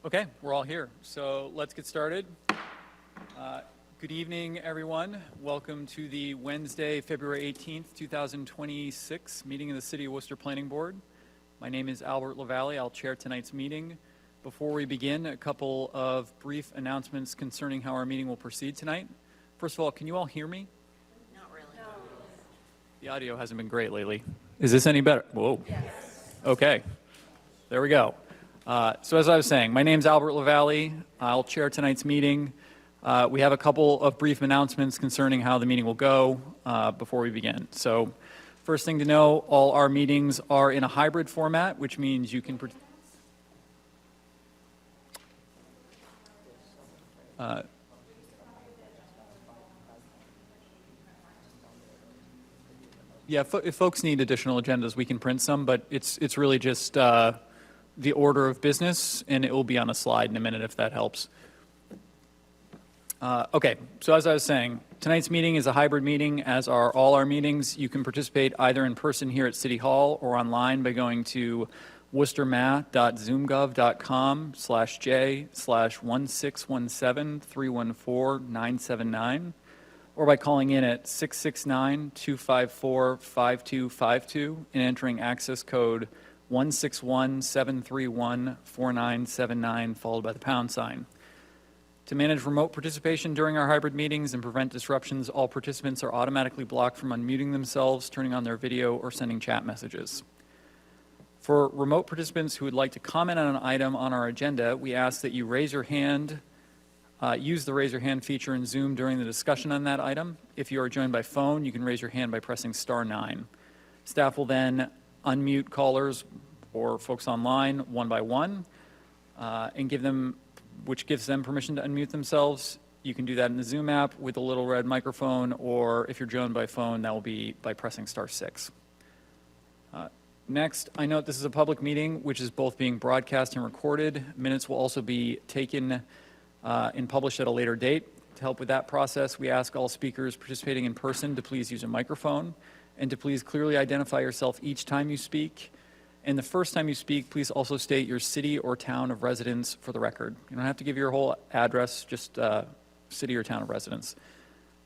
Okay, we're all here, so let's get started. Good evening, everyone. Welcome to the Wednesday, February 18th, 2026 meeting of the City of Worcester Planning Board. My name is Albert LaValle. I'll chair tonight's meeting. Before we begin, a couple of brief announcements concerning how our meeting will proceed tonight. First of all, can you all hear me? Not really. No. The audio hasn't been great lately. Is this any better? Whoa. Yes. Okay, there we go. So as I was saying, my name's Albert LaValle. I'll chair tonight's meeting. We have a couple of brief announcements concerning how the meeting will go before we begin. So first thing to know, all our meetings are in a hybrid format, which means you can yeah, if folks need additional agendas, we can print some, but it's really just the order of business, and it will be on a slide in a minute if that helps. Okay, so as I was saying, tonight's meeting is a hybrid meeting, as are all our meetings. You can participate either in person here at City Hall or online by going to worcestermath.zoomgov.com/J/1617314-979, or by calling in at 669-254-5252 and entering access code 161-731-4979, followed by the pound sign. To manage remote participation during our hybrid meetings and prevent disruptions, all participants are automatically blocked from unmuting themselves, turning on their video, or sending chat messages. For remote participants who would like to comment on an item on our agenda, we ask that you raise your hand, use the raise your hand feature in Zoom during the discussion on that item. If you are joined by phone, you can raise your hand by pressing *9. Staff will then unmute callers or folks online one by one and which gives them permission to unmute themselves. You can do that in the Zoom app with a little red microphone, or if you're joined by phone, that will be by pressing *6. Next, I note this is a public meeting, which is both being broadcast and recorded. Minutes will also be taken and published at a later date. To help with that process, we ask all speakers participating in person to please use a microphone and to please clearly identify yourself each time you speak. And the first time you speak, please also state your city or town of residence for the record. You don't have to give your whole address, just city or town of residence.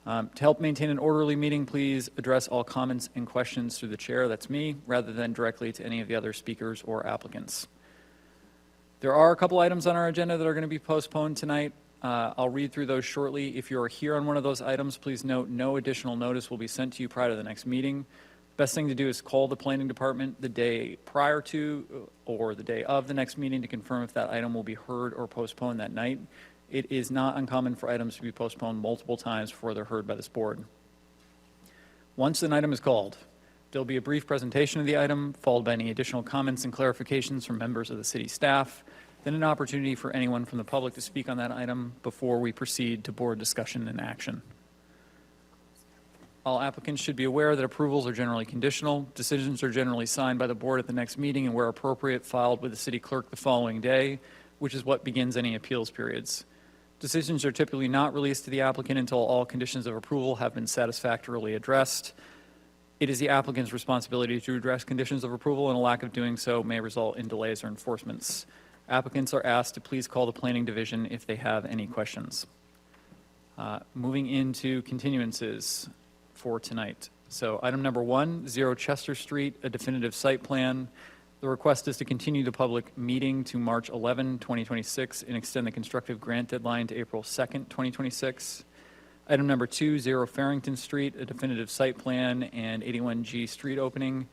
To help maintain an orderly meeting, please address all comments and questions through the chair, that's me, rather than directly to any of the other speakers or applicants. There are a couple items on our agenda that are going to be postponed tonight. I'll read through those shortly. If you're here on one of those items, please note no additional notice will be sent to you prior to the next meeting. Best thing to do is call the planning department the day prior to or the day of the next meeting to confirm if that item will be heard or postponed that night. It is not uncommon for items to be postponed multiple times before they're heard by this board. Once an item is called, there'll be a brief presentation of the item, followed by any additional comments and clarifications from members of the city staff, then an opportunity for anyone from the public to speak on that item before we proceed to board discussion and action. All applicants should be aware that approvals are generally conditional. Decisions are generally signed by the board at the next meeting and, where appropriate, filed with the city clerk the following day, which is what begins any appeals periods. Decisions are typically not released to the applicant until all conditions of approval have been satisfactorily addressed. It is the applicant's responsibility to address conditions of approval, and a lack of doing so may result in delays or enforcements. Applicants are asked to please call the planning division if they have any questions. Moving into continuances for tonight. So item number 1, 0 Chester Street, a definitive site plan. The request is to continue the public meeting to March 11, 2026 and extend the constructive grant deadline to April 2nd, 2026. Item number 2, 0 Farrington Street, a definitive site plan and 81G street opening.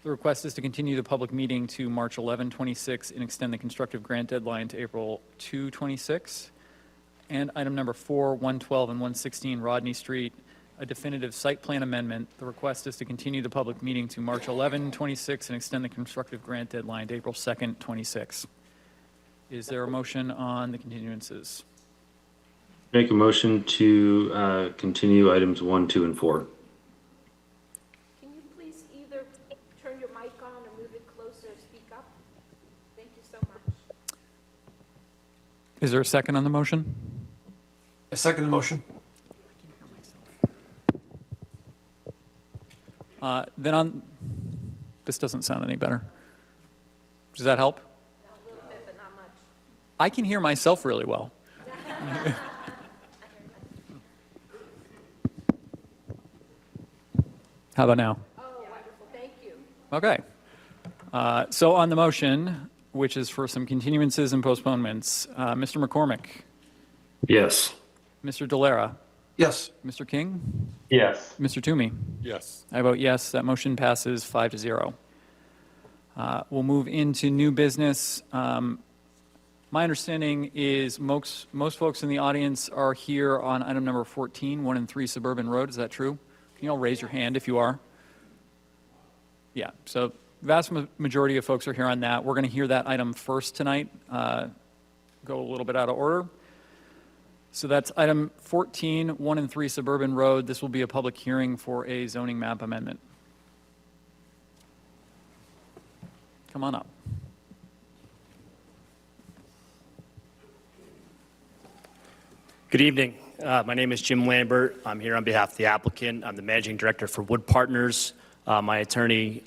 The request is to continue the public meeting to March 11, 26 and extend the constructive grant deadline to April 2, 26. And item number 4, 112 and 116 Rodney Street, a definitive site plan amendment. The request is to continue the public meeting to March 11, 26 and extend the constructive grant deadline to April 2nd, 26. Is there a motion on the continuances? Make a motion to continue items 1, 2, and 4. Can you please either turn your mic on or move it closer or speak up? Thank you so much. Is there a second on the motion? I second the motion. This doesn't sound any better. Does that help? A little bit, but not much. I can hear myself really well. How about now? Oh, wonderful, thank you. Okay. So on the motion, which is for some continuances and postponements, Mr. McCormick, Yes. Mr. Delara, Yes. Mr. King, Yes. Mr. Toomey. Yes. I vote yes. That motion passes 5-0. We'll move into new business. My understanding is most folks in the audience are here on item number 14, 1 and 3 Suburban Road. Is that true? Can you all raise your hand if you are? Yeah, so vast majority of folks are here on that. We're going to hear that item first tonight. Go a little bit out of order. So that's item 14, 1 and 3 Suburban Road. This will be a public hearing for a zoning map amendment. Come on up. Good evening. My name is Jim Lambert. I'm here on behalf of the applicant. I'm the managing director for Wood Partners. My attorney,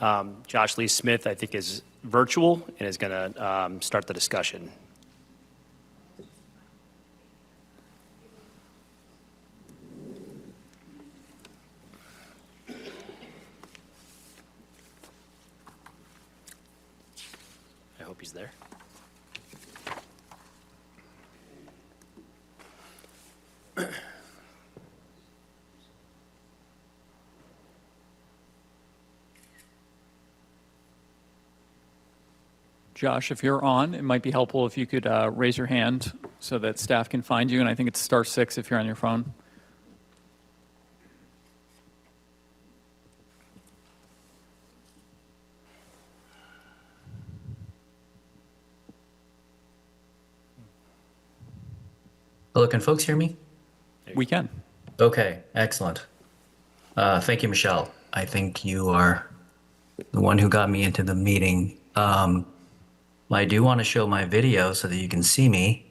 Josh Lee Smith, I think is virtual and is going to start the discussion. I hope he's there. Josh, if you're on, it might be helpful if you could raise your hand so that staff can find you, and I think it's *6 if you're on your phone. Hello, can folks hear me? We can. Okay, excellent. Thank you, Michelle. I think you are the one who got me into the meeting. I do want to show my video so that you can see me.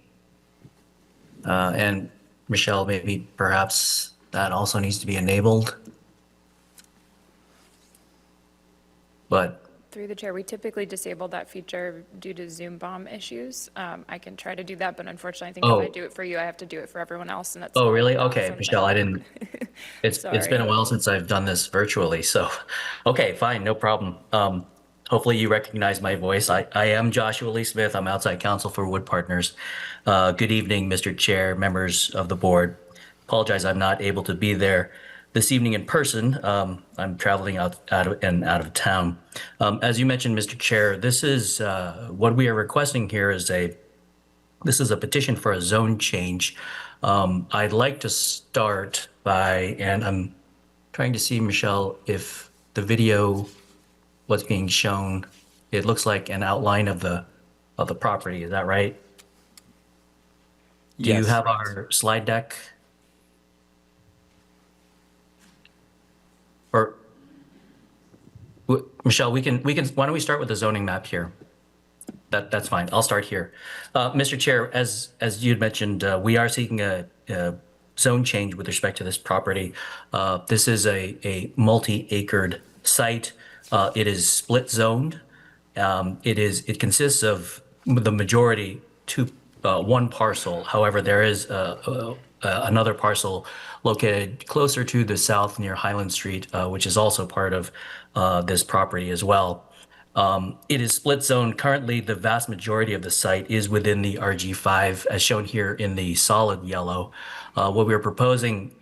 And Michelle, maybe perhaps that also needs to be enabled. But Through the chair, we typically disable that feature due to Zoom bomb issues. I can try to do that, but unfortunately, I think Oh. if I do it for you, I have to do it for everyone else, and that's. oh, really? not Okay, something- Michelle, I didn't. It's been a Sorry. while since I've done this virtually, so okay, fine, no problem. Hopefully you recognize my voice. I am Joshua Lee Smith. I'm outside counsel for Wood Partners. Good evening, Mr. Chair, members of the board. Apologize, I'm not able to be there this evening in person. I'm traveling out of town. As you mentioned, Mr. Chair, this is what we are requesting here is this is a petition for a zone change. I'd like to start by, and I'm trying to see, Michelle, if the video, what's being shown, it looks like an outline of the property. Is that right? Do you Yes. have our slide deck? Or Michelle, we can. Why don't we start with the zoning map here? That's fine. I'll start here. Mr. Chair, as you had mentioned, we are seeking a zone change with respect to this property. This is a multi-acred site. It is split zoned. It consists of the majority one parcel. However, there is another parcel located closer to the south near Highland Street, which is also part of this property as well. It is split zone. Currently, the vast majority of the site is within the RG5, as shown here in the solid yellow. What we're proposing,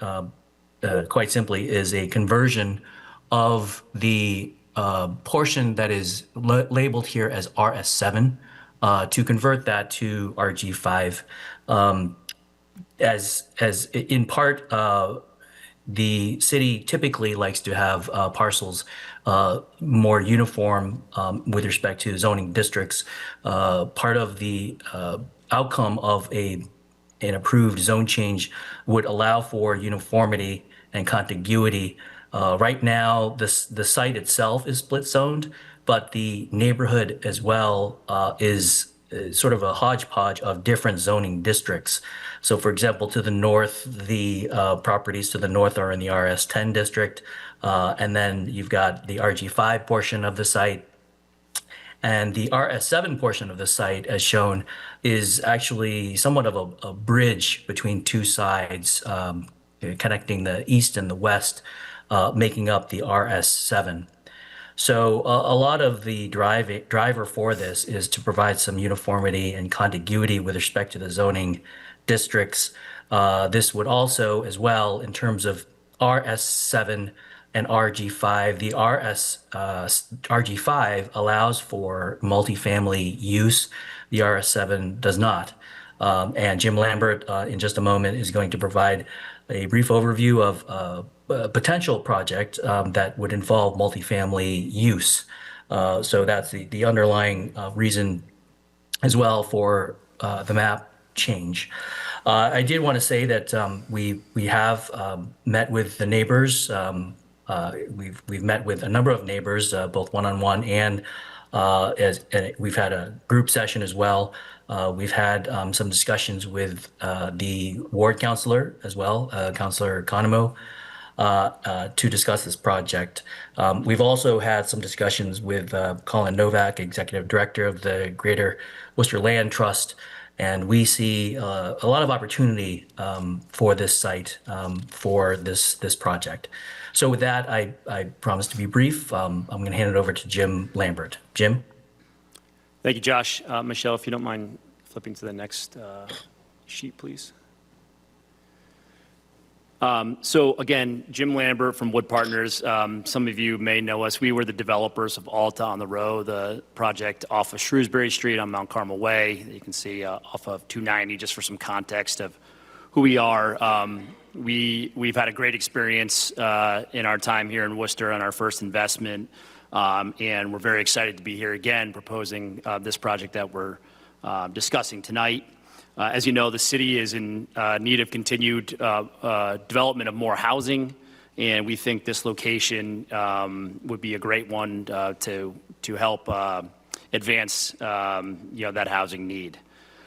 quite simply, is a conversion of the portion that is labeled here as RS7 to convert that to RG5. As in part, the city typically likes to have parcels more uniform with respect to zoning districts. Part of the outcome of an approved zone change would allow for uniformity and contiguity. Right now, the site itself is split zoned, but the neighborhood as well is sort of a hodgepodge of different zoning districts. So for example, to the north, the properties to the north are in the RS10 district. And then you've got the RG5 portion of the site. And the RS7 portion of the site, as shown, is actually somewhat of a bridge between two sides, connecting the east and the west, making up the RS7. So a lot of the driver for this is to provide some uniformity and contiguity with respect to the zoning districts. This would also, as well, in terms of RS7 and RG5, the RG5 allows for multifamily use. The RS7 does not. And Jim Lambert, in just a moment, is going to provide a brief overview of a potential project that would involve multifamily use. So that's the underlying reason as well for the map change. I did want to say that we have met with the neighbors. We've met with a number of neighbors, both one-on-one and we've had a group session as well. We've had some discussions with the ward councilor as well, Councilor Economo, to discuss this project. We've also had some discussions with Colin Novak, Executive Director of the Greater Worcester Land Trust, and we see a lot of opportunity for this site, for this project. So with that, I promise to be brief. I'm going to hand it over to Jim Lambert. Jim? Thank you, Josh. Michelle, if you don't mind flipping to the next sheet, please. So again, Jim Lambert from Wood Partners. Some of you may know us. We were the developers of Alta on the Row, the project off of Shrewsbury Street on Mount Carmel Way. You can see off of 290, just for some context of who we are. We've had a great experience in our time here in Worcester on our first investment, and we're very excited to be here again proposing this project that we're discussing tonight. As you know, the city is in need of continued development of more housing, and we think this location would be a great one to help advance that housing need.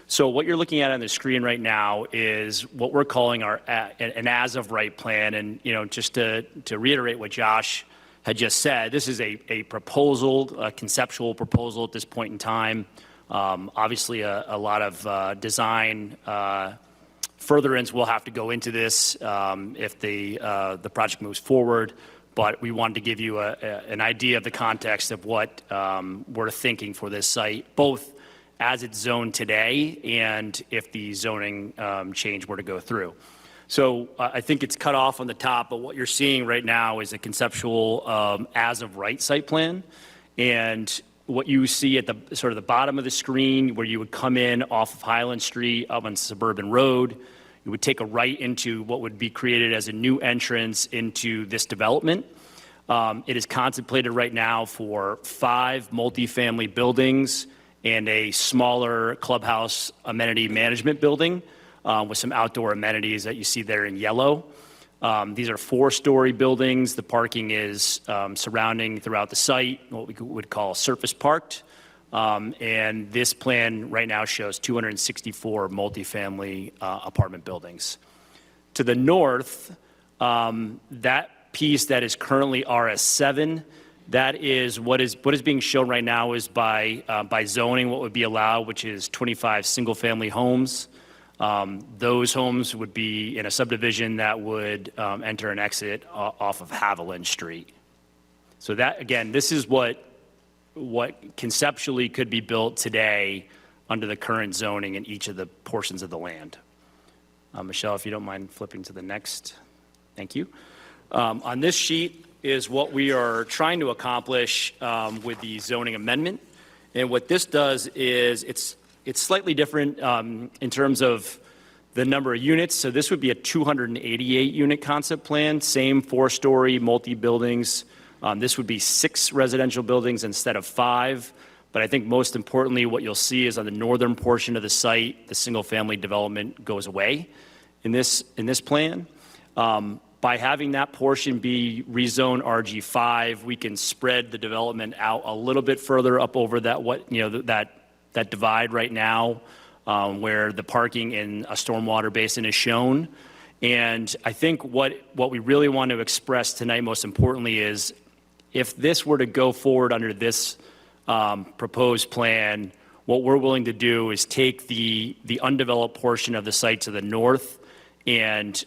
So what you're looking at on the screen right now is what we're calling an as-of-right plan, and just to reiterate what Josh had just said, this is a proposal, a conceptual proposal at this point in time. Obviously, a lot of design furtherance will have to go into this if the project moves forward, but we wanted to give you an idea of the context of what we're thinking for this site, both as it's zoned today and if the zoning change were to go through. So I think it's cut off on the top, but what you're seeing right now is a conceptual as-of-right site plan, and what you see at the sort of the bottom of the screen where you would come in off of Highland Street up on Suburban Road, you would take a right into what would be created as a new entrance into this development. It is contemplated right now for 5 multifamily buildings and a smaller clubhouse amenity management building with some outdoor amenities that you see there in yellow. These are 4-story buildings. The parking is surrounding throughout the site, what we would call surface parked. And this plan right now shows 264 multifamily apartment buildings. To the north, that piece that is currently RS7, that is what is being shown right now is by zoning what would be allowed, which is 25 single-family homes. Those homes would be in a subdivision that would enter and exit off of Haviland Street. So that, again, this is what conceptually could be built today under the current zoning in each of the portions of the land. Michelle, if you don't mind flipping to the next. Thank you. On this sheet is what we are trying to accomplish with the zoning amendment. And what this does is it's slightly different in terms of the number of units. So this would be a 288 unit concept plan, same 4-story multi-buildings. This would be 6 residential buildings instead of 5. But I think most importantly, what you'll see is on the northern portion of the site, the single family development goes away in this plan. By having that portion be rezoned RG5, we can spread the development out a little bit further up over that divide right now where the parking in a stormwater basin is shown. And I think what we really want to express tonight, most importantly, is if this were to go forward under this proposed plan, what we're willing to do is take the undeveloped portion of the site to the north and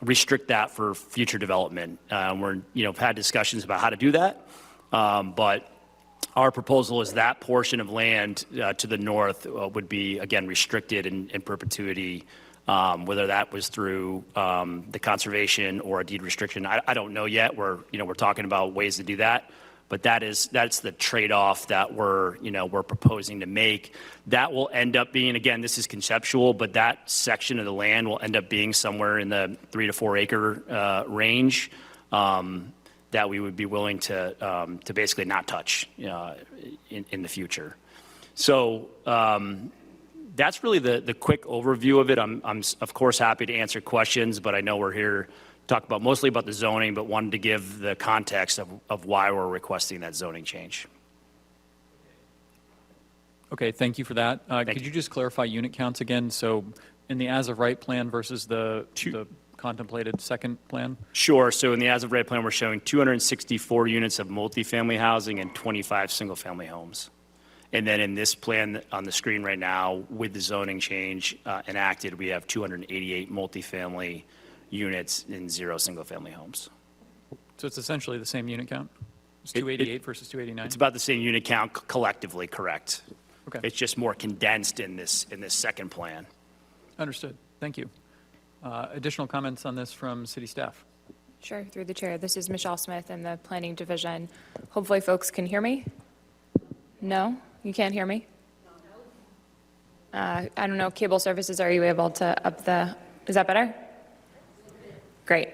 restrict that for future development. We've had discussions about how to do that, but our proposal is that portion of land to the north would be, again, restricted in perpetuity, whether that was through the conservation or a deed restriction. I don't know yet. We're talking about ways to do that. But that's the trade-off that we're proposing to make. That will end up being, again, this is conceptual, but that section of the land will end up being somewhere in the 3 to 4 acre range that we would be willing to basically not touch in the future. So that's really the quick overview of it. I'm of course happy to answer questions, but I know we're here talk mostly about the zoning, but wanted to give the context of why we're requesting that zoning change. Okay, thank you for that. Could you just clarify unit counts again? So in the as-of-right plan versus the contemplated second plan? Sure. So in the as-of-right plan, we're showing 264 units of multifamily housing and 25 single-family homes. And then in this plan on the screen right now, with the zoning change enacted, we have 288 multifamily units in 0 single-family homes. So it's essentially the same unit count? It's 288 versus 289? It's about the same unit count collectively, correct? Okay, It's just more condensed in this second plan. understood. Thank you. Additional comments on this from city staff? Sure, through the chair. This is Michelle Smith in the Planning Division. Hopefully folks can hear me. No? You can't hear me? I don't know, cable services, are you able to up the, is that better? Great.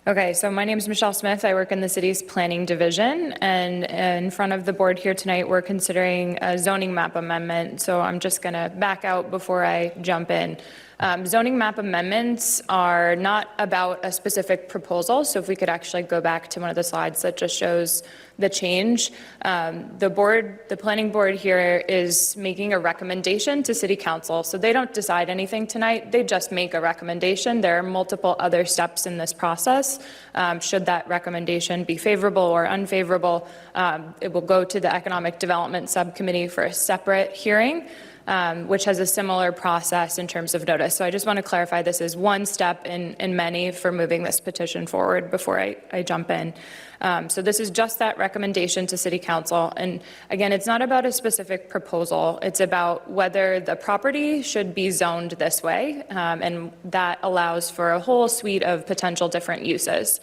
Okay, so my name is Michelle Smith. I work in the city's planning division, and in front of the board here tonight, we're considering a zoning map amendment. So I'm just going to back out before I jump in. Zoning map amendments are not about a specific proposal. So if we could actually go back to one of the slides that just shows the change. The planning board here is making a recommendation to city council. So they don't decide anything tonight. They just make a recommendation. There are multiple other steps in this process. Should that recommendation be favorable or unfavorable, it will go to the Economic Development Subcommittee for a separate hearing. Which has a similar process in terms of notice. So I just want to clarify this is one step in many for moving this petition forward before I jump in. So this is just that recommendation to City Council. And again, it's not about a specific proposal. It's about whether the property should be zoned this way. And that allows for a whole suite of potential different uses.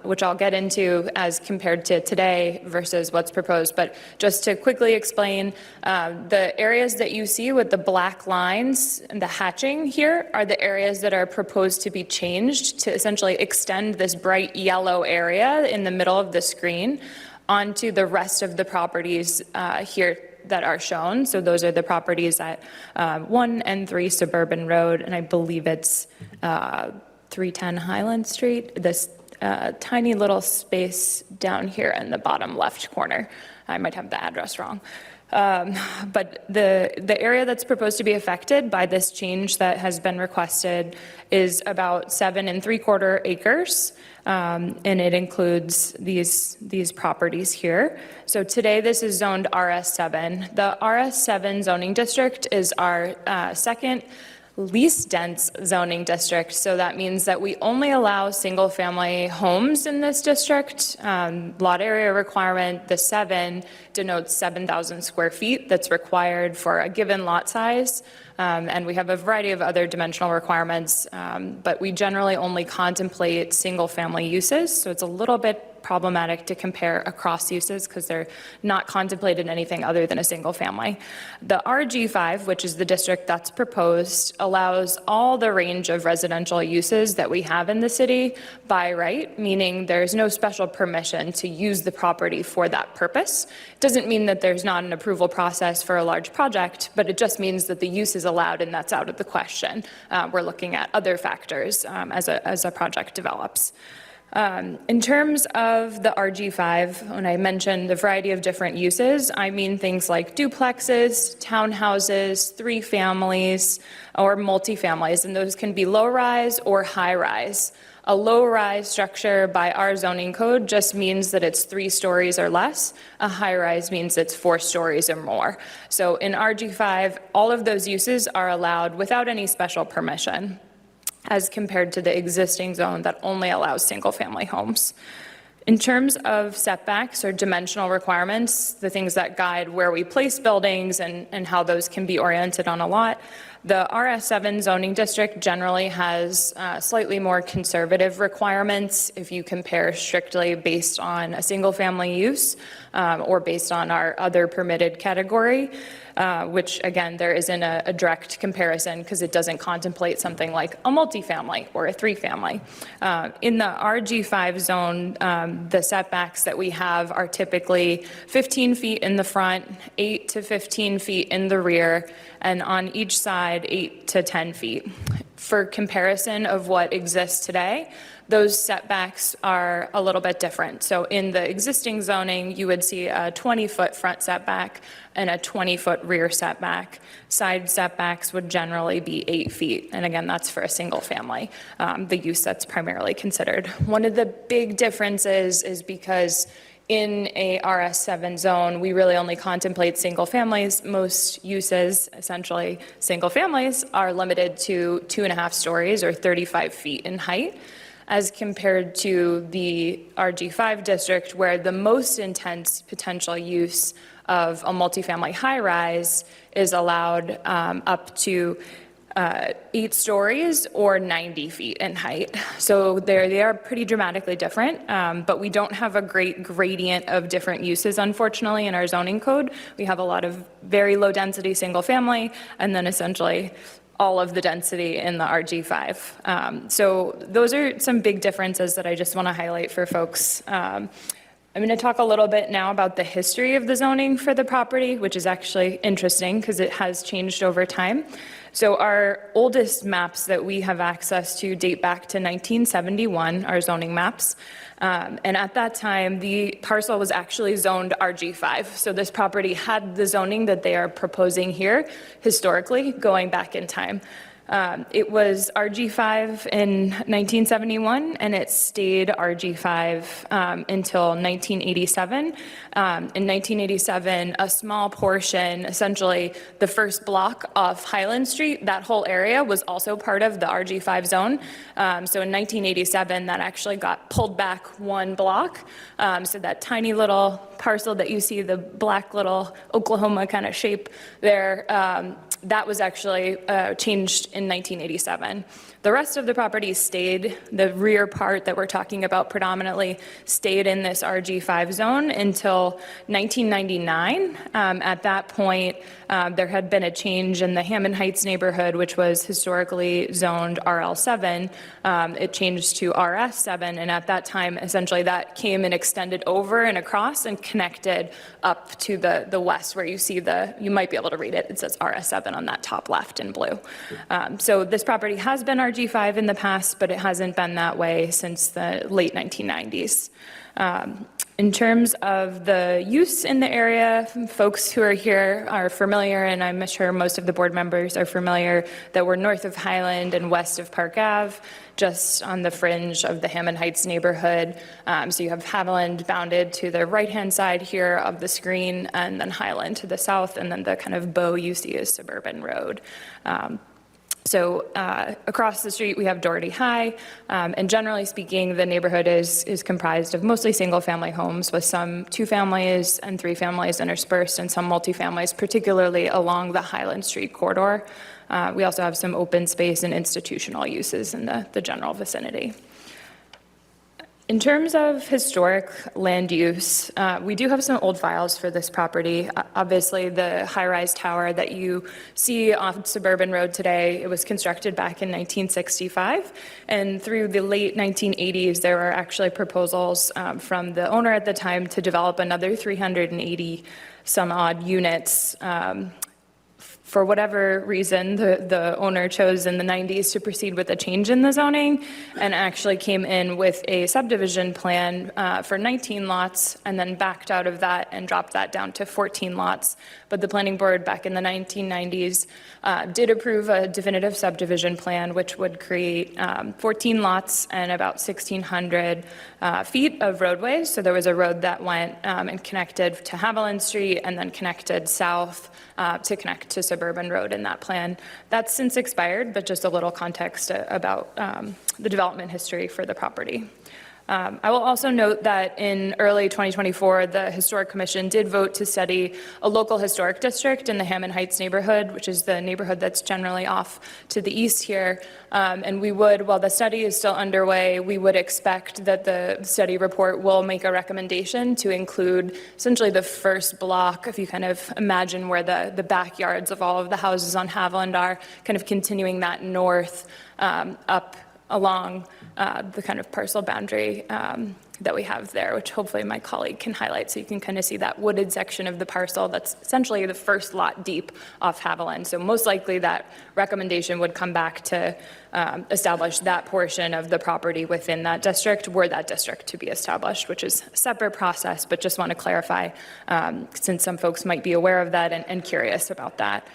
Which I'll get into as compared to today versus what's proposed. But just to quickly explain, the areas that you see with the black lines and the hatching here are the areas that are proposed to be changed to essentially extend this bright yellow area in the middle of the screen onto the rest of the properties here that are shown. So those are the properties at 1 and 3 Suburban Road, and I believe it's 310 Highland Street. This tiny little space down here in the bottom left corner. I might have the address wrong. But the area that's proposed to be affected by this change that has been requested is about 7 3/4 acres. And it includes these properties here. So today this is zoned RS7. The RS7 zoning district is our second least dense zoning district. So that means that we only allow single family homes in this district. Lot area requirement, the 7 denotes 7,000 square feet that's required for a given lot size. And we have a variety of other dimensional requirements, but we generally only contemplate single family uses. So it's a little bit problematic to compare across uses because they're not contemplated anything other than a single family. The RG5, which is the district that's proposed, allows all the range of residential uses that we have in the city by right, meaning there's no special permission to use the property for that purpose. It doesn't mean that there's not an approval process for a large project, but it just means that the use is allowed and that's out of the question. We're looking at other factors as a project develops. In terms of the RG5, when I mentioned the variety of different uses, I mean things like duplexes, townhouses, 3 families, or multifamilies, and those can be low-rise or high-rise. A low-rise structure by our zoning code just means that it's 3 stories or less. A high-rise means it's 4 stories or more. So in RG5, all of those uses are allowed without any special permission, as compared to the existing zone that only allows single-family homes. In terms of setbacks or dimensional requirements, the things that guide where we place buildings and how those can be oriented on a lot, the RS7 zoning district generally has slightly more conservative requirements if you compare strictly based on a single-family use or based on our other permitted category, which again, there isn't a direct comparison because it doesn't contemplate something like a multifamily or a 3-family. In the RG5 zone, the setbacks that we have are typically 15 feet in the front, 8 to 15 feet in the rear, and on each side, 8 to 10 feet. For comparison of what exists today, those setbacks are a little bit different. So in the existing zoning, you would see a 20-foot front setback and a 20-foot rear setback. Side setbacks would generally be 8 feet. And again, that's for a single family, the use that's primarily considered. One of the big differences is because in a RS7 zone, we really only contemplate single families. Most uses, essentially single families, are limited to 2.5 stories or 35 feet in height, as compared to the RG5 district, where the most intense potential use of a multifamily high-rise is allowed up to 8 stories or 90 feet in height. So they are pretty dramatically different, but we don't have a great gradient of different uses, unfortunately, in our zoning code. We have a lot of very low-density single-family, and then essentially all of the density in the RG5. So those are some big differences that I just want to highlight for folks. I'm going to talk a little bit now about the history of the zoning for the property, which is actually interesting because it has changed over time. So our oldest maps that we have access to date back to 1971, our zoning maps. And at that time, the parcel was actually zoned RG5. So this property had the zoning that they are proposing here historically, going back in time. It was RG5 in 1971, and it stayed RG5 until 1987. In 1987, a small portion, essentially the first block off Highland Street, that whole area was also part of the RG5 zone. So in 1987, that actually got pulled back 1 block. So that tiny little parcel that you see, the black little Oklahoma kind of shape there, that was actually changed in 1987. The rest of the property stayed. The rear part that we're talking about predominantly stayed in this RG5 zone until 1999. At that point, there had been a change in the Hammond Heights neighborhood, which was historically zoned RL7. It changed to RS7, and at that time, essentially that came and extended over and across and connected up to the west, where you see you might be able to read it. It says RS7 on that top left in blue. So this property has been RG5 in the past, but it hasn't been that way since the late 1990s. In terms of the use in the area, folks who are here are familiar, and I'm sure most of the board members are familiar, that we're north of Highland and west of Park Ave, just on the fringe of the Hammond Heights neighborhood. So you have Haviland bounded to the right-hand side here of the screen, and then Highland to the south, and then the kind of bow you see is Suburban Road. So across the street, we have Doherty High, and generally speaking, the neighborhood is comprised of mostly single-family homes with some 2 families and 3 families interspersed and some multifamilies, particularly along the Highland Street corridor. We also have some open space and institutional uses in the general vicinity. In terms of historic land use, we do have some old files for this property. Obviously, the high-rise tower that you see off Suburban Road today, it was constructed back in 1965. And through the late 1980s, there were actually proposals from the owner at the time to develop another 380 some odd units For whatever reason, the owner chose in the 90s to proceed with a change in the zoning and actually came in with a subdivision plan for 19 lots and then backed out of that and dropped that down to 14 lots. But the planning board back in the 1990s did approve a definitive subdivision plan, which would create 14 lots and about 1,600 feet of roadways. So there was a road that went and connected to Haviland Street and then connected south to connect to Suburban Road in that plan. That's since expired, but just a little context about the development history for the property. I will also note that in early 2024, the Historic Commission did vote to study a local historic district in the Hammond Heights neighborhood, which is the neighborhood that's generally off to the east here. And we would, while the study is still underway, we would expect that the study report will make a recommendation to include essentially the first block, if you kind of imagine where the backyards of all of the houses on Haviland are, kind of continuing that north up along the kind of parcel boundary that we have there, which hopefully my colleague can highlight. So you can kind of see that wooded section of the parcel that's essentially the first lot deep off Haviland. So most likely that recommendation would come back to establish that portion of the property within that district, were that district to be established, which is a separate process, but just want to clarify since some folks might be aware of that and curious about that.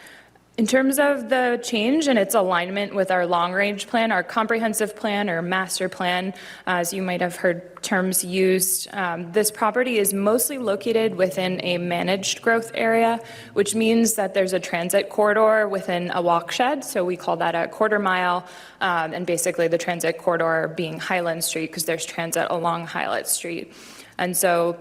In terms of the change and its alignment with our long-range plan, our comprehensive plan or master plan, as you might have heard terms used, this property is mostly located within a managed growth area, which means that there's a transit corridor within a walkshed. So we call that a quarter mile, and basically the transit corridor being Highland Street because there's transit along Highland Street. And so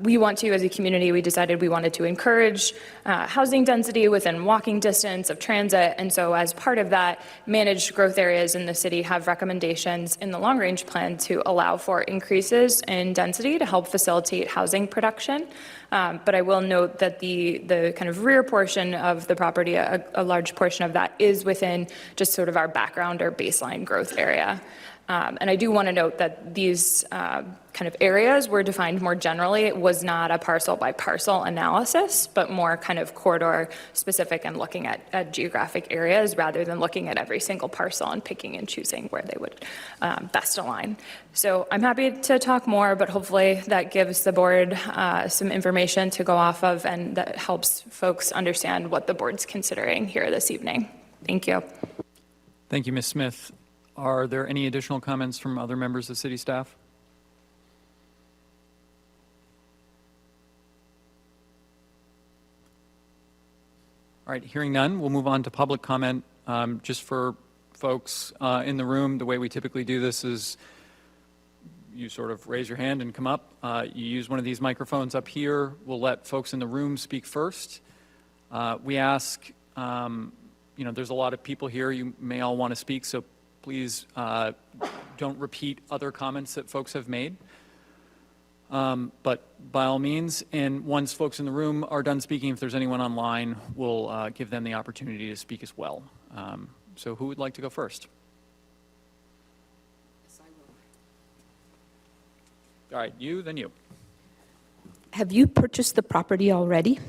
we want to, as a community, we decided we wanted to encourage housing density within walking distance of transit. And so as part of that, managed growth areas in the city have recommendations in the long-range plan to allow for increases in density to help facilitate housing production. But I will note that the kind of rear portion of the property, a large portion of that is within just sort of our background or baseline growth area. And I do want to note that these kind of areas were defined more generally. It was not a parcel by parcel analysis, but more kind of corridor specific and looking at geographic areas rather than looking at every single parcel and picking and choosing where they would best align. So I'm happy to talk more, but hopefully that gives the board some information to go off of and that helps folks understand what the board's considering here this evening. Thank you. Thank you, Ms. Smith. Are there any additional comments from other members of city staff? All right, hearing none, we'll move on to public comment. Just for folks in the room, the way we typically do this is you sort of raise your hand and come up. You use one of these microphones up here. We'll let folks in the room speak first. We ask, there's a lot of people here. You may all want to speak, so please don't repeat other comments that folks have made. But by all means, and once folks in the room are done speaking, if there's anyone online, we'll give them the opportunity to speak as well. So who would like to go first? Yes, I will. All right, you, then you. Have you purchased the property already?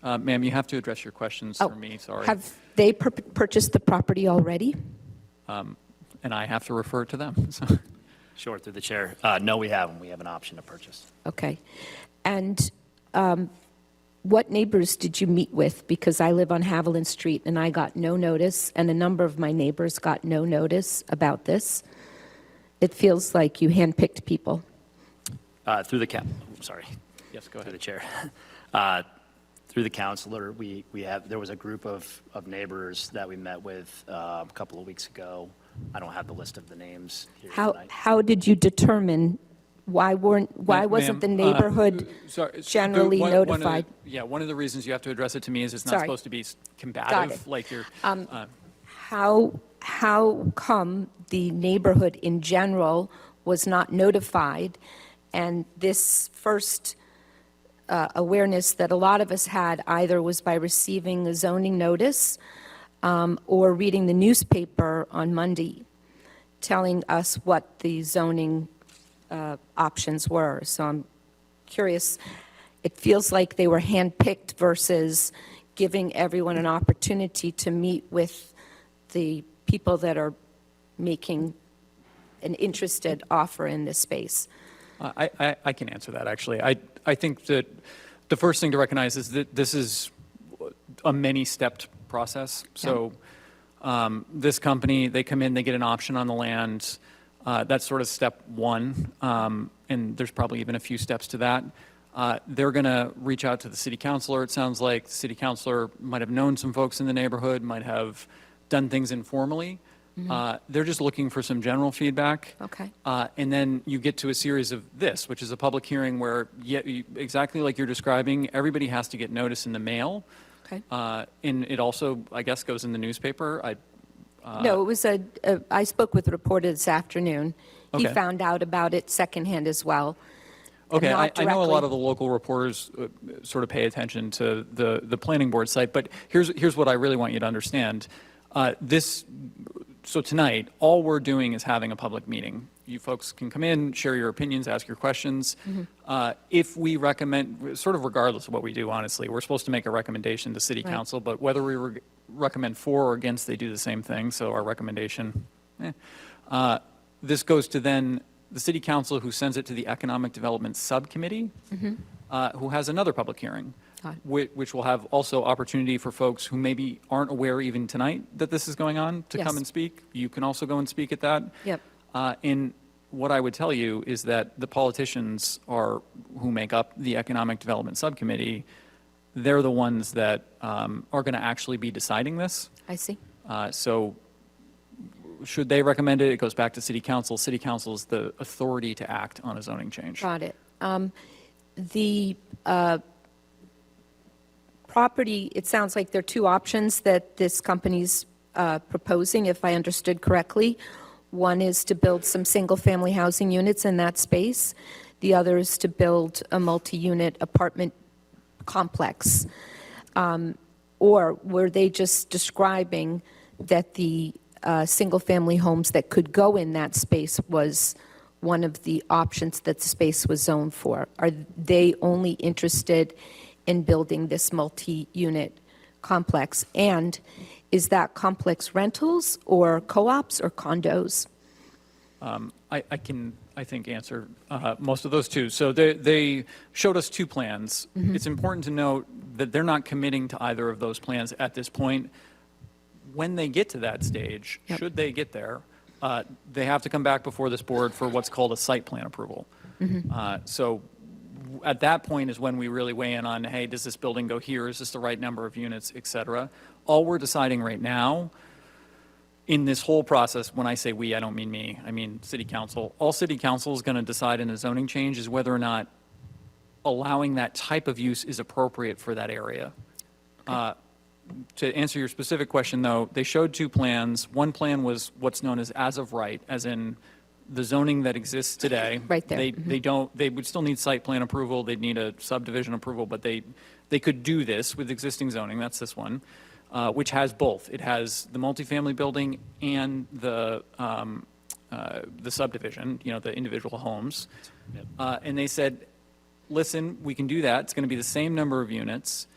Ma'am, you have to address your questions Oh, for me, sorry. Have they purchased the property already? And I have to refer to them. So. Sure, through the chair. No, we haven't. We have an option to purchase. Okay. And what neighbors did you meet with? Because I live on Haviland Street and I got no notice, and a number of my neighbors got no notice about this. It feels like you handpicked people. Through the sorry. Yes, go Through the ahead. chair. Through the counselor, there was a group of neighbors that we met with a couple of weeks ago. I don't have the list of the names here tonight. How did you determine why wasn't the Ma'am, neighborhood sorry, generally notified? One of the reasons you have to address it to me is it's not Sorry. supposed to be Got combative, it. like you're. How come the neighborhood in general was not notified, and this first awareness that a lot of us had either was by receiving a zoning notice or reading the newspaper on Monday telling us what the zoning options were? So I'm curious. It feels like they were handpicked versus giving everyone an opportunity to meet with the people that are making an interested offer in this space. I can answer that, actually. I think that the first thing to recognize is that this is a many-stepped process. So this company, they come in, they get an option on the land. That's sort of step one, and there's probably even a few steps to that. They're going to reach out to the city councilor, it sounds like. The city councilor might have known some folks in the neighborhood, might have done things informally. They're just looking for some general feedback. Okay. And then you get to a series of this, which is a public hearing where, exactly like you're describing, everybody has to get notice in the mail. Okay. And it also, I guess, goes in the newspaper. No, it was I spoke with a reporter this afternoon. He Okay. found out about it secondhand as well. and Okay, not I know a lot directly- of the local reporters sort of pay attention to the planning board site, but here's what I really want you to understand. So tonight, all we're doing is having a public meeting. You folks can come in, share your opinions, ask your questions. If we recommend, sort of regardless of what we do, honestly, we're supposed to make a recommendation to city Right. council, but whether we recommend for or against, they do the same thing, so our recommendation, this goes to then the city council, who sends it to the Economic Development Subcommittee, who has another public hearing, Got it. which will have also opportunity for folks who maybe aren't aware even tonight that this is going on to Yes. come and speak. You can also go and speak at that. Yep. And what I would tell you is that the politicians who make up the Economic Development Subcommittee, they're the ones that are going to actually be deciding this. I see. So should they recommend it, it goes back to city council. City council is the authority to act on a zoning change. Got it. The property, it sounds like there are two options that this company's proposing, if I understood correctly. One is to build some single-family housing units in that space. The other is to build a multi-unit apartment complex. Or were they just describing that the single-family homes that could go in that space was one of the options that the space was zoned for? Are they only interested in building this multi-unit complex? And is that complex rentals or co-ops or condos? I can, I think, answer most of those too. So they showed us two plans. It's important to note that they're not committing to either of those plans at this point. When they get to that stage, Yep. should they get there, they have to come back before this board for what's called a site plan approval. So at that point is when we really weigh in on, hey, does this building go here? Is this the right number of units, et cetera? All we're deciding right now in this whole process, when I say we, I don't mean me, I mean city council. All city council is going to decide in a zoning change is whether or not allowing that type of use is appropriate for that area. To answer your specific question, though, they showed two plans. One plan was what's known as of right, as in the zoning that exists today. Right there. They would still need site plan approval, they'd need a subdivision approval, but they could do this with existing zoning, that's this one, which has both. It has the multifamily building and the subdivision, the individual homes. And they said, listen, we can do that, it's going to be the same number of units,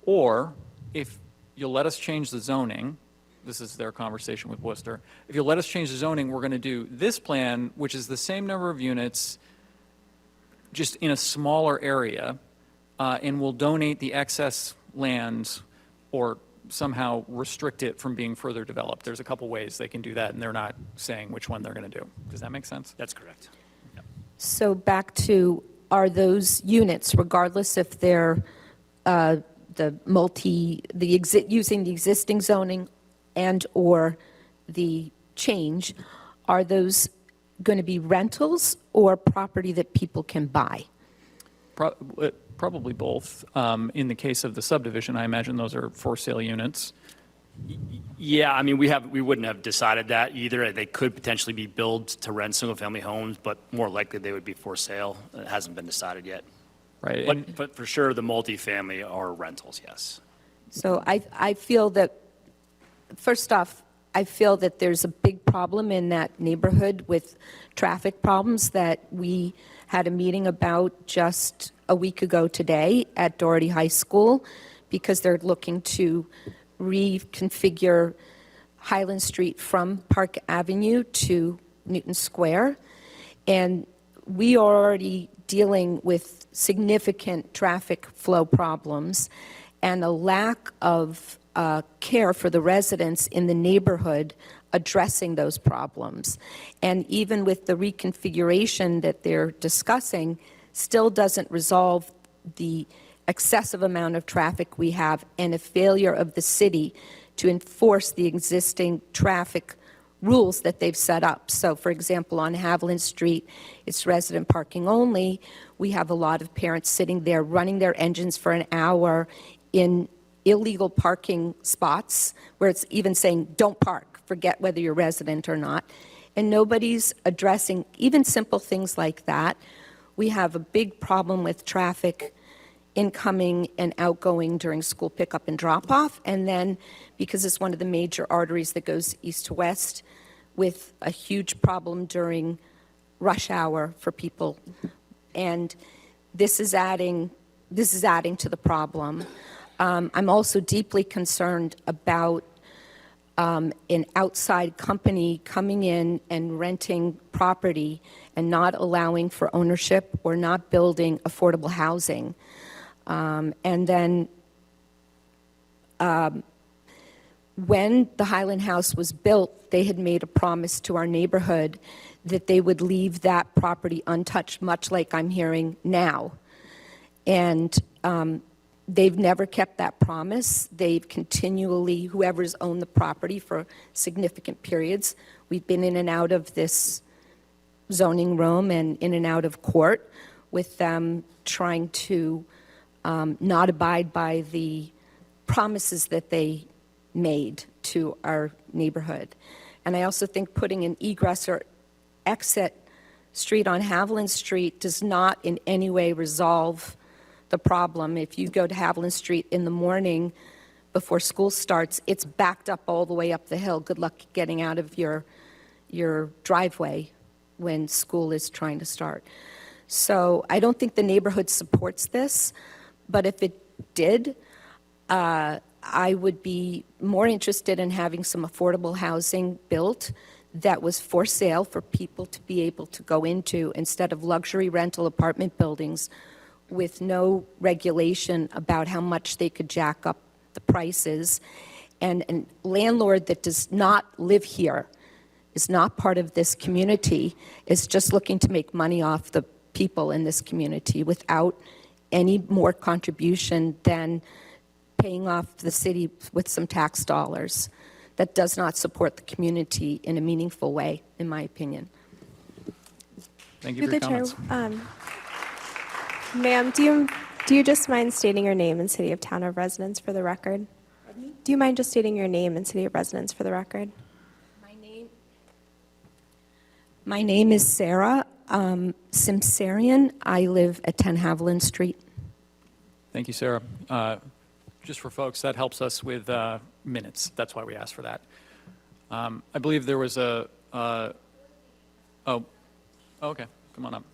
or if you'll let us change the zoning, this is their conversation with Worcester, if you'll let us change the zoning, we're going to do this plan, which is the same number of units, just in a smaller area, and we'll donate the excess land or somehow restrict it from being further developed. There's a couple ways they can do that, and they're not saying which one they're going to do. Does that make sense? That's correct. So back to, are those units, regardless if they're using the existing zoning and/or the change, are those going to be rentals or property that people can buy? Probably both. In the case of the subdivision, I imagine those are for sale units. Yeah, I mean, we wouldn't have decided that either. They could potentially be built to rent single-family homes, but more likely they would be for sale. It hasn't been decided yet. Right. But for sure, the multifamily are rentals, yes. So I feel that, first off, I feel that there's a big problem in that neighborhood with traffic problems that we had a meeting about just a week ago today at Doherty High School. because they're looking to reconfigure Highland Street from Park Avenue to Newton Square. And we are already dealing with significant traffic flow problems and a lack of care for the residents in the neighborhood addressing those problems. And even with the reconfiguration that they're discussing, still doesn't resolve the excessive amount of traffic we have and a failure of the city to enforce the existing traffic rules that they've set up. So, for example, on Haviland Street, it's resident parking only. We have a lot of parents sitting there running their engines for an hour in illegal parking spots where it's even saying, don't park, forget whether you're resident or not. And nobody's addressing even simple things like that. We have a big problem with traffic incoming and outgoing during school pickup and drop-off, and then because it's one of the major arteries that goes east to west, with a huge problem during rush hour for people. And this is adding to the problem. I'm also deeply concerned about an outside company coming in and renting property and not allowing for ownership or not building affordable housing. And then when the Highland House was built, they had made a promise to our neighborhood that they would leave that property untouched, much like I'm hearing now. And they've never kept that promise. They've continually, whoever's owned the property for significant periods, we've been in and out of this zoning room and in and out of court with them trying to not abide by the promises that they made to our neighborhood. And I also think putting an egress or exit street on Haviland Street does not in any way resolve the problem. If you go to Haviland Street in the morning before school starts, it's backed up all the way up the hill. Good luck getting out of your driveway when school is trying to start. So I don't think the neighborhood supports this, but if it did, I would be more interested in having some affordable housing built that was for sale for people to be able to go into instead of luxury rental apartment buildings with no regulation about how much they could jack up the prices. And a landlord that does not live here, is not part of this community, is just looking to make money off the people in this community without any more contribution than paying off the city with some tax dollars. That does not support the community in a meaningful way, in my opinion. Thank you for your comments. Ma'am, do you just mind stating your name and city of town of residence for the record? Do you mind just stating your name and city of residence for the record? My name is Sarah Simsarian. I live at 10 Haviland Street. Thank you, Sarah. Just for folks, that helps us with minutes. That's why we asked for that. I believe there was oh, okay, come on up.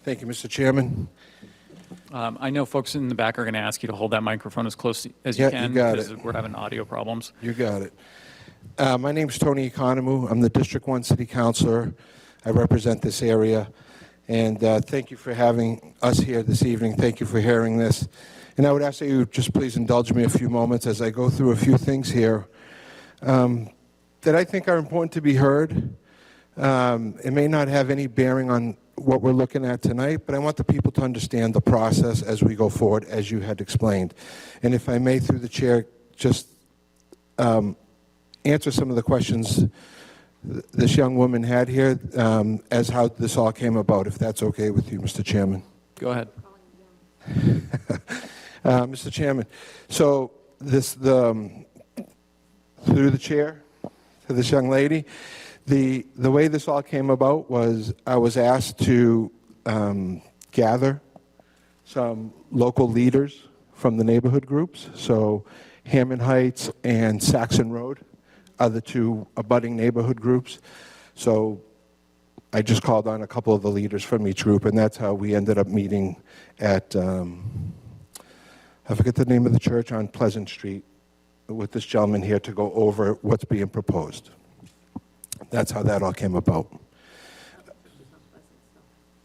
Thank you, Mr. Chairman. I know folks in the back are going to ask you to hold that microphone as close as you Yeah, can you got because it. we're having audio problems. You got it. My name's Tony Economou. I'm the District 1 City Councilor. I represent this area. And thank you for having us here this evening. Thank you for hearing this. And I would ask that you just please indulge me a few moments as I go through a few things here that I think are important to be heard. It may not have any bearing on what we're looking at tonight, but I want the people to understand the process as we go forward, as you had explained. And if I may, through the chair, just answer some of the questions this young woman had here as how this all came about, if that's okay with you, Mr. Chairman. Go ahead. Mr. Chairman, so through the chair to this young lady, the way this all came about was I was asked to gather some local leaders from the neighborhood groups. So Hammond Heights and Saxon Road are the two abutting neighborhood groups. So I just called on a couple of the leaders from each group, and that's how we ended up meeting at, I forget the name of the church on Pleasant Street, with this gentleman here to go over what's being proposed. That's how that all came about.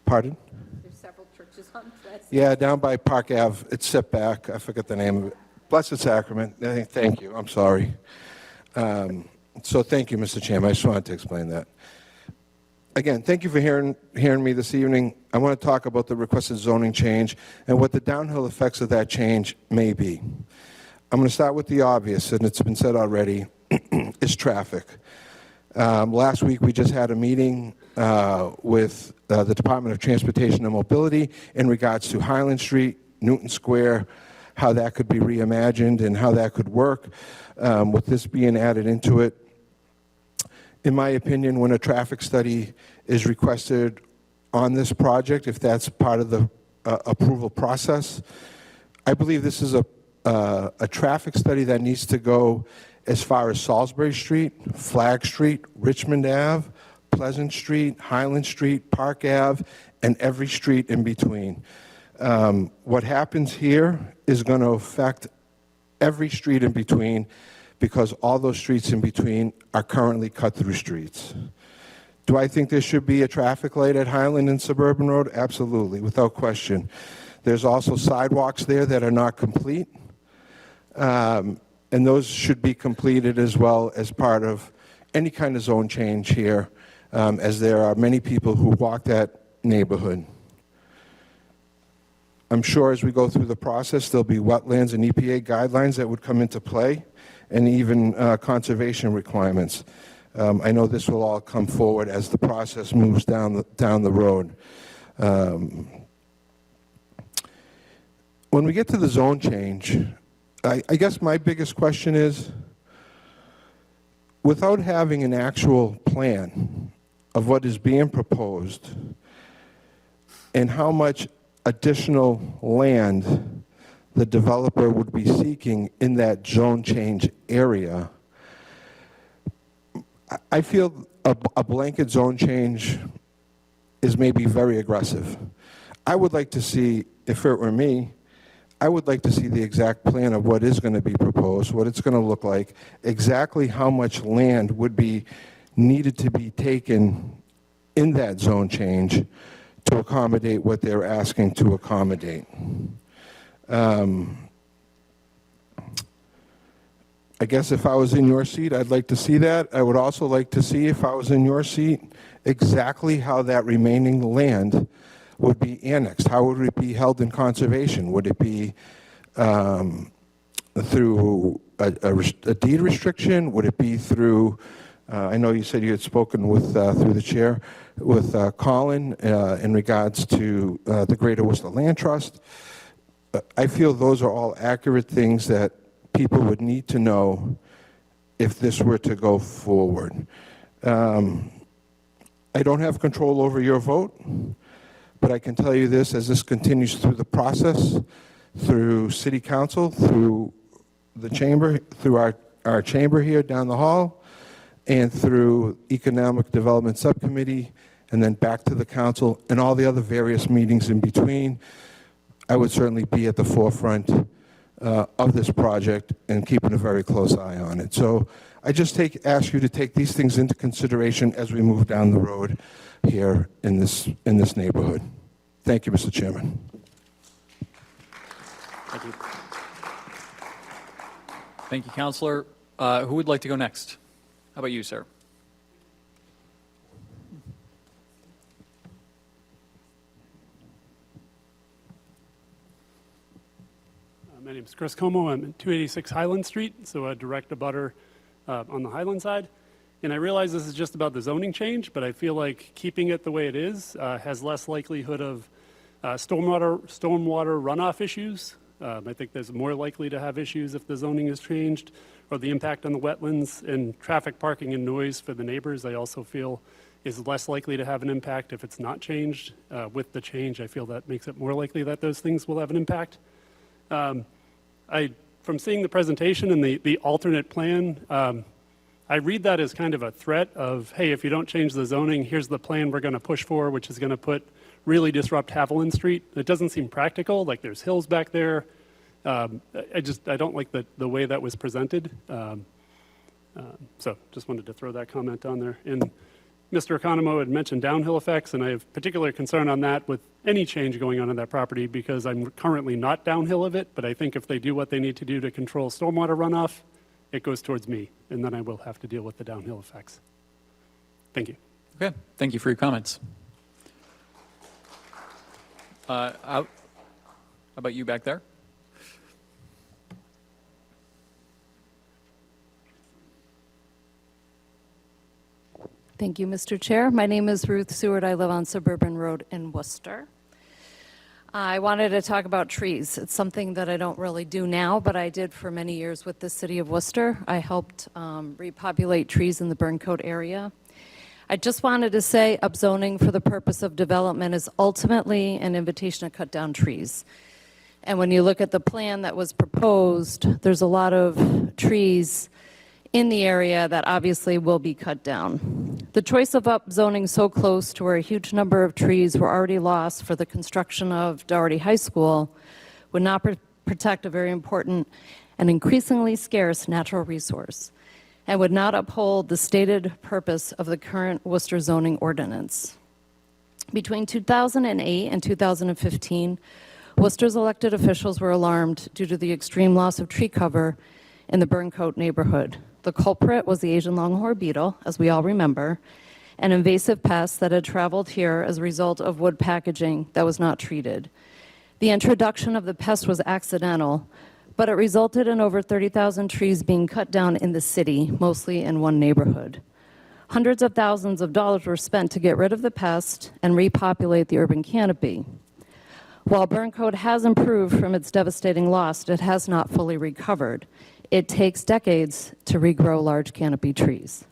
Pardon? There's several churches on Pleasant. Yeah, down by Park Ave. It's set back. I forget the name of it. Blessed Sacrament. Thank you. I'm sorry. So thank you, Mr. Chairman. I just wanted to explain that. Again, thank you for hearing me this evening. I want to talk about the requested zoning change and what the downhill effects of that change may be. I'm going to start with the obvious, and it's been said already, is traffic. Last week, we just had a meeting with the Department of Transportation and Mobility in regards to Highland Street, Newton Square, how that could be reimagined and how that could work with this being added into it. In my opinion, when a traffic study is requested on this project, if that's part of the approval process, I believe this is a traffic study that needs to go as far as Salisbury Street, Flag Street, Richmond Ave, Pleasant Street, Highland Street, Park Ave, and every street in between. What happens here is going to affect every street in between, because all those streets in between are currently cut-through streets. Do I think there should be a traffic light at Highland and Suburban Road? Absolutely, without question. There's also sidewalks there that are not complete, and those should be completed as well as part of any kind of zone change here, as there are many people who walk that neighborhood. I'm sure as we go through the process, there'll be wetlands and EPA guidelines that would come into play, and even conservation requirements. I know this will all come forward as the process moves down the road. When we get to the zone change, I guess my biggest question is, without having an actual plan of what is being proposed and how much additional land the developer would be seeking in that zone change area, I feel a blanket zone change is maybe very aggressive. I would like to see, if it were me, I would like to see the exact plan of what is going to be proposed, what it's going to look like, exactly how much land would be needed to be taken in that zone change to accommodate what they're asking to accommodate. I guess if I was in your seat, I'd like to see that. I would also like to see, if I was in your seat, exactly how that remaining land would be annexed. How would it be held in conservation? Would it be through a deed restriction? Would it be through, I know you said you had spoken with, through the chair, with Colin in regards to the Greater Worcester Land Trust. I feel those are all accurate things that people would need to know if this were to go forward. I don't have control over your vote, but I can tell you this, as this continues through the process, through City Council, through the chamber, through our chamber here down the hall, and through Economic Development Subcommittee, and then back to the council, and all the other various meetings in between, I would certainly be at the forefront of this project and keeping a very close eye on it. So I just ask you to take these things into consideration as we move down the road here in this neighborhood. Thank you, Mr. Chairman. Thank you. Thank you, Counselor. Who would like to go next? How about you, sir? My name is Chris Como. I'm at 286 Highland Street, so a direct abutter on the Highland side. And I realize this is just about the zoning change, but I feel like keeping it the way it is has less likelihood of stormwater runoff issues. I think there's more likely to have issues if the zoning is changed, or the impact on the wetlands, and traffic, parking, and noise for the neighbors, I also feel is less likely to have an impact if it's not changed. With the change, I feel that makes it more likely that those things will have an impact. From seeing the presentation and the alternate plan, I read that as kind of a threat of, hey, if you don't change the zoning, here's the plan we're going to push for, which is going to really disrupt Haviland Street. It doesn't seem practical, like there's hills back there. I don't like the way that was presented. So just wanted to throw that comment on there. And Mr. Economo had mentioned downhill effects, and I have particular concern on that with any change going on that property because I'm currently not downhill of it, but I think if they do what they need to do to control stormwater runoff, it goes towards me, and then I will have to deal with the downhill effects. Thank you. Okay, thank you for your comments. How about you back there? Thank you, Mr. Chair. My name is Ruth Seward. I live on Suburban Road in Worcester. I wanted to talk about trees. It's something that I don't really do now, but I did for many years with the city of Worcester. I helped repopulate trees in the Burncoat area. I just wanted to say upzoning for the purpose of development is ultimately an invitation to cut down trees. And when you look at the plan that was proposed, there's a lot of trees in the area that obviously will be cut down. The choice of upzoning so close to where a huge number of trees were already lost for the construction of Doherty High School would not protect a very important and increasingly scarce natural resource and would not uphold the stated purpose of the current Worcester zoning ordinance. Between 2008 and 2015, Worcester's elected officials were alarmed due to the extreme loss of tree cover in the Burncoat neighborhood. The culprit was the Asian longhorn beetle, as we all remember, an invasive pest that had traveled here as a result of wood packaging that was not treated. The introduction of the pest was accidental, but it resulted in over 30,000 trees being cut down in the city, mostly in one neighborhood. Hundreds of thousands of dollars were spent to get rid of the pest and repopulate the urban canopy. While Burncoat has improved from its devastating loss, it has not fully recovered. It takes decades to regrow large canopy trees.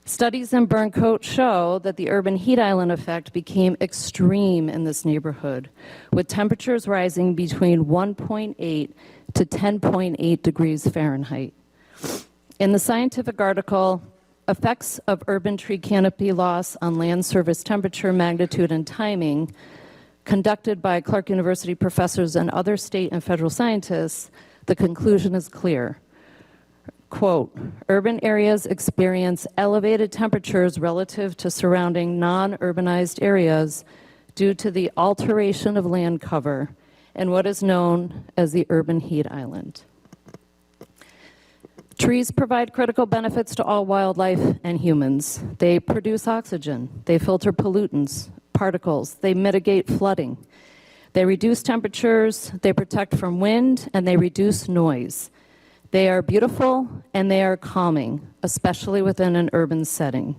Studies in Burncoat show that the urban heat island effect became extreme in this neighborhood, with temperatures rising between 1.8 to 10.8 degrees Fahrenheit. In the scientific article, Effects of Urban Tree Canopy Loss on Land Surface Temperature, Magnitude, and Timing, conducted by Clark University professors and other state and federal scientists, the conclusion is clear. Quote, urban areas experience elevated temperatures relative to surrounding non-urbanized areas due to the alteration of land cover and what is known as the urban heat island. Trees provide critical benefits to all wildlife and humans. They produce oxygen, they filter pollutants, particles, they mitigate flooding. They reduce temperatures, they protect from wind, and they reduce noise. They are beautiful and they are calming, especially within an urban setting.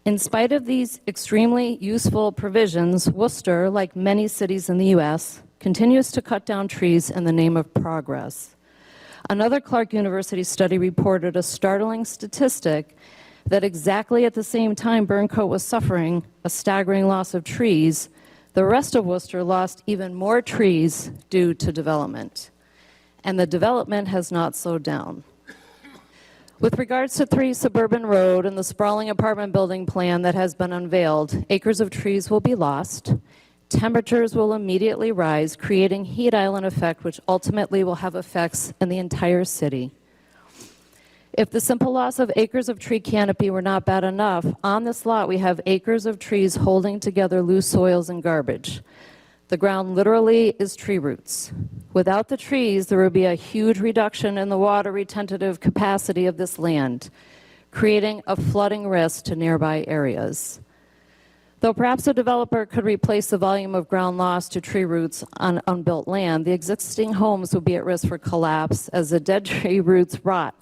In spite of these extremely useful provisions, Worcester, like many cities in the U.S., continues to cut down trees in the name of progress. Another Clark University study reported a startling statistic that exactly at the same time Burncoat was suffering a staggering loss of trees, the rest of Worcester lost even more trees due to development. And the development has not slowed down. With regards to 3 Suburban Road and the sprawling apartment building plan that has been unveiled, acres of trees will be lost, temperatures will immediately rise, creating heat island effect, which ultimately will have effects in the entire city. If the simple loss of acres of tree canopy were not bad enough, on this lot we have acres of trees holding together loose soils and garbage. The ground literally is tree roots. Without the trees, there would be a huge reduction in the water retentive capacity of this land, creating a flooding risk to nearby areas. Though perhaps a developer could replace the volume of ground lost to tree roots on unbuilt land, the existing homes would be at risk for collapse as the dead tree roots rot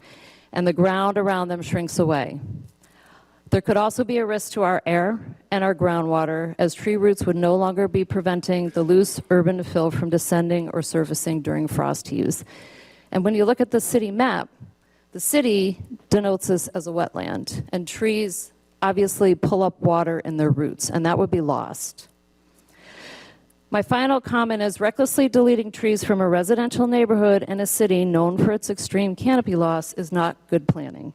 and the ground around them shrinks away. There could also be a risk to our air and our groundwater, as tree roots would no longer be preventing the loose urban fill from descending or surfacing during frost heaves. And when you look at the city map, the city denotes this as a wetland, and trees obviously pull up water in their roots, and that would be lost. My final comment is recklessly deleting trees from a residential neighborhood in a city known for its extreme canopy loss is not good planning.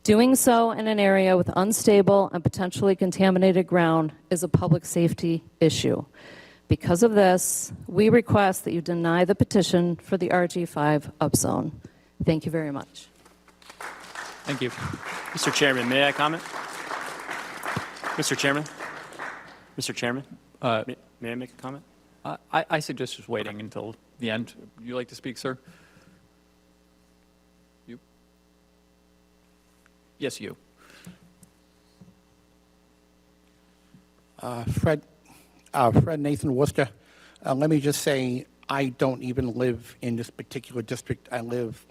Doing so in an area with unstable and potentially contaminated ground is a public safety issue. Because of this, we request that you deny the petition for the RG5 upzone. Thank you very much. Thank you. Mr. Chairman, may I comment? Mr. Chairman? Mr. Chairman? May I make a comment? I suggest just waiting until the end. Would you like to speak, sir? You? Yes, you. Fred Nathan Worcester. Let me just say, I don't even live in this particular district. I live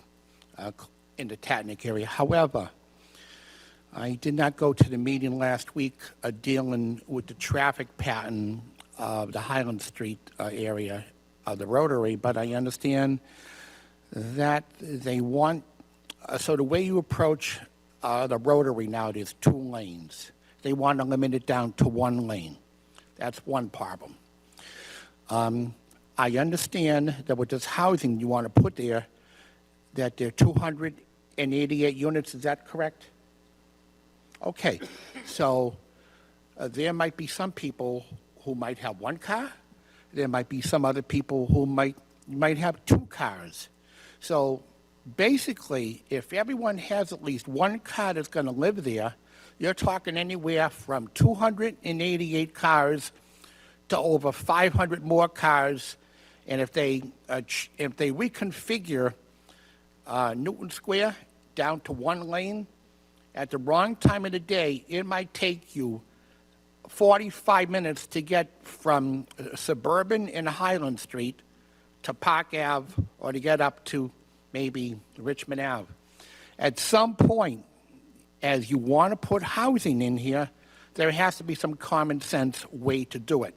in the Tatnick area. However, I did not go to the meeting last week dealing with the traffic pattern of the Highland Street area of the Rotary, but I understand that they want, so the way you approach the Rotary now, there's 2 lanes. They want to limit it down to 1 lane. That's one problem. I understand that with this housing you want to put there, that there are 288 units, is that correct? Okay, so there might be some people who might have 1 car. There might be some other people who might have 2 cars. So basically, if everyone has at least 1 car that's going to live there, you're talking anywhere from 288 cars to over 500 more cars. And if they reconfigure Newton Square down to 1 lane, at the wrong time of the day, it might take you 45 minutes to get from Suburban and Highland Street to Park Ave, or to get up to maybe Richmond Ave. At some point, as you want to put housing in here, there has to be some common sense way to do it.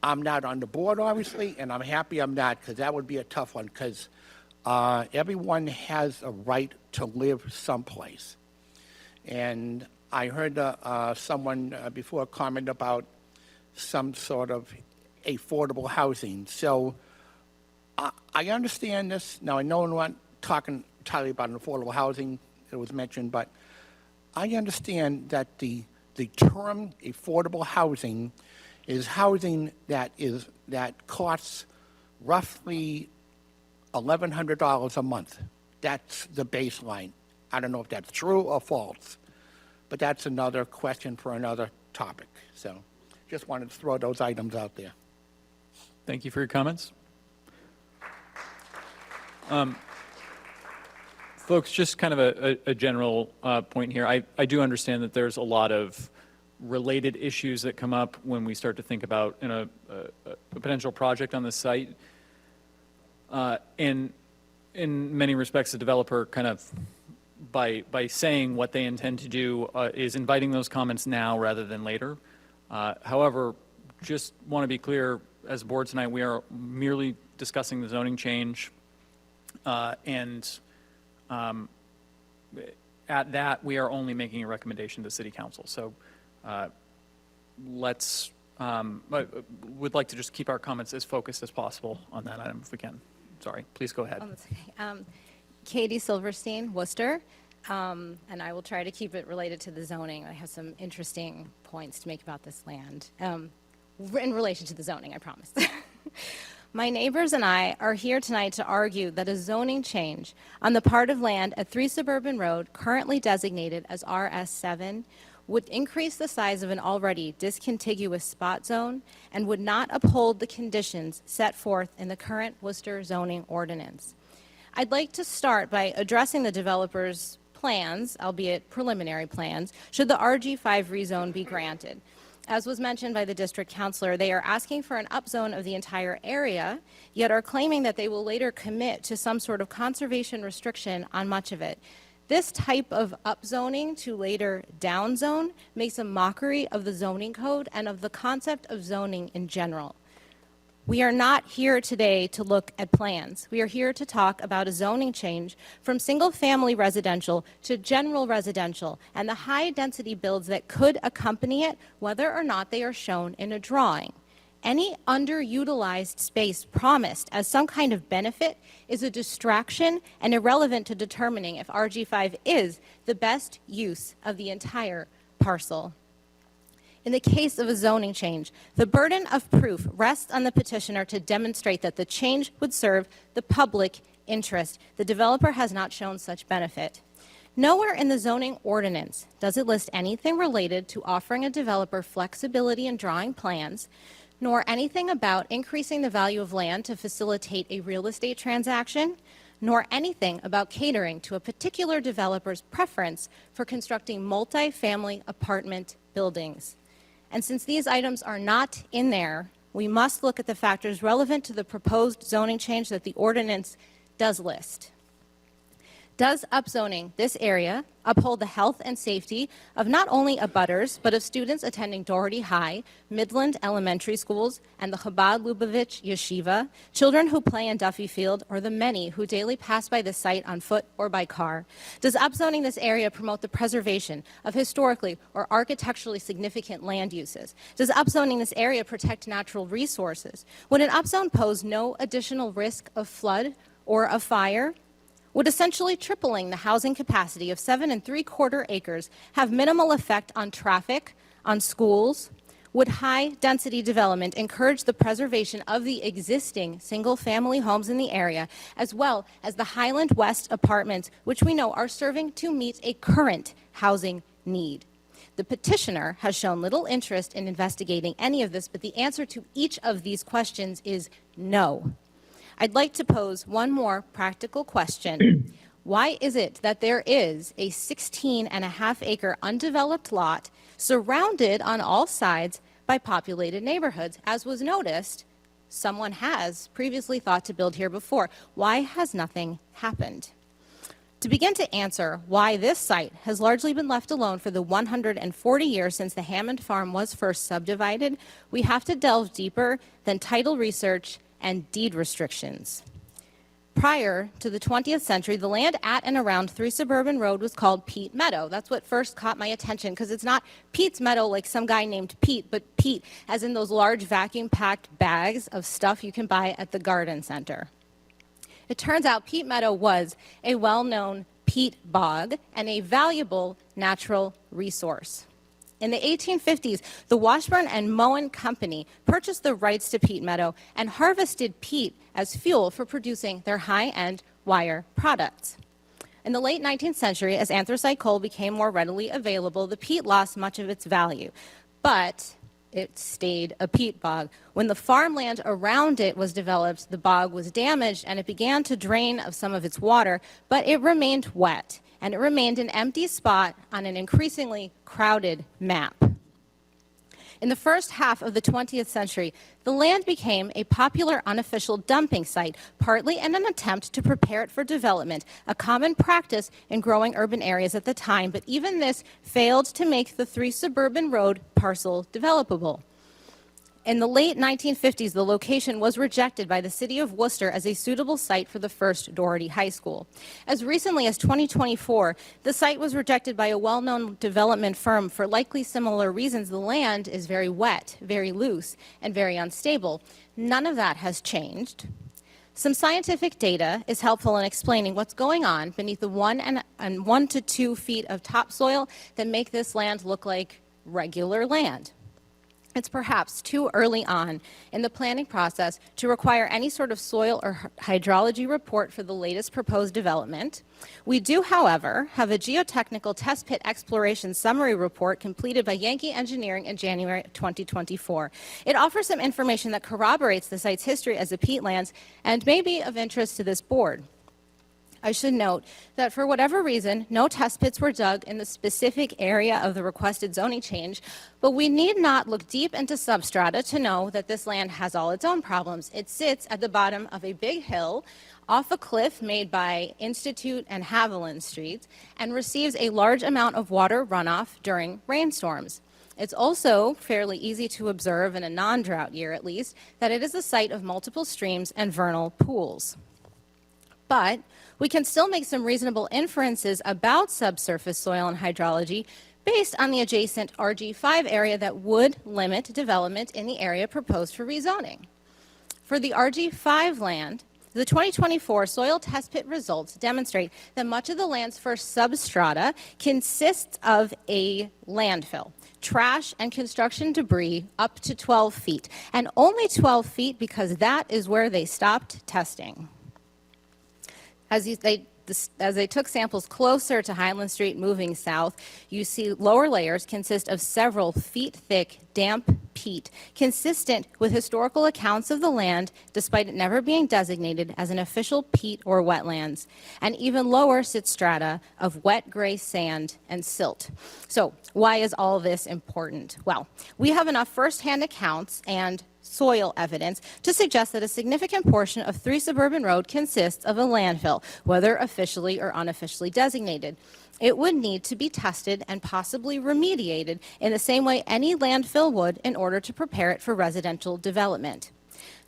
I'm not on the board, obviously, and I'm happy I'm not, because that would be a tough one, because everyone has a right to live someplace. And I heard someone before comment about some sort of affordable housing. So I understand this. Now, I know I'm not talking entirely about affordable housing, it was mentioned, but I understand that the term affordable housing is housing that costs roughly $1,100 a month. That's the baseline. I don't know if that's true or false, but that's another question for another topic. So just wanted to throw those items out there. Thank you for your comments. Folks, just kind of a general point here. I do understand that there's a lot of related issues that come up when we start to think about a potential project on the site. In many respects, the developer kind of, by saying what they intend to do, is inviting those comments now rather than later. However, just want to be clear, as a board tonight, we are merely discussing the zoning change, and at that, we are only making a recommendation to City Council. So would like to just keep our comments as focused as possible on that item if we can. Sorry, please go ahead. That's okay. Katie Silverstein, Worcester, and I will try to keep it related to the zoning. I have some interesting points to make about this land in relation to the zoning, I promise. My neighbors and I are here tonight to argue that a zoning change on the part of land at 3 Suburban Road, currently designated as RS7, would increase the size of an already discontiguous spot zone and would not uphold the conditions set forth in the current Worcester zoning ordinance. I'd like to start by addressing the developer's plans, albeit preliminary plans, should the RG5 rezone be granted. As was mentioned by the district councilor, they are asking for an upzone of the entire area, yet are claiming that they will later commit to some sort of conservation restriction on much of it. This type of upzoning to later downzone makes a mockery of the zoning code and of the concept of zoning in general. We are not here today to look at plans. We are here to talk about a zoning change from single-family residential to general residential and the high-density builds that could accompany it, whether or not they are shown in a drawing. any underutilized space promised as some kind of benefit is a distraction and irrelevant to determining if RG5 is the best use of the entire parcel. In the case of a zoning change, the burden of proof rests on the petitioner to demonstrate that the change would serve the public interest. The developer has not shown such benefit. Nowhere in the zoning ordinance does it list anything related to offering a developer flexibility in drawing plans, nor anything about increasing the value of land to facilitate a real estate transaction, nor anything about catering to a particular developer's preference for constructing multi-family apartment buildings. And since these items are not in there, we must look at the factors relevant to the proposed zoning change that the ordinance does list. Does upzoning this area uphold the health and safety of not only abutters, but of students attending Doherty High, Midland Elementary Schools, and the Chabad Lubavitch Yeshiva, children who play in Duffy Field, or the many who daily pass by the site on foot or by car? Does upzoning this area promote the preservation of historically or architecturally significant land uses? Does upzoning this area protect natural resources? Would an upzone pose no additional risk of flood or of fire? Would essentially tripling the housing capacity of 7 3/4 acres have minimal effect on traffic, on schools? Would high-density development encourage the preservation of the existing single-family homes in the area, as well as the Highland West apartments, which we know are serving to meet a current housing need? The petitioner has shown little interest in investigating any of this, but the answer to each of these questions is no. I'd like to pose one more practical question. Why is it that there is a 16.5-acre undeveloped lot surrounded on all sides by populated neighborhoods? As was noticed, someone has previously thought to build here before. Why has nothing happened? To begin to answer why this site has largely been left alone for the 140 years since the Hammond Farm was first subdivided, we have to delve deeper than title research and deed restrictions. Prior to the 20th century, the land at and around 3 Suburban Road was called Peat Meadow. That's what first caught my attention, because it's not Pete's Meadow like some guy named Pete, but Peat, as in those large vacuum-packed bags of stuff you can buy at the garden center. It turns out Peat Meadow was a well-known peat bog and a valuable natural resource. In the 1850s, the Washburn and Moen Company purchased the rights to Peat Meadow and harvested peat as fuel for producing their high-end wire products. In the late 19th century, as anthracite coal became more readily available, the peat lost much of its value, but it stayed a peat bog. When the farmland around it was developed, the bog was damaged and it began to drain of some of its water, but it remained wet. And it remained an empty spot on an increasingly crowded map. In the first half of the 20th century, the land became a popular unofficial dumping site, partly in an attempt to prepare it for development, a common practice in growing urban areas at the time, but even this failed to make the 3 Suburban Road parcel developable. In the late 1950s, the location was rejected by the city of Worcester as a suitable site for the first Doherty High School. As recently as 2024, the site was rejected by a well-known development firm for likely similar reasons. The land is very wet, very loose, and very unstable. None of that has changed. Some scientific data is helpful in explaining what's going on beneath the 1 to 2 feet of topsoil that make this land look like regular land. It's perhaps too early on in the planning process to require any sort of soil or hydrology report for the latest proposed development. We do, however, have a geotechnical test pit exploration summary report completed by Yankee Engineering in January 2024. It offers some information that corroborates the site's history as a peatlands and may be of interest to this board. I should note that for whatever reason, no test pits were dug in the specific area of the requested zoning change, but we need not look deep into substrata to know that this land has all its own problems. It sits at the bottom of a big hill off a cliff made by Institute and Haviland Streets and receives a large amount of water runoff during rainstorms. It's also fairly easy to observe, in a non-drought year at least, that it is the site of multiple streams and vernal pools. But we can still make some reasonable inferences about subsurface soil and hydrology based on the adjacent RG5 area that would limit development in the area proposed for rezoning. For the RG5 land, the 2024 soil test pit results demonstrate that much of the land's first substrata consists of a landfill, trash and construction debris up to 12 feet, and only 12 feet because that is where they stopped testing. As they took samples closer to Highland Street moving south, you see lower layers consist of several feet thick damp peat, consistent with historical accounts of the land despite it never being designated as an official peat or wetlands, and even lower sit strata of wet gray sand and silt. So why is all this important? Well, we have enough firsthand accounts and soil evidence to suggest that a significant portion of 3 Suburban Road consists of a landfill, whether officially or unofficially designated. It would need to be tested and possibly remediated in the same way any landfill would in order to prepare it for residential development.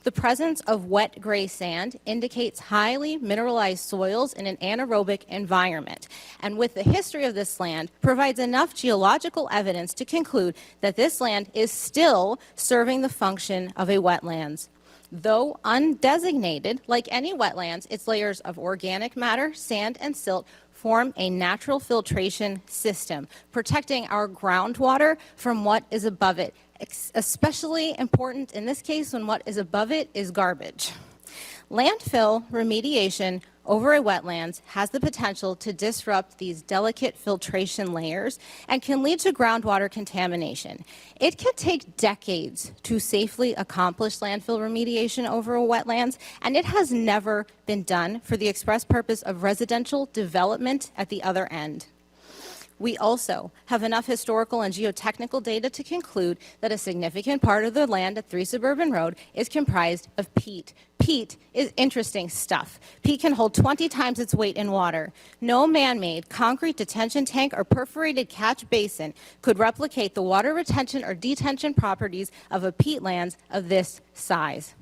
The presence of wet gray sand indicates highly mineralized soils in an anaerobic environment, and with the history of this land, provides enough geological evidence to conclude that this land is still serving the function of a wetlands. Though undesignated, like any wetlands, its layers of organic matter, sand, and silt form a natural filtration system, protecting our groundwater from what is above it. Especially important in this case when what is above it is garbage. Landfill remediation over a wetlands has the potential to disrupt these delicate filtration layers and can lead to groundwater contamination. It can take decades to safely accomplish landfill remediation over a wetlands, and it has never been done for the express purpose of residential development at the other end. We also have enough historical and geotechnical data to conclude that a significant part of the land at 3 Suburban Road is comprised of peat. Peat is interesting stuff. Peat can hold 20 times its weight in water. No man-made concrete detention tank or perforated catch basin could replicate the water retention or detention properties of a peatlands of this size.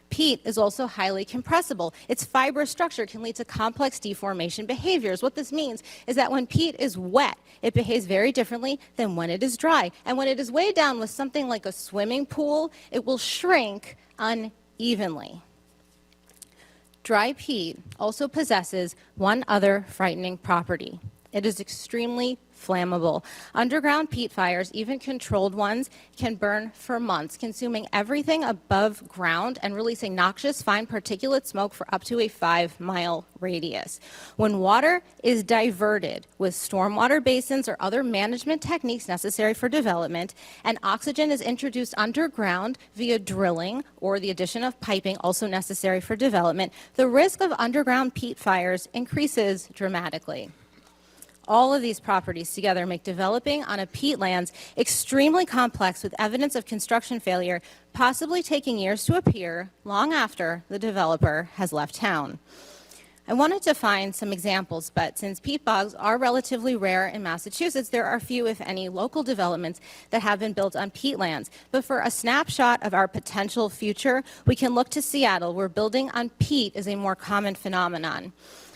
Peat is also highly compressible. Its fibrous structure can lead to complex deformation behaviors. What this means is that when peat is wet, it behaves very differently than when it is dry. And when it is weighed down with something like a swimming pool, it will shrink unevenly. Dry peat also possesses one other frightening property. It is extremely flammable. Underground peat fires, even controlled ones, can burn for months, consuming everything above ground and releasing noxious fine particulate smoke for up to a 5-mile radius. When water is diverted with stormwater basins or other management techniques necessary for development, and oxygen is introduced underground via drilling or the addition of piping also necessary for development, the risk of underground peat fires increases dramatically. All of these properties together make developing on a peatlands extremely complex, with evidence of construction failure possibly taking years to appear long after the developer has left town. I wanted to find some examples, but since peat bogs are relatively rare in Massachusetts, there are few, if any, local developments that have been built on peatlands. But for a snapshot of our potential future, we can look to Seattle, where building on peat is a more common phenomenon.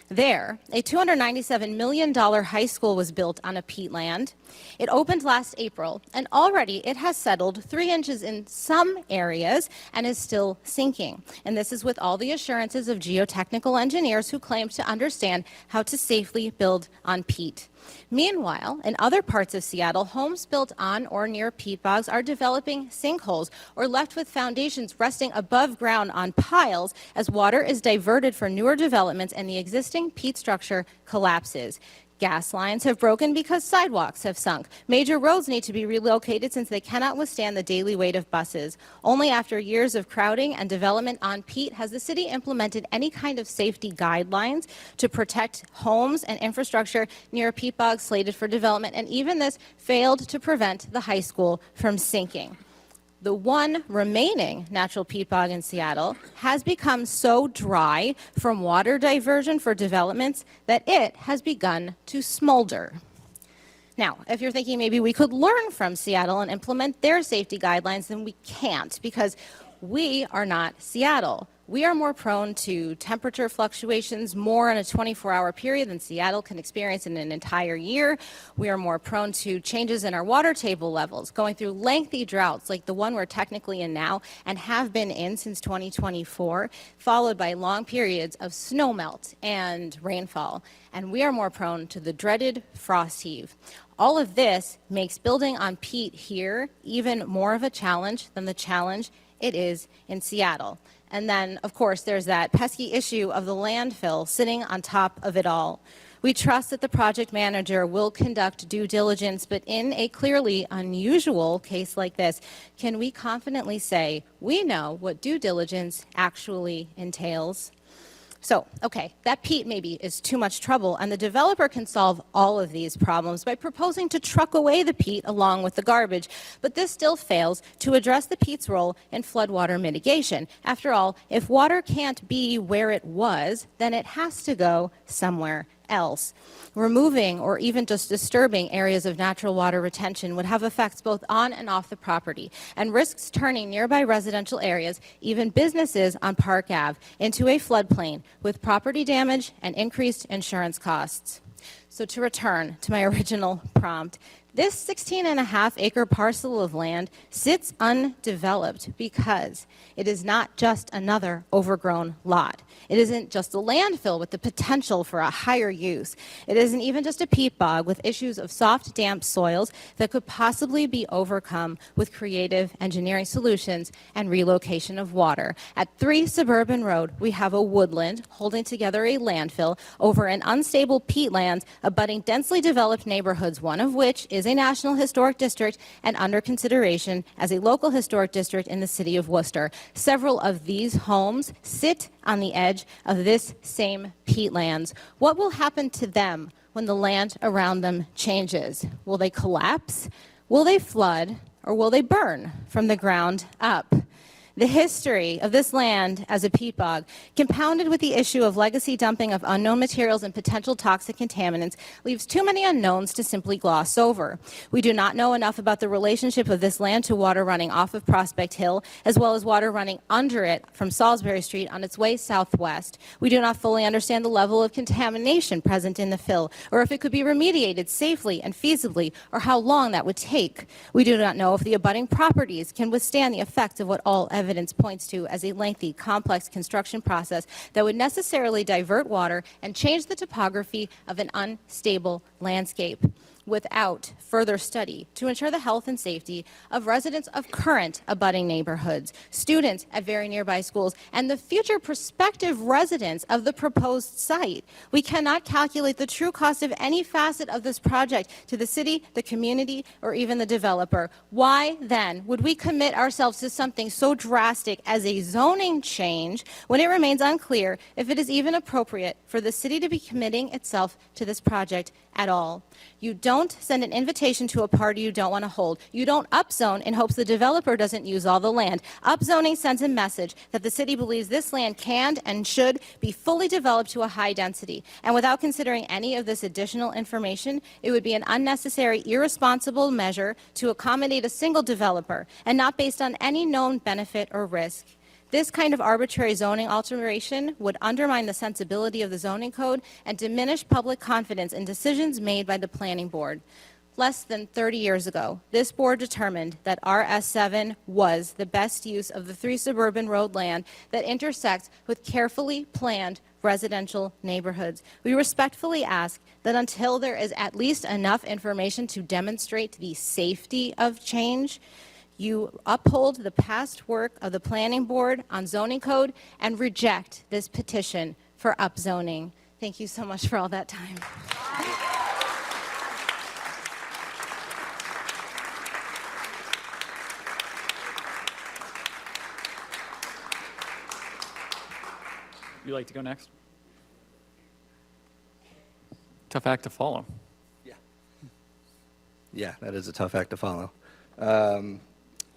There, a $297 million high school was built on a peatland. It opened last April, and already it has settled 3 inches in some areas and is still sinking. And this is with all the assurances of geotechnical engineers who claim to understand how to safely build on peat. Meanwhile, in other parts of Seattle, homes built on or near peat bogs are developing sinkholes or left with foundations resting above ground on piles as water is diverted for newer developments and the existing peat structure collapses. Gas lines have broken because sidewalks have sunk. Major roads need to be relocated since they cannot withstand the daily weight of buses. Only after years of crowding and development on peat has the city implemented any kind of safety guidelines to protect homes and infrastructure near peat bogs slated for development, and even this failed to prevent the high school from sinking. The one remaining natural peat bog in Seattle has become so dry from water diversion for developments that it has begun to smolder. Now, if you're thinking maybe we could learn from Seattle and implement their safety guidelines, then we can't, because we are not Seattle. We are more prone to temperature fluctuations more in a 24-hour period than Seattle can experience in an entire year. We are more prone to changes in our water table levels, going through lengthy droughts like the one we're technically in now and have been in since 2024, followed by long periods of snowmelt and rainfall. And we are more prone to the dreaded frost heave. All of this makes building on peat here even more of a challenge than the challenge it is in Seattle. And then, of course, there's that pesky issue of the landfill sitting on top of it all. We trust that the project manager will conduct due diligence, but in a clearly unusual case like this, can we confidently say we know what due diligence actually entails? So, okay, that peat maybe is too much trouble, and the developer can solve all of these problems by proposing to truck away the peat along with the garbage, but this still fails to address the peat's role in floodwater mitigation. After all, if water can't be where it was, then it has to go somewhere else. Removing or even just disturbing areas of natural water retention would have effects both on and off the property and risks turning nearby residential areas, even businesses on Park Ave, into a floodplain with property damage and increased insurance costs. So to return to my original prompt, this 16.5-acre parcel of land sits undeveloped because it is not just another overgrown lot. It isn't just a landfill with the potential for a higher use. It isn't even just a peat bog with issues of soft, damp soils that could possibly be overcome with creative engineering solutions and relocation of water. At 3 Suburban Road, we have a woodland holding together a landfill over an unstable peatlands abutting densely developed neighborhoods, one of which is a National Historic District and under consideration as a local historic district in the city of Worcester. Several of these homes sit on the edge of this same peatlands. What will happen to them when the land around them changes? Will they collapse? Will they flood? Or will they burn from the ground up? The history of this land as a peat bog, compounded with the issue of legacy dumping of unknown materials and potential toxic contaminants, leaves too many unknowns to simply gloss over. We do not know enough about the relationship of this land to water running off of Prospect Hill, as well as water running under it from Salisbury Street on its way southwest. We do not fully understand the level of contamination present in the fill, or if it could be remediated safely and feasibly, or how long that would take. We do not know if the abutting properties can withstand the effects of what all evidence points to as a lengthy, complex construction process that would necessarily divert water and change the topography of an unstable landscape without further study to ensure the health and safety of residents of current abutting neighborhoods, students at very nearby schools, and the future prospective residents of the proposed site. We cannot calculate the true cost of any facet of this project to the city, the community, or even the developer. Why then would we commit ourselves to something so drastic as a zoning change when it remains unclear if it is even appropriate for the city to be committing itself to this project at all? You don't send an invitation to a party you don't want to hold. You don't upzone in hopes the developer doesn't use all the land. Upzoning sends a message that the city believes this land can and should be fully developed to a high density. And without considering any of this additional information, it would be an unnecessary, irresponsible measure to accommodate a single developer and not based on any known benefit or risk. This kind of arbitrary zoning alteration would undermine the sensibility of the zoning code and diminish public confidence in decisions made by the planning board. Less than 30 years ago, this board determined that RS7 was the best use of the 3 Suburban Road land that intersects with carefully planned residential neighborhoods. We respectfully ask that until there is at least enough information to demonstrate the safety of change, you uphold the past work of the planning board on zoning code and reject this petition for upzoning. Thank you so much for all that time. Would you like to go next? Tough act to follow. Yeah, that is a tough act to follow.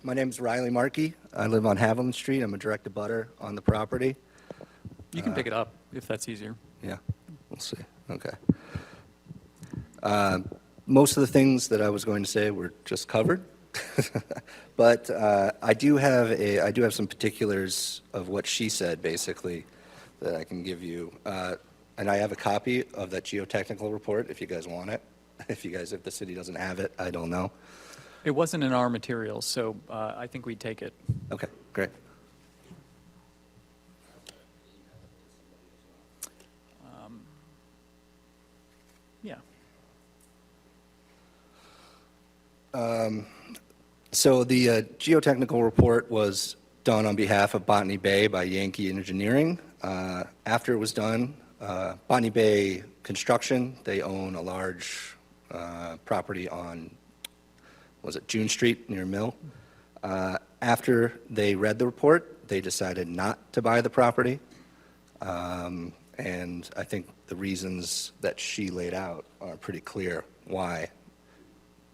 My name is Riley Markey. I live on Haviland Street. I'm a direct abutter on the property. You can pick it up if that's easier. Yeah, we'll see. Okay. Most of the things that I was going to say were just covered. But I do have some particulars of what she said, basically, that I can give you. And I have a copy of that geotechnical report if you guys want it. If the city doesn't have it, I don't know. It wasn't in our materials, so I think we'd take it. Okay, great. Yeah. So the geotechnical report was done on behalf of Botany Bay by Yankee Engineering. After it was done, Botany Bay Construction, they own a large property on, was it June Street near Mill? After they read the report, they decided not to buy the property. And I think the reasons that she laid out are pretty clear why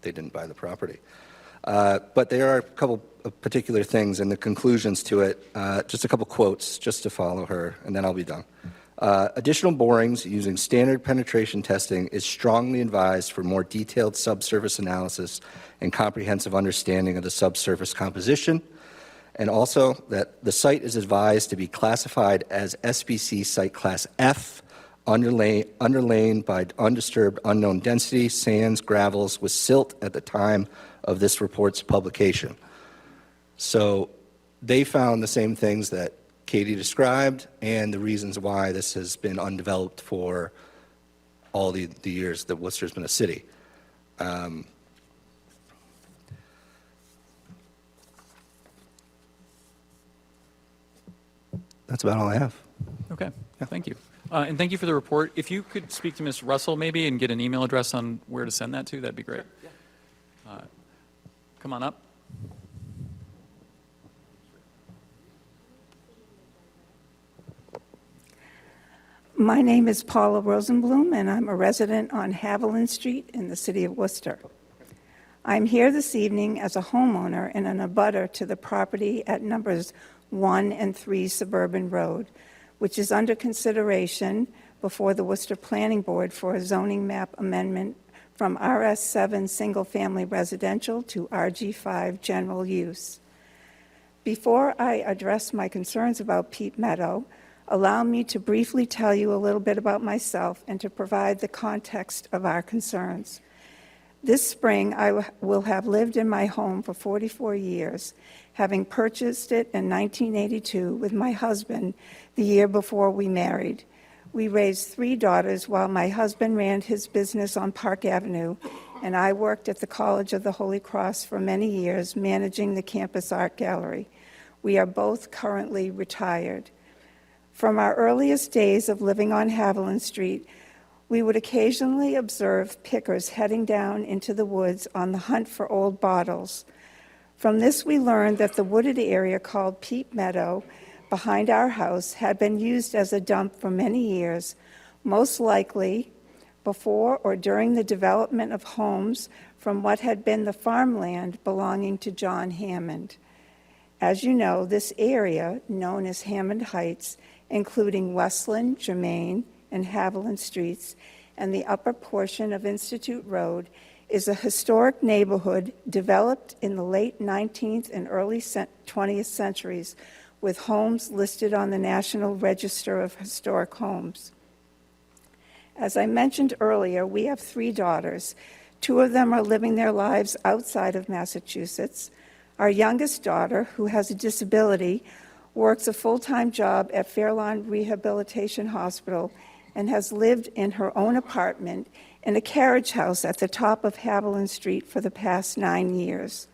they didn't buy the property. But there are a couple of particular things in the conclusions to it, just a couple quotes just to follow her, and then I'll be done. Additional borings using standard penetration testing is strongly advised for more detailed subsurface analysis and comprehensive understanding of the subsurface composition, and also that the site is advised to be classified as SBC Site Class F, underlain by undisturbed unknown density, sands, gravels with silt at the time of this report's publication. So they found the same things that Katie described and the reasons why this has been undeveloped for all the years that Worcester's been a city. That's about all I have. Okay, thank you. And thank you for the report. If you could speak to Ms. Russell maybe and get an email address on where to send that to, that'd be great. Come on up. My name is Paula Rosenblum, and I'm a resident on Haviland Street in the city of Worcester. I'm here this evening as a homeowner and an abutter to the property at numbers 1 and 3 Suburban Road, which is under consideration before the Worcester Planning Board for a zoning map amendment from RS7 Single Family Residential to RG5 General Use. Before I address my concerns about Peat Meadow, allow me to briefly tell you a little bit about myself and to provide the context of our concerns. This spring, I will have lived in my home for 44 years, having purchased it in 1982 with my husband the year before we married. We raised 3 daughters while my husband ran his business on Park Avenue, and I worked at the College of the Holy Cross for many years, managing the campus art gallery. We are both currently retired. From our earliest days of living on Haviland Street, we would occasionally observe pickers heading down into the woods on the hunt for old bottles. From this, we learned that the wooded area called Peat Meadow behind our house had been used as a dump for many years, most likely before or during the development of homes from what had been the farmland belonging to John Hammond. As you know, this area, known as Hammond Heights, including Westland, Germain, and Haviland Streets, and the upper portion of Institute Road, is a historic neighborhood developed in the late 19th and early 20th centuries, with homes listed on the National Register of Historic Homes. As I mentioned earlier, we have 3 daughters. 2 of them are living their lives outside of Massachusetts. Our youngest daughter, who has a disability, works a full-time job at Fairlawn Rehabilitation Hospital and has lived in her own apartment in a carriage house at the top of Haviland Street for the past 9 years.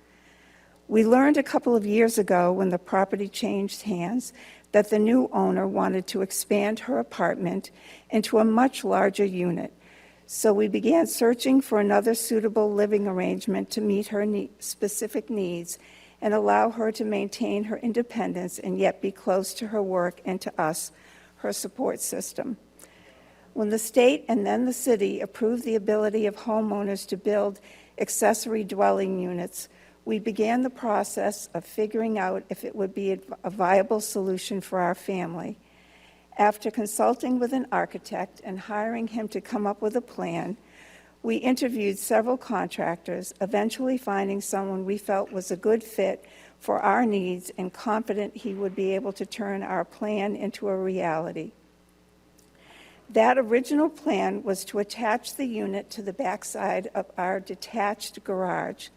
We learned a couple of years ago when the property changed hands that the new owner wanted to expand her apartment into a much larger unit. So we began searching for another suitable living arrangement to meet her specific needs and allow her to maintain her independence and yet be close to her work and to us, her support system. When the state and then the city approved the ability of homeowners to build accessory dwelling units, we began the process of figuring out if it would be a viable solution for our family. After consulting with an architect and hiring him to come up with a plan, We interviewed several contractors, eventually finding someone we felt was a good fit for our needs and confident he would be able to turn our plan into a reality. That original plan was to attach the unit to the backside of our detached garage.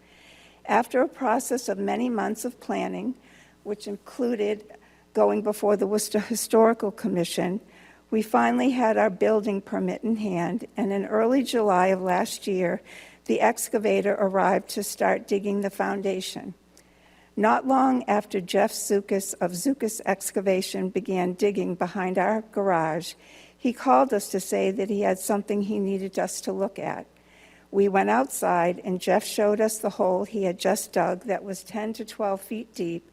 After a process of many months of planning, which included going before the Worcester Historical Commission, we finally had our building permit in hand, and in early July of last year, the excavator arrived to start digging the foundation. Not long after Jeff Zukas of Zukas Excavation began digging behind our garage, he called us to say that he had something he needed us to look at. We went outside, and Jeff showed us the hole he had just dug that was 10 to 12 feet deep,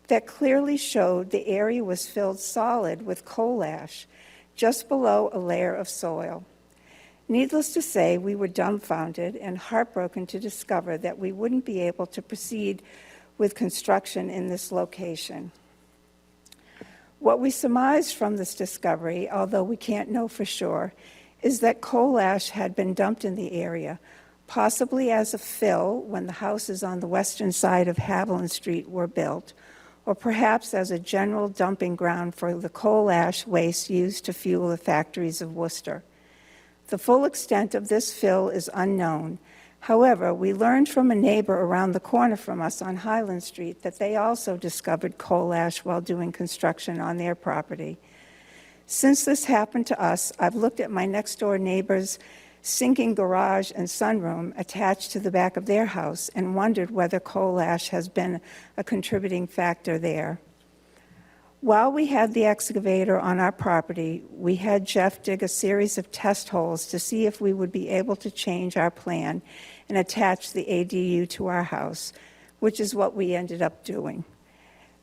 that clearly showed the area was filled solid with coal ash, just below a layer of soil. Needless to say, we were dumbfounded and heartbroken to discover that we wouldn't be able to proceed with construction in this location. What we surmised from this discovery, although we can't know for sure, is that coal ash had been dumped in the area, possibly as a fill when the houses on the western side of Haviland Street were built, or perhaps as a general dumping ground for the coal ash waste used to fuel the factories of Worcester. The full extent of this fill is unknown. However, we learned from a neighbor around the corner from us on Highland Street that they also discovered coal ash while doing construction on their property. Since this happened to us, I've looked at my next-door neighbor's sinking garage and sunroom attached to the back of their house and wondered whether coal ash has been a contributing factor there. While we had the excavator on our property, we had Jeff dig a series of test holes to see if we would be able to change our plan and attach the ADU to our house, which is what we ended up doing.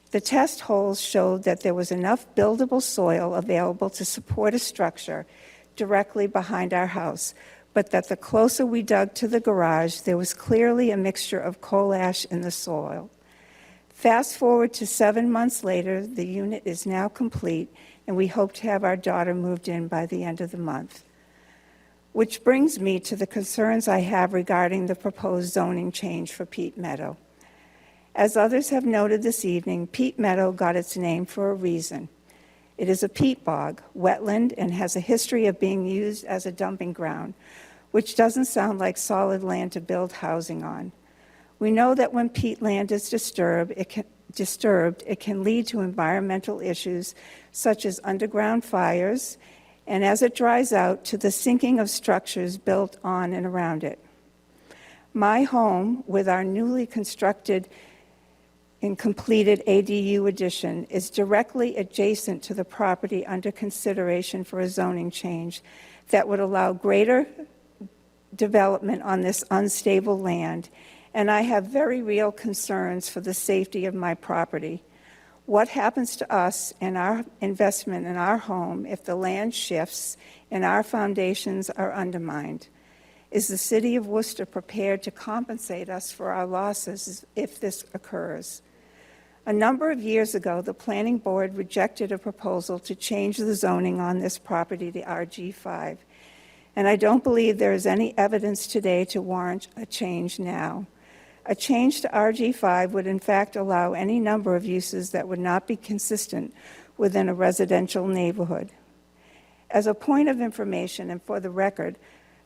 The test holes showed that there was enough buildable soil available to support a structure directly behind our house, but that the closer we dug to the garage, there was clearly a mixture of coal ash in the soil. Fast forward to 7 months later, the unit is now complete, and we hope to have our daughter moved in by the end of the month. Which brings me to the concerns I have regarding the proposed zoning change for Peat Meadow. As others have noted this evening, Peat Meadow got its name for a reason. It is a peat bog, wetland, and has a history of being used as a dumping ground, which doesn't sound like solid land to build housing on. We know that when peat land is disturbed, it can lead to environmental issues such as underground fires, and as it dries out, to the sinking of structures built on and around it. My home, with our newly constructed and completed ADU addition, is directly adjacent to the property under consideration for a zoning change that would allow greater development on this unstable land, and I have very real concerns for the safety of my property. What happens to us and our investment in our home if the land shifts and our foundations are undermined? Is the City of Worcester prepared to compensate us for our losses if this occurs? A number of years ago, the Planning Board rejected a proposal to change the zoning on this property to RG5, and I don't believe there is any evidence today to warrant a change now. A change to RG5 would in fact allow any number of uses that would not be consistent within a residential neighborhood. As a point of information and for the record,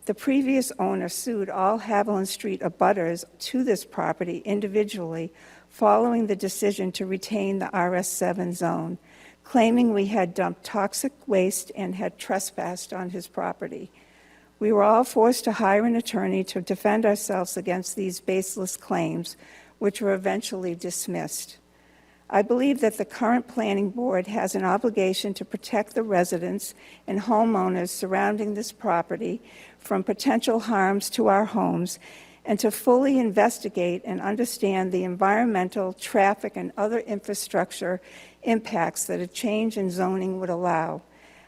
the previous owner sued all Haviland Street abutters to this property individually following the decision to retain the RS7 zone, claiming we had dumped toxic waste and had trespassed on his property. We were all forced to hire an attorney to defend ourselves against these baseless claims, which were eventually dismissed. I believe that the current planning board has an obligation to protect the residents and homeowners surrounding this property from potential harms to our homes and to fully investigate and understand the environmental, traffic, and other infrastructure impacts that a change in zoning would allow.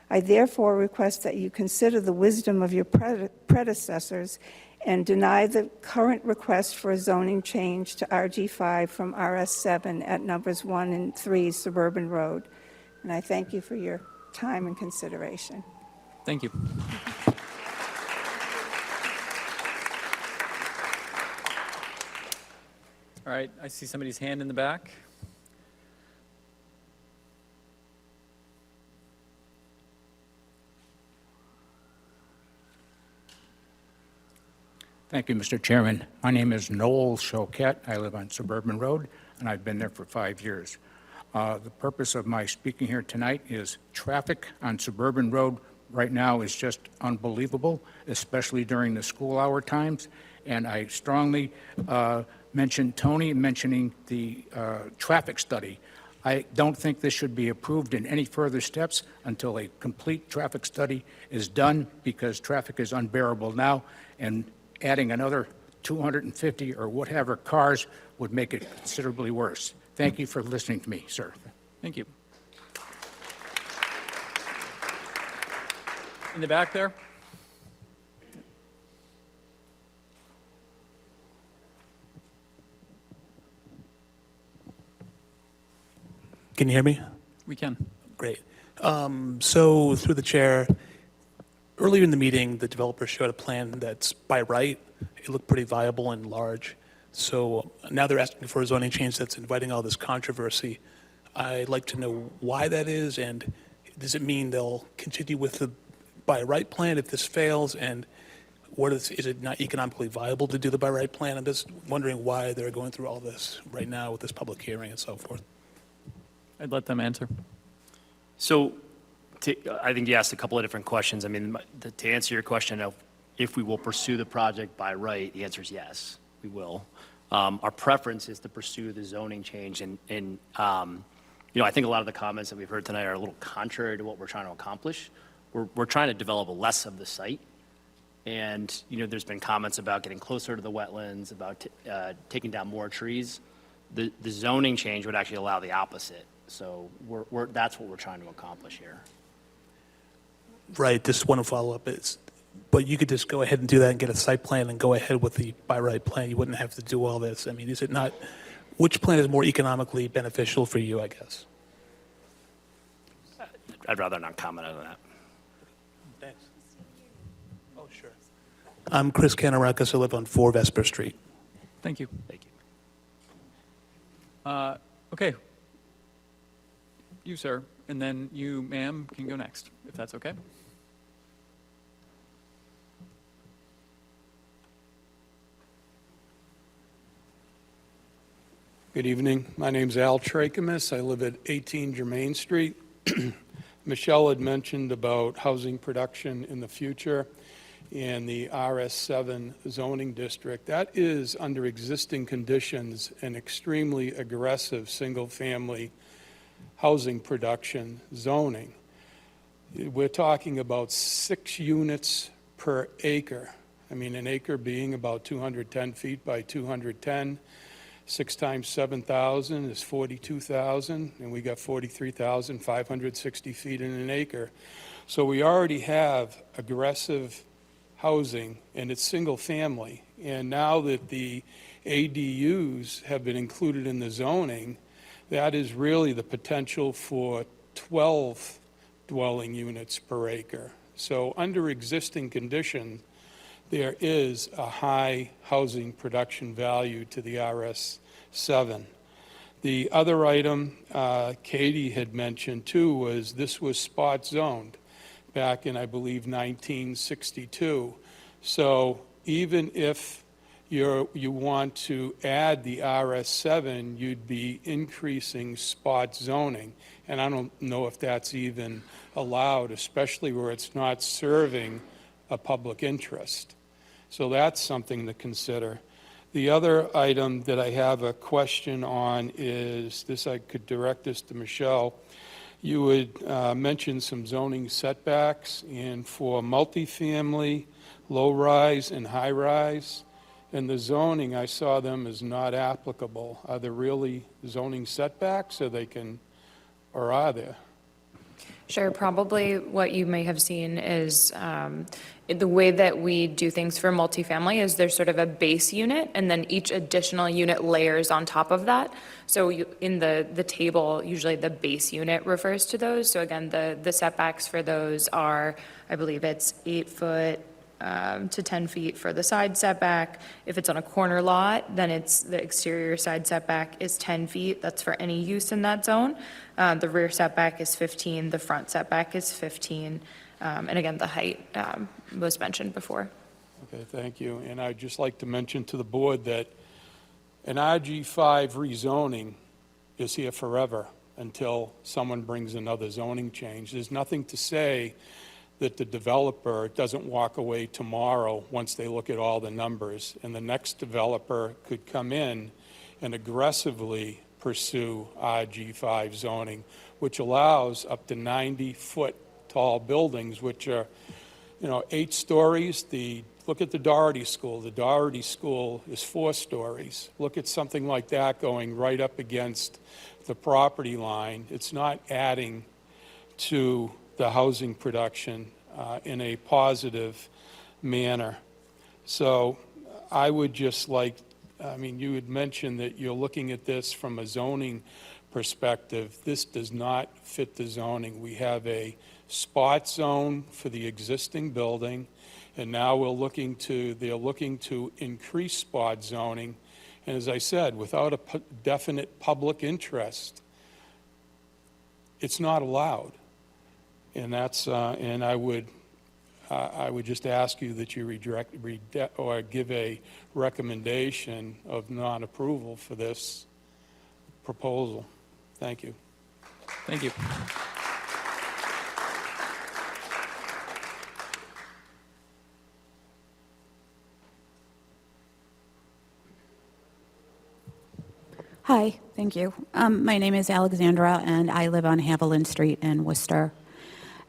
I therefore request that you consider the wisdom of your predecessors and deny the current request for a zoning change to RG5 from RS7 at numbers 1 and 3 Suburban Road. And I thank you for your time and consideration. Thank you. All right, I see somebody's hand in the back. Thank you, Mr. Chairman. My name is Noel Choquette. I live on Suburban Road, and I've been there for 5 years. The purpose of my speaking here tonight is traffic on Suburban Road right now is just unbelievable, especially during the school hour times. And I strongly mentioned Tony mentioning the traffic study. I don't think this should be approved in any further steps until a complete traffic study is done, because traffic is unbearable now, and adding another 250 or whatever cars would make it considerably worse. Thank you for listening to me, sir. Thank you. In the back there? Can you hear me? We can. Great. So through the chair, earlier in the meeting, the developer showed a plan that's by right. It looked pretty viable and large. So now they're asking for a zoning change that's inviting all this controversy. I'd like to know why that is, and does it mean they'll continue with the by right plan if this fails? And is it not economically viable to do the by right plan? I'm just wondering why they're going through all this right now with this public hearing and so forth. I'd let them answer. So I think you asked a couple of different questions. I mean, to answer your question of if we will pursue the project by right, the answer is yes, we will. Our preference is to pursue the zoning change, and I think a lot of the comments that we've heard tonight are a little contrary to what we're trying to accomplish. We're trying to develop less of the site, and there's been comments about getting closer to the wetlands, about taking down more trees. The zoning change would actually allow the opposite. So that's what we're trying to accomplish here. Right, just want to follow up. But you could just go ahead and do that and get a site plan and go ahead with the by right plan. You wouldn't have to do all this. I mean, is it not, which plan is more economically beneficial for you, I guess? I'd rather not comment on that. Thanks. Oh, sure. I'm Chris Canarakis. I live on 4 Vesper Street. Thank you. Thank you. Okay. You, sir, and then you, ma'am, can go next, if that's okay. Good evening. My name's Al Trachemis. I live at 18 Germain Street. Michelle had mentioned about housing production in the future and the RS7 zoning district. That is, under existing conditions, an extremely aggressive single-family housing production zoning. We're talking about 6 units per acre. I mean, an acre being about 210 feet by 210. 6 times 7,000 is 42,000, and we got 43,560 feet in an acre. So we already have aggressive housing, and it's single family. And now that the ADUs have been included in the zoning, that is really the potential for 12 dwelling units per acre. So under existing conditions, there is a high housing production value to the RS7. The other item Katie had mentioned too was this was spot zoned back in, I believe, 1962. So even if you want to add the RS7, you'd be increasing spot zoning. And I don't know if that's even allowed, especially where it's not serving a public interest. So that's something to consider. The other item that I have a question on is, this I could direct this to Michelle. You would mention some zoning setbacks, and for multifamily, low-rise and high-rise, and the zoning, I saw them as not applicable. Are there really zoning setbacks, or are there? Sure, probably what you may have seen is the way that we do things for multifamily is there's sort of a base unit, and then each additional unit layers on top of that. So in the table, usually the base unit refers to those. So again, the setbacks for those are, I believe it's 8 foot to 10 feet for the side setback. If it's on a corner lot, then the exterior side setback is 10 feet. That's for any use in that zone. The rear setback is 15, the front setback is 15. And again, the height was mentioned before. Okay, thank you. And I'd just like to mention to the board that an RG5 rezoning is here forever until someone brings another zoning change. There's nothing to say that the developer doesn't walk away tomorrow once they look at all the numbers, and the next developer could come in and aggressively pursue RG5 zoning, which allows up to 90-foot tall buildings, which are, 8 stories. Look at the Doherty School. The Doherty School is 4 stories. Look at something like that going right up against the property line. It's not adding to the housing production in a positive manner. So I would just like, you had mentioned that you're looking at this from a zoning perspective. This does not fit the zoning. We have a spot zone for the existing building, and now they're looking to increase spot zoning. And as I said, without a definite public interest, it's not allowed. And that's, and I would just ask you that you or give a recommendation of non-approval for this proposal. Thank you. Thank you. Hi, thank you. My name is Alexandra, and I live on Haviland Street in Worcester.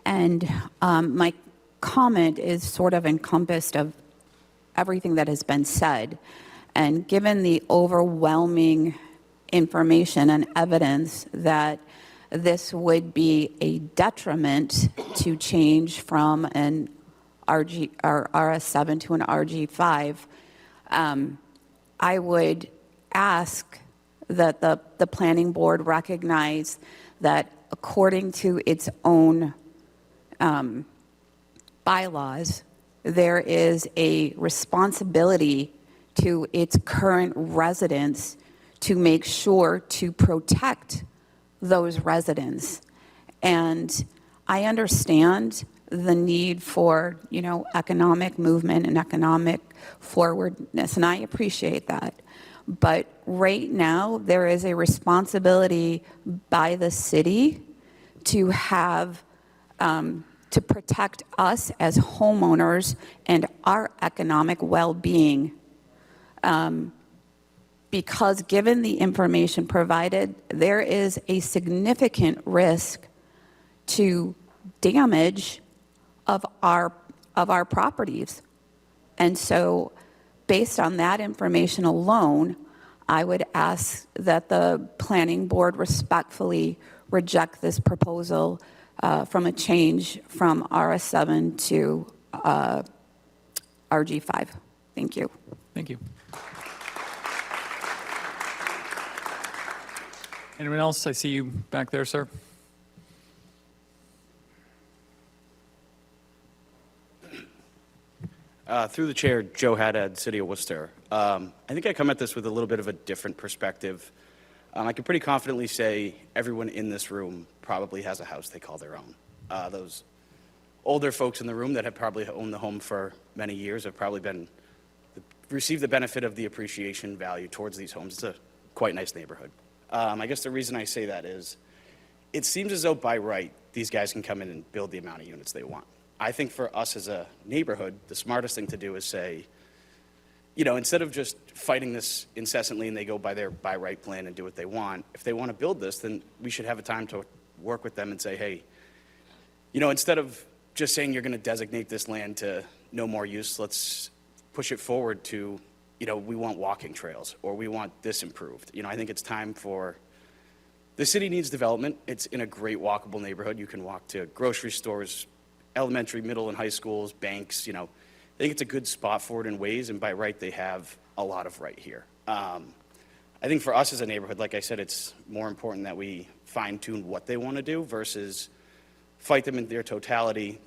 And my comment is sort of encompassed of everything that has been said. And given the overwhelming information and evidence that this would be a detriment to change from an RS7 to an RG5, I would ask that the planning board recognize that according to its own bylaws, there is a responsibility to its current residents to make sure to protect those residents. And I understand the need for, economic movement and economic forwardness, and I appreciate that. But right now, there is a responsibility by the city to have, to protect us as homeowners and our economic well-being. Because given the information provided, there is a significant risk to damage of our properties. And so based on that information alone, I would ask that the planning board respectfully reject this proposal from a change from RS7 to RG5. Thank you. Thank you. Anyone else? I see you back there, sir. Through the chair, Joe Haddad, City of Worcester. I think I come at this with a little bit of a different perspective. I can pretty confidently say everyone in this room probably has a house they call their own. Those older folks in the room that have probably owned the home for many years have probably received the benefit of the appreciation value towards these homes. It's a quite nice neighborhood. I guess the reason I say that is it seems as though by right, these guys can come in and build the amount of units they want. I think for us as a neighborhood, the smartest thing to do is say, instead of just fighting this incessantly and they go by their by right plan and do what they want, if they want to build this, then we should have a time to work with them and say, hey, instead of just saying you're going to designate this land to no more use, let's push it forward to, we want walking trails or we want this improved. I think it's time for, the city needs development. It's in a great walkable neighborhood. You can walk to grocery stores, elementary, middle, and high schools, banks, I think it's a good spot for it in ways, and by right, they have a lot of right here. I think for us as a neighborhood, like I said, it's more important that we fine-tune what they want to do versus fight them in their totality.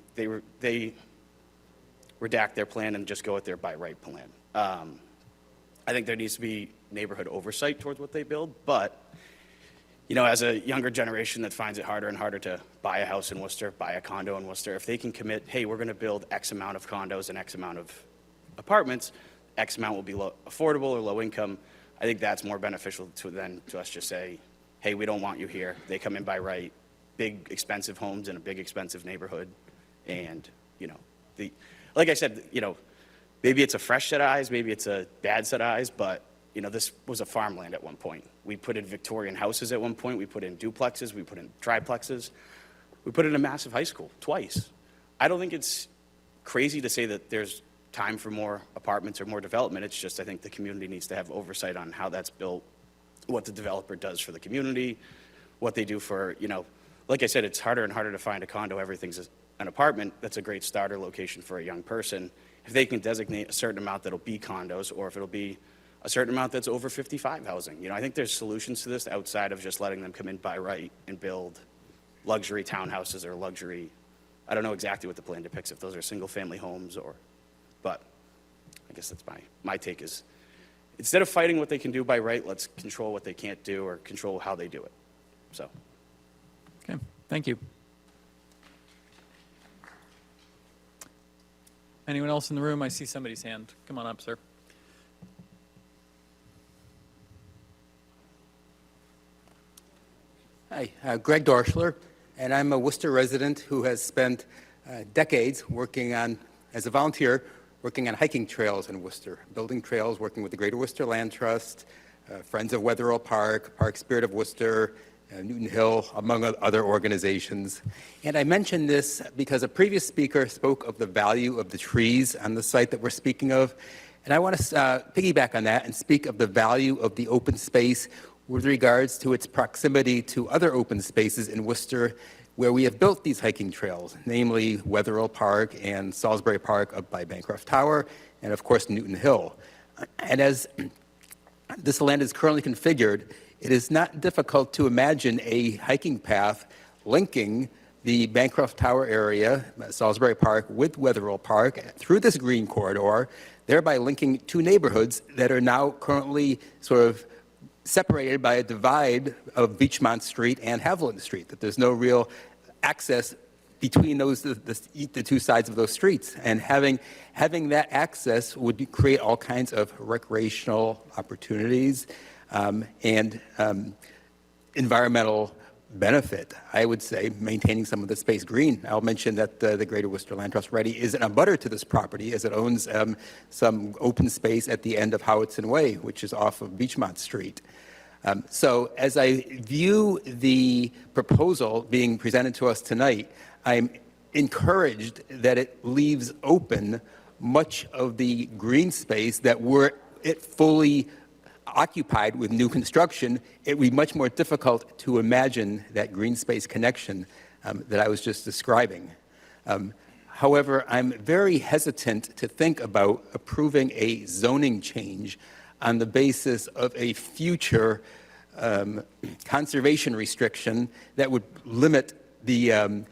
redact their plan and just go with their by right plan. I think there needs to be neighborhood oversight towards what they build, but, you know, as a younger generation that finds it harder and harder to buy a house in Worcester, buy a condo in Worcester, if they can commit, hey, we're going to build X amount of condos and X amount of apartments, X amount will be affordable or low income, I think that's more beneficial than to us just say, hey, we don't want you here. They come in by right, big expensive homes in a big expensive neighborhood, and, you know, like I said, you know, maybe it's a fresh set of eyes, maybe it's a bad set of eyes, but, you know, this was a farmland at one point. We put in Victorian houses at one point. We put in duplexes. We put in triplexes. We put in a massive high school twice. I don't think it's crazy to say that there's time for more apartments or more development. It's just I think the community needs to have oversight on how that's built, what the developer does for the community, what they do for, you know, like I said, it's harder and harder to find a condo. Everything's an apartment. That's a great starter location for a young person. If they can designate a certain amount that'll be condos, or if it'll be a certain amount that's over 55 housing. You know, I think there's solutions to this outside of just letting them come in by right and build luxury townhouses or luxury, I don't know exactly what the plan depicts, if those are single family homes or, but I guess that's my take is, instead of fighting what they can do by right, let's control what they can't do or control how they do it. So. Okay, thank you. Anyone else in the room? I see somebody's hand. Come on up, sir. Hi, Greg Dorschler, and I'm a Worcester resident who has spent decades working on, as a volunteer, working on hiking trails in Worcester, building trails, working with the Greater Worcester Land Trust, Friends of Wetherill Park, Park Spirit of Worcester, Newton Hill, among other organizations. And I mention this because a previous speaker spoke of the value of the trees on the site that we're speaking of. And I want to piggyback on that and speak of the value of the open space with regards to its proximity to other open spaces in Worcester where we have built these hiking trails, namely Wetherill Park and Salisbury Park up by Bancroft Tower, and of course Newton Hill. And as this land is currently configured, it is not difficult to imagine a hiking path linking the Bancroft Tower area, Salisbury Park, with Wetherill Park through this green corridor, thereby linking two neighborhoods that are now currently sort of separated by a divide of Beachmont Street and Haviland Street, that there's no real access between those the two sides of those streets. And having that access would create all kinds of recreational opportunities and environmental benefit, I would say, maintaining some of the space green. I'll mention that the Greater Worcester Land Trust already is an abutter to this property, as it owns some open space at the end of Howitson Way, which is off of Beachmont Street. So as I view the proposal being presented to us tonight, I'm encouraged that it leaves open much of the green space that were it fully occupied with new construction, it would be much more difficult to imagine that green space connection that I was just describing. However, I'm very hesitant to think about approving a zoning change on the basis of a future conservation restriction that would limit the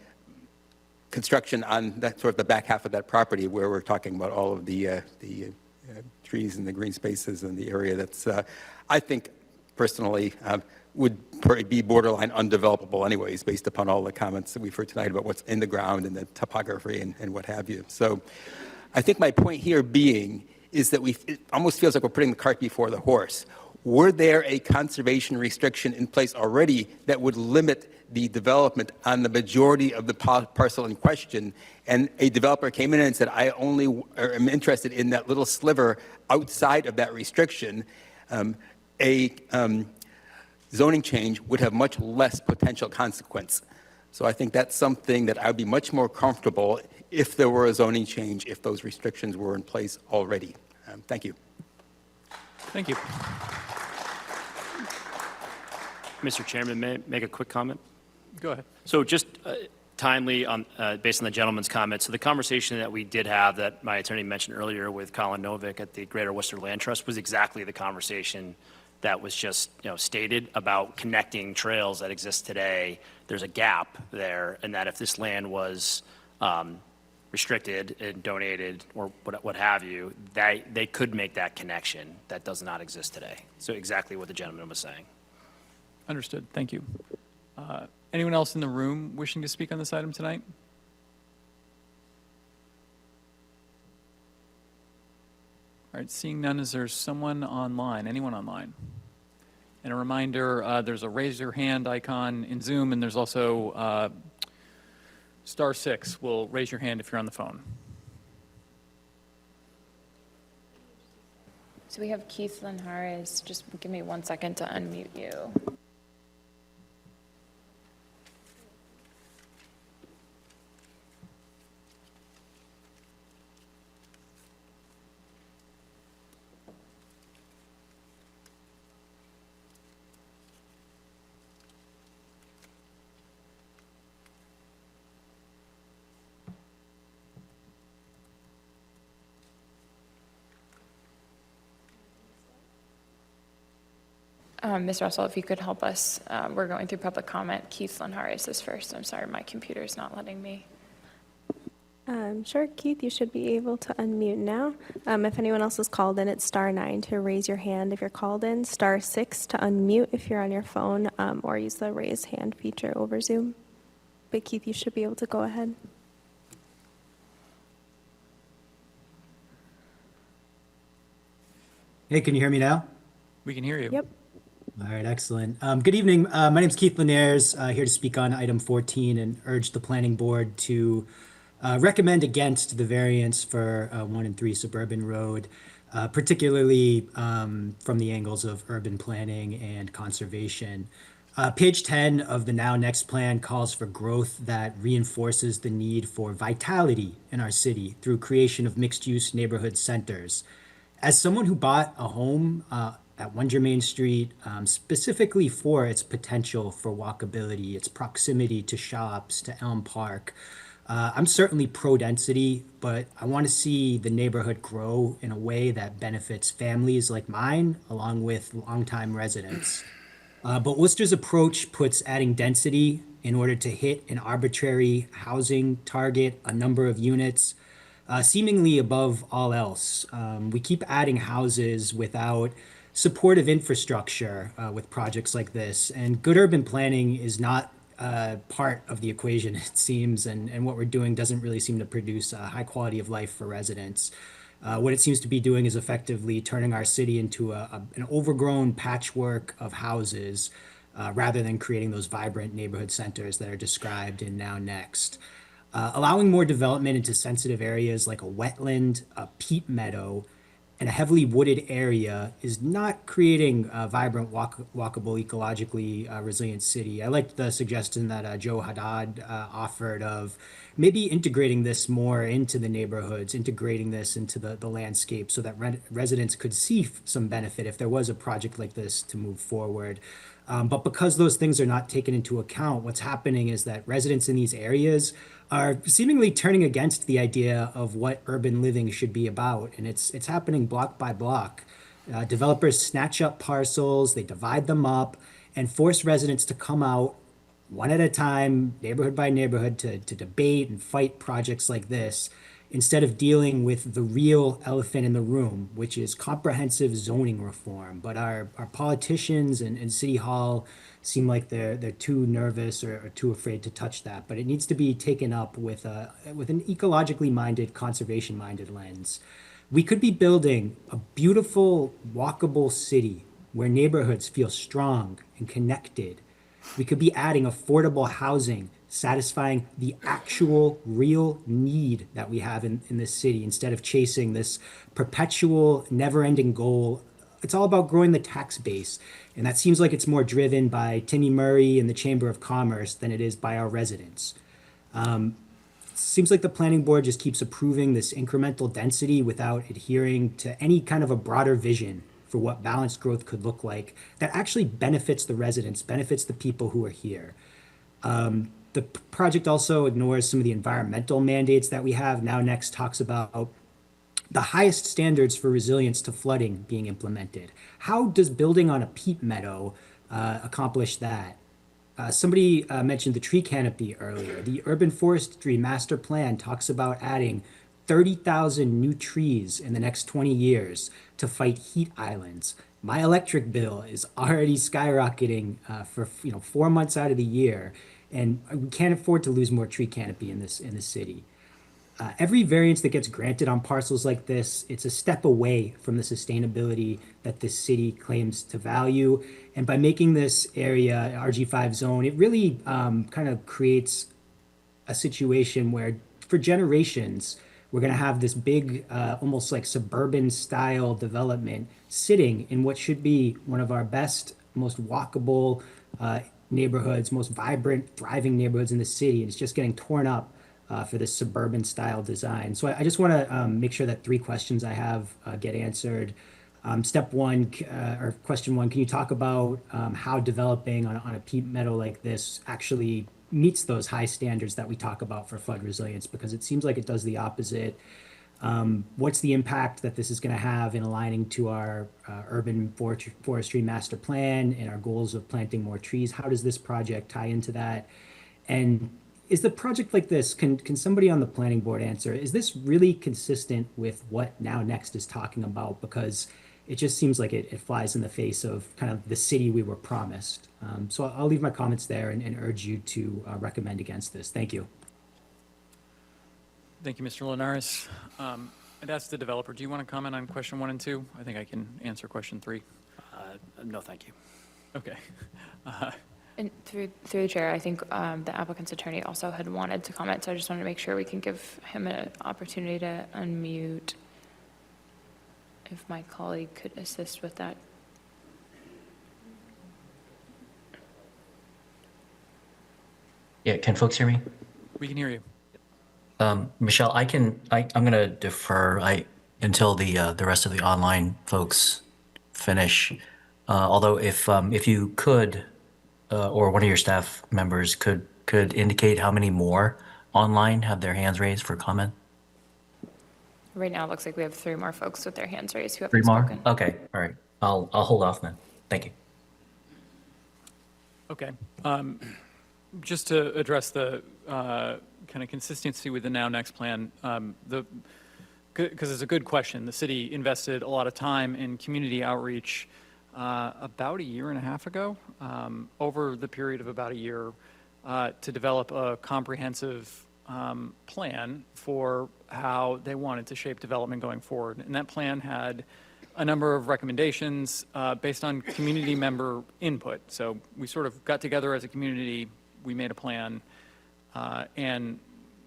construction on that sort of the back half of that property where we're talking about all of the trees and the green spaces and the area that's, I think, personally, would be borderline undevelopable anyways, based upon all the comments that we've heard tonight about what's in the ground and the topography and what have you. So I think my point here being is that it almost feels like we're putting the cart before the horse. Were there a conservation restriction in place already that would limit the development on the majority of the parcel in question, and a developer came in and said, I only am interested in that little sliver outside of that restriction, a zoning change would have much less potential consequence. So I think that's something that I would be much more comfortable if there were a zoning change, if those restrictions were in place already. Thank you. Thank you. Mr. Chairman, may I make a quick comment? Go ahead. So just timely, based on the gentleman's comments, so the conversation that we did have that my attorney mentioned earlier with Colin Novick at the Greater Worcester Land Trust was exactly the conversation that was just stated about connecting trails that exist today. There's a gap there, and that if this land was restricted and donated or what have you, they could make that connection that does not exist today. So exactly what the gentleman was saying. Understood. Thank you. Anyone else in the room wishing to speak on this item tonight? All right, seeing none, is there someone online? Anyone online? And a reminder, there's a raise your hand icon in Zoom, and there's also *6 will raise your hand if you're on the phone. So we have Keith Linhares. Just give me 1 second to unmute you. Ms. Russell, if you could help us, we're going through public comment. Keith Linhares is first. I'm sorry, my computer is not letting me. Sure, Keith, you should be able to unmute now. If anyone else is called in, it's *9 to raise your hand if you're called in, *6 to unmute if you're on your phone, or use the raise hand feature over Zoom. But Keith, you should be able to go ahead. Hey, can you hear me now? We can hear you. Yep. All right, excellent. Good evening. My name is Keith Linares, here to speak on item 14 and urge the planning board to recommend against the variance for 1 and 3 Suburban Road, particularly from the angles of urban planning and conservation. Page 10 of the Now Next plan calls for growth that reinforces the need for vitality in our city through creation of mixed-use neighborhood centers. As someone who bought a home at 1 Germain Street, specifically for its potential for walkability, its proximity to shops, to Elm Park, I'm certainly pro-density, but I want to see the neighborhood grow in a way that benefits families like mine, along with longtime residents. But Worcester's approach puts adding density in order to hit an arbitrary housing target, a number of units, seemingly above all else. We keep adding houses without supportive infrastructure with projects like this, and good urban planning is not part of the equation, it seems, and what we're doing doesn't really seem to produce a high quality of life for residents. What it seems to be doing is effectively turning our city into an overgrown patchwork of houses rather than creating those vibrant neighborhood centers that are described in Now Next. Allowing more development into sensitive areas like a wetland, a peat meadow, and a heavily wooded area is not creating a vibrant, walkable, ecologically resilient city. I liked the suggestion that Joe Haddad offered of maybe integrating this more into the neighborhoods, integrating this into the landscape so that residents could see some benefit if there was a project like this to move forward. But because those things are not taken into account, what's happening is that residents in these areas are seemingly turning against the idea of what urban living should be about. And it's happening block by block. Developers snatch up parcels, they divide them up, and force residents to come out one at a time, neighborhood by neighborhood, to debate and fight projects like this, instead of dealing with the real elephant in the room, which is comprehensive zoning reform. But our politicians and City Hall seem like they're too nervous or too afraid to touch that. But it needs to be taken up with an ecologically minded, conservation minded lens. We could be building a beautiful, walkable city where neighborhoods feel strong and connected. We could be adding affordable housing, satisfying the actual real need that we have in this city instead of chasing this perpetual, never-ending goal. It's all about growing the tax base. And that seems like it's more driven by Timmy Murray and the Chamber of Commerce than it is by our residents. Seems like the planning board just keeps approving this incremental density without adhering to any kind of a broader vision for what balanced growth could look like that actually benefits the residents, benefits the people who are here. The project also ignores some of the environmental mandates that we have. Now Next talks about the highest standards for resilience to flooding being implemented. How does building on a peat meadow accomplish that? Somebody mentioned the tree canopy earlier. The Urban Forestry Master Plan talks about adding 30,000 new trees in the next 20 years to fight heat islands. My electric bill is already skyrocketing for 4 months out of the year, and we can't afford to lose more tree canopy in this city. Every variance that gets granted on parcels like this, it's a step away from the sustainability that this city claims to value. And by making this area RG5 zone, it really kind of creates a situation where for generations, we're going to have this big, almost like suburban style development sitting in what should be one of our best, most walkable neighborhoods, most vibrant, thriving neighborhoods in the city. And it's just getting torn up for this suburban style design. So I just want to make sure that 3 questions I have get answered. Step one, or question one, can you talk about how developing on a peat meadow like this actually meets those high standards that we talk about for flood resilience? Because it seems like it does the opposite. What's the impact that this is going to have in aligning to our urban forestry master plan and our goals of planting more trees? How does this project tie into that? And is the project like this, can somebody on the planning board answer, is this really consistent with what Now Next is talking about? Because it just seems like it flies in the face of kind of the city we were promised. So I'll leave my comments there and urge you to recommend against this. Thank you. Thank you, Mr. Linares. I'd ask the developer, do you want to comment on question 1 and 2? I think I can answer question 3. No, thank you. Okay. And through the chair, I think the applicant's attorney also had wanted to comment, so I just wanted to make sure we can give him an opportunity to unmute. If my colleague could assist with that. Yeah, can folks hear me? We can hear you. Michelle, I'm going to defer until the rest of the online folks finish. Although if you could, or one of your staff members could indicate how many more online have their hands raised for comment. Right now, it looks like we have 3 more folks with their hands raised who 3 haven't more? spoken. Okay, all right. I'll hold off then. Thank you. Okay. Just to address the kind of consistency with the Now Next plan, because it's a good question. The city invested a lot of time in community outreach about a year and a half ago, over the period of about a year, to develop a comprehensive plan for how they wanted to shape development going forward. And that plan had a number of recommendations based on community member input. So we sort of got together as a community, we made a plan, and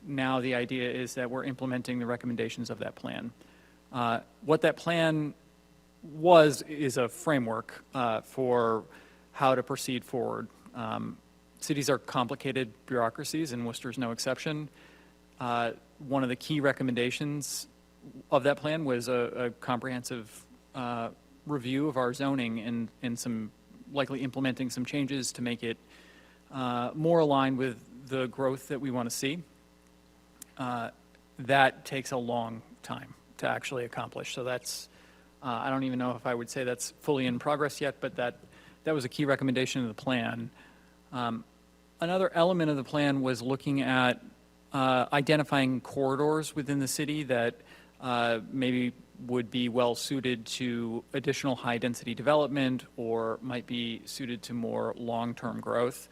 now the idea is that we're implementing the recommendations of that plan. What that plan is a framework for how to proceed forward. Cities are complicated bureaucracies, and Worcester is no exception. One of the key recommendations of that plan was a comprehensive review of our zoning and some likely implementing some changes to make it more aligned with the growth that we want to see. That takes a long time to actually accomplish. So that's, I don't even know if I would say that's fully in progress yet, but that was a key recommendation of the plan. Another element of the plan was looking at identifying corridors within the city that maybe would be well suited to additional high-density development or might be suited to more long-term growth.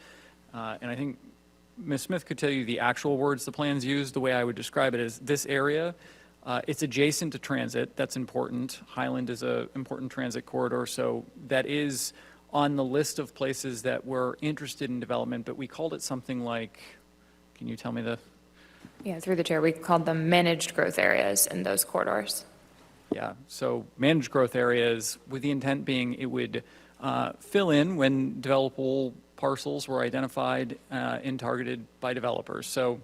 And I think Ms. Smith could tell you the actual words the plan's used. The way I would describe it is this area, it's adjacent to transit. That's important. Highland is an important transit corridor, so that is on the list of places that we're interested in development, but we called it something like, can you tell me the? Yeah, through the chair, we called them managed growth areas in those corridors. Yeah, so managed growth areas with the intent being it would fill in when developable parcels were identified and targeted by developers. So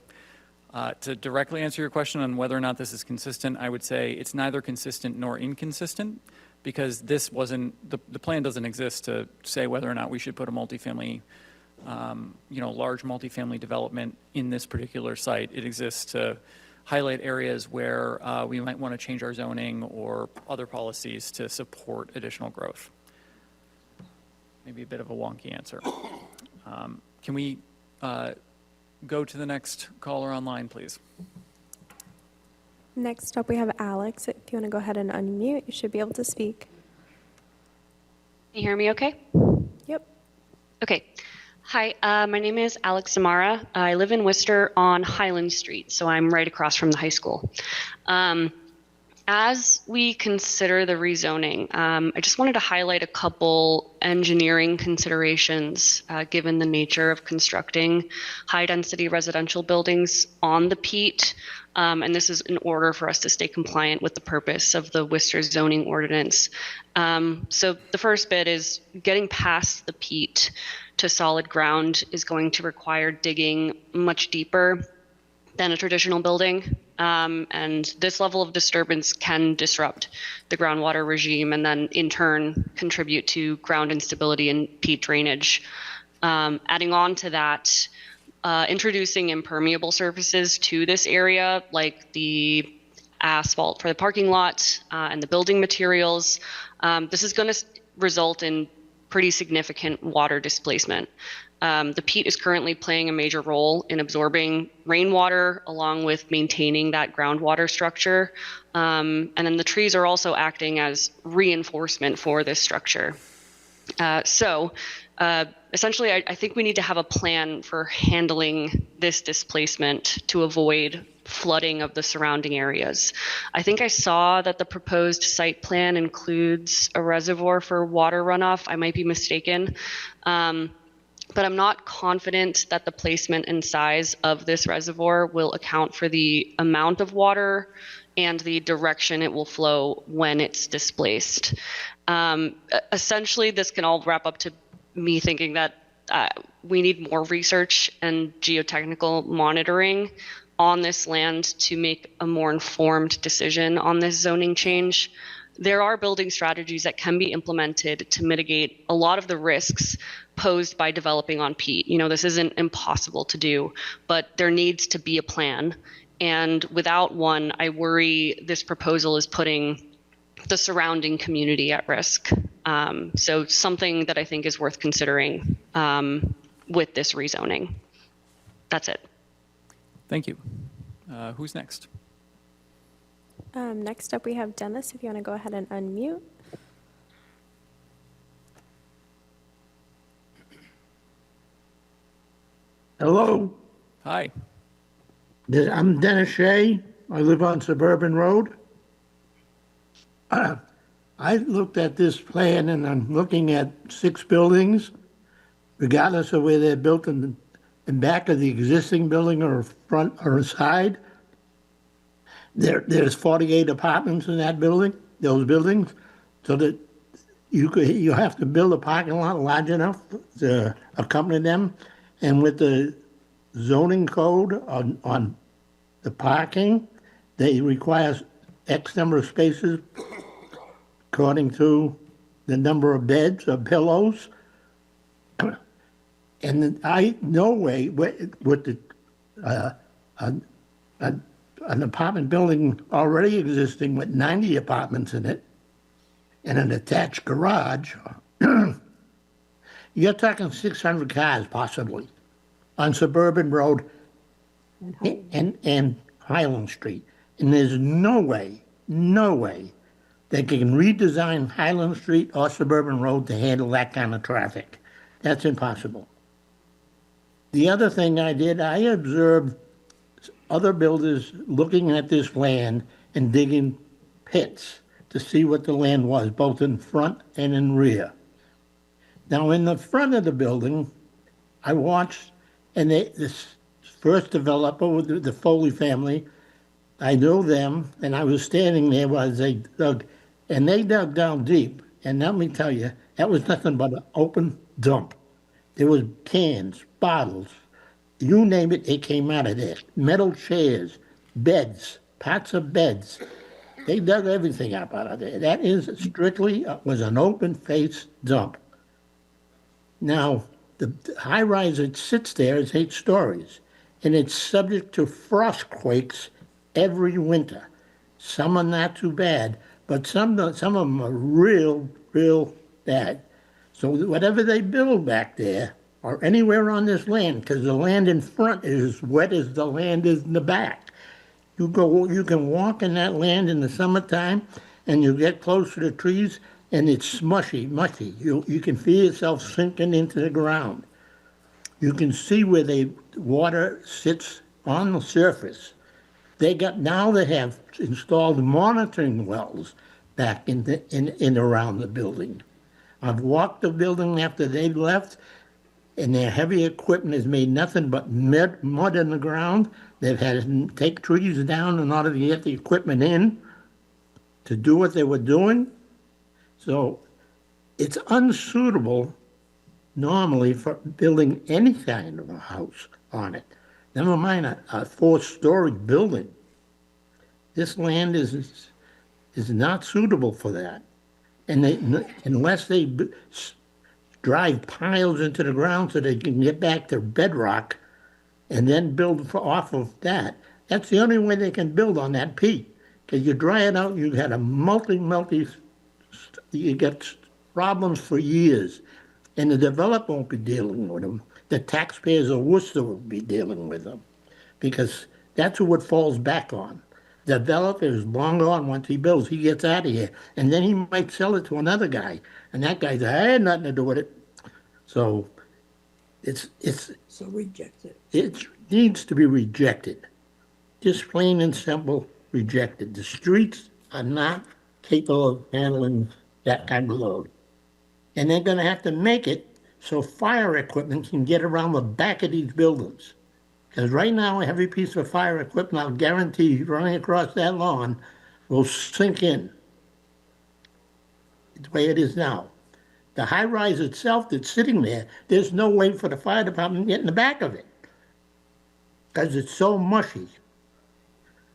to directly answer your question on whether or not this is consistent, I would say it's neither consistent nor inconsistent, because this wasn't, the plan doesn't exist to say whether or not we should put a multifamily, large multifamily development in this particular site. It exists to highlight areas where we might want to change our zoning or other policies to support additional growth. Maybe a bit of a wonky answer. Can we go to the next caller online, please? Next up, we have Alex. If you want to go ahead and unmute, you should be able to speak. Can you hear me okay? Yep. Okay. Hi, my name is Alex Zamara. I live in Worcester on Highland Street, so I'm right across from the high school. As we consider the rezoning, I just wanted to highlight a couple engineering considerations given the nature of constructing high-density residential buildings on the peat. And this is in order for us to stay compliant with the purpose of the Worcester zoning ordinance. So the first bit is getting past the peat to solid ground is going to require digging much deeper than a traditional building. And this level of disturbance can disrupt the groundwater regime and then in turn contribute to ground instability and peat drainage. Adding on to that, introducing impermeable surfaces to this area, like the asphalt for the parking lot and the building materials, this is going to result in pretty significant water displacement. The peat is currently playing a major role in absorbing rainwater along with maintaining that groundwater structure. And then the trees are also acting as reinforcement for this structure. Essentially, I think we need to have a plan for handling this displacement to avoid flooding of the surrounding areas. I think I saw that the proposed site plan includes a reservoir for water runoff. I might be mistaken. But I'm not confident that the placement and size of this reservoir will account for the amount of water and the direction it will flow when it's displaced. Essentially, this can all wrap up to me thinking that we need more research and geotechnical monitoring on this land to make a more informed decision on this zoning change. There are building strategies that can be implemented to mitigate a lot of the risks posed by developing on peat. You know, this isn't impossible to do, but there needs to be a plan. And without one, I worry this proposal is putting the surrounding community at risk. So something that I think is worth considering with this rezoning. That's it. Thank you. Who's next? Next up, we have Dennis. If you want to go ahead and unmute. Hello, Hi. I'm Dennis Shea. I live on Suburban Road. I looked at this plan and I'm looking at 6 buildings, regardless of where they're built in back of the existing building or front or side. There's 48 apartments in that building, those buildings, so that you have to build a parking lot large enough to accompany them. And with the zoning code on the parking, they require X number of spaces according to the number of beds or pillows. And no way with an apartment building already existing with 90 apartments in it and an attached garage, you're talking 600 cars possibly on Suburban Road and Highland Street. And there's no way they can redesign Highland Street or Suburban Road to handle that kind of traffic. That's impossible. The other thing I did, I observed other builders looking at this land and digging pits to see what the land was, both in front and in rear. Now, in the front of the building, I watched, and this first developer with the Foley family, I know them, and I was standing there while they dug, and they dug down deep. And let me tell you, that was nothing but an open dump. There was cans, bottles, you name it, it came out of there. Metal chairs, beds, pots of beds. They dug everything up out of there. That is strictly, was an open-faced dump. Now, the high-rise that sits there is 8 stories, and it's subject to frost quakes every winter. Some are not too bad, but some of them are real bad. So whatever they build back there or anywhere on this land, because the land in front is as wet as the land is in the back. You can walk in that land in the summertime, and you get close to the trees, and it's mushy. You can feel yourself sinking into the ground. You can see where the water sits on the surface. Now they have installed monitoring wells back in around the building. I've walked the building after they left, and their heavy equipment has made nothing but mud in the ground. They've had to take trees down in order to get the equipment in to do what they were doing. So it's unsuitable normally for building any kind of a house on it. Never mind a four-story building. This land is not suitable for that. And unless they drive piles into the ground so they can get back to bedrock and then build off of that, that's the only way they can build on that peat. Because you dry it out, you had you get problems for years. And the developer won't be dealing with them. The taxpayers of Worcester will be dealing with them. Because that's who it falls back on. The developer is long gone once he builds. He gets out of here. And then he might sell it to another guy. And that guy says, I had nothing to do with it. So So rejected. It needs to be rejected. Just plain and simple rejected. The streets are not capable of handling that kind of load. And they're going to have to make it so fire equipment can get around the back of these buildings. Because right now, a heavy piece of fire equipment, I'll guarantee you, running across that lawn will sink in. It's the way it is now. The high rise itself that's sitting there, there's no way for the fire department to get in the back of it because it's so mushy.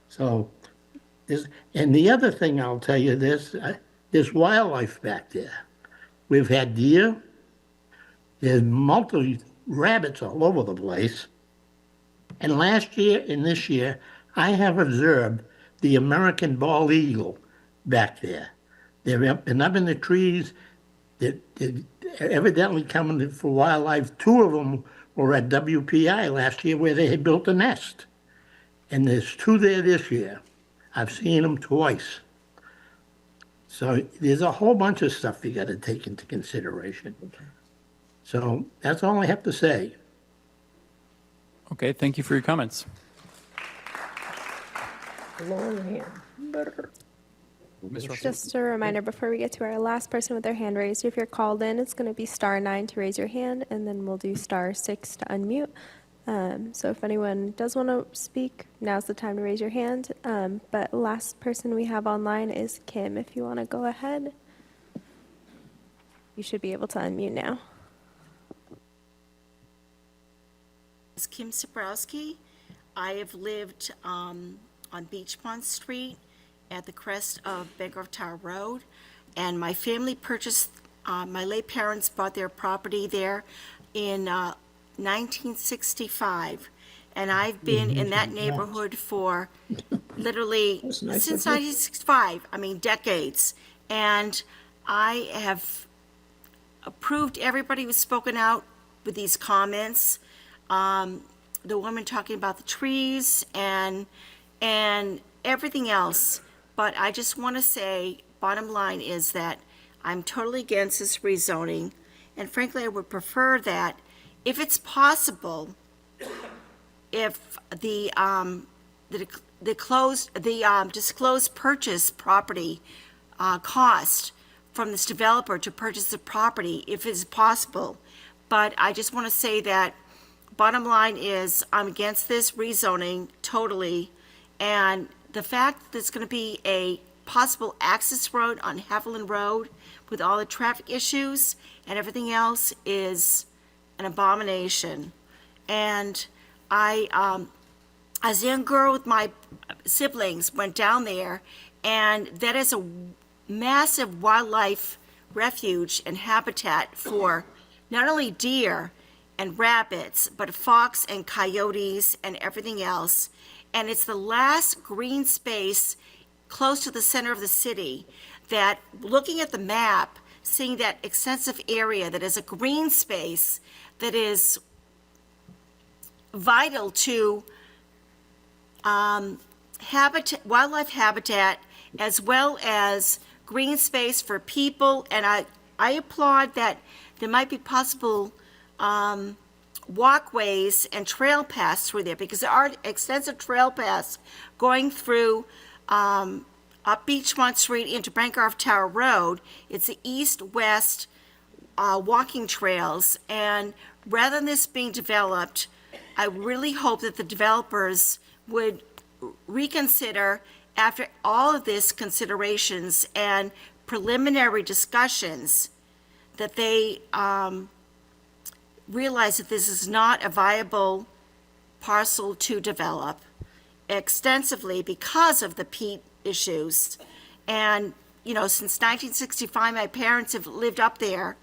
So, and the other thing I'll tell you there's wildlife back there. We've had deer, there's multiple rabbits all over the place. And last year and this year, I have observed the American bald eagle back there. They've been up in the trees. They're evidently coming for wildlife. 2 of them were at WPI last year where they had built a nest. And there's 2 there this year. I've seen them twice. So there's a whole bunch of stuff you got to take into consideration. So that's all I have to say. Okay, thank you for your comments. Just a reminder before we get to our last person with their hand raised, if you're called in, it's going to be *9 to raise your hand, and then we'll do *6 to unmute. So if anyone does want to speak, now's the time to raise your hand. But last person we have online is Kim. If you want to go ahead, you should be able to unmute now. Is Kim Sabrowski. I have lived on Beach Pond Street at the crest of Bancroft Tower Road, and my family purchased, my late parents bought their property there in 1965, and I've been in that neighborhood for literally since 1965, I mean decades, and I have approved everybody who's spoken out with these comments. The woman talking about the trees and everything else. But I just want to say, bottom line is that I'm totally against this rezoning. And frankly, I would prefer that if it's possible, if the disclosed purchase property cost from this developer to purchase the property, if it's possible. But I just want to say that bottom line is I'm against this rezoning totally, and the fact that there's going to be a possible access road on Haviland Road with all the traffic issues and everything else is an abomination. And I, as a young girl with my siblings, went down there, and that is a massive wildlife refuge and habitat for not only deer and rabbits, but fox and coyotes and everything else. And it's the last green space close to the center of the city that, looking at the map, seeing that extensive area that is a green space that is vital to wildlife habitat, as well as green space for people. And I applaud that there might be possible walkways and trail paths through there, because there are extensive trail paths going through up Beachmont Street into Bancroft Tower Road. It's the east-west walking trails, and rather than this being developed, I really hope that the developers would reconsider, after all of these considerations and preliminary discussions, that they realize that this is not a viable parcel to develop extensively because of the peat issues. And, you know, since 1965, my parents have lived up there,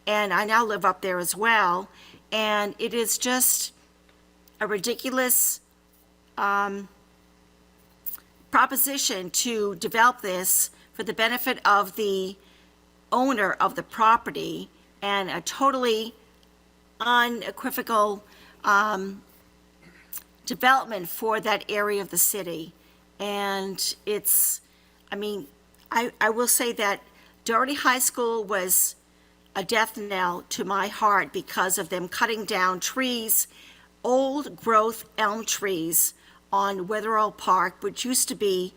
and I now live up there as well. And it is just a ridiculous proposition to develop this for the benefit of the owner of the property, and a totally unequivocal development for that area of the city. And it's, I mean, I will say that Doherty High School was a death knell to my heart because of them cutting down trees, old growth elm trees on Wetherall Park, which used to be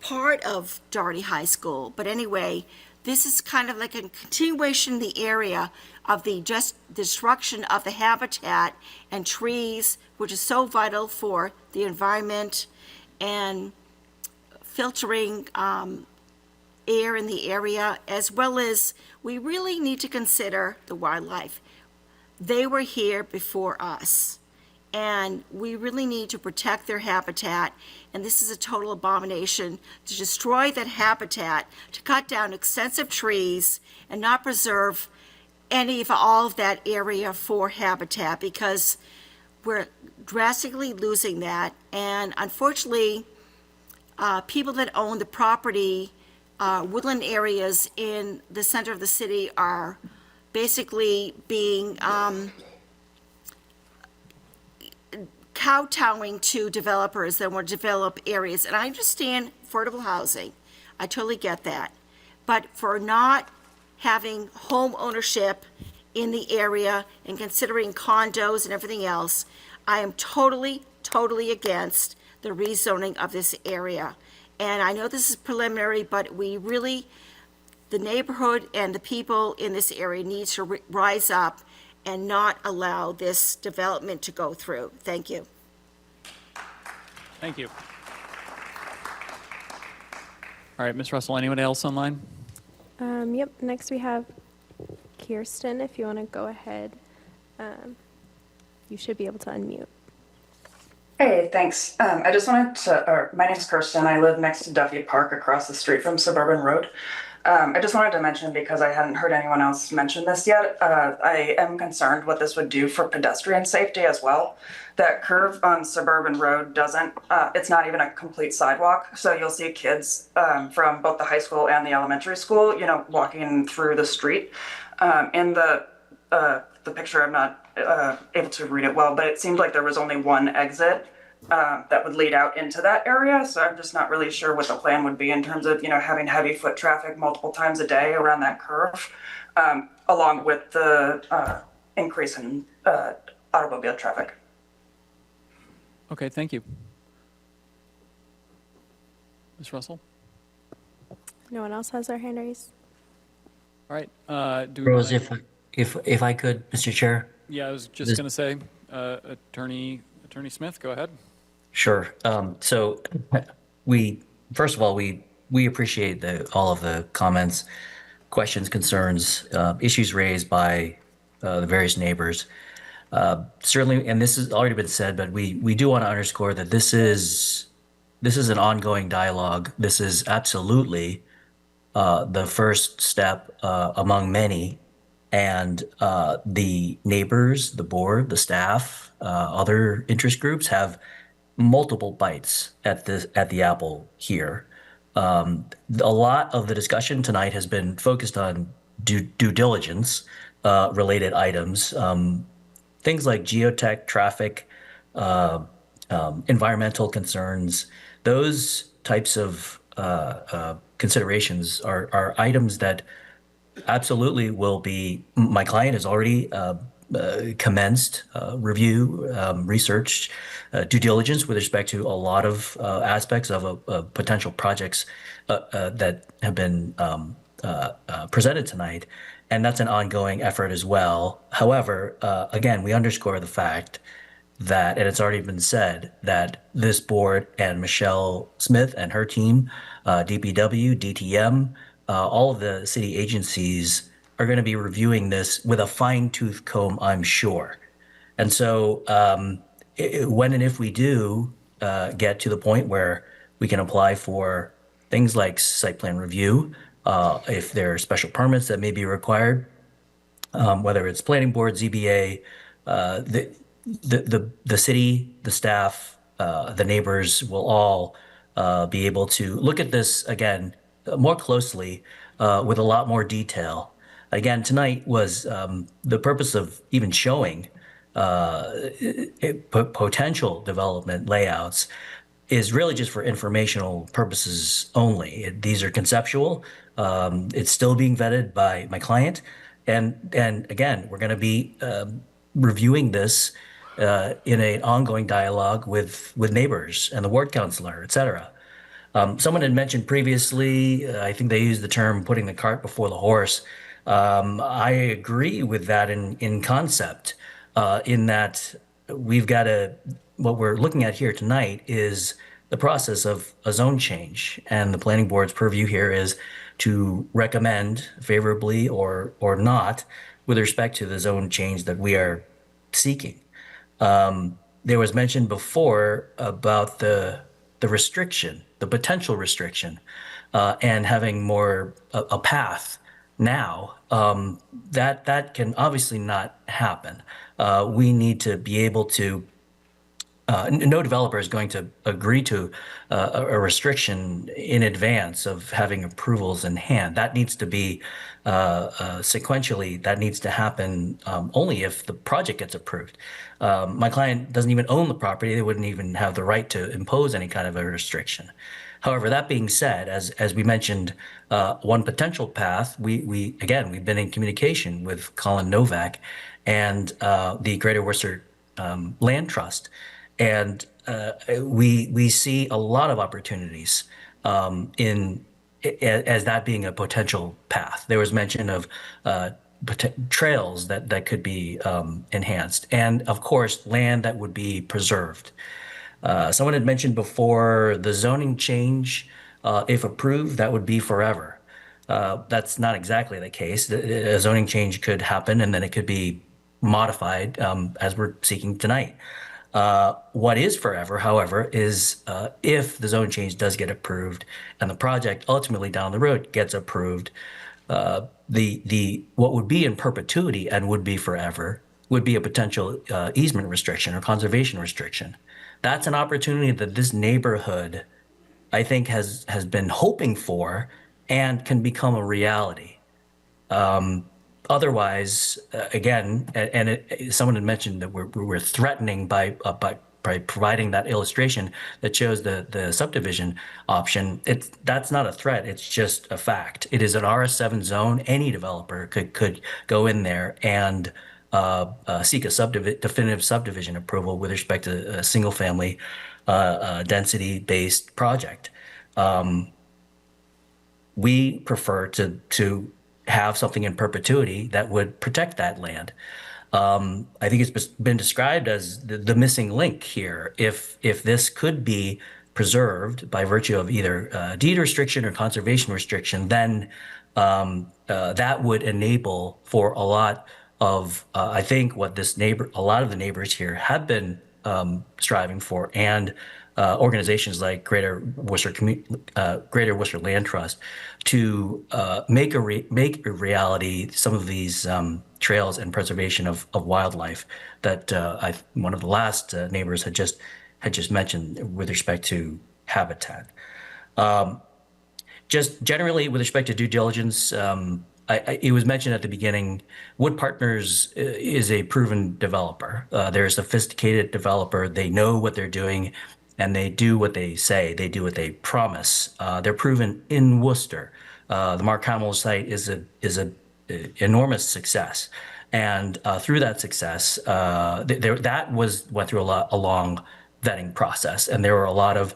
part of Doherty High School. But anyway, this is kind of like a continuation in the area of the just destruction of the habitat and trees, which is so vital for the environment and filtering air in the area, as well as we really need to consider the wildlife. They were here before us, and we really need to protect their habitat. And this is a total abomination to destroy that habitat, to cut down extensive trees and not preserve any of all of that area for habitat, because we're drastically losing that. And unfortunately, people that own the property, woodland areas in the center of the city, are basically being kowtowing to developers that want to develop areas. And I understand affordable housing. I totally get that. But for not having home ownership in the area and considering condos and everything else, I am totally, totally against the rezoning of this area. And I know this is preliminary, but we really, the neighborhood and the people in this area need to rise up and not allow this development to go through. Thank you. Thank you. All right, Ms. Russell, anyone else online? Yep, next we have Kirsten, if you want to go ahead. You should be able to unmute. Hey, thanks. I just wanted to, my name's Kirsten. I live next to Duffy Park across the street from Suburban Road. I just wanted to mention, because I hadn't heard anyone else mention this yet, I am concerned what this would do for pedestrian safety as well. That curve on Suburban Road doesn't, it's not even a complete sidewalk. So you'll see kids from both the high school and the elementary school, you know, walking through the street. In the picture, I'm not able to read it well, but it seemed like there was only one exit that would lead out into that area. So I'm just not really sure what the plan would be in terms of, you know, having heavy foot traffic multiple times a day around that curve, along with the increase in automobile traffic. Okay, thank you. Ms. Russell? No one else has their hand raised? All right. Do we Rose, wanna- if I could, Mr. Chair? Yeah, I was just going to say, Attorney Smith, go ahead. Sure. So first of all, we appreciate all of the comments, questions, concerns, issues raised by the various neighbors. Certainly, and this has already been said, but we do want to underscore that this is an ongoing dialogue. This is absolutely the first step among many. And the neighbors, the board, the staff, other interest groups have multiple bites at the apple here. A lot of the discussion tonight has been focused on due diligence related items. things like geotech, traffic, environmental concerns, those types of considerations are items that absolutely will be, my client has already commenced review, research, due diligence with respect to a lot of aspects of potential projects that have been presented tonight. And that's an ongoing effort as well. However, again, we underscore the fact that, and it's already been said, that this board and Michelle Smith and her team, DPW, DTM, all of the city agencies are going to be reviewing this with a fine-tooth comb, I'm sure. And so when and if we do get to the point where we can apply for things like site plan review, if there are special permits that may be required, whether it's planning board, ZBA, the city, the staff, the neighbors will all be able to look at this again more closely with a lot more detail. Again, tonight was the purpose of even showing potential development layouts is really just for informational purposes only. These are conceptual. It's still being vetted by my client. And again, we're going to be reviewing this in an ongoing dialogue with neighbors and the ward councilor, et cetera. Someone had mentioned previously, I think they used the term putting the cart before the horse. I agree with that in concept, in that we've got what we're looking at here tonight is the process of a zone change. And the planning board's purview here is to recommend favorably or not with respect to the zone change that we are seeking. There was mentioned before about the restriction, the potential restriction, and having more a path now. That can obviously not happen. We need to be able to. No developer is going to agree to a restriction in advance of having approvals in hand. That needs to be sequentially, that needs to happen only if the project gets approved. My client doesn't even own the property. They wouldn't even have the right to impose any kind of a restriction. However, that being said, as we mentioned, one potential path, we've been in communication with Colin Novak and the Greater Worcester Land Trust. And we see a lot of opportunities as that being a potential path. There was mention of trails that could be enhanced, and of course, land that would be preserved. Someone had mentioned before the zoning change, if approved, that would be forever. That's not exactly the case. A zoning change could happen and then it could be modified as we're seeking tonight. What is forever, however, is if the zone change does get approved and the project ultimately down the road gets approved, what would be in perpetuity and would be forever would be a potential easement restriction or conservation restriction. That's an opportunity that this neighborhood, I think, has been hoping for and can become a reality. Otherwise, again, someone had mentioned that we're threatening by providing that illustration that shows the subdivision option. That's not a threat. It's just a fact. It is an RS7 zone. Any developer could go in there and seek a definitive subdivision approval with respect to a single-family density-based project. We prefer to have something in perpetuity that would protect that land. I think it's been described as the missing link here. If this could be preserved by virtue of either deed restriction or conservation restriction, then that would enable for a lot of, I think, what a lot of the neighbors here have been striving for, and organizations like Greater Worcester Land Trust to make a reality some of these trails and preservation of wildlife that one of the last neighbors had just mentioned with respect to habitat. Just generally with respect to due diligence, it was mentioned at the beginning, Wood Partners is a proven developer. They're a sophisticated developer. They know what they're doing, and they do what they say. They do what they promise. They're proven in Worcester. The Mark Hamill site is a enormous success, and through that success, that went through a long vetting process, and there were a lot of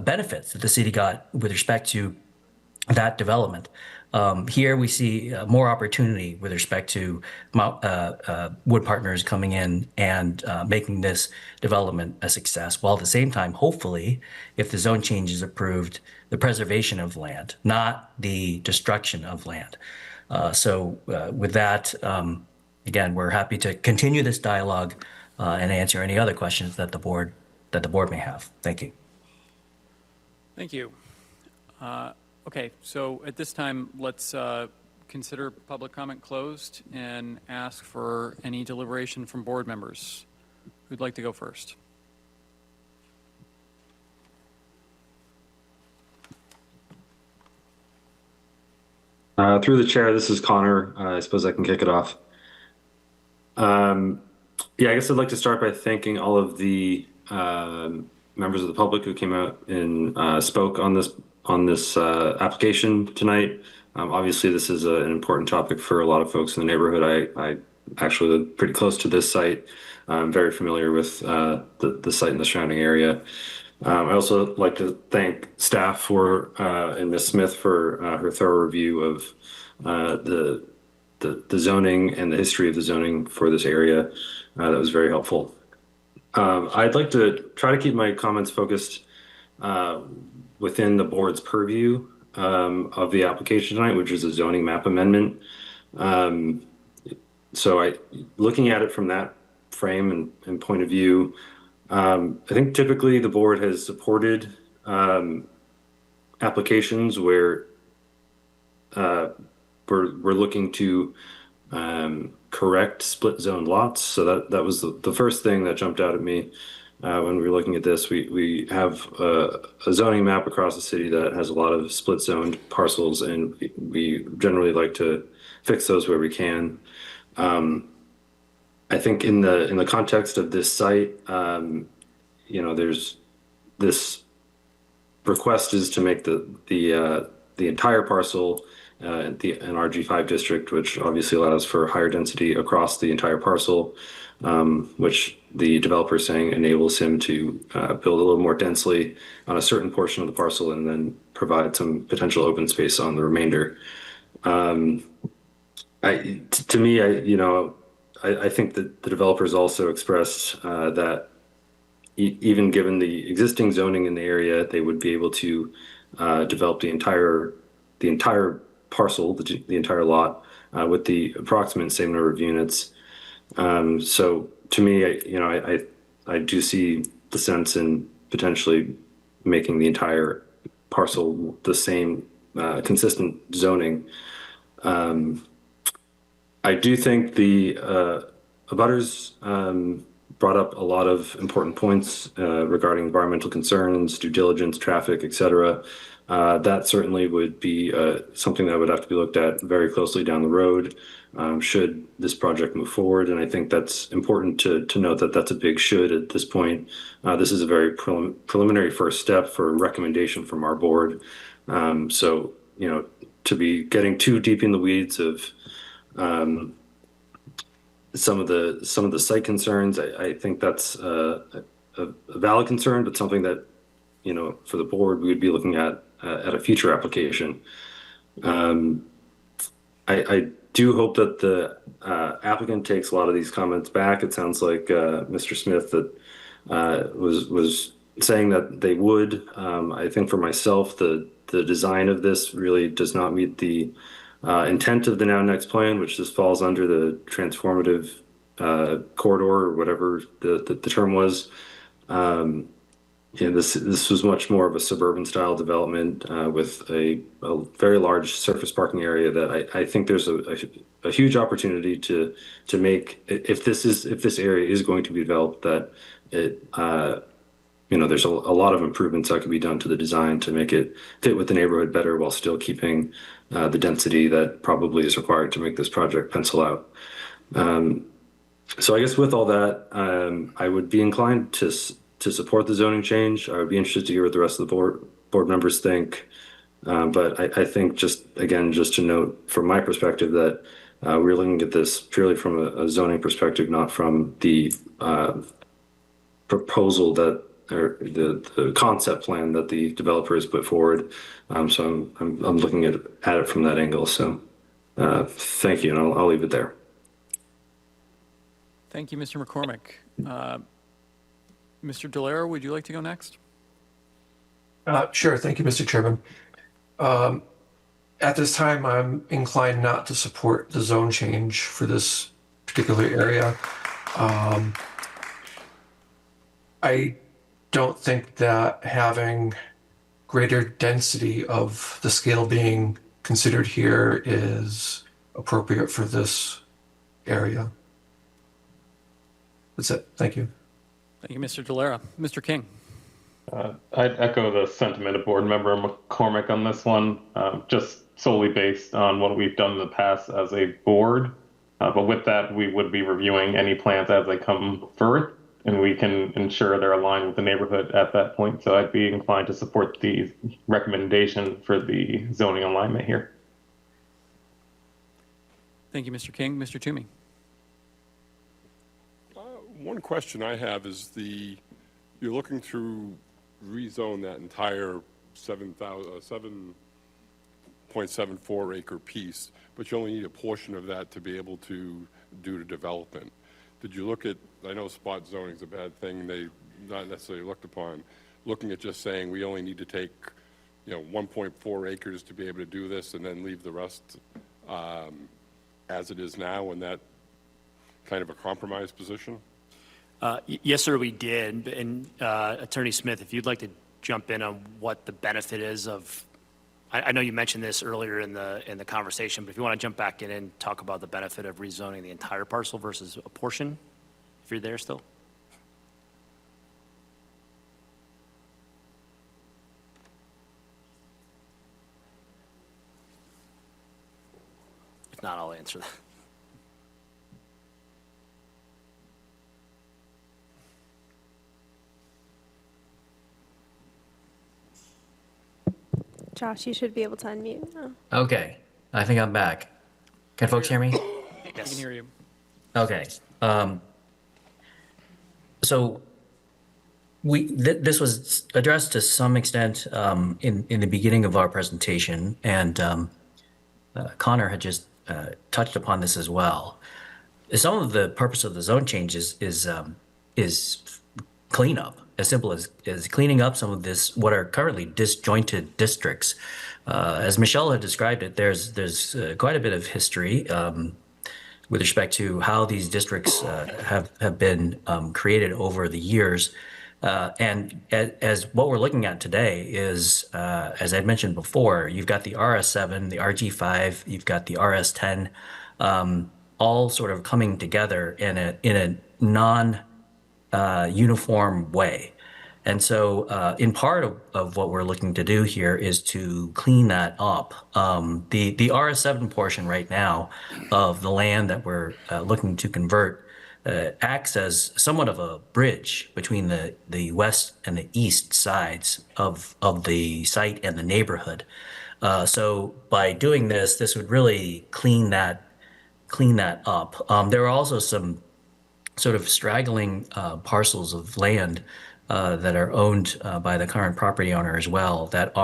benefits that the city got with respect to that development. Here we see more opportunity with respect to Wood Partners coming in and making this development a success, while at the same time, hopefully, if the zone change is approved, the preservation of land, not the destruction of land. So with that, again, we're happy to continue this dialogue and answer any other questions that the board may have. Thank you. Thank you. Okay, so at this time, let's consider public comment closed and ask for any deliberation from board members. Who'd like to go first? Through the chair, this is Connor. I suppose I can kick it off. Yeah, I guess I'd like to start by thanking all of the members of the public who came out and spoke on this application tonight. Obviously, this is an important topic for a lot of folks in the neighborhood. I actually live pretty close to this site. I'm very familiar with the site and the surrounding area. I also like to thank staff and Ms. Smith for her thorough review of the zoning and the history of the zoning for this area. That was very helpful. I'd like to try to keep my comments focused within the board's purview of the application tonight, which is a zoning map amendment. So looking at it from that frame and point of view, I think typically the board has supported applications where we're looking to correct split zone lots. So that was the first thing that jumped out at me when we were looking at this. We have a zoning map across the city that has a lot of split zoned parcels, and we generally like to fix those where we can. I think in the context of this site, there's this request is to make the entire parcel an RG5 district, which obviously allows for higher density across the entire parcel, which the developer is saying enables him to build a little more densely on a certain portion of the parcel and then provide some potential open space on the remainder. To me, I think that the developers also expressed that even given the existing zoning in the area, they would be able to develop the entire parcel, the entire lot, with the approximate same number of units. So to me, I do see the sense in potentially making the entire parcel the same consistent zoning. I do think the abutters brought up a lot of important points regarding environmental concerns, due diligence, traffic, et cetera. That certainly would be something that would have to be looked at very closely down the road should this project move forward. And I think that's important to note that that's a big should at this point. This is a very preliminary first step for a recommendation from our board. So, to be getting too deep in the weeds of some of the site concerns, I think that's a valid concern, but something that, for the board, we would be looking at a future application. I do hope that the applicant takes a lot of these comments back. It sounds like Mr. Smith that was saying that they would. I think for myself, the design of this really does not meet the intent of the Now Next plan, which just falls under the transformative corridor or whatever the term was. This was much more of a suburban style development with a very large surface parking area that I think there's a huge opportunity to make, if this area is going to be developed, that it there's a lot of improvements that could be done to the design to make it fit with the neighborhood better while still keeping the density that probably is required to make this project pencil out. So I guess with all that, I would be inclined to support the zoning change. I would be interested to hear what the rest of the board members think. But I think just to note from my perspective that we're looking at this purely from a zoning perspective, not from the proposal that, or the concept plan that the developer has put forward. So I'm looking at it from that angle. So thank you, and I'll leave it there. Thank you, Mr. McCormick. Mr. Delero, would you like to go next? Sure. Thank you, Mr. Chairman. At this time, I'm inclined not to support the zone change for this particular area. I don't think that having greater density of the scale being considered here is appropriate for this area. That's it. Thank you. Thank you, Mr. Delero. Mr. King. I'd echo the sentiment of Board Member McCormick on this one, just solely based on what we've done in the past as a board. But with that, we would be reviewing any plans as they come forward, and we can ensure they're aligned with the neighborhood at that point. So I'd be inclined to support the recommendation for the zoning alignment here. Thank you, Mr. King. Mr. Toomey. One question I have is you're looking through rezone that entire 7.74 acre piece, but you only need a portion of that to be able to do the development. Did you look at, I know spot zoning is a bad thing, they not necessarily looked upon, looking at just saying we only need to take 1.4 acres to be able to do this and then leave the rest as it is now, and that kind of a compromise position? Yes, sir, we did. And Attorney Smith, if you'd like to jump in on what the benefit is of, I know you mentioned this earlier in the conversation, but if you want to jump back in and talk about the benefit of rezoning the entire parcel versus a portion, if you're there still. If not, I'll answer that. Josh, you should be able to unmute now. Okay, I think I'm back. Can folks hear me? I can hear you. Okay. So this was addressed to some extent in the beginning of our presentation, and Connor had just touched upon this as well. Some of the purpose of the zone change is cleanup. As simple as cleaning up some of this, what are currently disjointed districts. As Michelle had described it, there's quite a bit of history with respect to how these districts have been created over the years. And as what we're looking at today is, as I mentioned before, you've got the RS7, the RG5, you've got the RS10, all sort of coming together in a non-uniform way. And so in part of what we're looking to do here is to clean that up. The RS7 portion right now of the land that we're looking to convert acts as somewhat of a bridge between the west and the east sides of the site and the neighborhood. So by doing this would really clean that up. There are also some sort of straggling parcels of land that are owned by the current property owner as well that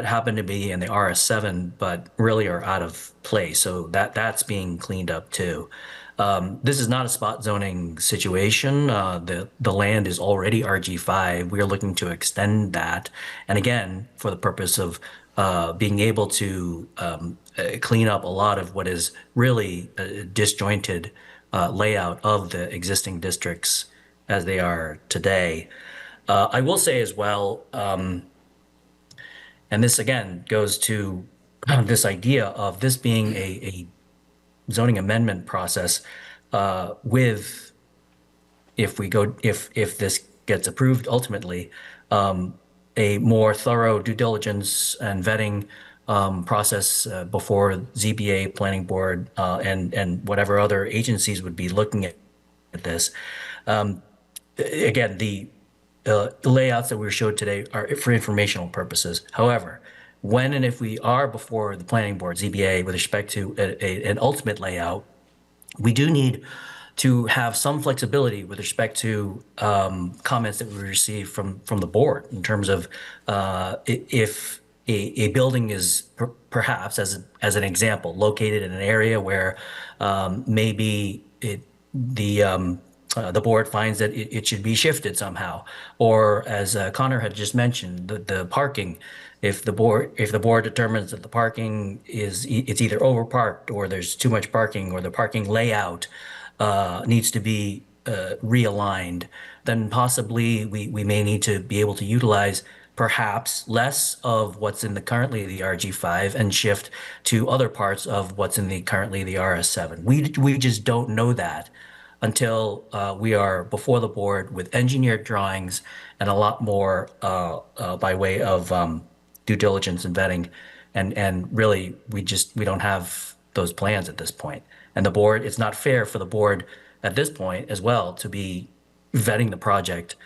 happen to be in the RS7 but really are out of place. So that's being cleaned up too. This is not a spot zoning situation. The land is already RG5. We are looking to extend that, and again for the purpose of being able to clean up a lot of what is really a disjointed layout of the existing districts as they are today. I will say as well, and this again goes to this idea of this being a zoning amendment process if this gets approved ultimately, a more thorough due diligence and vetting process before ZBA, Planning Board, and whatever other agencies would be looking at this. Again, the layouts that we were showed today are for informational purposes. However, when and if we are before the Planning Board, ZBA, with respect to an ultimate layout, we do need to have some flexibility with respect to comments that we receive from the board in terms of if a building is perhaps, as an example, located in an area where maybe the board finds that it should be shifted somehow, or as Connor had just mentioned, the parking. If the board determines that the parking it's either overparked or there's too much parking or the parking layout needs to be realigned, then possibly we may need to be able to utilize perhaps less of what's in currently the RG5 and shift to other parts of what's in currently the RS7. We just don't know that until we are before the board with engineered drawings and a lot more by way of due diligence and vetting, and really we don't have those plans at this point. And the board, it's not fair for the board at this point as well to be vetting the project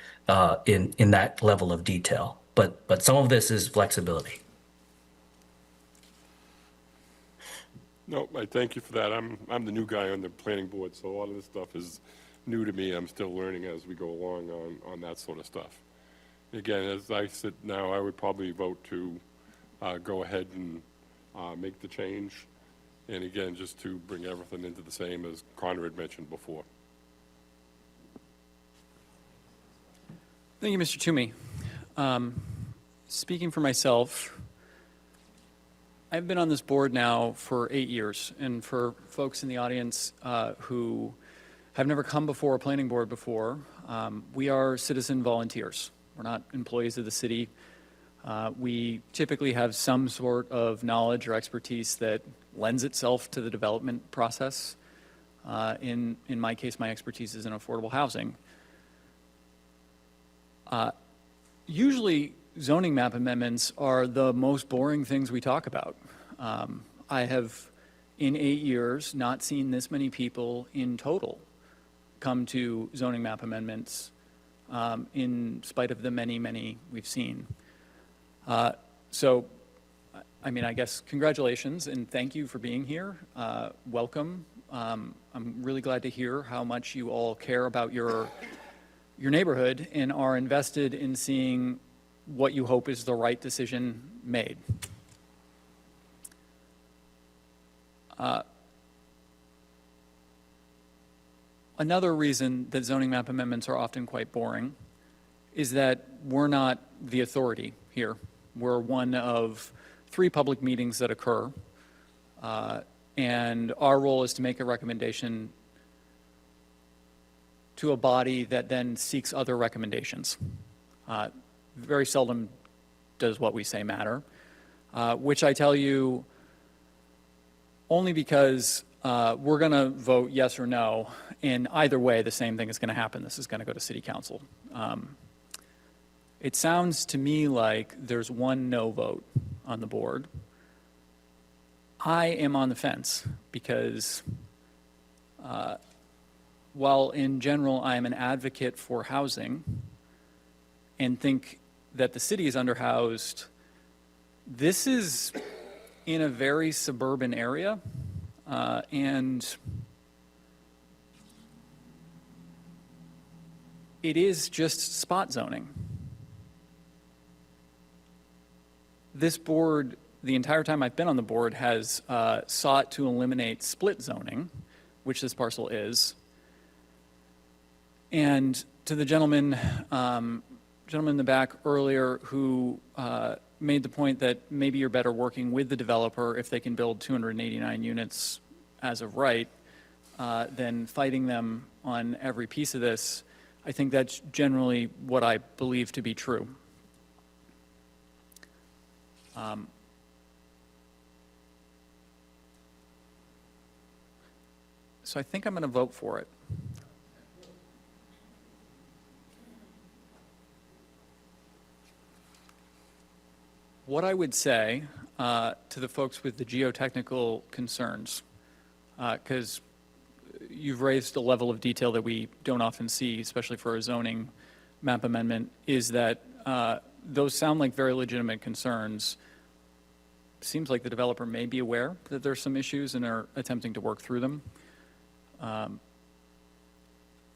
in that level of detail. But some of this is flexibility. No, I thank you for that. I'm the new guy on the planning board, so a lot of this stuff is new to me. I'm still learning as we go along on that sort of stuff. Again, as I sit now, I would probably vote to go ahead and make the change. And again, just to bring everything into the same as Connor had mentioned before. Thank you, Mr. Toomey. Speaking for myself, I've been on this board now for 8 years, and for folks in the audience who have never come before a planning board before, we are citizen volunteers. We're not employees of the city. We typically have some sort of knowledge or expertise that lends itself to the development process. In my case, my expertise is in affordable housing. Usually, zoning map amendments are the most boring things we talk about. I have, in 8 years, not seen this many people in total come to zoning map amendments in spite of the many, many we've seen. So, I mean, I guess congratulations and thank you for being here. Welcome. I'm really glad to hear how much you all care about your neighborhood and are invested in seeing what you hope is the right decision made. Another reason that zoning map amendments are often quite boring is that we're not the authority here. We're one of 3 public meetings that occur, and our role is to make a recommendation to a body that then seeks other recommendations. Very seldom does what we say matter, which I tell you only because we're going to vote yes or no, and either way, the same thing is going to happen. This is going to go to City Council. It sounds to me like there's one no vote on the board. I am on the fence because while in general I am an advocate for housing and think that the city is underhoused, this is in a very suburban area, and it is just spot zoning. This board, the entire time I've been on the board, has sought to eliminate split zoning, which this parcel is. And to the gentleman in the back earlier who made the point that maybe you're better working with the developer if they can build 289 units as of right than fighting them on every piece of this, I think that's generally what I believe to be true. So I think I'm going to vote for it. What I would say to the folks with the geotechnical concerns, because you've raised a level of detail that we don't often see, especially for a zoning map amendment, is that those sound like very legitimate concerns. Seems like the developer may be aware that there's some issues and are attempting to work through them.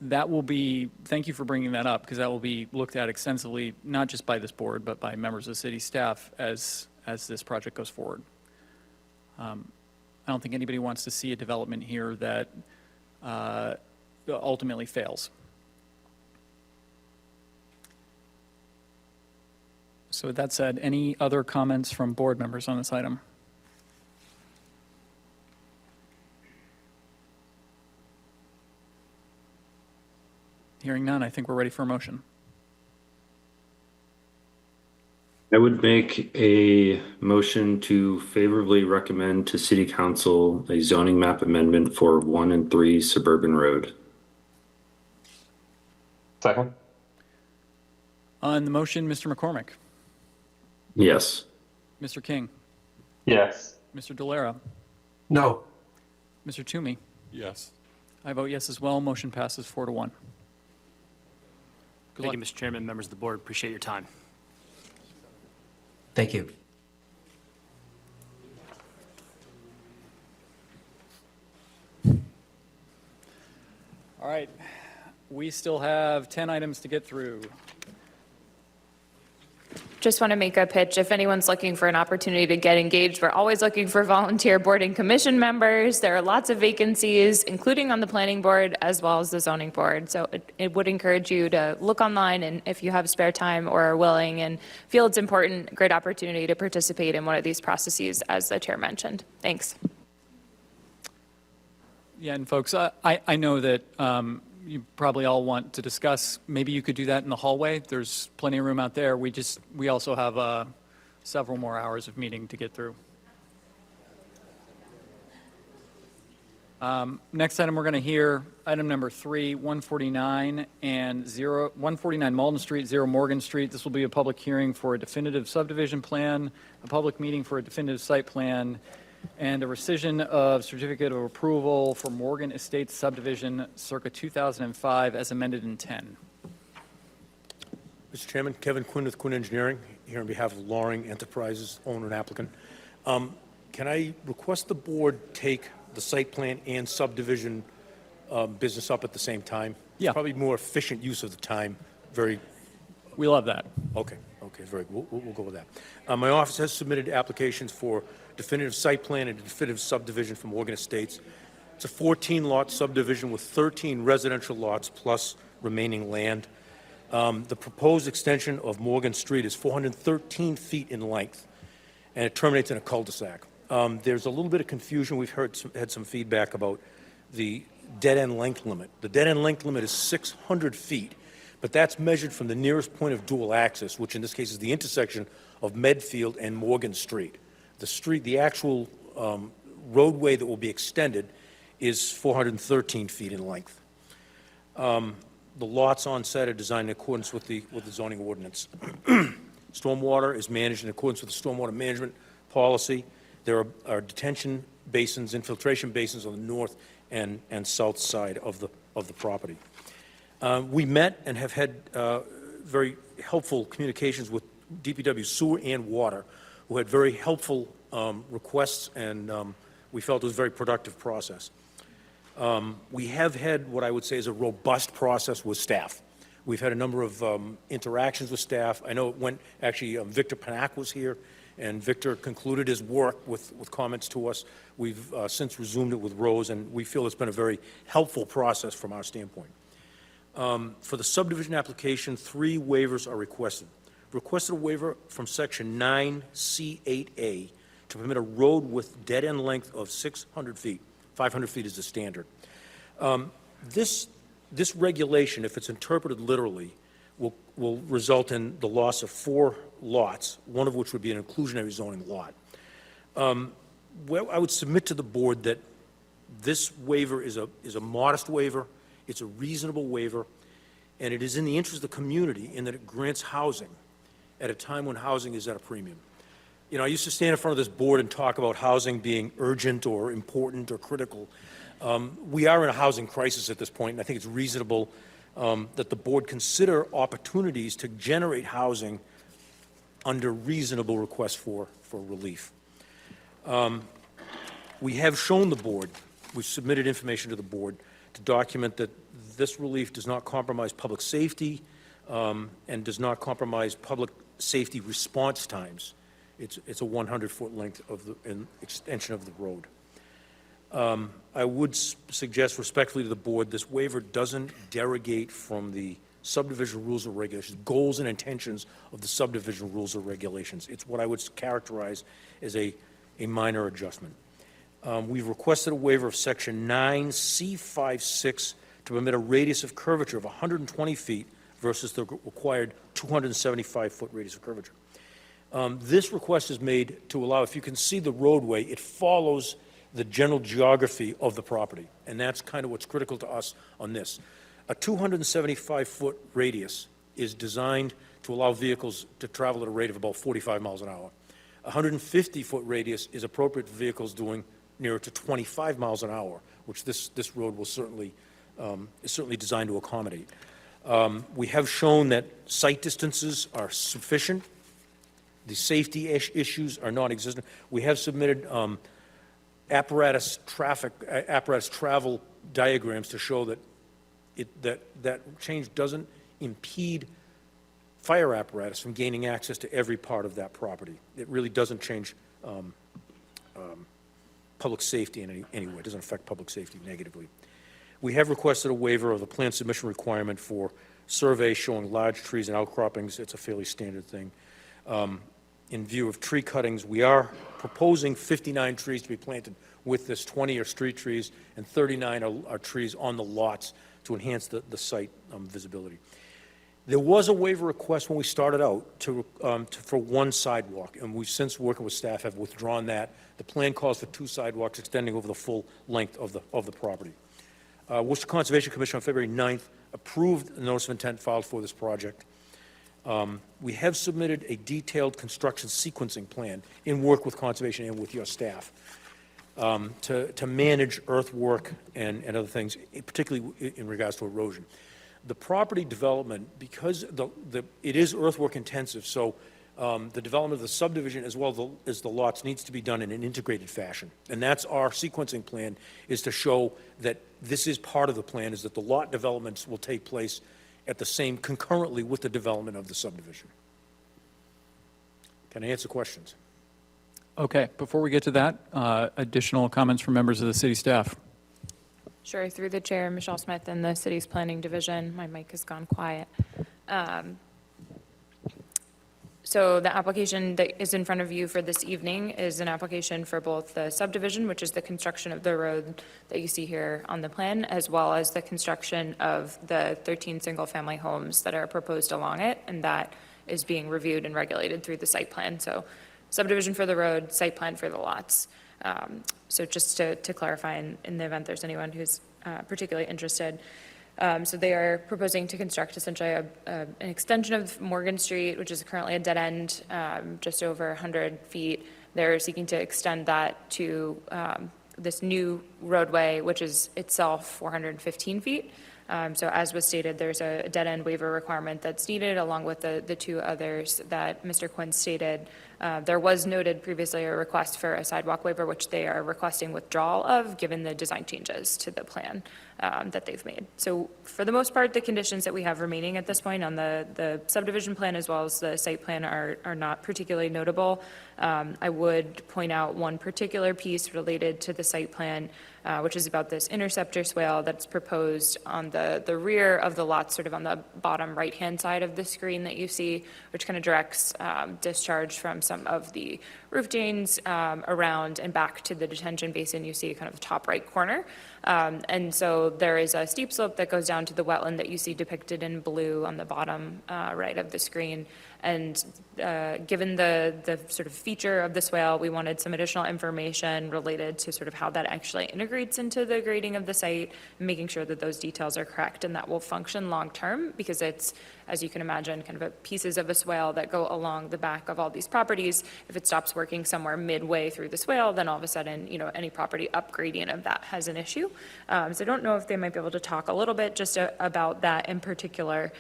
That will be, thank you for bringing that up, because that will be looked at extensively, not just by this board, but by members of city staff as this project goes forward. I don't think anybody wants to see a development here that ultimately fails. So with that said, any other comments from board members on this item? Hearing none, I think we're ready for a motion. I would make a motion to favorably recommend to City Council a zoning map amendment for 1 and 3 Suburban Road. Second? On the motion, Mr. McCormick, Yes. Mr. King, Yes. Mr. Delera, No. Mr. Toomey. Yes. I vote yes as well. Motion passes 4-1. Thank you, Mr. Chairman, members of the board. Appreciate your time. Thank you. All right, we still have 10 items to get through. Just want to make a pitch. If anyone's looking for an opportunity to get engaged, we're always looking for volunteer board and commission members. There are lots of vacancies, including on the planning board as well as the zoning board. So it would encourage you to look online, and if you have spare time or are willing and feel it's important, great opportunity to participate in one of these processes, as the chair mentioned. Thanks. Yeah, and folks, I know that you probably all want to discuss, maybe you could do that in the hallway. There's plenty of room out there. We also have several more hours of meeting to get through. Next item we're going to hear, item number 3, 149 and 149 Malden Street, 0 Morgan Street. This will be a public hearing for a definitive subdivision plan, a public meeting for a definitive site plan, and a rescission of certificate of approval for Morgan Estates subdivision circa 2005 as amended in 10. Mr. Chairman, Kevin Quinn with Quinn Engineering, here on behalf of Loring Enterprises, owner and applicant. Can I request the board take the site plan and subdivision business up at the same time? Yeah. Probably more efficient use of the time. We love that. Okay, very good. We'll go with that. My office has submitted applications for definitive site plan and definitive subdivision for Morgan Estates. It's a 14-lot subdivision with 13 residential lots plus remaining land. The proposed extension of Morgan Street is 413 feet in length, and it terminates in a cul-de-sac. There's a little bit of confusion. We've had some feedback about the dead-end length limit. The dead-end length limit is 600 feet, but that's measured from the nearest point of dual access, which in this case is the intersection of Medfield and Morgan Street. The actual roadway that will be extended is 413 feet in length. The lots on site are designed in accordance with the zoning ordinance. Stormwater is managed in accordance with the stormwater management policy. There are detention basins, infiltration basins on the north and south side of the property. We met and have had very helpful communications with DPW Sewer and Water, who had very helpful requests, and we felt it was a very productive process. We have had what I would say is a robust process with staff. We've had a number of interactions with staff. I know it went, actually, Victor Panak was here, and Victor concluded his work with comments to us. We've since resumed it with Rose, and we feel it's been a very helpful process from our standpoint. For the subdivision application, 3 waivers are requested. Requested a waiver from section 9C8A to permit a road with dead-end length of 600 feet. 500 feet is the standard. This regulation, if it's interpreted literally, will result in the loss of 4 lots, one of which would be an inclusionary zoning lot. Well, I would submit to the board that this waiver is a modest waiver, it's a reasonable waiver, and it is in the interest of the community in that it grants housing at a time when housing is at a premium. I used to stand in front of this board and talk about housing being urgent or important or critical. We are in a housing crisis at this point, and I think it's reasonable that the board consider opportunities to generate housing under reasonable requests for relief. We have shown the board, we've submitted information to the board to document that this relief does not compromise public safety and does not compromise public safety response times. It's a 100-foot length of the extension of the road. I would suggest respectfully to the board, this waiver doesn't derogate from the subdivision rules or regulations, goals and intentions of the subdivision rules or regulations. It's what I would characterize as a minor adjustment. We've requested a waiver of section 9C56 to permit a radius of curvature of 120 feet versus the required 275-foot radius of curvature. This request is made to allow, if you can see the roadway, it follows the general geography of the property, and that's kind of what's critical to us on this. A 275-foot radius is designed to allow vehicles to travel at a rate of about 45 miles an hour. A 150-foot radius is appropriate for vehicles doing nearer to 25 miles an hour, which this road will certainly is certainly designed to accommodate. We have shown that sight distances are sufficient. The safety issues are non-existent. We have submitted apparatus travel diagrams to show that that change doesn't impede fire apparatus from gaining access to every part of that property. It really doesn't change public safety in any way. It doesn't affect public safety negatively. We have requested a waiver of the plan submission requirement for surveys showing large trees and outcroppings. It's a fairly standard thing. In view of tree cuttings, we are proposing 59 trees to be planted with this. 20 are street trees and 39 are trees on the lots to enhance the site visibility. There was a waiver request when we started out for one sidewalk, and we've since, working with staff, have withdrawn that. The plan calls for 2 sidewalks extending over the full length of the property. Worcester Conservation Commission on February 9th approved the notice of intent filed for this project. We have submitted a detailed construction sequencing plan in work with Conservation and with your staff to manage earthwork and other things, particularly in regards to erosion. The property development, because it is earthwork intensive, so the development of the subdivision as well as the lots needs to be done in an integrated fashion. And that's our sequencing plan, is to show that this is part of the plan, is that the lot developments will take place concurrently with the development of the subdivision. Can I answer questions? Okay, before we get to that, additional comments from members of the city staff. Sure, through the chair, Michelle Smith in the city's planning division. My mic has gone quiet. So the application that is in front of you for this evening is an application for both the subdivision, which is the construction of the road that you see here on the plan, as well as the construction of the 13 single-family homes that are proposed along it, and that is being reviewed and regulated through the site plan. So subdivision for the road, site plan for the lots. So just to clarify, in the event there's anyone who's particularly interested. So they are proposing to construct essentially an extension of Morgan Street, which is currently a dead end, just over 100 feet. They're seeking to extend that to this new roadway, which is itself 415 feet. So as was stated, there's a dead end waiver requirement that's needed, along with the 2 others that Mr. Quinn stated. There was noted previously a request for a sidewalk waiver, which they are requesting withdrawal of, given the design changes to the plan that they've made. So for the most part, the conditions that we have remaining at this point on the subdivision plan as well as the site plan are not particularly notable. I would point out one particular piece related to the site plan, which is about this interceptor swale that's proposed on the rear of the lot, sort of on the bottom right-hand side of the screen that you see, which kind of directs discharge from some of the roof drains around and back to the detention basin. You see kind of the top right corner. And so there is a steep slope that goes down to the wetland that you see depicted in blue on the bottom right of the screen. And given the sort of feature of the swale, we wanted some additional information related to sort of how that actually integrates into the grading of the site, making sure that those details are correct and that will function long-term, because it's as you can imagine, kind of pieces of a swale that go along the back of all these properties. If it stops working somewhere midway through the swale, then all of a sudden, any property upgrading of that has an issue. So I don't know if they might be able to talk a little bit just about that in particular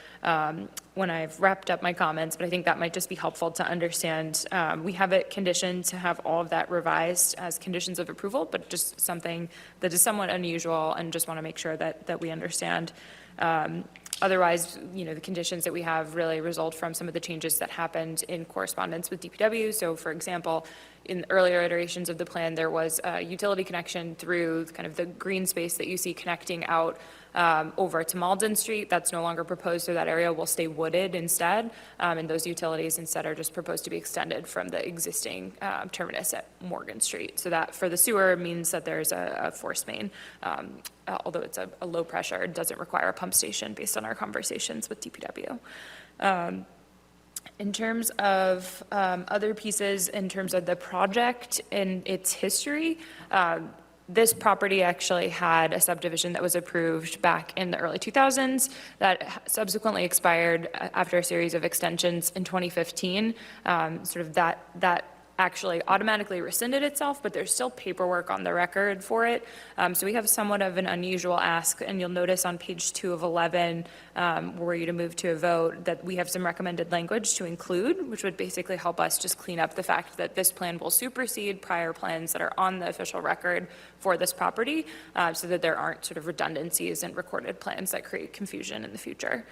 when I've wrapped up my comments, but I think that might just be helpful to understand. We have it conditioned to have all of that revised as conditions of approval, but just something that is somewhat unusual, and just want to make sure that we understand. Otherwise, the conditions that we have really result from some of the changes that happened in correspondence with DPW. So for example, in earlier iterations of the plan, there was a utility connection through kind of the green space that you see connecting out over to Malden Street. That's no longer proposed, so that area will stay wooded instead. And those utilities instead are just proposed to be extended from the existing terminus at Morgan Street. So that for the sewer means that there's a force main. Although it's a low pressure, it doesn't require a pump station based on our conversations with DPW. In terms of other pieces, in terms of the project and its history, this property actually had a subdivision that was approved back in the early 2000s that subsequently expired after a series of extensions in 2015. Sort of that actually automatically rescinded itself, but there's still paperwork on the record for it. So we have somewhat of an unusual ask, and you'll notice on page 2 of 11, were you to move to a vote, that we have some recommended language to include, which would basically help us just clean up the fact that this plan will supersede prior plans that are on the official record for this property, so that there aren't sort of redundancies in recorded plans that create confusion in the future.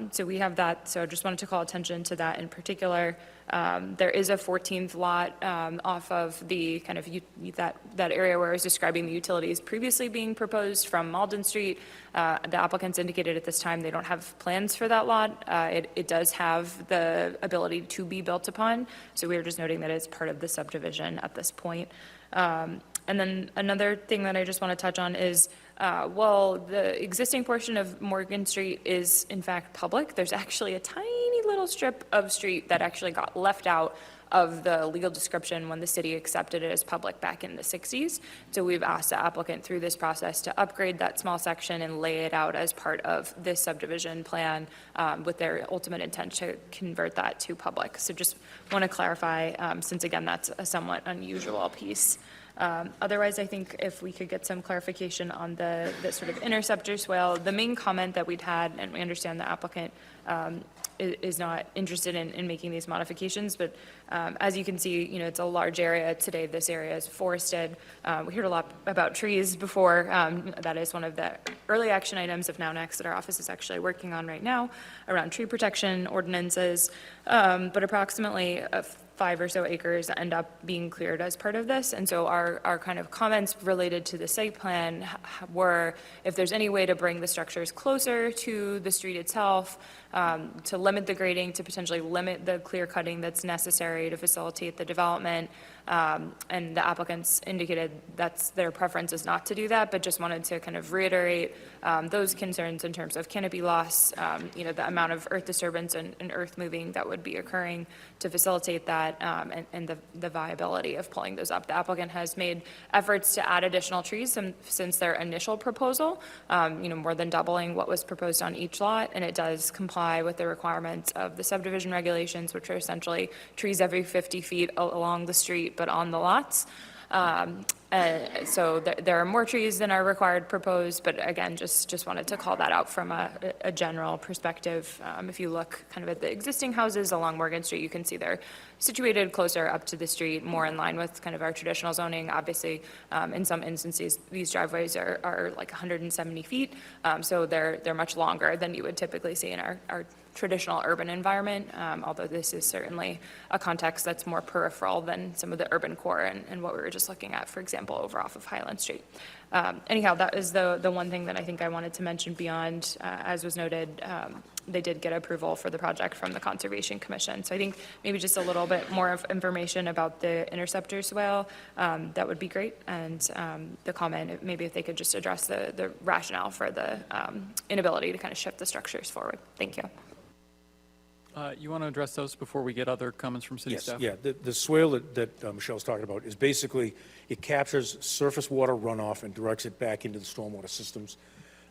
So we have that, so just wanted to call attention to that in particular. There is a 14th lot off of the kind of that area where I was describing the utilities previously being proposed from Malden Street. The applicants indicated at this time they don't have plans for that lot. It does have the ability to be built upon, so we were just noting that it's part of the subdivision at this point. And then another thing that I just want to touch on is, while the existing portion of Morgan Street is in fact public, there's actually a tiny little strip of street that actually got left out of the legal description when the city accepted it as public back in the 60s. So we've asked the applicant through this process to upgrade that small section and lay it out as part of this subdivision plan with their ultimate intent to convert that to public. So just want to clarify, since again, that's a somewhat unusual piece. Otherwise, I think if we could get some clarification on the sort of interceptor swale, the main comment that we'd had, and we understand the applicant is not interested in making these modifications, but as you can see, it's a large area today. This area is forested. We heard a lot about trees before. That is one of the early action items of Now Next that our office is actually working on right now around tree protection ordinances, but approximately 5 or so acres end up being cleared as part of this. And so our kind of comments related to the site plan were, if there's any way to bring the structures closer to the street itself, to limit the grading, to potentially limit the clear cutting that's necessary to facilitate the development. And the applicants indicated that's their preference is not to do that, but just wanted to kind of reiterate those concerns in terms of canopy loss, the amount of earth disturbance and earth moving that would be occurring to facilitate that, and the viability of pulling those up. The applicant has made efforts to add additional trees since their initial proposal, more than doubling what was proposed on each lot, and it does comply with the requirements of the subdivision regulations, which are essentially trees every 50 feet along the street, but on the lots. So there are more trees than are required proposed, but again, just wanted to call that out from a general perspective. If you look kind of at the existing houses along Morgan Street, you can see they're situated closer up to the street, more in line with kind of our traditional zoning. Obviously, in some instances, these driveways are like 170 feet, so they're much longer than you would typically see in our traditional urban environment, although this is certainly a context that's more peripheral than some of the urban core and what we were just looking at, for example, over off of Highland Street. Anyhow, that is the one thing that I think I wanted to mention beyond, as was noted, they did get approval for the project from the Conservation Commission. So I think maybe just a little bit more of information about the interceptor swale, that would be great. And the comment, maybe if they could just address the rationale for the inability to kind of shift the structures forward. Thank you. You want to address those before we get other comments from city staff? Yeah, the swale that Michelle's talking about is basically, it captures surface water runoff and directs it back into the stormwater systems.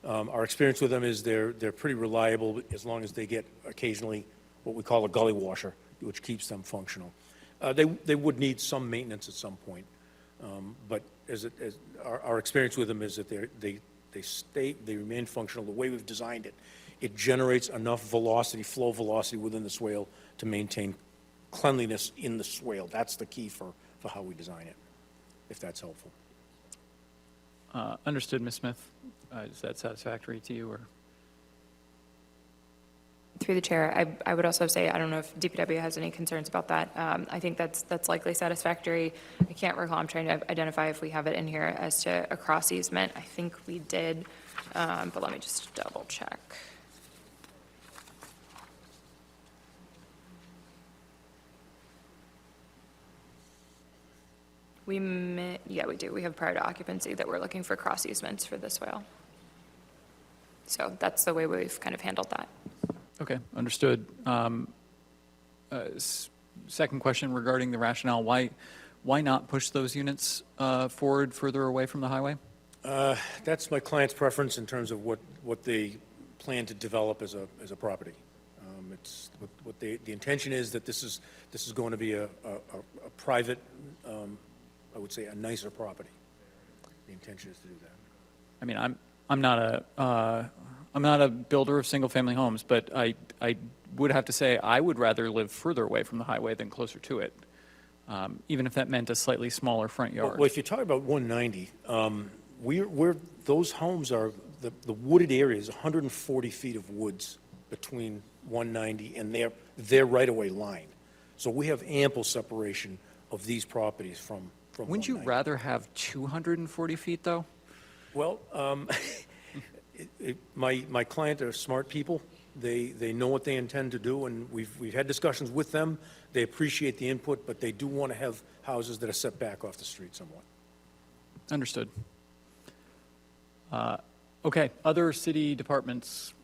Our experience with them is they're pretty reliable as long as they get occasionally what we call a gully washer, which keeps them functional. They would need some maintenance at some point, but our experience with them is that they remain functional. The way we've designed it, it generates enough velocity, flow velocity within the swale to maintain cleanliness in the swale. That's the key for how we design it, if that's helpful. Understood, Ms. Smith. Is that satisfactory to you, or? Through the chair, I would also say, I don't know if DPW has any concerns about that. I think that's likely satisfactory. I can't recall, I'm trying to identify if we have it in here as to a cross easement. I think we did, but let me just double check. Yeah, we do. We have prior to occupancy that we're looking for cross easements for the swale. So that's the way we've kind of handled that. Okay, understood. Second question regarding the rationale, why not push those units forward further away from the highway? That's my client's preference in terms of what they plan to develop as a property. It's what the intention is that this is going to be a private, I would say a nicer property. The intention is to do that. I mean, I'm not a builder of single-family homes, but I would have to say I would rather live further away from the highway than closer to it, even if that meant a slightly smaller front yard. Well, if you talk about 190, those homes are, the wooded area is 140 feet of woods between 190 and their right-of-way line. So we have ample separation of these properties from Wouldn't you rather have 240 feet, though? Well, my client are smart people. They know what they intend to do, and we've had discussions with them. They appreciate the input, but they do want to have houses that are set back off the street somewhat. Understood. Okay, other city departments,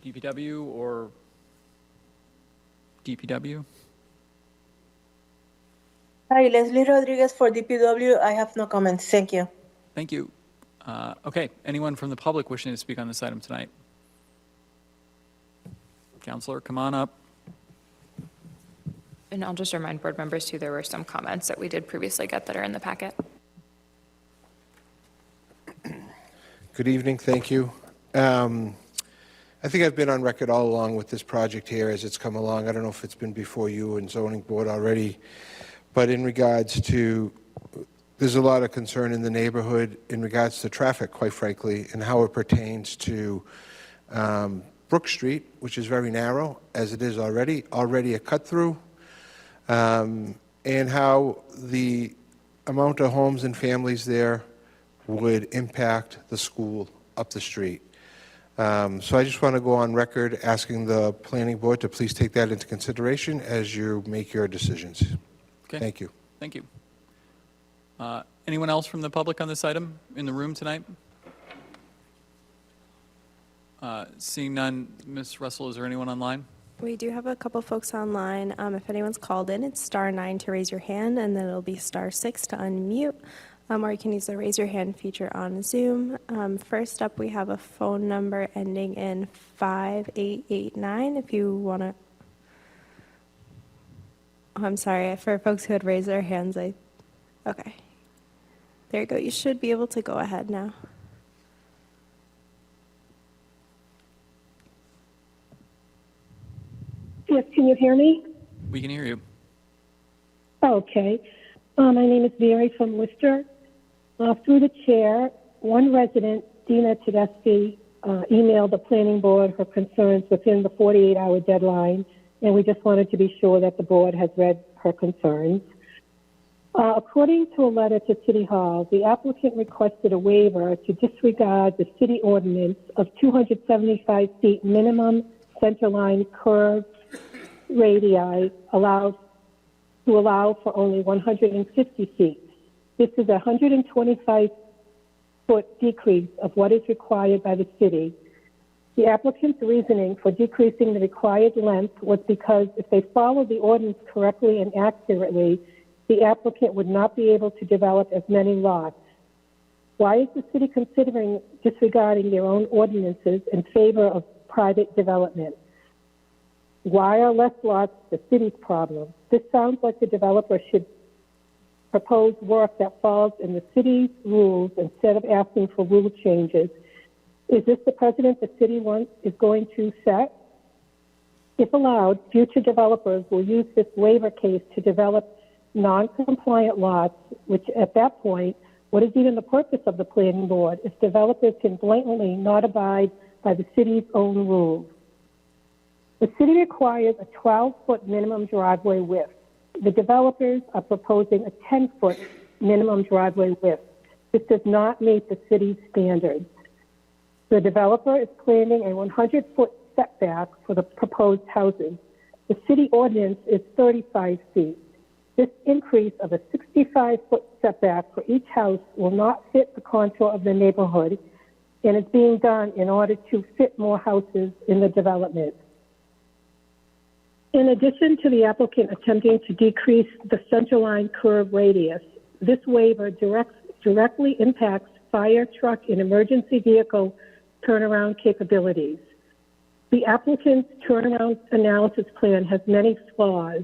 DPW or DPW? Hi, Leslie Rodriguez for DPW. I have no comments. Thank you. Thank you. Okay, anyone from the public wishing to speak on this item tonight? Counselor, come on up. And I'll just remind board members too, there were some comments that we did previously get that are in the packet. Good evening, thank you. I think I've been on record all along with this project here as it's come along. I don't know if it's been before you and zoning board already, but in regards to, there's a lot of concern in the neighborhood in regards to traffic, quite frankly, and how it pertains to Brook Street, which is very narrow, as it is already a cut-through, and how the amount of homes and families there would impact the school up the street. So I just want to go on record asking the planning board to please take that into consideration as you make your decisions. Okay. Thank you. Thank you. Anyone else from the public on this item in the room tonight? Seeing none, Ms. Russell, is there anyone online? We do have a couple folks online. If anyone's called in, it's *9 to raise your hand, and then it'll be *6 to unmute. Or you can use the raise your hand feature on Zoom. First up, we have a phone number ending in 5889 if you want to. Oh, I'm sorry, for folks who had raised their hands, okay. There you go, you should be able to go ahead now. Yes, can you hear me? We can hear you. Okay. My name is Mary from Worcester. Through the chair, one resident, Dina Tedeschi, emailed the planning board her concerns within the 48-hour deadline, and we just wanted to be sure that the board has read her concerns. According to a letter to City Hall, the applicant requested a waiver to disregard the city ordinance of 275 feet minimum centerline curve radii to allow for only 150 feet. This is a 125-foot decrease of what is required by the city. The applicant's reasoning for decreasing the required length was because if they followed the ordinance correctly and accurately, the applicant would not be able to develop as many lots. Why is the city considering disregarding their own ordinances in favor of private development? Why are less lots the city's problem? This sounds like the developer should propose work that falls in the city's rules instead of asking for rule changes. Is this the precedent the city is going to set? If allowed, future developers will use this waiver case to develop non-compliant lots, which at that point, what is even the purpose of the planning board if developers can blatantly not abide by the city's own rules? The city requires a 12-foot minimum driveway width. The developers are proposing a 10-foot minimum driveway width. This does not meet the city's standards. The developer is planning a 100-foot setback for the proposed houses. The city ordinance is 35 feet. This increase of a 65-foot setback for each house will not fit the contour of the neighborhood and is being done in order to fit more houses in the development. In addition to the applicant attempting to decrease the centerline curve radius, this waiver directly impacts fire truck and emergency vehicle turnaround capabilities. The applicant's turnaround analysis plan has many flaws.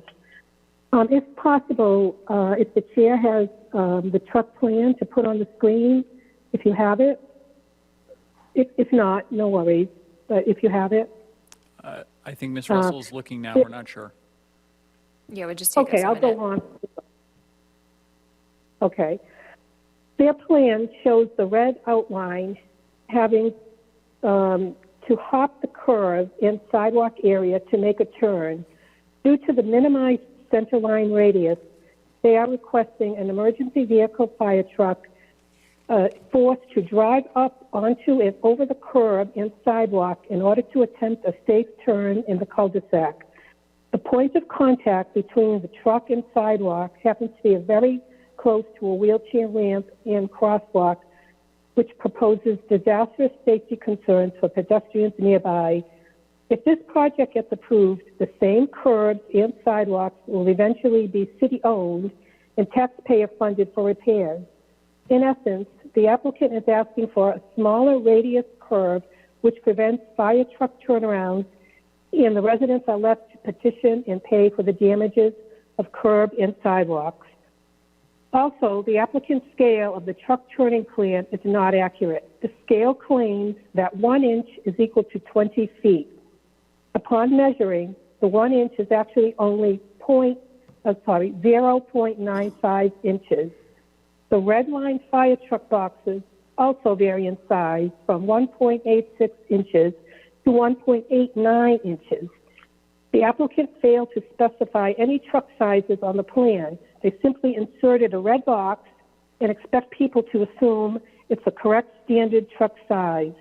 If possible, if the chair has the truck plan to put on the screen, if you have it. If not, no worries, but if you have it. I think Ms. Russell's looking now. We're not sure. Yeah, it would just take us Okay, a I'll minute. go on. Okay. Their plan shows the red outline having to hop the curve in sidewalk area to make a turn. Due to the minimized centerline radius, they are requesting an emergency vehicle fire truck forced to drive up onto and over the curb and sidewalk in order to attempt a safe turn in the cul-de-sac. The point of contact between the truck and sidewalk happens to be very close to a wheelchair ramp and crosswalk, which proposes disastrous safety concerns for pedestrians nearby. If this project gets approved, the same curbs and sidewalks will eventually be city-owned and taxpayer-funded for repairs. In essence, the applicant is asking for a smaller radius curve which prevents fire truck turnarounds, and the residents are left to petition and pay for the damages of curb and sidewalks. Also, the applicant's scale of the truck turning plan is not accurate. The scale claims that 1 inch is equal to 20 feet. Upon measuring, the 1 inch is actually only 0.95 inches. The red line fire truck boxes also vary in size from 1.86 inches to 1.89 inches. The applicant failed to specify any truck sizes on the plan. They simply inserted a red box and expect people to assume it's the correct standard truck size.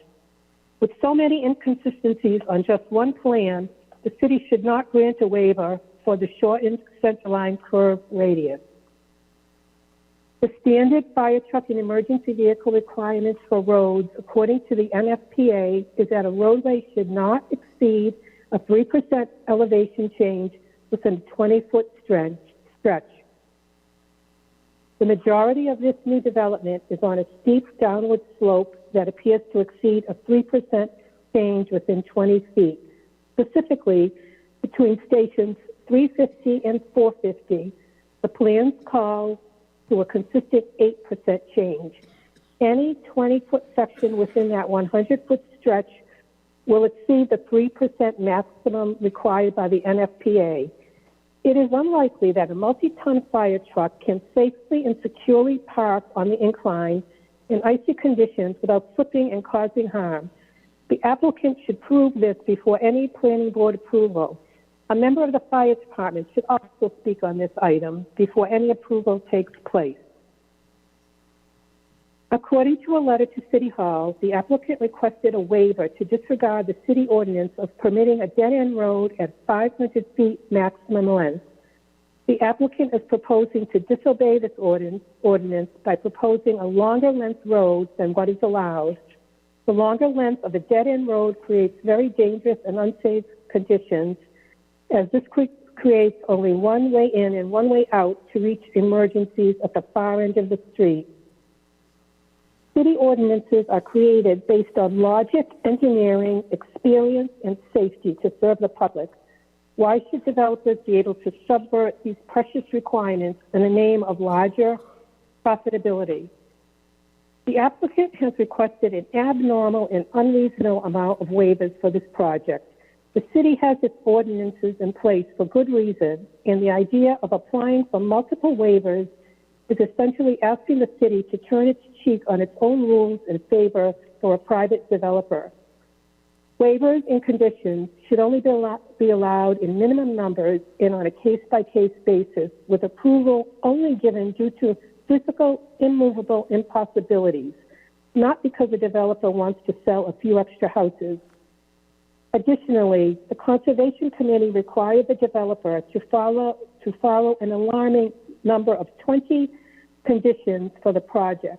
With so many inconsistencies on just one plan, the city should not grant a waiver for the shortened centerline curve radius. The standard fire truck and emergency vehicle requirements for roads, according to the NFPA, is that a roadway should not exceed a 3% elevation change within a 20-foot stretch. The majority of this new development is on a steep downward slope that appears to exceed a 3% change within 20 feet. Specifically, between stations 350 and 450, the plans call to a consistent 8% change. Any 20-foot section within that 100-foot stretch will exceed the 3% maximum required by the NFPA. It is unlikely that a multi-ton fire truck can safely and securely park on the incline in icy conditions without slipping and causing harm. The applicant should prove this before any planning board approval. A member of the fire department should also speak on this item before any approval takes place. According to a letter to City Hall, the applicant requested a waiver to disregard the city ordinance of permitting a dead-end road at 500 feet maximum length. The applicant is proposing to disobey this ordinance by proposing a longer length road than what is allowed. The longer length of a dead-end road creates very dangerous and unsafe conditions, as this creates only one way in and one way out to reach emergencies at the far end of the street. City ordinances are created based on logic, engineering, experience, and safety to serve the public. Why should developers be able to subvert these precious requirements in the name of larger profitability? The applicant has requested an abnormal and unreasonable amount of waivers for this project. The city has its ordinances in place for good reason, and the idea of applying for multiple waivers is essentially asking the city to turn its cheek on its own rules in favor for a private developer. Waivers and conditions should only be allowed in minimum numbers and on a case-by-case basis, with approval only given due to physical, immovable impossibilities, not because the developer wants to sell a few extra houses. Additionally, the Conservation Committee required the developer to follow an alarming number of 20 conditions for the project.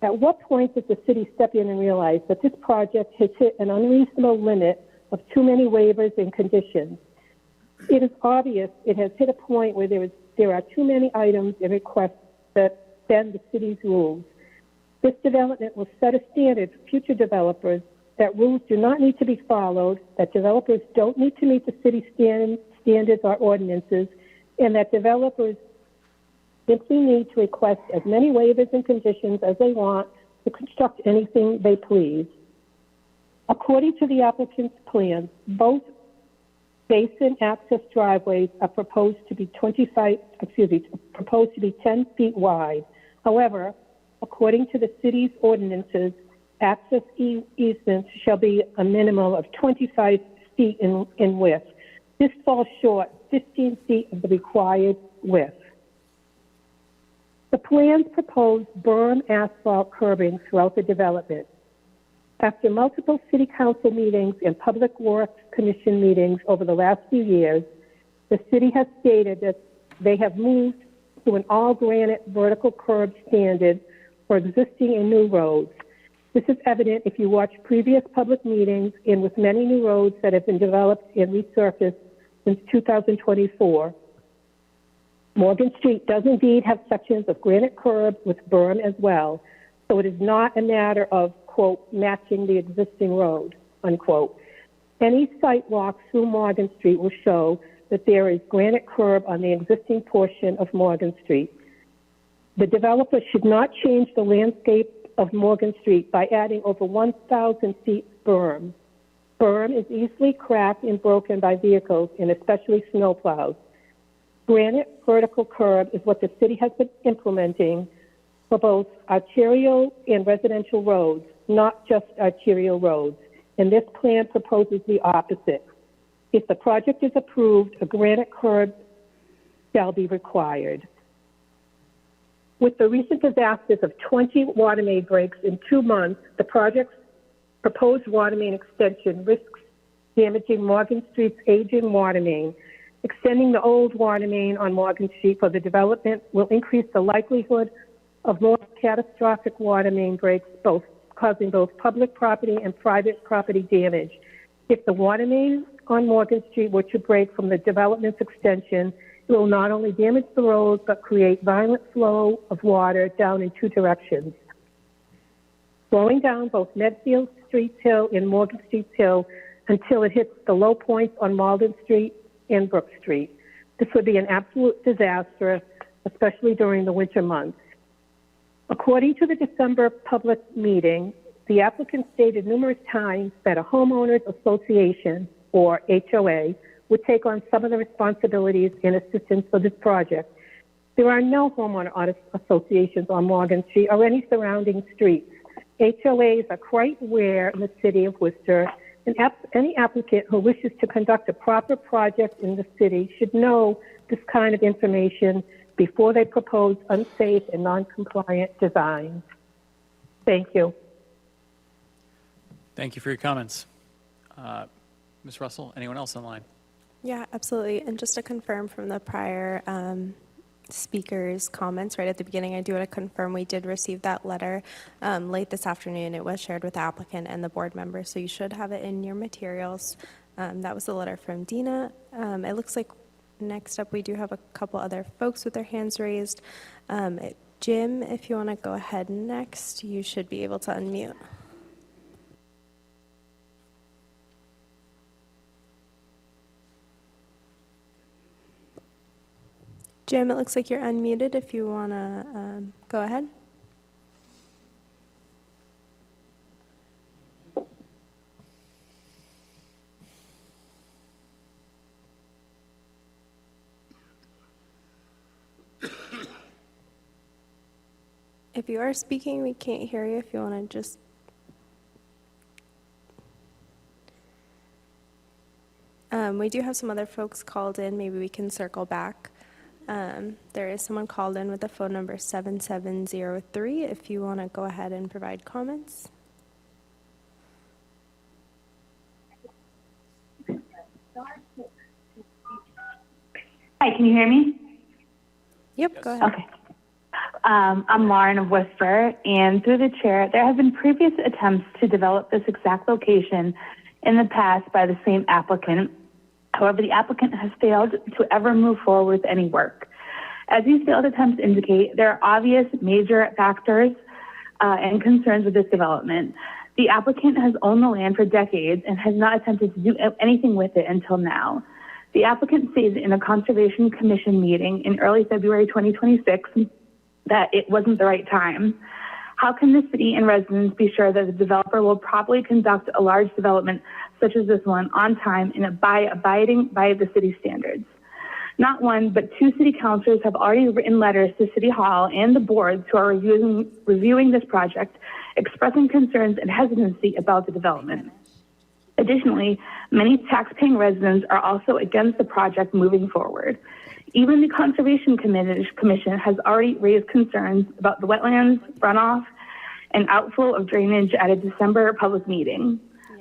At what point does the city step in and realize that this project has hit an unreasonable limit of too many waivers and conditions? It is obvious it has hit a point where there are too many items and requests that bend the city's rules. This development will set a standard for future developers that rules do not need to be followed, that developers don't need to meet the city standards or ordinances, and that developers simply need to request as many waivers and conditions as they want to construct anything they please. According to the applicant's plans, both basin access driveways are proposed to be 10 feet wide. However, according to the city's ordinances, access easements shall be a minimum of 25 feet in width. This falls short 15 feet of the required width. The plans propose berm asphalt curbing throughout the development. After multiple city council meetings and public works commission meetings over the last few years, the city has stated that they have moved to an all-granite vertical curb standard for existing and new roads. This is evident if you watch previous public meetings and with many new roads that have been developed and resurfaced since 2024. Morgan Street does indeed have sections of granite curb with berm as well, so it is not a matter of, quote, matching the existing road, unquote. Any site walk through Morgan Street will show that there is granite curb on the existing portion of Morgan Street. The developer should not change the landscape of Morgan Street by adding over 1,000 feet berm. Berm is easily cracked and broken by vehicles and especially snowplows. Granite vertical curb is what the city has been implementing for both arterial and residential roads, not just arterial roads. And this plan proposes the opposite. If the project is approved, a granite curb shall be required. With the recent disasters of 20 water main breaks in 2 months, the project's proposed water main extension risks damaging Morgan Street's aging water main. Extending the old water main on Morgan Street for the development will increase the likelihood of more catastrophic water main breaks, causing both public property and private property damage. If the water main on Morgan Street were to break from the development's extension, it will not only damage the road, but create violent flow of water down in 2 directions, flowing down both Medfield Street's Hill and Morgan Street's Hill until it hits the low points on Malden Street and Brook Street. This would be an absolute disaster, especially during the winter months. According to the December public meeting, the applicant stated numerous times that a homeowners association, or HOA, would take on some of the responsibilities and assistance for this project. There are no homeowner associations on Morgan Street or any surrounding streets. HOAs are quite rare in the city of Worcester, and any applicant who wishes to conduct a proper project in the city should know this kind of information before they propose unsafe and non-compliant designs. Thank you. Thank you for your comments. Ms. Russell, anyone else online? Yeah, absolutely. And just to confirm from the prior speaker's comments right at the beginning, I do want to confirm we did receive that letter late this afternoon. It was shared with the applicant and the board members, so you should have it in your materials. That was the letter from Dina. It looks like next up we do have a couple other folks with their hands raised. Jim, if you want to go ahead next, you should be able to unmute. Jim, it looks like you're unmuted if you want to go ahead. If you are speaking, we can't hear you. If you want to just... we do have some other folks called in. Maybe we can circle back. There is someone called in with the phone number 7703 if you want to go ahead and provide comments. Hi, can you hear me? Yep, go ahead. Okay. I'm Lauren of Worcester, and through the chair, there have been previous attempts to develop this exact location in the past by the same applicant. However, the applicant has failed to ever move forward with any work. As these failed attempts indicate, there are obvious major factors and concerns with this development. The applicant has owned the land for decades and has not attempted to do anything with it until now. The applicant stated in a Conservation Commission meeting in early February 2026 that it wasn't the right time. How can the city and residents be sure that the developer will properly conduct a large development such as this one on time and by abiding by the city standards? Not one, but two city councilors have already written letters to City Hall and the boards who are reviewing this project, expressing concerns and hesitancy about the development. Additionally, many taxpaying residents are also against the project moving forward. Even the Conservation Commission has already raised concerns about the wetlands, runoff, and outflow of drainage at a December public meeting.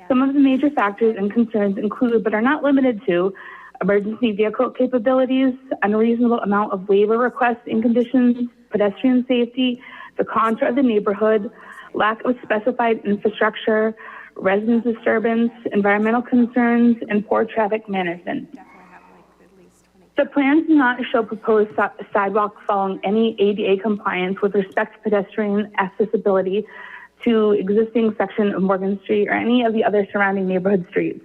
Some of the major factors and concerns include, but are not limited to, emergency vehicle capabilities, unreasonable amount of waiver requests and conditions, pedestrian safety, the contour of the neighborhood, lack of specified infrastructure, resident disturbance, environmental concerns, and poor traffic management. The plans do not show proposed sidewalk following any ADA compliance with respect to pedestrian accessibility to existing section of Morgan Street or any of the other surrounding neighborhood streets.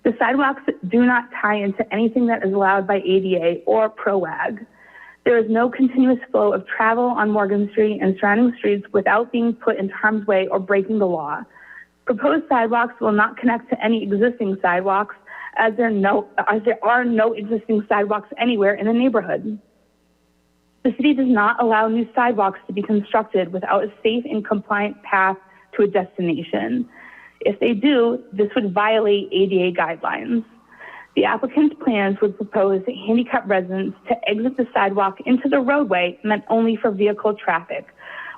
The sidewalks do not tie into anything that is allowed by ADA or PROAG. There is no continuous flow of travel on Morgan Street and surrounding streets without being put into harm's way or breaking the law. Proposed sidewalks will not connect to any existing sidewalks as there are no existing sidewalks anywhere in the neighborhood. The city does not allow new sidewalks to be constructed without a safe and compliant path to a destination. If they do, this would violate ADA guidelines. The applicant's plans would propose handicapped residents to exit the sidewalk into the roadway meant only for vehicle traffic,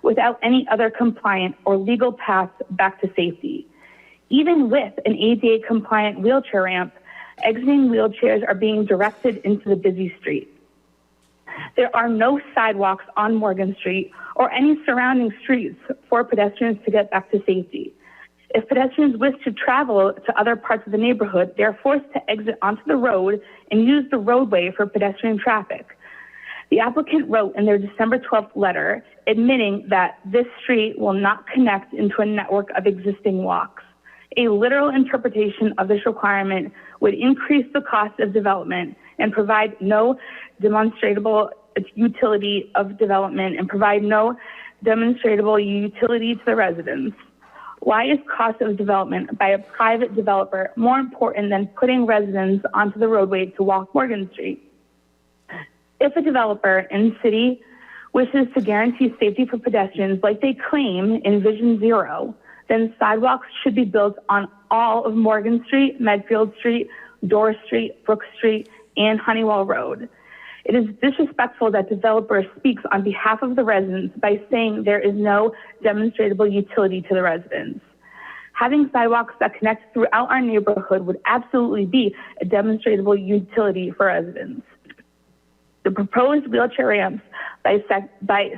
without any other compliant or legal paths back to safety. Even with an ADA compliant wheelchair ramp, exiting wheelchairs are being directed into the busy street. There are no sidewalks on Morgan Street or any surrounding streets for pedestrians to get back to safety. If pedestrians wish to travel to other parts of the neighborhood, they are forced to exit onto the road and use the roadway for pedestrian traffic. The applicant wrote in their December 12th letter admitting that this street will not connect into a network of existing walks. A literal interpretation of this requirement would increase the cost of development and provide no demonstrable utility of development and provide no demonstrable utility to the residents. Why is cost of development by a private developer more important than putting residents onto the roadway to walk Morgan Street? If a developer in city wishes to guarantee safety for pedestrians like they claim in Vision Zero, then sidewalks should be built on all of Morgan Street, Medfield Street, Dorr Street, Brook Street, and Honeywell Road. It is disrespectful that developer speaks on behalf of the residents by saying there is no demonstrable utility to the residents. Having sidewalks that connect throughout our neighborhood would absolutely be a demonstrable utility for residents. The proposed wheelchair ramps by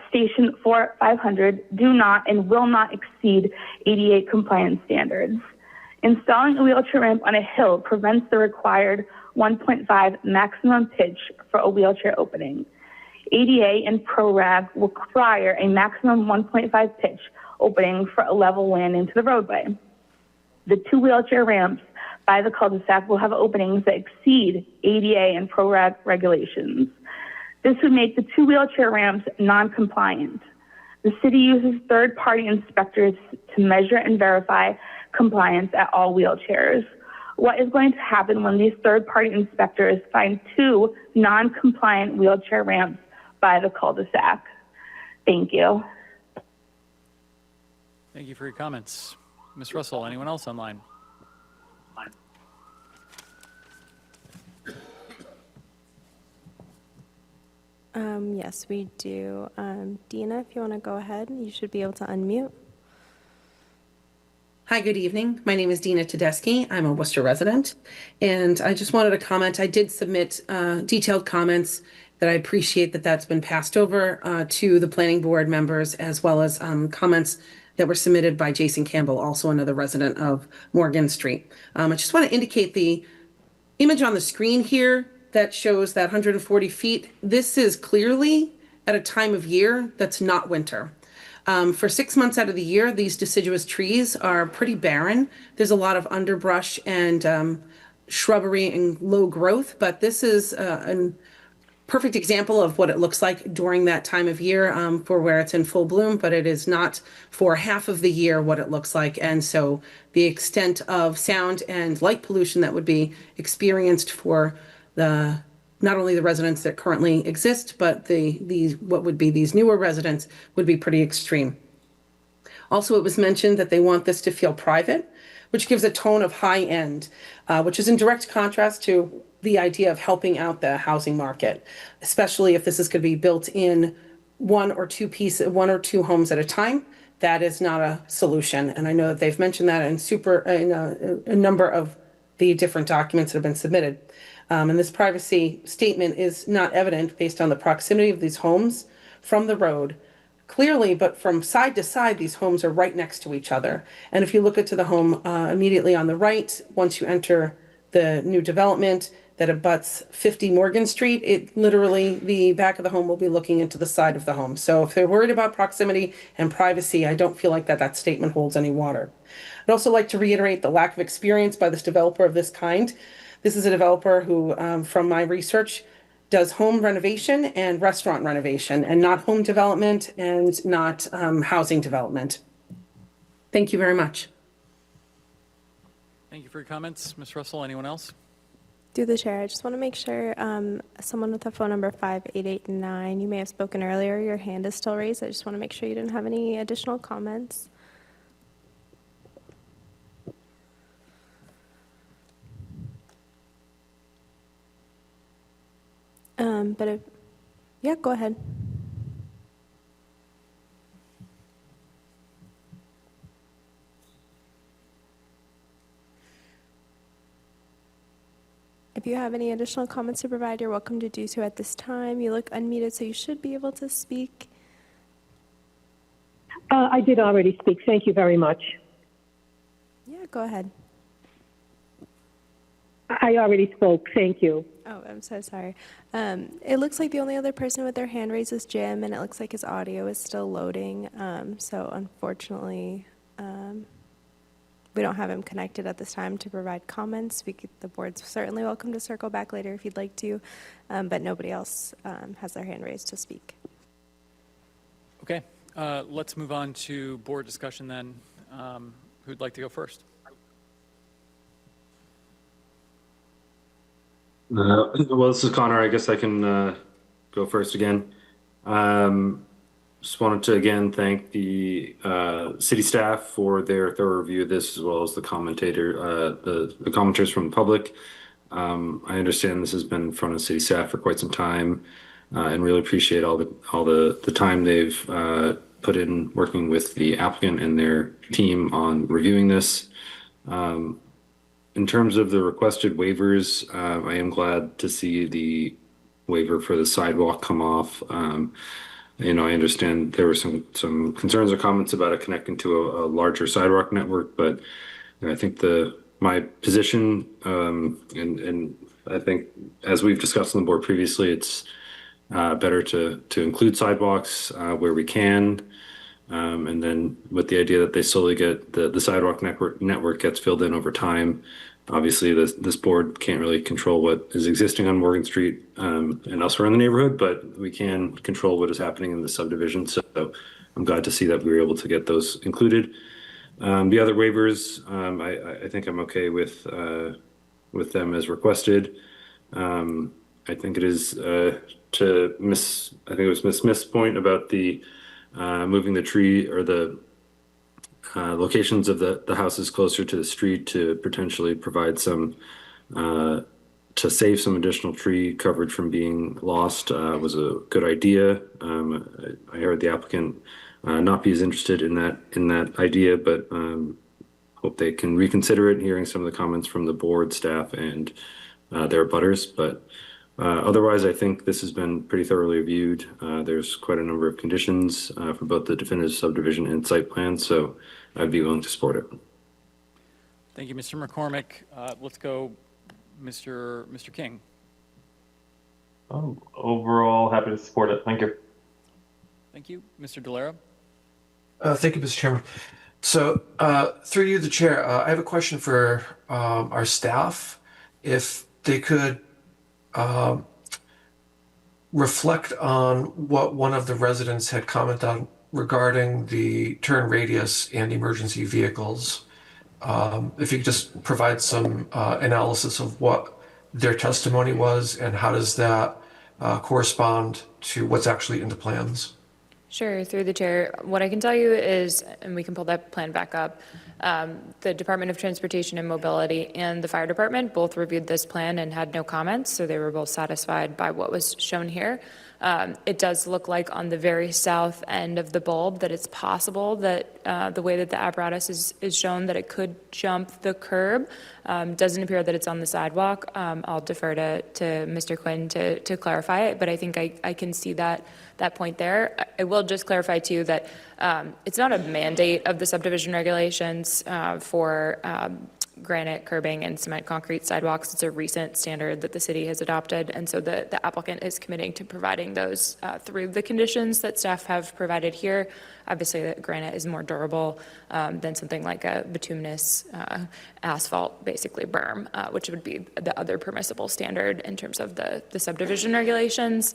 Station 4500 do not and will not exceed ADA compliance standards. Installing a wheelchair ramp on a hill prevents the required 1.5 maximum pitch for a wheelchair opening. ADA and ProRag require a maximum 1.5 pitch opening for a level landing to the roadway. The 2 wheelchair ramps by the cul-de-sac will have openings that exceed ADA and ProRag regulations. This would make the 2 wheelchair ramps non-compliant. The city uses third-party inspectors to measure and verify compliance at all wheelchairs. What is going to happen when these third-party inspectors find 2 non-compliant wheelchair ramps by the cul-de-sac? Thank you. Thank you for your comments. Ms. Russell, anyone else online? Yes, we do. Dina, if you want to go ahead, you should be able to unmute. Hi, good evening. My name is Dina Tedeschi. I'm a Worcester resident, and I just wanted to comment. I did submit detailed comments that I appreciate that that's been passed over to the planning board members, as well as comments that were submitted by Jason Campbell, also another resident of Morgan Street. I just want to indicate the image on the screen here that shows that 140 feet. This is clearly at a time of year that's not winter. For 6 months out of the year, these deciduous trees are pretty barren. There's a lot of underbrush and shrubbery and low growth, but this is a perfect example of what it looks like during that time of year for where it's in full bloom, but it is not for half of the year what it looks like. And so the extent of sound and light pollution that would be experienced for not only the residents that currently exist, but what would be these newer residents would be pretty extreme. Also, it was mentioned that they want this to feel private, which gives a tone of high end, which is in direct contrast to the idea of helping out the housing market, especially if this is going to be built in one or two homes at a time. That is not a solution. And I know that they've mentioned that in a number of the different documents that have been submitted. And this privacy statement is not evident based on the proximity of these homes from the road. Clearly, but from side to side, these homes are right next to each other. And if you look at the home immediately on the right, once you enter the new development that abuts 50 Morgan Street, it literally, the back of the home will be looking into the side of the home. So if they're worried about proximity and privacy, I don't feel like that statement holds any water. I'd also like to reiterate the lack of experience by this developer of this kind. This is a developer who, from my research, does home renovation and restaurant renovation, and not home development and not housing development. Thank you very much. Thank you for your comments. Ms. Russell, anyone else? Through the chair, I just want to make sure someone with the phone number 5889, you may have spoken earlier, your hand is still raised. I just want to make sure you didn't have any additional comments. Yeah, go ahead. If you have any additional comments to provide, you're welcome to do so at this time. You look unmuted, so you should be able to speak. I did already speak. Thank you very much. Yeah, go ahead. I already spoke. Thank you. Oh, I'm so sorry. It looks like the only other person with their hand raised is Jim, and it looks like his audio is still loading. So unfortunately, we don't have him connected at this time to provide comments. The board's certainly welcome to circle back later if you'd like to, but nobody else has their hand raised to speak. Okay, let's move on to board discussion then. Who'd like to go first? Well, this is Connor. I guess I can go first again. Just wanted to again thank the city staff for their thorough review of this, as well as the the commenters from the public. I understand this has been in front of city staff for quite some time, and really appreciate all the time they've put in working with the applicant and their team on reviewing this. In terms of the requested waivers, I am glad to see the waiver for the sidewalk come off. I understand there were some concerns or comments about it connecting to a larger sidewalk network, but I think my position, and I think as we've discussed on the board previously, it's better to include sidewalks where we can. And then with the idea that they slowly get the sidewalk network gets filled in over time. Obviously, this board can't really control what is existing on Morgan Street and elsewhere in the neighborhood, but we can control what is happening in the subdivision. So I'm glad to see that we were able to get those included. The other waivers, I think I'm okay with them as requested. I think it is I think it was Miss Smith's point about the moving the tree or the locations of the houses closer to the street to potentially provide some to save some additional tree coverage from being lost was a good idea. I heard the applicant not be as interested in that idea, but hope they can reconsider it, hearing some of the comments from the board staff and their butters. But otherwise, I think this has been pretty thoroughly reviewed. There's quite a number of conditions for both the definitive subdivision and site plan, so I'd be willing to support it. Thank you, Mr. McCormick. Let's go, Mr. King. Overall, happy to support it. Thank you. Thank you. Mr. Delera? Thank you, Mr. Chairman. So through you, the chair, I have a question for our staff. If they could reflect on what one of the residents had commented on regarding the turn radius and emergency vehicles. If you could just provide some analysis of what their testimony was and how does that correspond to what's actually in the plans? Sure, through the chair. What I can tell you is, and we can pull that plan back up, the Department of Transportation and Mobility and the fire department both reviewed this plan and had no comments, so they were both satisfied by what was shown here. It does look like on the very south end of the bulb that it's possible that the way that the apparatus is shown that it could jump the curb. Doesn't appear that it's on the sidewalk. I'll defer to Mr. Quinn to clarify it, but I think I can see that point there. I will just clarify too that it's not a mandate of the subdivision regulations for granite curbing and cement concrete sidewalks. It's a recent standard that the city has adopted, and so the applicant is committing to providing those through the conditions that staff have provided here. Obviously, the granite is more durable than something like a bituminous asphalt, basically berm, which would be the other permissible standard in terms of the subdivision regulations.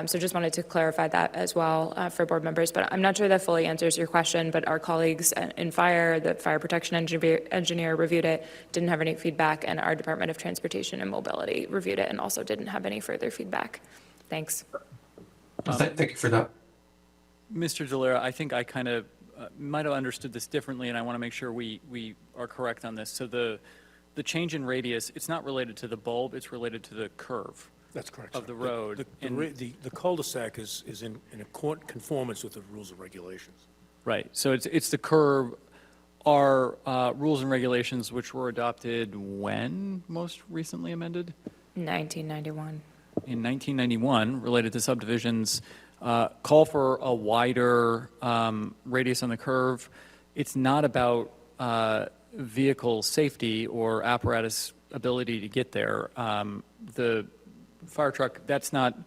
So just wanted to clarify that as well for board members, but I'm not sure that fully answers your question, but our colleagues in fire, the fire protection engineer reviewed it, didn't have any feedback, and our Department of Transportation and Mobility reviewed it and also didn't have any further feedback. Thanks. Thank you for that. Mr. Delera, I think I kind of might have understood this differently, and I want to make sure we are correct on this. So the change in radius, it's not related to the bulb, it's related to the curve. That's correct. Of the road. The cul-de-sac is in conformance with the rules and regulations. Right, so it's the curve. Our rules and regulations, which were adopted when most recently amended? 1991. In 1991, related to subdivisions, call for a wider radius on the curve. It's not about vehicle safety or apparatus ability to get there. The fire truck, that's not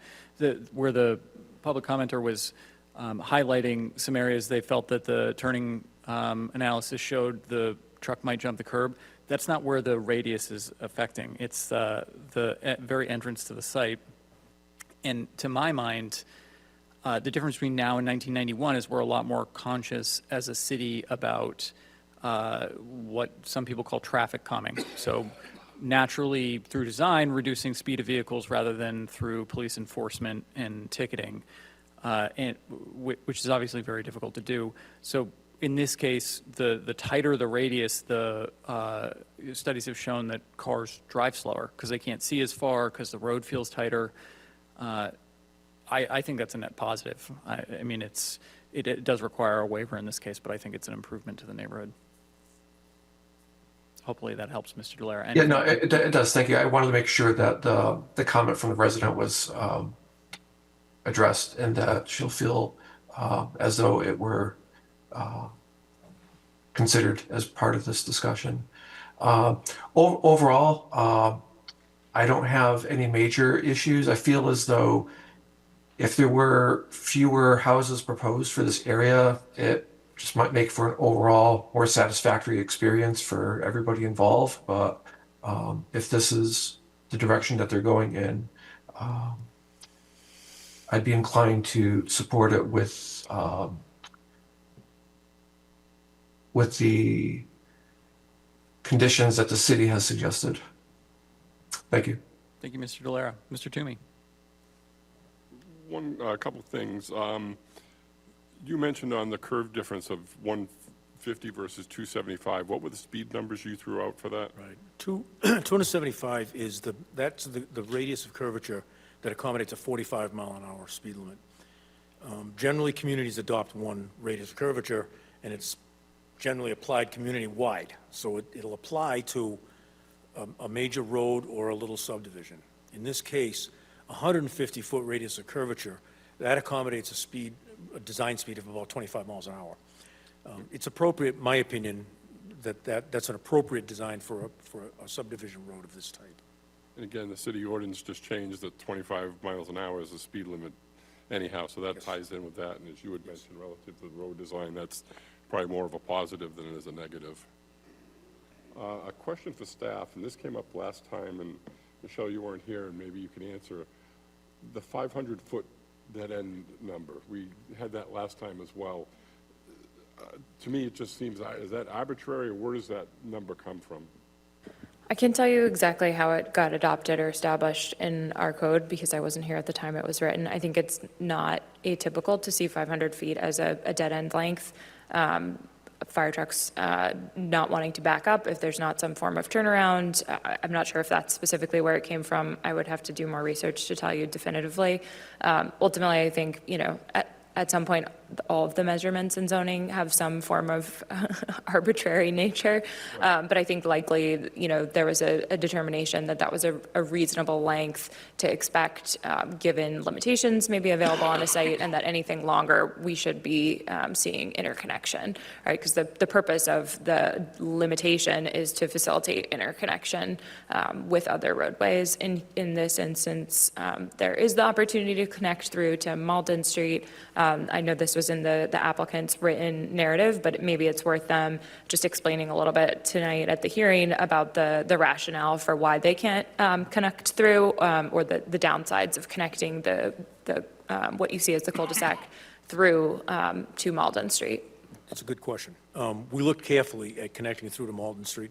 where the public commenter was highlighting some areas they felt that the turning analysis showed the truck might jump the curb. That's not where the radius is affecting. It's the very entrance to the site. And to my mind, the difference between now and 1991 is we're a lot more conscious as a city about what some people call traffic calming. So naturally, through design, reducing speed of vehicles rather than through police enforcement and ticketing, which is obviously very difficult to do. So in this case, the tighter the radius, the studies have shown that cars drive slower because they can't see as far, because the road feels tighter. I think that's a net positive. I mean, it does require a waiver in this case, but I think it's an improvement to the neighborhood. Hopefully that helps, Mr. Delera. Yeah, no, it does. Thank you. I wanted to make sure that the comment from the resident was addressed and that she'll feel as though it were considered as part of this discussion. Overall, I don't have any major issues. I feel as though If there were fewer houses proposed for this area, it just might make for an overall more satisfactory experience for everybody involved. But if this is the direction that they're going in, I'd be inclined to support it with the conditions that the city has suggested. Thank you. Thank you, Mr. Delera. Mr. Toomey. A couple things. You mentioned on the curve difference of 150 versus 275. What were the speed numbers you threw out for that? Right. 275 is that's the radius of curvature that accommodates a 45-mile-an-hour speed limit. Generally, communities adopt one radius of curvature, and it's generally applied community-wide. So it'll apply to a major road or a little subdivision. In this case, 150-foot radius of curvature, that accommodates a design speed of about 25 miles an hour. It's appropriate, in my opinion, that's an appropriate design for a subdivision road of this type. And again, the city ordinance just changed that 25 miles an hour is the speed limit anyhow, so that ties in with that. And as you had mentioned, relative to the road design, that's probably more of a positive than it is a negative. A question for staff, and this came up last time, and Michelle, you weren't here, and maybe you can answer. The 500-foot dead-end number, we had that last time as well. To me, it just seems, is that arbitrary, or where does that number come from? I can tell you exactly how it got adopted or established in our code because I wasn't here at the time it was written. I think it's not atypical to see 500 feet as a dead-end length. Fire trucks not wanting to back up if there's not some form of turnaround. I'm not sure if that's specifically where it came from. I would have to do more research to tell you definitively. Ultimately, I think, at some point, all of the measurements in zoning have some form of arbitrary nature. But I think likely, there was a determination that was a reasonable length to expect, given limitations maybe available on a site, and that anything longer, we should be seeing interconnection, right? Because the purpose of the limitation is to facilitate interconnection with other roadways. In this instance, there is the opportunity to connect through to Malden Street. I know this was in the applicant's written narrative, but maybe it's worth them just explaining a little bit tonight at the hearing about the rationale for why they can't connect through, or the downsides of connecting the what you see as the cul-de-sac through to Malden Street. That's a good question. We looked carefully at connecting through to Malden Street.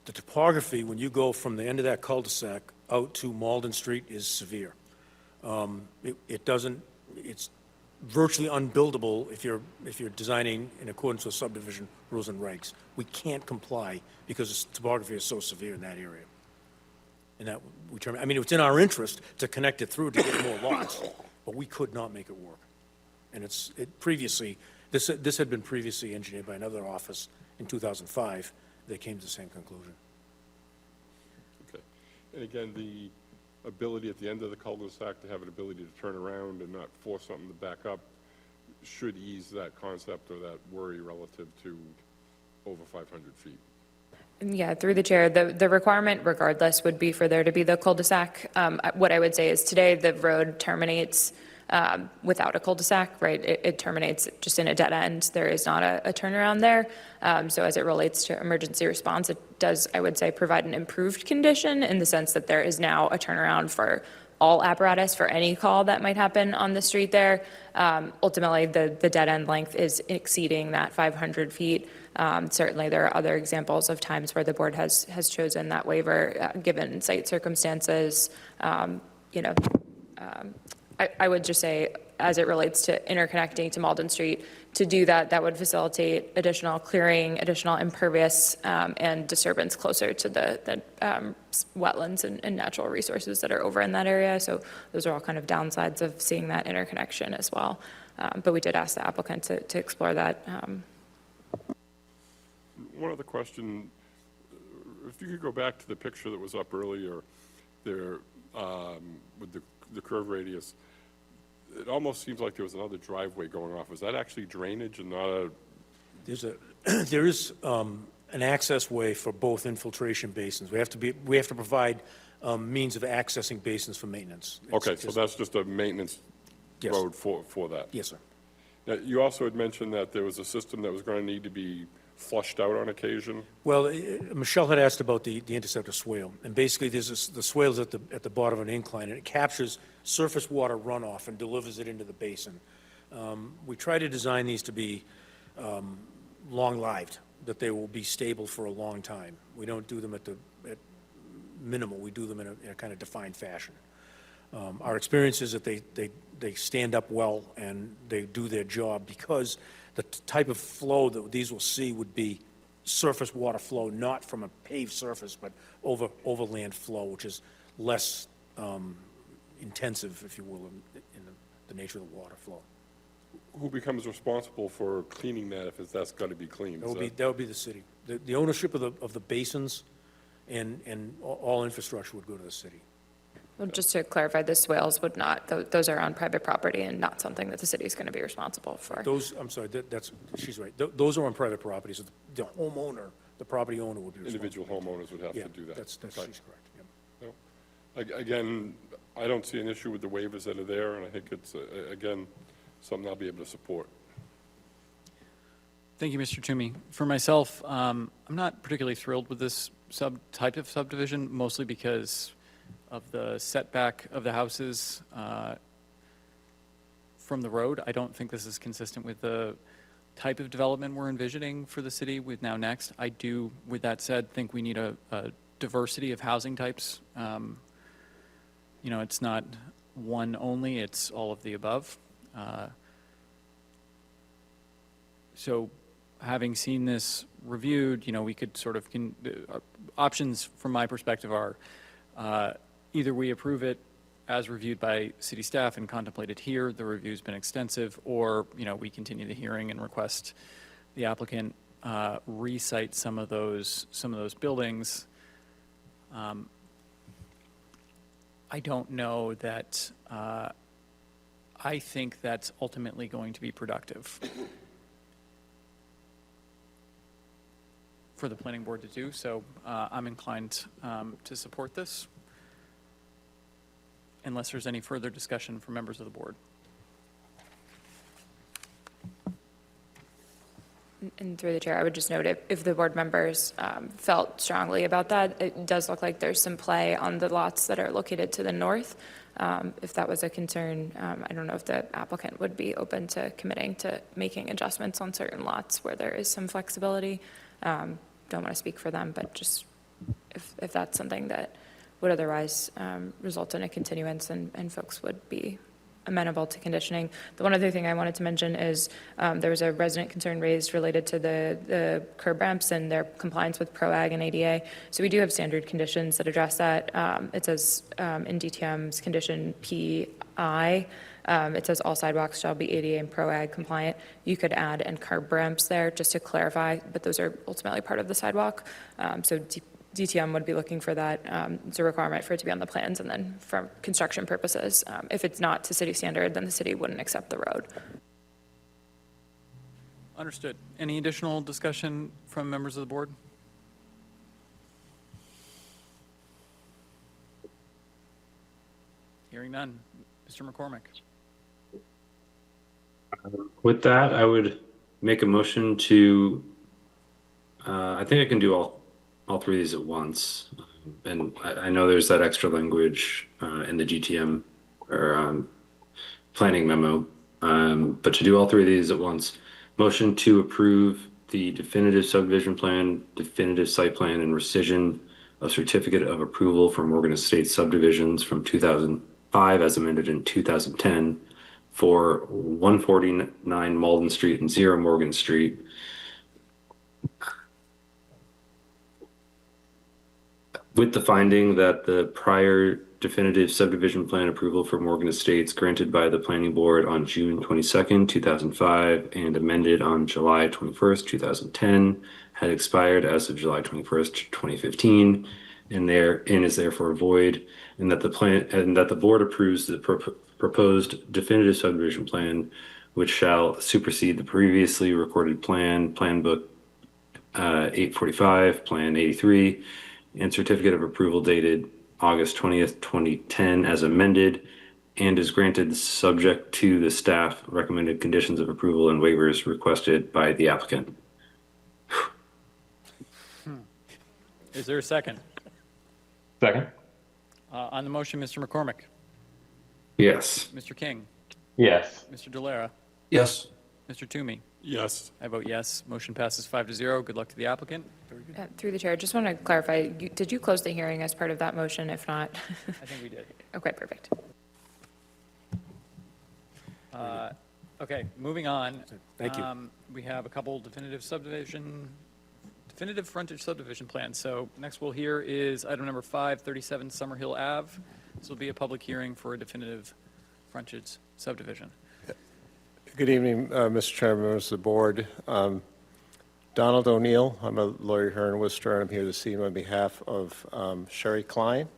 The topography, when you go from the end of that cul-de-sac out to Malden Street, is severe. It's virtually unbuildable if you're designing in accordance with subdivision rules and regs. We can't comply because the topography is so severe in that area. And that it's in our interest to connect it through to get more lots, but we could not make it work. And this had been previously engineered by another office in 2005. They came to the same conclusion. Okay. And again, the ability at the end of the cul-de-sac to have an ability to turn around and not force something to back up should ease that concept or that worry relative to over 500 feet. Yeah, through the chair, the requirement regardless would be for there to be the cul-de-sac. What I would say is today the road terminates without a cul-de-sac, right? It terminates just in a dead end. There is not a turnaround there. So as it relates to emergency response, it does, I would say, provide an improved condition in the sense that there is now a turnaround for all apparatus for any call that might happen on the street there. Ultimately, the dead end length is exceeding that 500 feet. Certainly, there are other examples of times where the board has chosen that waiver given site circumstances. I would just say, as it relates to interconnecting to Malden Street, to do that would facilitate additional clearing, additional impervious, and disturbance closer to the wetlands and natural resources that are over in that area. So those are all kind of downsides of seeing that interconnection as well. But we did ask the applicant to explore that. One other question, if you could go back to the picture that was up earlier there with the curve radius, it almost seems like there was another driveway going off. Is that actually drainage and not a? There is an access way for both infiltration basins. We have to provide means of accessing basins for maintenance. Okay, so that's just a maintenance Yes. road for that. Yes, sir. Now, you also had mentioned that there was a system that was going to need to be flushed out on occasion. Well, Michelle had asked about the interceptor swale, and basically the swale's at the bottom of an incline, and it captures surface water runoff and delivers it into the basin. We try to design these to be long-lived, that they will be stable for a long time. We don't do them at minimal, we do them in a kind of defined fashion. Our experience is that they stand up well and they do their job because the type of flow that these will see would be surface water flow, not from a paved surface, but overland flow, which is less intensive, if you will, in the nature of the water flow. Who becomes responsible for cleaning that if that's got to be cleaned? That would be the city. The ownership of the basins and all infrastructure would go to the city. Well, just to clarify, the swales would not, those are on private property and not something that the city is going to be responsible for. Those, I'm sorry, she's right. Those are on private properties. The homeowner, the property owner would be responsible. Individual homeowners would have Yeah, to do that. that's Right. she's correct. Yeah. No. Again, I don't see an issue with the waivers that are there, and I think it's, again, something I'll be able to support. Thank you, Mr. Toomey. For myself, I'm not particularly thrilled with this type of subdivision, mostly because of the setback of the houses from the road. I don't think this is consistent with the type of development we're envisioning for the city with Now Next. I do, with that said, think we need a diversity of housing types. You know, it's not one only, it's all of the above. So having seen this reviewed, you know, we could sort of, options from my perspective are either we approve it as reviewed by city staff and contemplated here, the review's been extensive, or, you know, we continue the hearing and request the applicant recite some of those buildings. I don't know that, I think that's ultimately going to be productive for the planning board to do, so I'm inclined to support this, unless there's any further discussion from members of the board. And through the chair, I would just note if the board members felt strongly about that, it does look like there's some play on the lots that are located to the north. If that was a concern, I don't know if the applicant would be open to committing to making adjustments on certain lots where there is some flexibility. Don't want to speak for them, but just if that's something that would otherwise result in a continuance and folks would be amenable to conditioning. The one other thing I wanted to mention is there was a resident concern raised related to the curb ramps and their compliance with PROAG and ADA. So we do have standard conditions that address that. It says in DTM's condition PI, it says all sidewalks shall be ADA and PROAG compliant. You could add and curb ramps there just to clarify, but those are ultimately part of the sidewalk. So DTM would be looking for that. It's a requirement for it to be on the plans, and then for construction purposes, if it's not to city standard, then the city wouldn't accept the road. Understood. Any additional discussion from members of the board? Hearing none. Mr. McCormick. With that, I would make a motion to, I think I can do all three of these at once. And I know there's that extra language in the GTM or planning memo, but to do all three of these at once, motion to approve the definitive subdivision plan, definitive site plan, and rescission of certificate of approval for Morgan Estates subdivisions from 2005 as amended in 2010 for 149 Malden Street and 0 Morgan Street. With the finding that the prior definitive subdivision plan approval for Morgan Estates granted by the planning board on June 22nd, 2005 and amended on July 21st, 2010 had expired as of July 21st, 2015 and is therefore void, and that the board approves the proposed definitive subdivision plan, which shall supersede the previously recorded plan book 845, plan 83, and certificate of approval dated August 20th, 2010 as amended, and is granted subject to the staff recommended conditions of approval and waivers requested by the applicant. Is there a second? Second? On the motion, Mr. McCormick, Yes. Mr. King, Yes. Mr. Delera, Yes. Mr. Toomey. Yes. I vote yes. Motion passes 5-0. Good luck to the applicant. Through the chair, just want to clarify, did you close the hearing as part of that motion? If not, I think we did. okay, perfect. Okay, moving on. Thank you. We have a couple definitive frontage subdivision plans. So next we'll hear is item number 5, 37 Summerhill Ave. This will be a public hearing for a definitive frontage subdivision. Good evening, Mr. Chairman, members of the board. Donald O'Neill, I'm a lawyer here in Worcester, and I'm here this evening on behalf of Sherry Klein,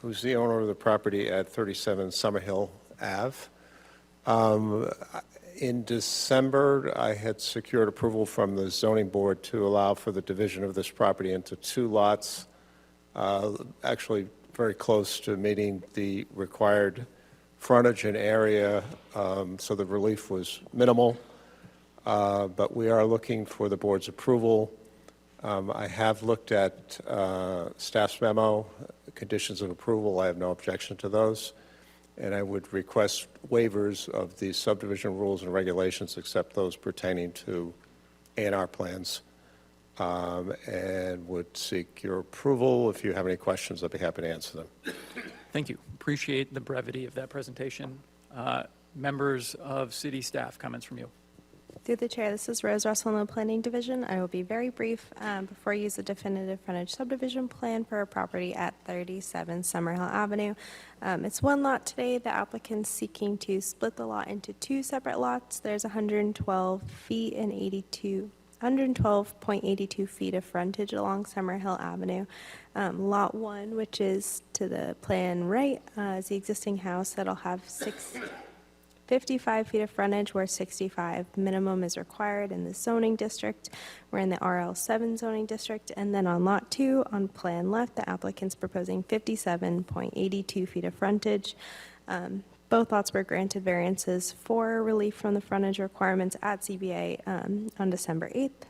who's the owner of the property at 37 Summerhill Ave. In December, I had secured approval from the zoning board to allow for the division of this property into 2 lots, actually very close to meeting the required frontage and area, so the relief was minimal. But we are looking for the board's approval. I have looked at staff's memo, conditions of approval. I have no objection to those. And I would request waivers of the subdivision rules and regulations except those pertaining to A&R plans. And would seek your approval. If you have any questions, I'd be happy to answer them. Thank you. Appreciate the brevity of that presentation. Members of city staff, comments from you. Through the chair, this is Rose Russell in the Planning Division. I will be very brief. Before you use a definitive frontage subdivision plan for a property at 37 Summerhill Avenue. It's 1 lot today. The applicant's seeking to split the lot into 2 separate lots. There's 112 feet and 112.82 feet of frontage along Summerhill Avenue. Lot 1, which is to the plan right, is the existing house that'll have 55 feet of frontage where 65 minimum is required in the zoning district. We're in the RL7 zoning district. And then on lot 2, on plan left, the applicant's proposing 57.82 feet of frontage. Both lots were granted variances for relief from the frontage requirements at CBA on December 8th.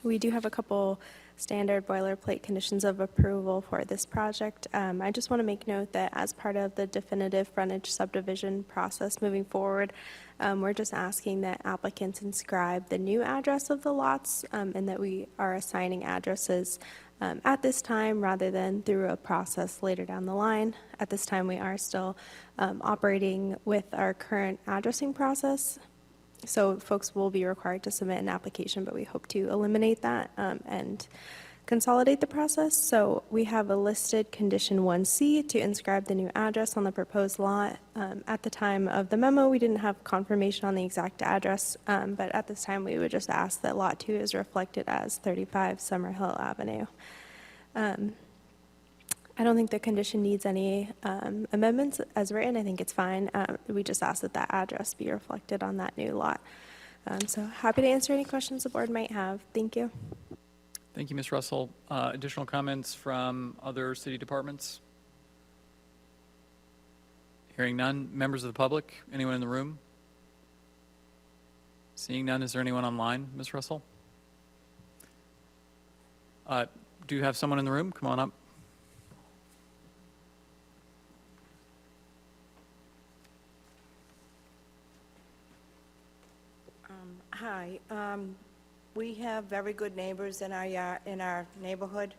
We do have a couple standard boilerplate conditions of approval for this project. I just want to make note that as part of the definitive frontage subdivision process moving forward, we're just asking that applicants inscribe the new address of the lots and that we are assigning addresses at this time rather than through a process later down the line. At this time, we are still operating with our current addressing process. So folks will be required to submit an application, but we hope to eliminate that and consolidate the process. So we have a listed condition 1C to inscribe the new address on the proposed lot. At the time of the memo, we didn't have confirmation on the exact address, but at this time, we would just ask that lot 2 is reflected as 35 Summerhill Avenue. I don't think the condition needs any amendments as written. I think it's fine. We just ask that that address be reflected on that new lot. So happy to answer any questions the board might have. Thank you. Thank you, Ms. Russell. Additional comments from other city departments? Hearing none. Members of the public? Anyone in the room? Seeing none, is there anyone online, Ms. Russell? Do you have someone in the room? Come on up. Hi. We have very good neighbors in our neighborhood.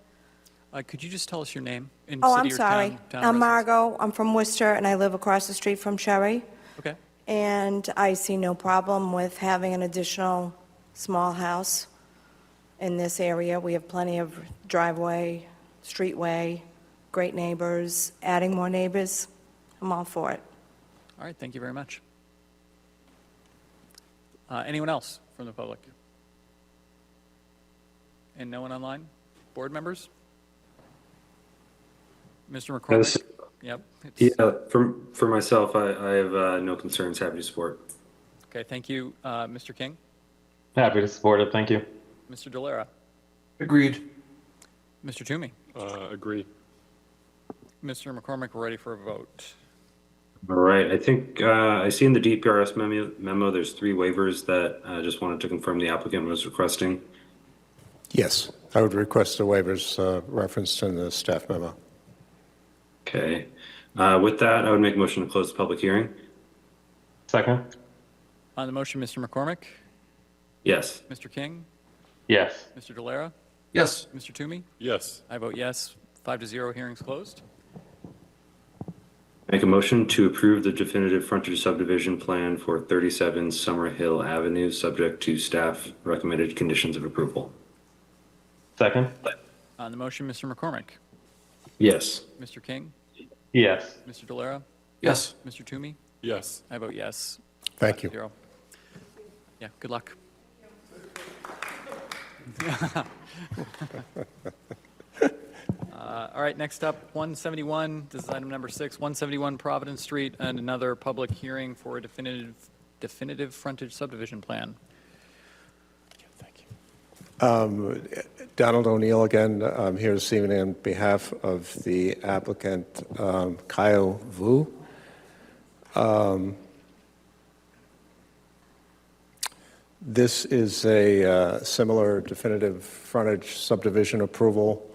Could you just tell us your name? In Oh, city I'm or sorry. town I'm residence? Margot. I'm from Worcester, and I live across the street from Sherry. Okay. And I see no problem with having an additional small house in this area. We have plenty of driveway, streetway, great neighbors. Adding more neighbors, I'm all for it. All right, thank you very much. Anyone else from the public? And no one online? Board members? Mr. McCormick? Yep. Yeah, for myself, I have no concerns, happy to support. Okay, thank you. Mr. King? Happy to support it. Thank you. Mr. Delera? Agreed. Mr. Toomey? Agree. Mr. McCormick, we're ready for a vote. All right, I think I see in the DPRS memo, there's 3 waivers that I just wanted to confirm the applicant was requesting. Yes, I would request the waivers referenced in the staff memo. Okay. With that, I would make a motion to close the public hearing. Second? On the motion, Mr. McCormick? Yes. Mr. King? Yes. Mr. Delera? Yes. Mr. Toomey? Yes. I vote yes. 5-0, hearing's closed. Make a motion to approve the definitive frontage subdivision plan for 37 Summer Hill Avenue, subject to staff recommended conditions of approval. Second? On the motion, Mr. McCormick? Yes. Mr. King? Yes. Mr. Delera? Yes. Mr. Toomey? Yes. I vote yes. Thank you. 5-0. Yeah, good luck. All right, next up, 171, this is item number 6, 171 Providence Street, and another public hearing for a definitive frontage subdivision plan. Donald O'Neill again. I'm here this evening on behalf of the applicant, Kyle Vu. This is a similar definitive frontage subdivision approval.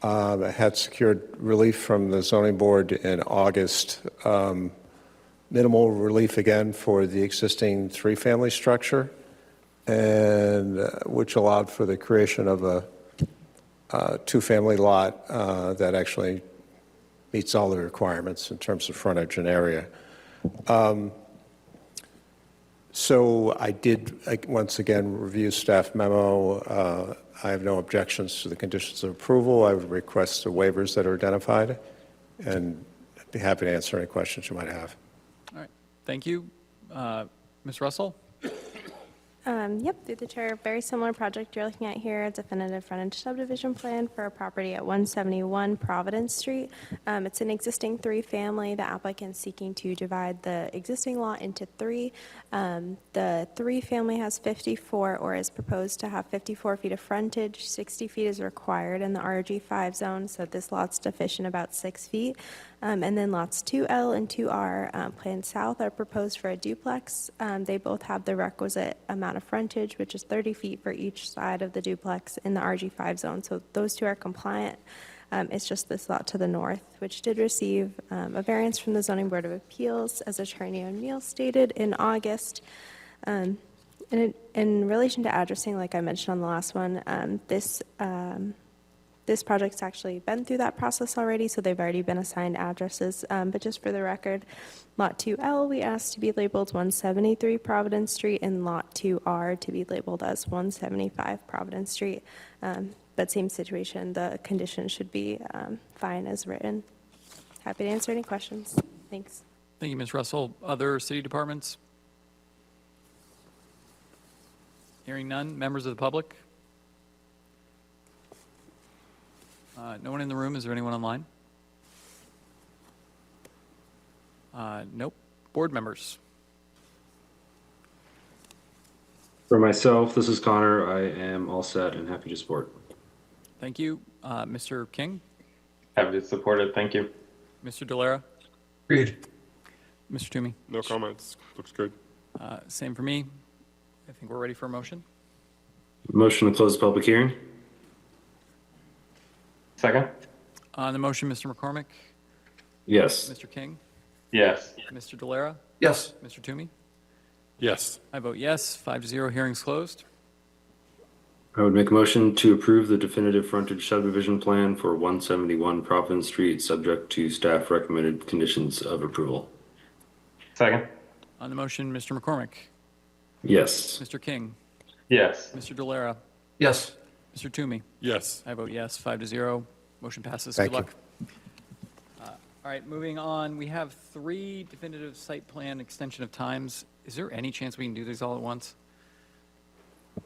It had secured relief from the zoning board in August. Minimal relief again for the existing 3-family structure, and which allowed for the creation of a 2-family lot that actually meets all the requirements in terms of frontage and area. So I did, once again, review staff memo. I have no objections to the conditions of approval. I would request the waivers that are identified, and I'd be happy to answer any questions you might have. All right, thank you. Ms. Russell? Yep, through the chair, very similar project you're looking at here, a definitive frontage subdivision plan for a property at 171 Providence Street. It's an existing 3-family. The applicant's seeking to divide the existing lot into 3. The 3-family has 54, or is proposed to have 54 feet of frontage. 60 feet is required in the RG5 zone, so this lot's deficient about 6 feet. And then lots 2L and 2R, planned south, are proposed for a duplex. They both have the requisite amount of frontage, which is 30 feet for each side of the duplex in the RG5 zone. So those 2 are compliant. It's just this lot to the north, which did receive a variance from the Zoning Board of Appeals, as Attorney O'Neill stated in August. In relation to addressing, like I mentioned on the last one, this project's actually been through that process already, so they've already been assigned addresses. But just for the record, Lot 2L, we asked to be labeled 173 Providence Street, and Lot 2R to be labeled as 175 Providence Street. But same situation, the condition should be fine as written. Happy to answer any questions. Thanks. Thank you, Ms. Russell. Other city departments? Hearing none. Members of the public? No one in the room. Is there anyone online? Nope. Board members? For myself, this is Connor. I am all set and happy to support. Thank you. Mr. King? Happy to support it. Thank you. Mr. Delera? Agreed. Mr. Toomey? No comments. Looks good. Same for me. I think we're ready for a motion. Motion to close the public hearing. Second? On the motion, Mr. McCormick? Yes. Mr. King? Yes. Mr. Delera? Yes. Mr. Toomey? Yes. I vote yes. 5-0, hearing's closed. I would make a motion to approve the definitive frontage subdivision plan for 171 Providence Street, subject to staff recommended conditions of approval. Second? On the motion, Mr. McCormick? Yes. Mr. King? Yes. Mr. Delera? Yes. Mr. Toomey? Yes. I vote yes. 5-0, motion passes. Thank Good you. luck. All right, moving on, we have 3 definitive site plan extension of times. Is there any chance we can do these all at once?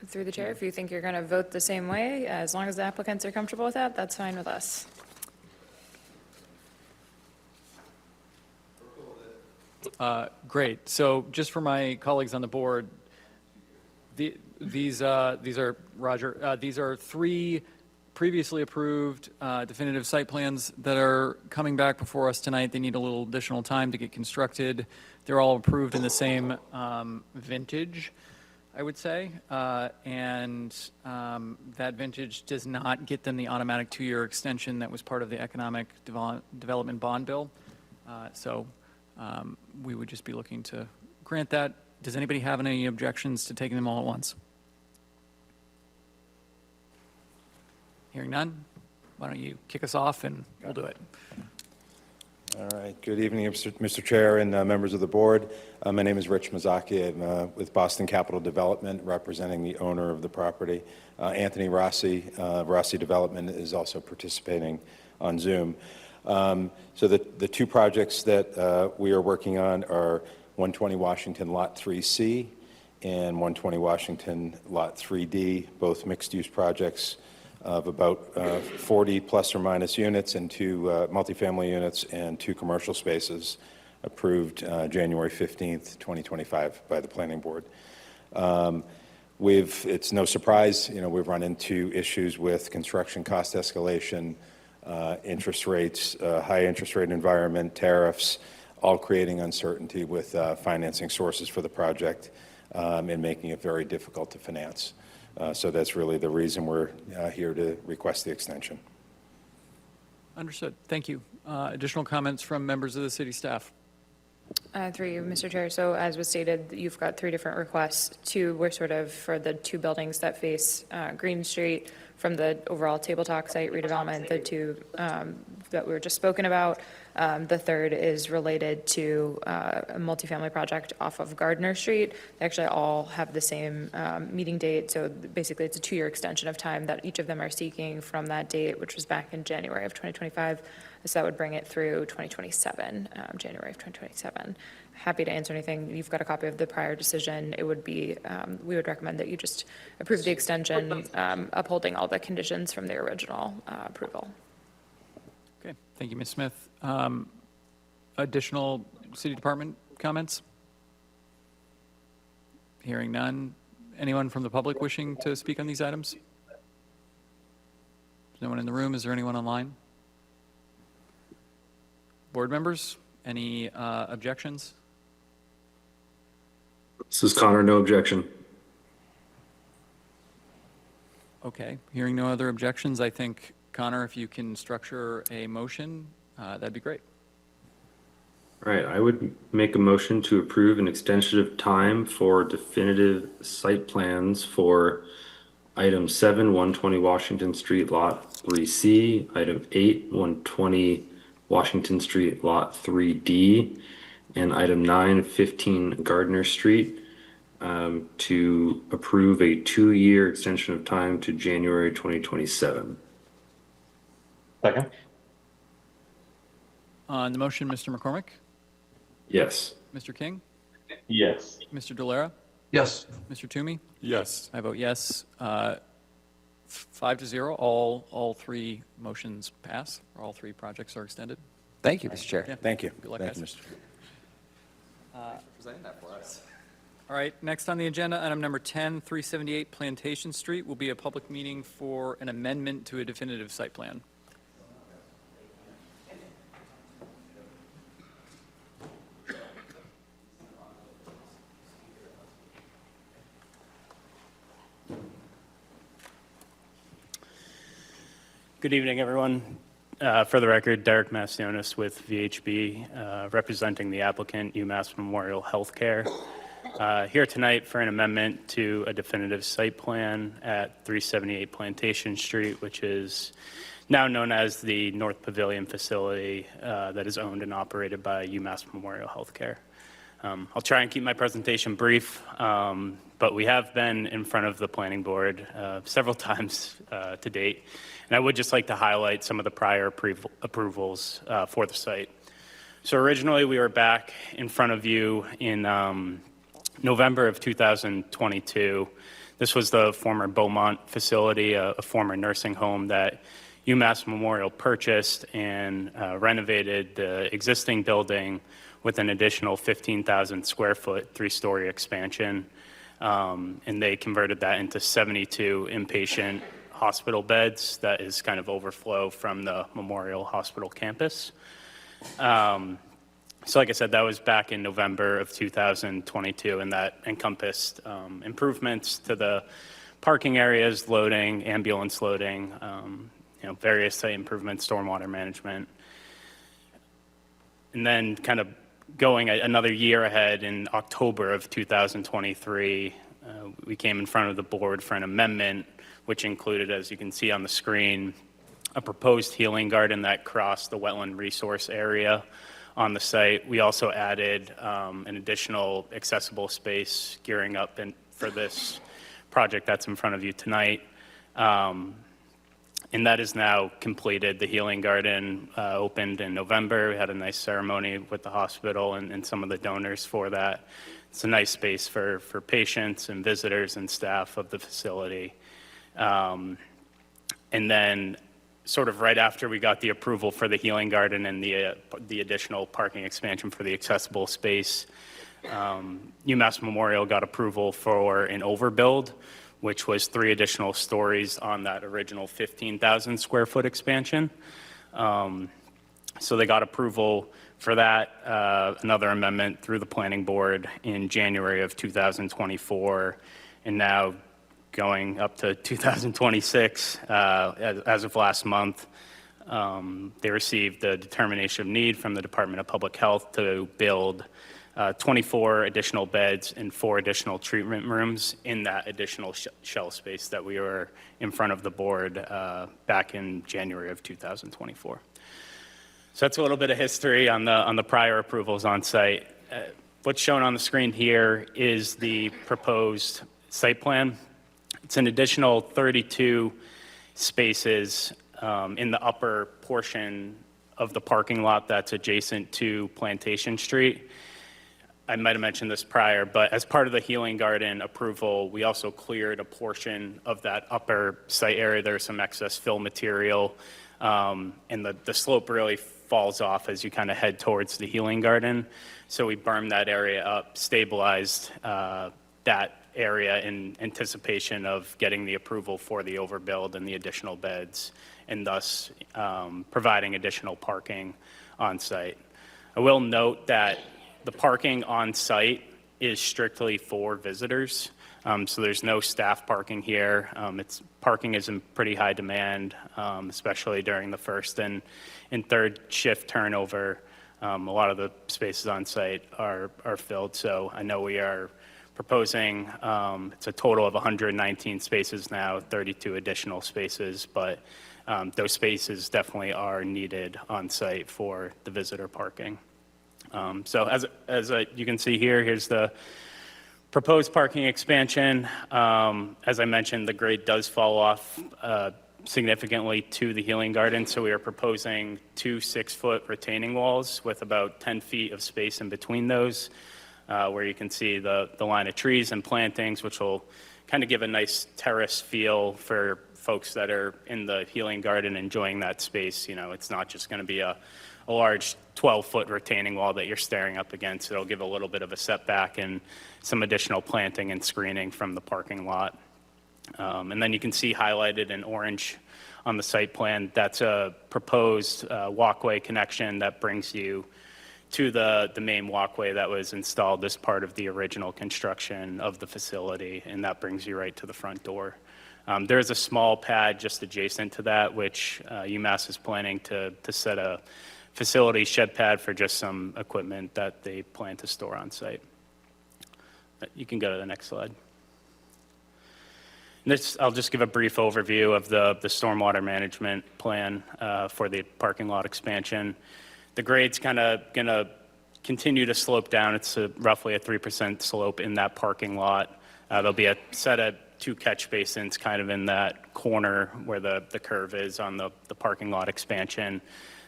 Through the chair, if you think you're going to vote the same way, as long as the applicants are comfortable with that, that's fine with us. Great. So just for my colleagues on the board, these are, Roger, these are 3 previously approved definitive site plans that are coming back before us tonight. They need a little additional time to get constructed. They're all approved in the same vintage, I would say, and that vintage does not get them the automatic 2-year extension that was part of the Economic Development Bond Bill. So we would just be looking to grant that. Does anybody have any objections to taking them all at once? Hearing none, why don't you kick us off and we'll do it. All right. Good evening, Mr. Chair and members of the board. My name is Rich Mazzocchi. I'm with Boston Capital Development, representing the owner of the property. Anthony Rossi, Rossi Development, is also participating on Zoom. So the two projects that we are working on are 120 Washington Lot 3C and 120 Washington Lot 3D, both mixed-use projects of about 40 plus or minus units and 2 multifamily units and 2 commercial spaces, approved January 15th, 2025 by the Planning Board. It's no surprise, we've run into issues with construction cost escalation, interest rates, high interest rate environment, tariffs, all creating uncertainty with financing sources for the project and making it very difficult to finance. So that's really the reason we're here to request the extension. Understood. Thank you. Additional comments from members of the city staff? Through you, Mr. Chair. So as was stated, you've got 3 different requests. 2 were sort of for the 2 buildings that face Green Street from the overall Table Talk site redevelopment, the 2 that we were just spoken about. The 3rd is related to a multifamily project off of Gardner Street. They actually all have the same meeting date. So basically, it's a 2-year extension of time that each of them are seeking from that date, which was back in January of 2025. So that would bring it through 2027, January of 2027. Happy to answer anything. You've got a copy of the prior decision. It would be, we would recommend that you just approve the extension, upholding all the conditions from the original approval. Okay, thank you, Ms. Smith. Additional city department comments? Hearing none. Anyone from the public wishing to speak on these items? There's no one in the room. Is there anyone online? Board members, any objections? This is Connor, no objection. Okay, hearing no other objections, I think, Connor, if you can structure a motion, that'd be great. All right, I would make a motion to approve an extension of time for definitive site plans for item 7, 120 Washington Street, Lot 3C, item 8, 120 Washington Street, Lot 3D, and item 9, 15 Gardner Street, to approve a 2-year extension of time to January 2027. Second. On the motion, Mr. McCormick? Yes. Mr. King? Yes. Mr. Dolera? Yes. Mr. Toomey? Yes. I vote yes. 5-0, all 3 motions pass, or all 3 projects are extended. Thank you, Mr. Chair. Yeah. Thank you. Good luck, Thank you, guys. Mr. Chair. Presenting that for us. All right, next on the agenda, item number 10, 378 Plantation Street will be a public meeting for an amendment to a definitive site plan. Good evening, everyone. For the record, Derek Mastionis with VHB, representing the applicant, UMass Memorial Healthcare. Here tonight for an amendment to a definitive site plan at 378 Plantation Street, which is now known as the North Pavilion facility that is owned and operated by UMass Memorial Healthcare. I'll try and keep my presentation brief, but we have been in front of the planning board several times to date, and I would just like to highlight some of the prior approvals for the site. So originally we were back in front of you in November of 2022. This was the former Beaumont facility, a former nursing home that UMass Memorial purchased and renovated the existing building with an additional 15,000 square foot 3-story expansion. And they converted that into 72 inpatient hospital beds that is kind of overflow from the Memorial Hospital campus. So like I said, that was back in November of 2022, and that encompassed improvements to the parking areas, loading, ambulance loading, various site improvements, stormwater management. And then kind of going another year ahead, in October of 2023, we came in front of the board for an amendment, which included, as you can see on the screen, a proposed healing garden that crossed the wetland resource area on the site. We also added an additional accessible space gearing up for this project that's in front of you tonight. And that is now completed. The healing garden opened in November. We had a nice ceremony with the hospital and some of the donors for that. It's a nice space for patients and visitors and staff of the facility. And then sort of right after we got the approval for the healing garden and the additional parking expansion for the accessible space, UMass Memorial got approval for an overbuild, which was 3 additional stories on that original 15,000 square foot expansion. So they got approval for that, another amendment through the planning board in January of 2024, and now going up to 2026, as of last month, they received the determination of need from the Department of Public Health to build 24 additional beds and 4 additional treatment rooms in that additional shell space that we were in front of the board back in January of 2024. So that's a little bit of history on the prior approvals on site. What's shown on the screen here is the proposed site plan. It's an additional 32 spaces in the upper portion of the parking lot that's adjacent to Plantation Street. I might have mentioned this prior, but as part of the healing garden approval, we also cleared a portion of that upper site area. There's some excess fill material, and the slope really falls off as you kind of head towards the healing garden. So we bermed that area up, stabilized that area in anticipation of getting the approval for the overbuild and the additional beds, and thus providing additional parking on site. I will note that the parking on site is strictly for visitors, so there's no staff parking here. Parking is in pretty high demand, especially during the first and third shift turnover. A lot of the spaces on site are filled, so I know we are proposing, it's a total of 119 spaces now, 32 additional spaces, but those spaces definitely are needed on site for the visitor parking. So as you can see here, here's the proposed parking expansion. As I mentioned, the grade does fall off significantly to the healing garden, so we are proposing 2 6-foot retaining walls with about 10 feet of space in between those, where you can see the line of trees and plantings, which will kind of give a nice terrace feel for folks that are in the healing garden enjoying that space. It's not just going to be a large 12-foot retaining wall that you're staring up against. It'll give a little bit of a setback and some additional planting and screening from the parking lot. And then you can see highlighted in orange on the site plan, that's a proposed walkway connection that brings you to the main walkway that was installed as part of the original construction of the facility, and that brings you right to the front door. There's a small pad just adjacent to that, which UMass is planning to set a facility shed pad for just some equipment that they plan to store on site. You can go to the next slide. I'll just give a brief overview of the stormwater management plan for the parking lot expansion. The grade's kind of going to continue to slope down. It's roughly a 3% slope in that parking lot. There'll be a set of 2 catch basins kind of in that corner where the curve is on the parking lot expansion.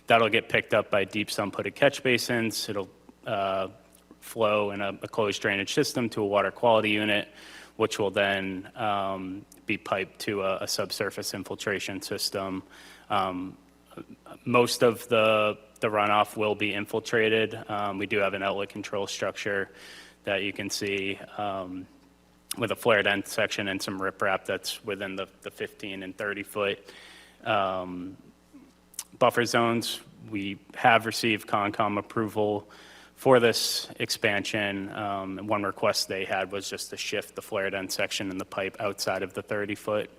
That'll get picked up by deep sump-putted catch basins. It'll flow in a closed drainage system to a water quality unit, which will then be piped to a subsurface infiltration system. Most of the runoff will be infiltrated. We do have an outlet control structure that you can see with a flared end section and some riprap that's within the 15 and 30-foot buffer zones. We have received Concom approval for this expansion. And one request they had was just to shift the flared end section and the pipe outside of the 30-foot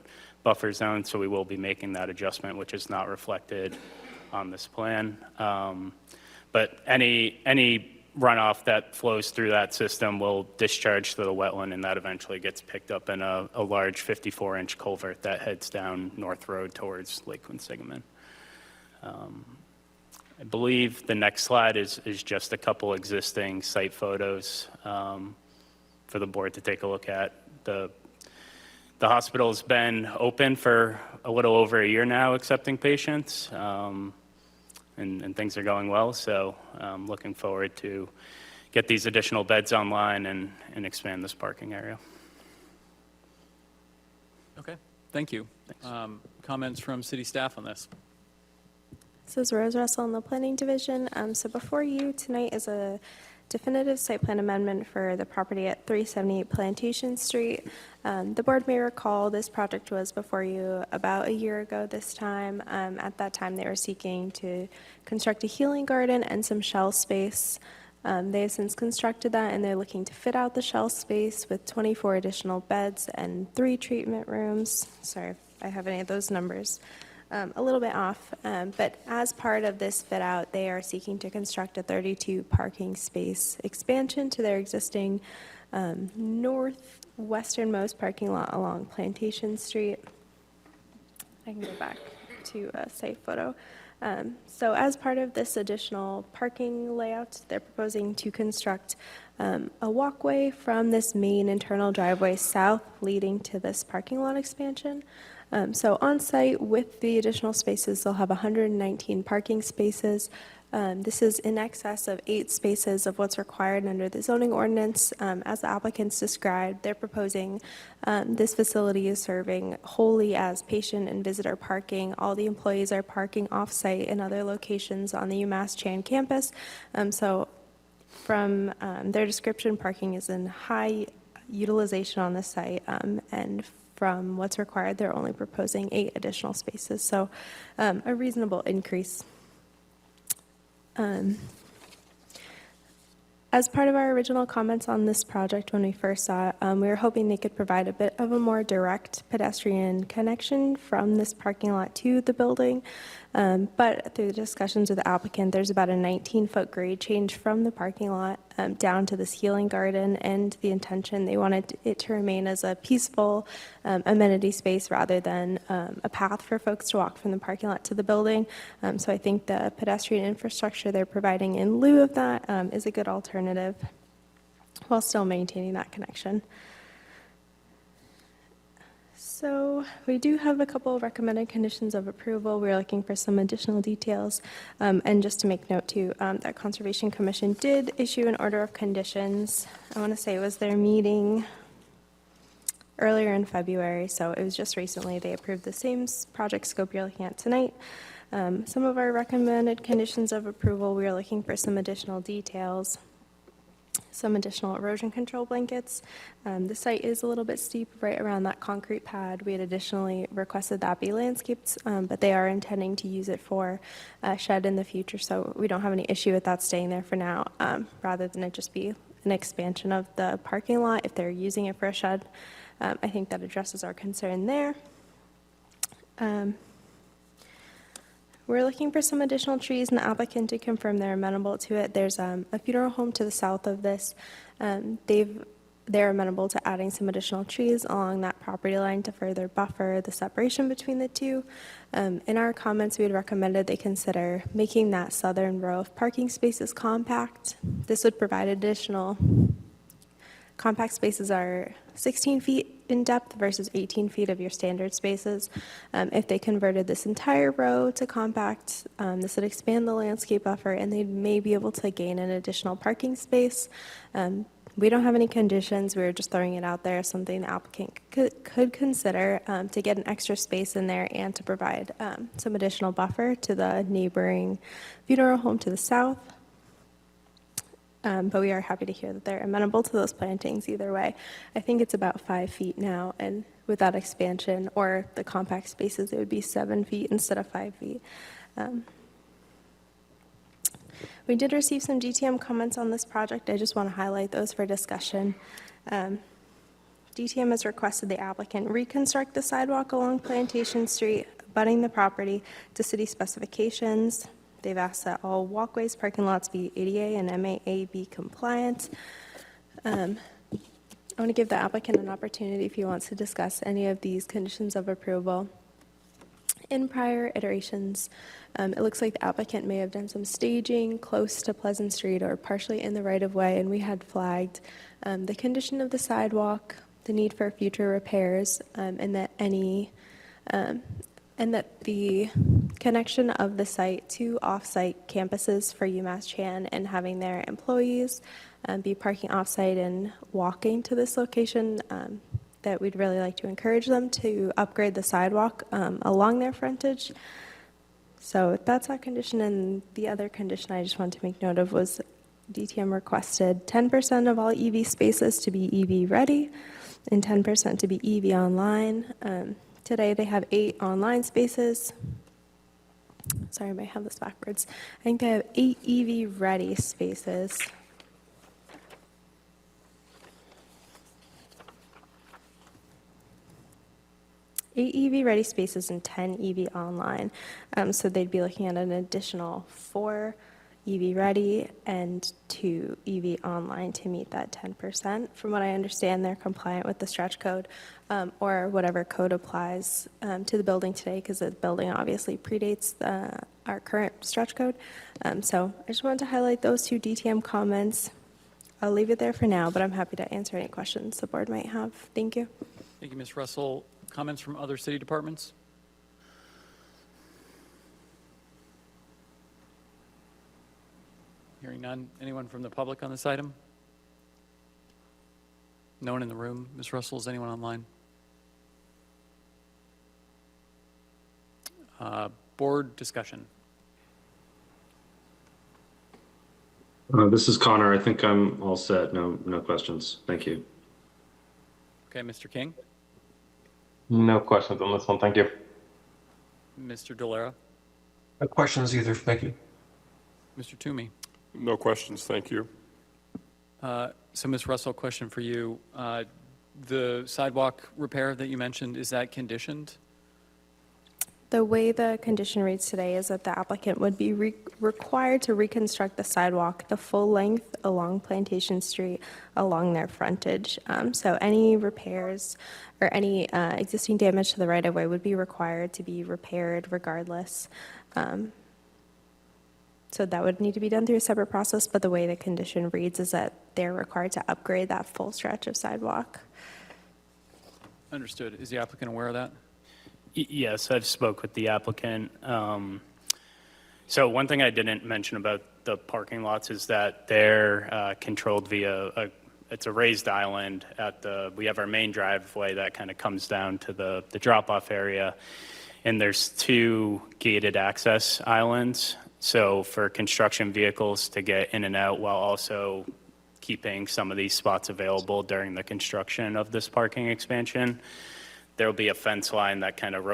buffer zone. So we will be making that adjustment, which is not reflected on this plan. But any runoff that flows through that system will discharge to the wetland, and that eventually gets picked up in a large 54-inch culvert that heads down North Road towards Lake Quinsigamon. I believe the next slide is just a couple existing site photos for the board to take a look at. The hospital's been open for a little over a year now, accepting patients. And things are going well, so I'm looking forward to get these additional beds online and expand this parking area. Okay, thank you. Comments from city staff on this? This is Rose Russell in the Planning Division. So before you tonight is a definitive site plan amendment for the property at 378 Plantation Street. The board may recall this project was before you about a year ago this time. At that time, they were seeking to construct a healing garden and some shell space. They have since constructed that, and they're looking to fit out the shell space with 24 additional beds and 3 treatment rooms. Sorry if I have any of those numbers. A little bit off, but as part of this fit out, they are seeking to construct a 32 parking space expansion to their existing northwesternmost parking lot along Plantation Street. I can go back to a site photo. So as part of this additional parking layout, they're proposing to construct a walkway from this main internal driveway south leading to this parking lot expansion. So on site with the additional spaces, they'll have 119 parking spaces. This is in excess of 8 spaces of what's required under the zoning ordinance. As the applicants described, they're proposing this facility is serving wholly as patient and visitor parking. All the employees are parking off-site in other locations on the UMass Chan campus. So from their description, parking is in high utilization on the site, and from what's required, they're only proposing 8 additional spaces, so a reasonable increase. As part of our original comments on this project when we first saw it, we were hoping they could provide a bit of a more direct pedestrian connection from this parking lot to the building. But through the discussions with the applicant, there's about a 19-foot grade change from the parking lot down to this healing garden, and the intention, they wanted it to remain as a peaceful amenity space rather than a path for folks to walk from the parking lot to the building. So I think the pedestrian infrastructure they're providing in lieu of that is a good alternative while still maintaining that connection. So we do have a couple of recommended conditions of approval. We're looking for some additional details. And just to make note too, that Conservation Commission did issue an order of conditions. I want to say it was their meeting earlier in February, so it was just recently they approved the same project scope you're looking at tonight. Some of our recommended conditions of approval, we are looking for some additional details. Some additional erosion control blankets. The site is a little bit steep right around that concrete pad. We had additionally requested that be landscaped, but they are intending to use it for a shed in the future, so we don't have any issue with that staying there for now, rather than it just be an expansion of the parking lot if they're using it for a shed. I think that addresses our concern there. We're looking for some additional trees, and the applicant to confirm they're amenable to it. There's a funeral home to the south of this. They're amenable to adding some additional trees along that property line to further buffer the separation between the two. In our comments, we had recommended they consider making that southern row of parking spaces compact. This would provide additional compact spaces are 16 feet in depth versus 18 feet of your standard spaces. If they converted this entire row to compact, this would expand the landscape buffer, and they may be able to gain an additional parking space. We don't have any conditions. We're just throwing it out there, something the applicant could consider to get an extra space in there and to provide some additional buffer to the neighboring funeral home to the south. But we are happy to hear that they're amenable to those plantings either way. I think it's about 5 feet now, and with that expansion or the compact spaces, it would be 7 feet instead of 5 feet. We did receive some DTM comments on this project. I just want to highlight those for discussion. DTM has requested the applicant reconstruct the sidewalk along Plantation Street, abutting the property to city specifications. They've asked that all walkways, parking lots be ADA and MAAB compliant. I want to give the applicant an opportunity if he wants to discuss any of these conditions of approval. In prior iterations, it looks like the applicant may have done some staging close to Pleasant Street or partially in the right-of-way, and we had flagged the condition of the sidewalk, the need for future repairs, and that the connection of the site to off-site campuses for UMass Chan and having their employees be parking off-site and walking to this location, that we'd really like to encourage them to upgrade the sidewalk along their frontage. So that's our condition, and the other condition I just wanted to make note of was DTM requested 10% of all EV spaces to be EV ready and 10% to be EV online. Today they have 8 online spaces. Sorry, I might have this backwards. I think they have 8 EV ready spaces. Eight EV ready spaces and 10 EV online. So they'd be looking at an additional 4 EV ready and 2 EV online to meet that 10%. From what I understand, they're compliant with the stretch code or whatever code applies to the building today, because the building obviously predates our current stretch code. So I just wanted to highlight those 2 DTM comments. I'll leave it there for now, but I'm happy to answer any questions the board might have. Thank you. Thank you, Ms. Russell. Comments from other city departments? Hearing none. Anyone from the public on this item? No one in the room. Ms. Russell, is anyone online? Board discussion. This is Connor. I think I'm all set. No questions. Thank you. Okay, Mr. King? No questions on this one. Thank you. Mr. Dolera? No questions either. Thank you. Mr. Toomey? No questions, thank you. So, Ms. Russell, question for you. The sidewalk repair that you mentioned, is that conditioned? The way the condition reads today is that the applicant would be required to reconstruct the sidewalk the full length along Plantation Street along their frontage. So any repairs or any existing damage to the right-of-way would be required to be repaired regardless. So that would need to be done through a separate process, but the way the condition reads is that they're required to upgrade that full stretch of sidewalk. Understood. Is the applicant aware of that? Yes, I've spoke with the applicant. So one thing I didn't mention about the parking lots is that they're controlled via it's a raised island we have our main driveway that kind of comes down to the drop-off area, and there's 2 gated access islands. So for construction vehicles to get in and out while also keeping some of these spots available during the construction of this parking expansion, there'll be a fence line that kind of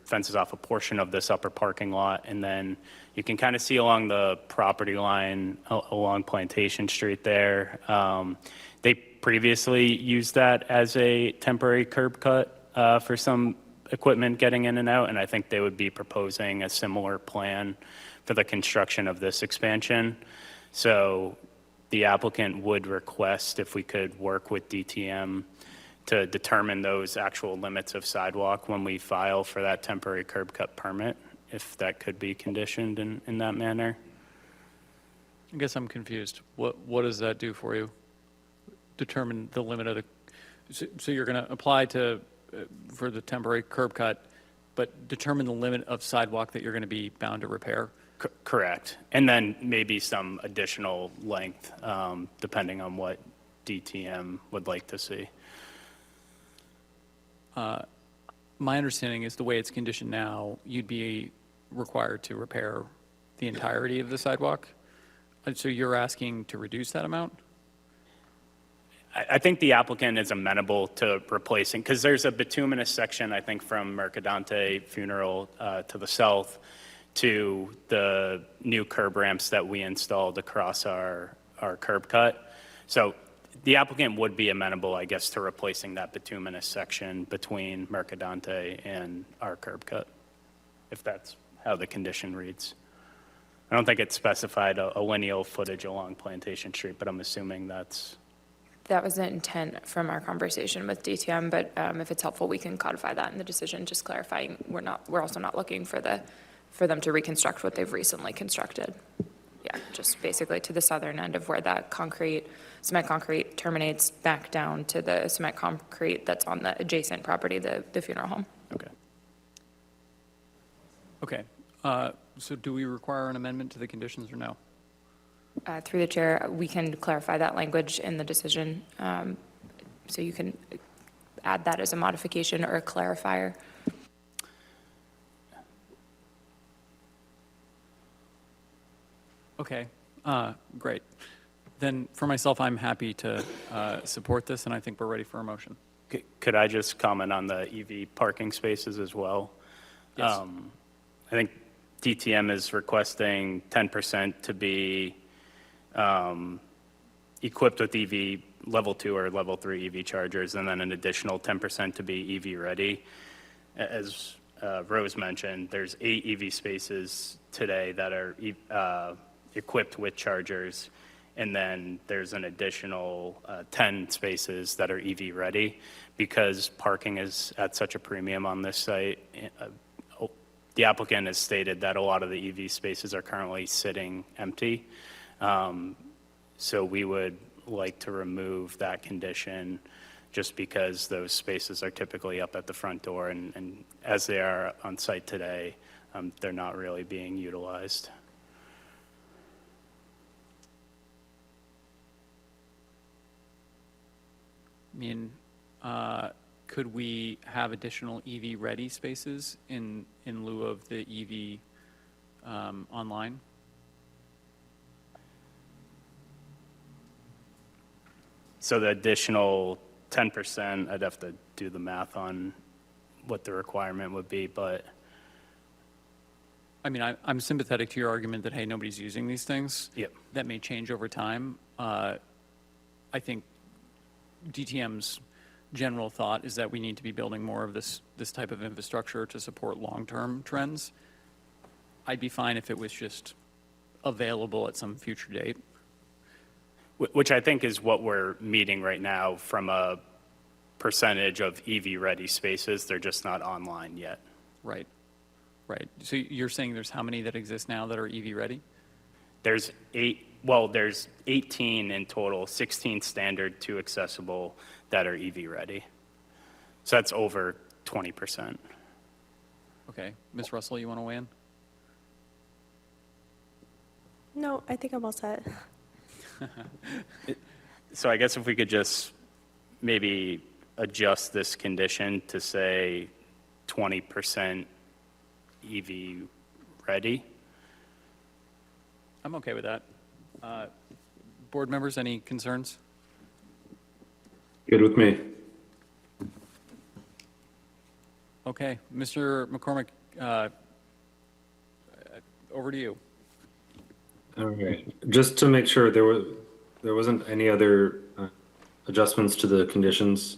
fences off a portion of this upper parking lot. And then you can kind of see along the property line along Plantation Street there. They previously used that as a temporary curb cut for some equipment getting in and out. And I think they would be proposing a similar plan for the construction of this expansion. So the applicant would request if we could work with DTM to determine those actual limits of sidewalk when we file for that temporary curb cut permit, if that could be conditioned in that manner. I guess I'm confused. What does that do for you? Determine the limit of the, so you're going to apply for the temporary curb cut, but determine the limit of sidewalk that you're going to be bound to repair? Correct. And then maybe some additional length, depending on what DTM would like to see. My understanding is the way it's conditioned now, you'd be required to repair the entirety of the sidewalk. So you're asking to reduce that amount? I think the applicant is amenable to replacing, because there's a bituminous section, I think, from Mercadante Funeral to the south to the new curb ramps that we installed across our curb cut. So the applicant would be amenable, I guess, to replacing that bituminous section between Mercadante and our curb cut, if that's how the condition reads. I don't think it specified a lineal footage along Plantation Street, but I'm assuming That was the intent from our conversation with DTM, but if it's helpful, we can codify that in the decision, just clarifying we're also not looking for them to reconstruct what they've recently constructed. Yeah, just basically to the southern end of where that cement concrete terminates back down to the cement concrete that's on the adjacent property, the funeral home. Okay. Okay. So do we require an amendment to the conditions or no? Through the chair, we can clarify that language in the decision, so you can add that as a modification or a clarifier. Okay, great. Then for myself, I'm happy to support this, and I think we're ready for a motion. Could I just comment on the EV parking spaces as well? Yes. I think DTM is requesting 10% to be equipped with EV level 2 or level 3 EV chargers, and then an additional 10% to be EV ready. As Rose mentioned, there's 8 EV spaces today that are equipped with chargers, and then there's an additional 10 spaces that are EV ready. Because parking is at such a premium on this site, the applicant has stated that a lot of the EV spaces are currently sitting empty. So we would like to remove that condition just because those spaces are typically up at the front door, and as they are on site today, they're not really being utilized. I mean, could we have additional EV-ready spaces in lieu of the EV online? So the additional 10%, I'd have to do the math on what the requirement would be, but I mean, I'm sympathetic to your argument that, hey, nobody's using these things. Yep. That may change over time. I think DTM's general thought is that we need to be building more of this type of infrastructure to support long-term trends. I'd be fine if it was just available at some future date. which I think is what we're meeting right now from a percentage of EV-ready spaces. They're just not online yet. Right. Right. So you're saying there's how many that exist now that are EV-ready? There's 18 in total, 16 standard, 2 accessible that are EV-ready. So that's over 20%. Okay. Ms. Russell, you want to weigh in? No, I think I'm all set. So I guess if we could just maybe adjust this condition to say 20% EV ready. I'm okay with that. Board members, any concerns? Good with me. Okay. Mr. McCormick, over to you. All right. Just to make sure there wasn't any other adjustments to the conditions.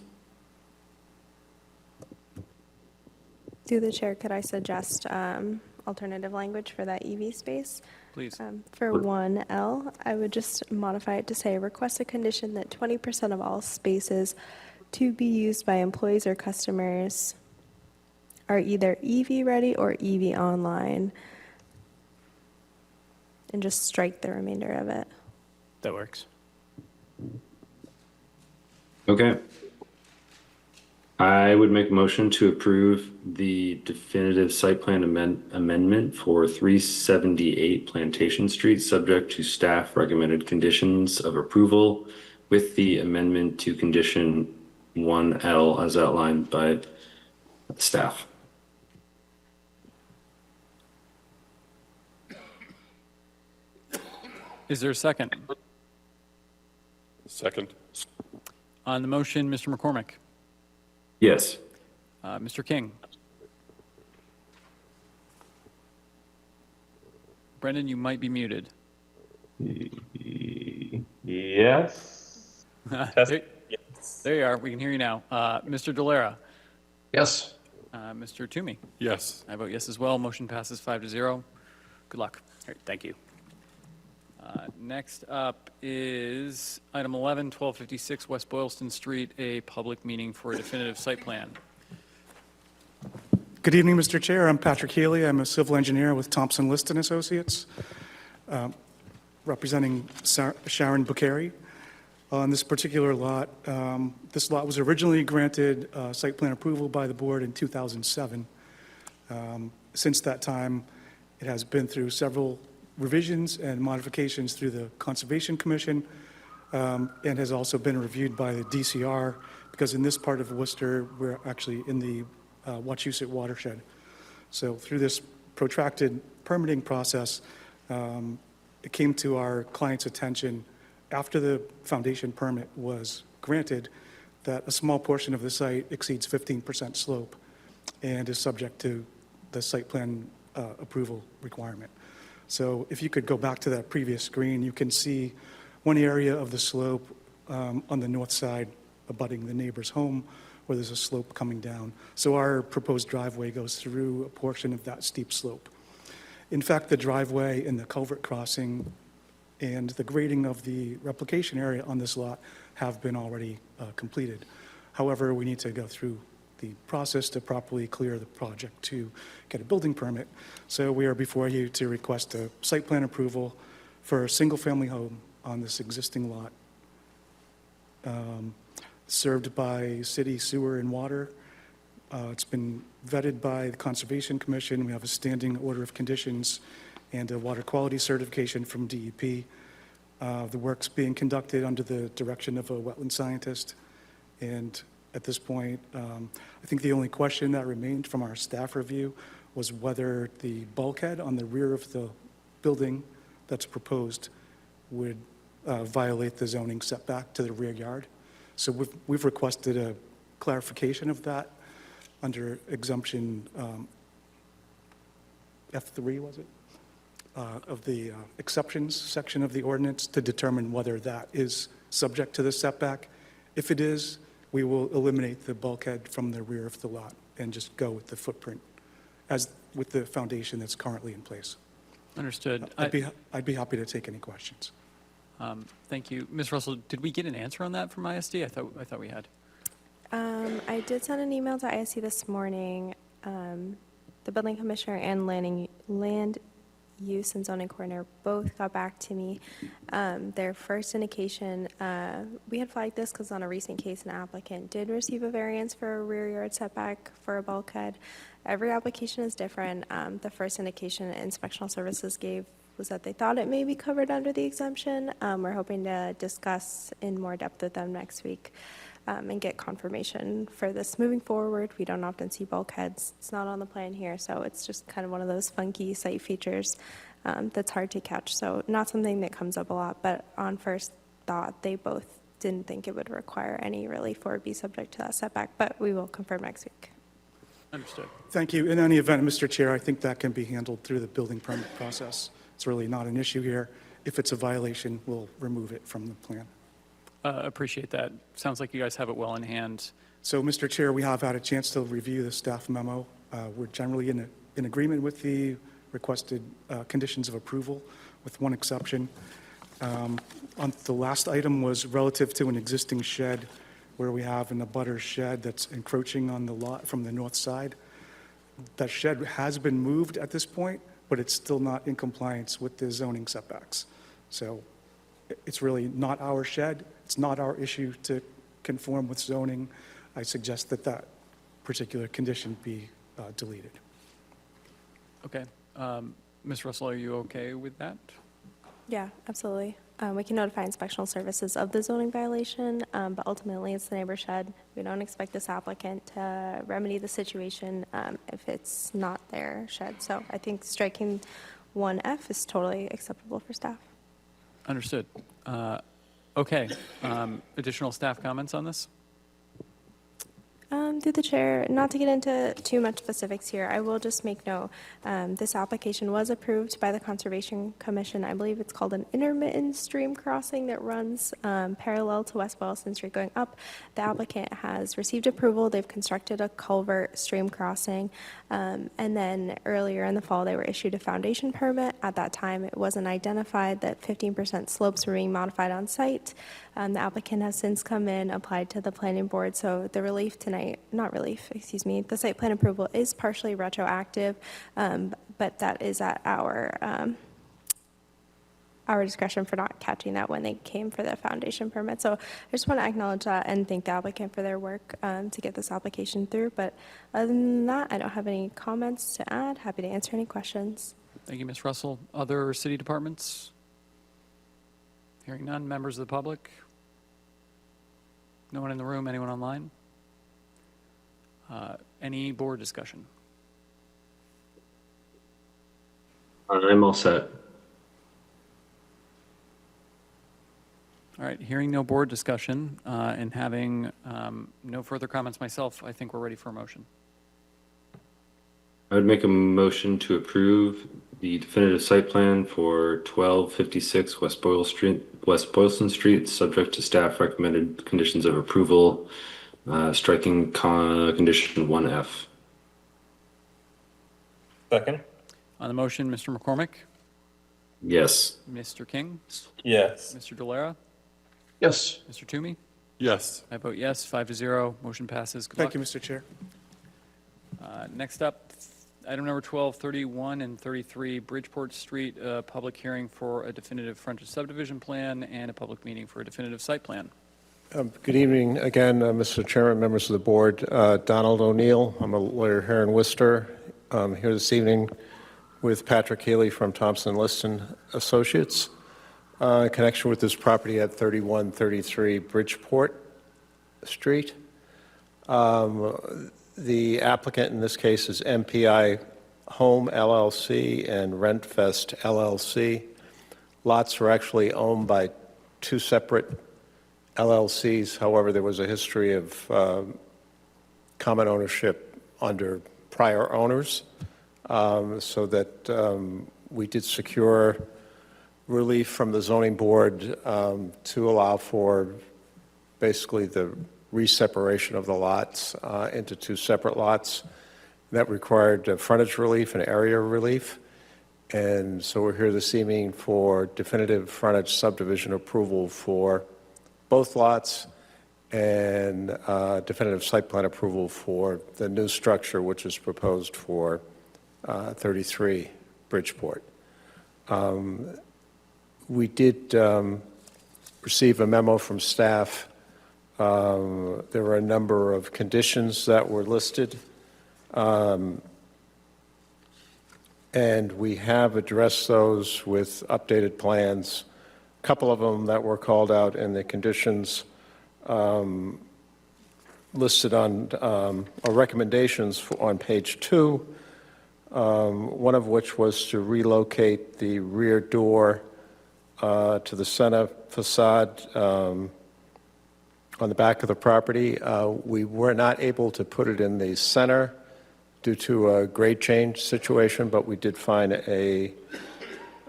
Through the chair, could I suggest alternative language for that EV space? Please. For 1L, I would just modify it to say, request a condition that 20% of all spaces to be used by employees or customers are either EV ready or EV online. And just strike the remainder of it. That works. Okay. I would make a motion to approve the definitive site plan amendment for 378 Plantation Street, subject to staff recommended conditions of approval with the amendment to condition 1L as outlined by staff. Is there a second? Second. On the motion, Mr. McCormick, Yes. Mr. King. Brendan, you might be muted. Yes. There you are. We can hear you now. Mr. Delera. Yes. Mr. Toomey. Yes. I vote yes as well. Motion passes 5-0. Good luck. All right, thank you. Next up is item 11, 1256 West Boylston Street, a public meeting for a definitive site plan. Good evening, Mr. Chair. I'm Patrick Healy. I'm a civil engineer with Thompson Liston Associates, representing Sharon Bukhari. On this particular lot, this lot was originally granted site plan approval by the board in 2007. Since that time, it has been through several revisions and modifications through the Conservation Commission, and has also been reviewed by the DCR, because in this part of Worcester, we're actually in the Wachusett watershed. So through this protracted permitting process, it came to our client's attention after the foundation permit was granted that a small portion of the site exceeds 15% slope and is subject to the site plan approval requirement. So if you could go back to that previous screen, you can see one area of the slope on the north side abutting the neighbor's home where there's a slope coming down. So our proposed driveway goes through a portion of that steep slope. In fact, the driveway and the culvert crossing and the grading of the replication area on this lot have been already completed. However, we need to go through the process to properly clear the project to get a building permit. So we are before you to request a site plan approval for a single-family home on this existing lot, served by city sewer and water. It's been vetted by the Conservation Commission. We have a standing order of conditions and a water quality certification from DEP. The work's being conducted under the direction of a wetland scientist. And at this point, I think the only question that remained from our staff review was whether the bulkhead on the rear of the building that's proposed would violate the zoning setback to the rear yard. So we've requested a clarification of that under exemption F3, was it? Of the exceptions section of the ordinance to determine whether that is subject to the setback. If it is, we will eliminate the bulkhead from the rear of the lot and just go with the footprint as with the foundation that's currently in place. Understood. I'd be happy to take any questions. Thank you. Ms. Russell, did we get an answer on that from ISD? I thought we had. I did send an email to ISC this morning. The building commissioner and land use and zoning coordinator both got back to me. Their first indication, we had flagged this because on a recent case, an applicant did receive a variance for a rear yard setback for a bulkhead. Every application is different. The first indication inspectional services gave was that they thought it may be covered under the exemption. We're hoping to discuss in more depth with them next week and get confirmation for this moving forward. We don't often see bulkheads. It's not on the plan here, so it's just kind of one of those funky site features that's hard to catch. So not something that comes up a lot, but on first thought, they both didn't think it would require any relief or be subject to that setback, but we will confirm next week. Understood. Thank you. In any event, Mr. Chair, I think that can be handled through the building permit process. It's really not an issue here. If it's a violation, we'll remove it from the plan. Appreciate that. Sounds like you guys have it well in hand. So, Mr. Chair, we have had a chance to review the staff memo. We're generally in agreement with the requested conditions of approval, with one exception. On the last item was relative to an existing shed where we have an abutter shed that's encroaching on the lot from the north side. That shed has been moved at this point, but it's still not in compliance with the zoning setbacks. So it's really not our shed. It's not our issue to conform with zoning. I suggest that that particular condition be deleted. Okay. Ms. Russell, are you okay with that? Yeah, absolutely. We can notify inspectional services of the zoning violation, but ultimately it's the neighbor's shed. We don't expect this applicant to remedy the situation if it's not their shed. So I think striking 1F is totally acceptable for staff. Understood. Okay. Additional staff comments on this? Through the chair, not to get into too much specifics here, I will just make note, this application was approved by the Conservation Commission. I believe it's called an intermittent stream crossing that runs parallel to West Boylston Street going up. The applicant has received approval. They've constructed a culvert stream crossing. And then earlier in the fall, they were issued a foundation permit. At that time, it wasn't identified that 15% slopes were being modified on site. The applicant has since come in, applied to the planning board, so the relief tonight, not relief, excuse me, the site plan approval is partially retroactive, but that is at our discretion for not catching that when they came for the foundation permit. So I just want to acknowledge that and thank the applicant for their work to get this application through. But other than that, I don't have any comments to add. Happy to answer any questions. Thank you, Ms. Russell. Other city departments? Hearing none. Members of the public? No one in the room? Anyone online? Any board discussion? I'm all set. All right, hearing no board discussion and having no further comments myself, I think we're ready for a motion. I would make a motion to approve the definitive site plan for 1256 West Boylston Street, subject to staff recommended conditions of approval, striking condition 1F. Second? On the motion, Mr. McCormick? Yes. Mr. King? Yes. Mr. Delera? Yes. Mr. Toomey? Yes. I vote yes, 5-0. Motion passes. Good Thank luck. you, Mr. Chair. Next up, item number 12, 31 and 33, Bridgeport Street, public hearing for a definitive frontage subdivision plan and a public meeting for a definitive site plan. Good evening again, Mr. Chairman, members of the board. Donald O'Neill, I'm a lawyer here in Worcester. I'm here this evening with Patrick Healy from Thompson Liston Associates in connection with this property at 3133 Bridgeport Street. The applicant in this case is MPI Home LLC and Rentfest LLC. Lots were actually owned by two separate LLCs. However, there was a history of common ownership under prior owners, so that we did secure relief from the zoning board to allow for basically the re-separation of the lots into two separate lots. That required frontage relief and area relief. And so we're here this evening for definitive frontage subdivision approval for both lots and definitive site plan approval for the new structure, which is proposed for 33 Bridgeport. We did receive a memo from staff. There were a number of conditions that were listed, and we have addressed those with updated plans. A couple of them that were called out in the conditions listed on or recommendations on page 2, one of which was to relocate the rear door to the center facade on the back of the property. We were not able to put it in the center due to a grade change situation, but we did find a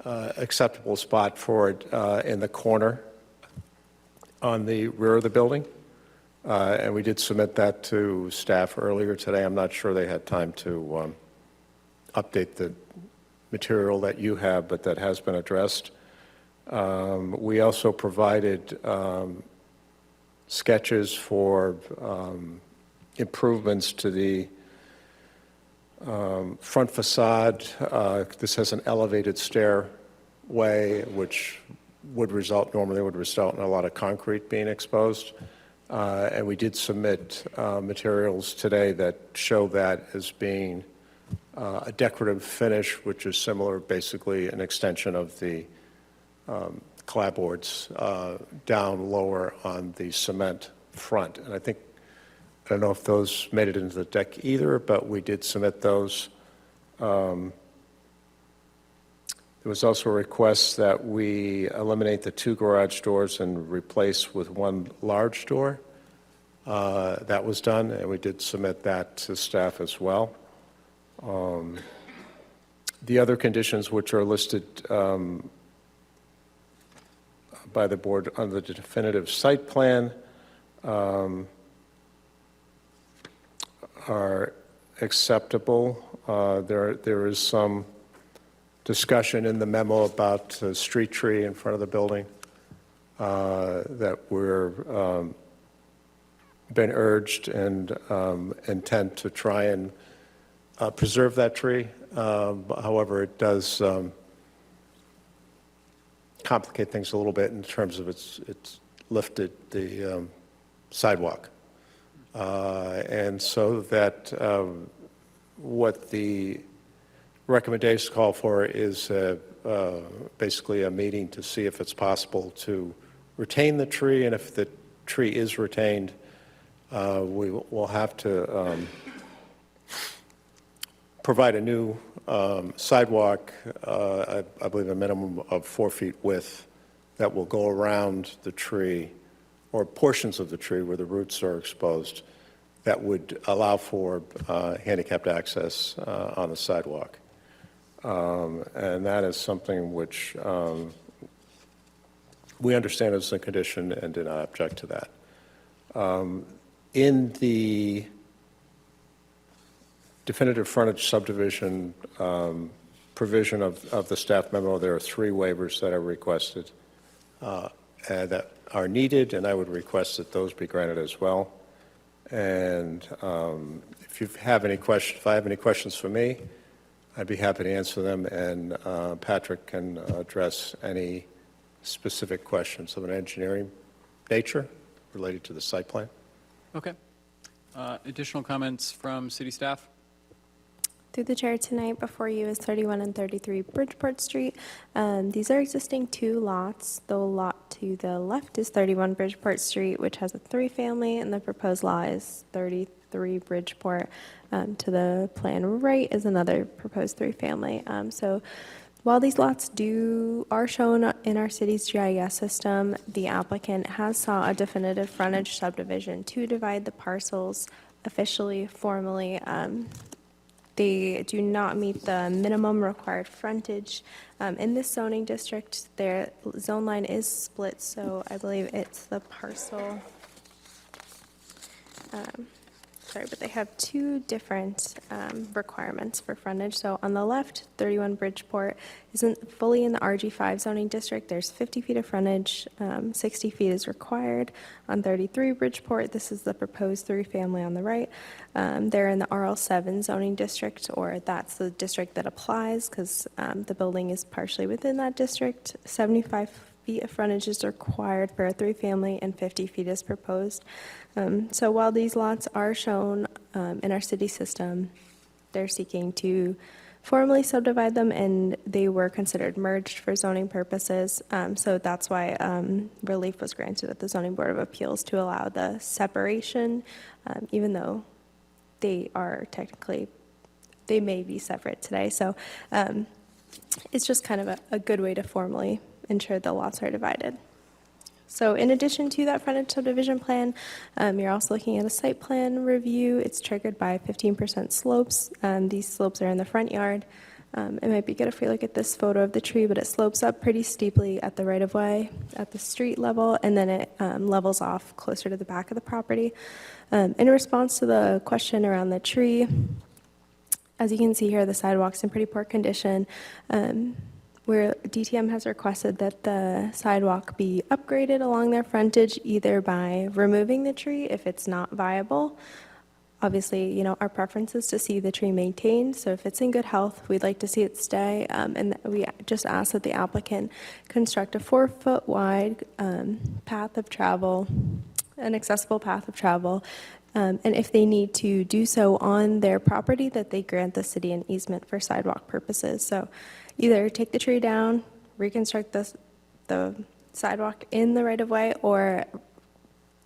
acceptable spot for it in the corner on the rear of the building. And we did submit that to staff earlier today. I'm not sure they had time to update the material that you have, but that has been addressed. We also provided sketches for improvements to the front facade. This has an elevated stairway, which normally would result in a lot of concrete being exposed. And we did submit materials today that show that as being a decorative finish, which is similar, basically an extension of the clapboards down lower on the cement front. And I don't know if those made it into the deck either, but we did submit those. There was also a request that we eliminate the 2 garage doors and replace with 1 large door. That was done, and we did submit that to staff as well. The other conditions which are listed by the board on the definitive site plan are acceptable. There is some discussion in the memo about the street tree in front of the building that we're been urged and intend to try and preserve that tree. However, it does complicate things a little bit in terms of it's lifted the sidewalk. And so that what the recommendations call for is basically a meeting to see if it's possible to retain the tree, and if the tree is retained, we will have to provide a new sidewalk, I believe a minimum of 4 feet width, that will go around the tree, or portions of the tree where the roots are exposed, that would allow for handicapped access on the sidewalk. And that is something which we understand is a condition and do not object to that. In the definitive frontage subdivision provision of the staff memo, there are 3 waivers that are requested that are needed, and I would request that those be granted as well. And if I have any questions for me, I'd be happy to answer them, and Patrick can address any specific questions of an engineering nature related to the site plan. Okay. Additional comments from city staff? Through the chair, tonight before you is 31 and 33 Bridgeport Street. These are existing 2 lots. The lot to the left is 31 Bridgeport Street, which has a 3-family, and the proposed lot is 33 Bridgeport. To the plan right is another proposed 3-family. So while these lots are shown in our city's GIS system, the applicant has sought a definitive frontage subdivision to divide the parcels officially, formally. They do not meet the minimum required frontage. In this zoning district, their zone line is split, so I believe it's the parcel. But they have 2 different requirements for frontage. So on the left, 31 Bridgeport isn't fully in the RG5 zoning district. There's 50 feet of frontage, 60 feet is required. On 33 Bridgeport, this is the proposed 3-family on the right. They're in the RL7 zoning district, or that's the district that applies because the building is partially within that district. 75 feet of frontage is required for a 3-family, and 50 feet is proposed. So while these lots are shown in our city system, they're seeking to formally subdivide them, and they were considered merged for zoning purposes. So that's why relief was granted at the Zoning Board of Appeals to allow the separation, even though they are technically, they may be separate today. So it's just kind of a good way to formally ensure the lots are divided. So in addition to that frontage subdivision plan, you're also looking at a site plan review. It's triggered by 15% slopes. These slopes are in the front yard. It might be good if we look at this photo of the tree, but it slopes up pretty steeply at the right-of-way, at the street level, and then it levels off closer to the back of the property. In response to the question around the tree, as you can see here, the sidewalk's in pretty poor condition. Where DTM has requested that the sidewalk be upgraded along their frontage, either by removing the tree if it's not viable. Obviously, you know, our preference is to see the tree maintained, so if it's in good health, we'd like to see it stay, and we just ask that the applicant construct a 4-foot wide path of travel, an accessible path of travel, and if they need to do so on their property, that they grant the city an easement for sidewalk purposes. So either take the tree down, reconstruct the sidewalk in the right-of-way, or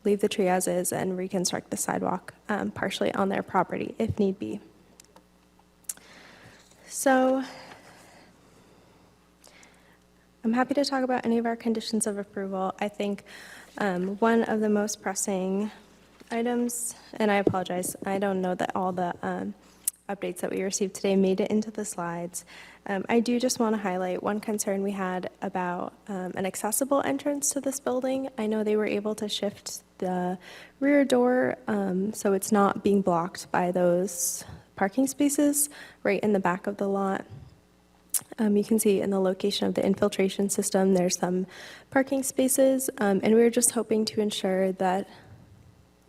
leave the tree as is and reconstruct the sidewalk partially on their property if need be. So I'm happy to talk about any of our conditions of approval. I think one of the most pressing items, and I apologize, I don't know that all the updates that we received today made it into the slides. I do just want to highlight one concern we had about an accessible entrance to this building. I know they were able to shift the rear door so it's not being blocked by those parking spaces right in the back of the lot. You can see in the location of the infiltration system, there's some parking spaces, and we were just hoping to ensure that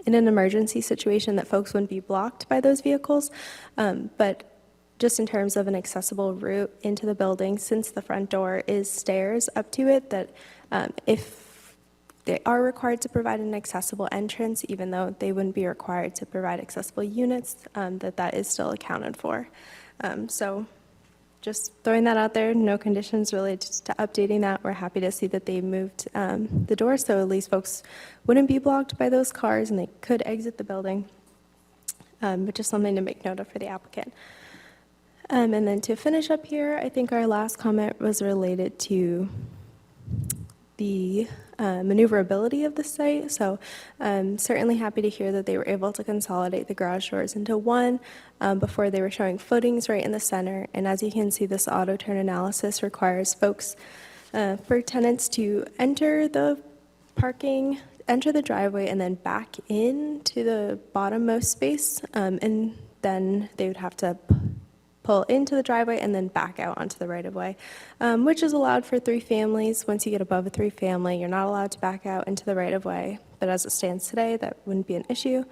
in an emergency situation that folks wouldn't be blocked by those vehicles. But just in terms of an accessible route into the building, since the front door is stairs up to it, that if they are required to provide an accessible entrance, even though they wouldn't be required to provide accessible units, that is still accounted for. So just throwing that out there, no conditions related to updating that. We're happy to see that they moved the door, so at least folks wouldn't be blocked by those cars and they could exit the building. But just something to make note of for the applicant. And then to finish up here, I think our last comment was related to the maneuverability of the site. So certainly happy to hear that they were able to consolidate the garage doors into one. Before they were showing footings right in the center. And as you can see, this auto turn analysis requires folks, for tenants to enter the driveway and then back into the bottommost space. And then they would have to pull into the driveway and then back out onto the right-of-way, which is allowed for 3 families. Once you get above a 3-family, you're not allowed to back out into the right-of-way. But as it stands today, that wouldn't be an issue.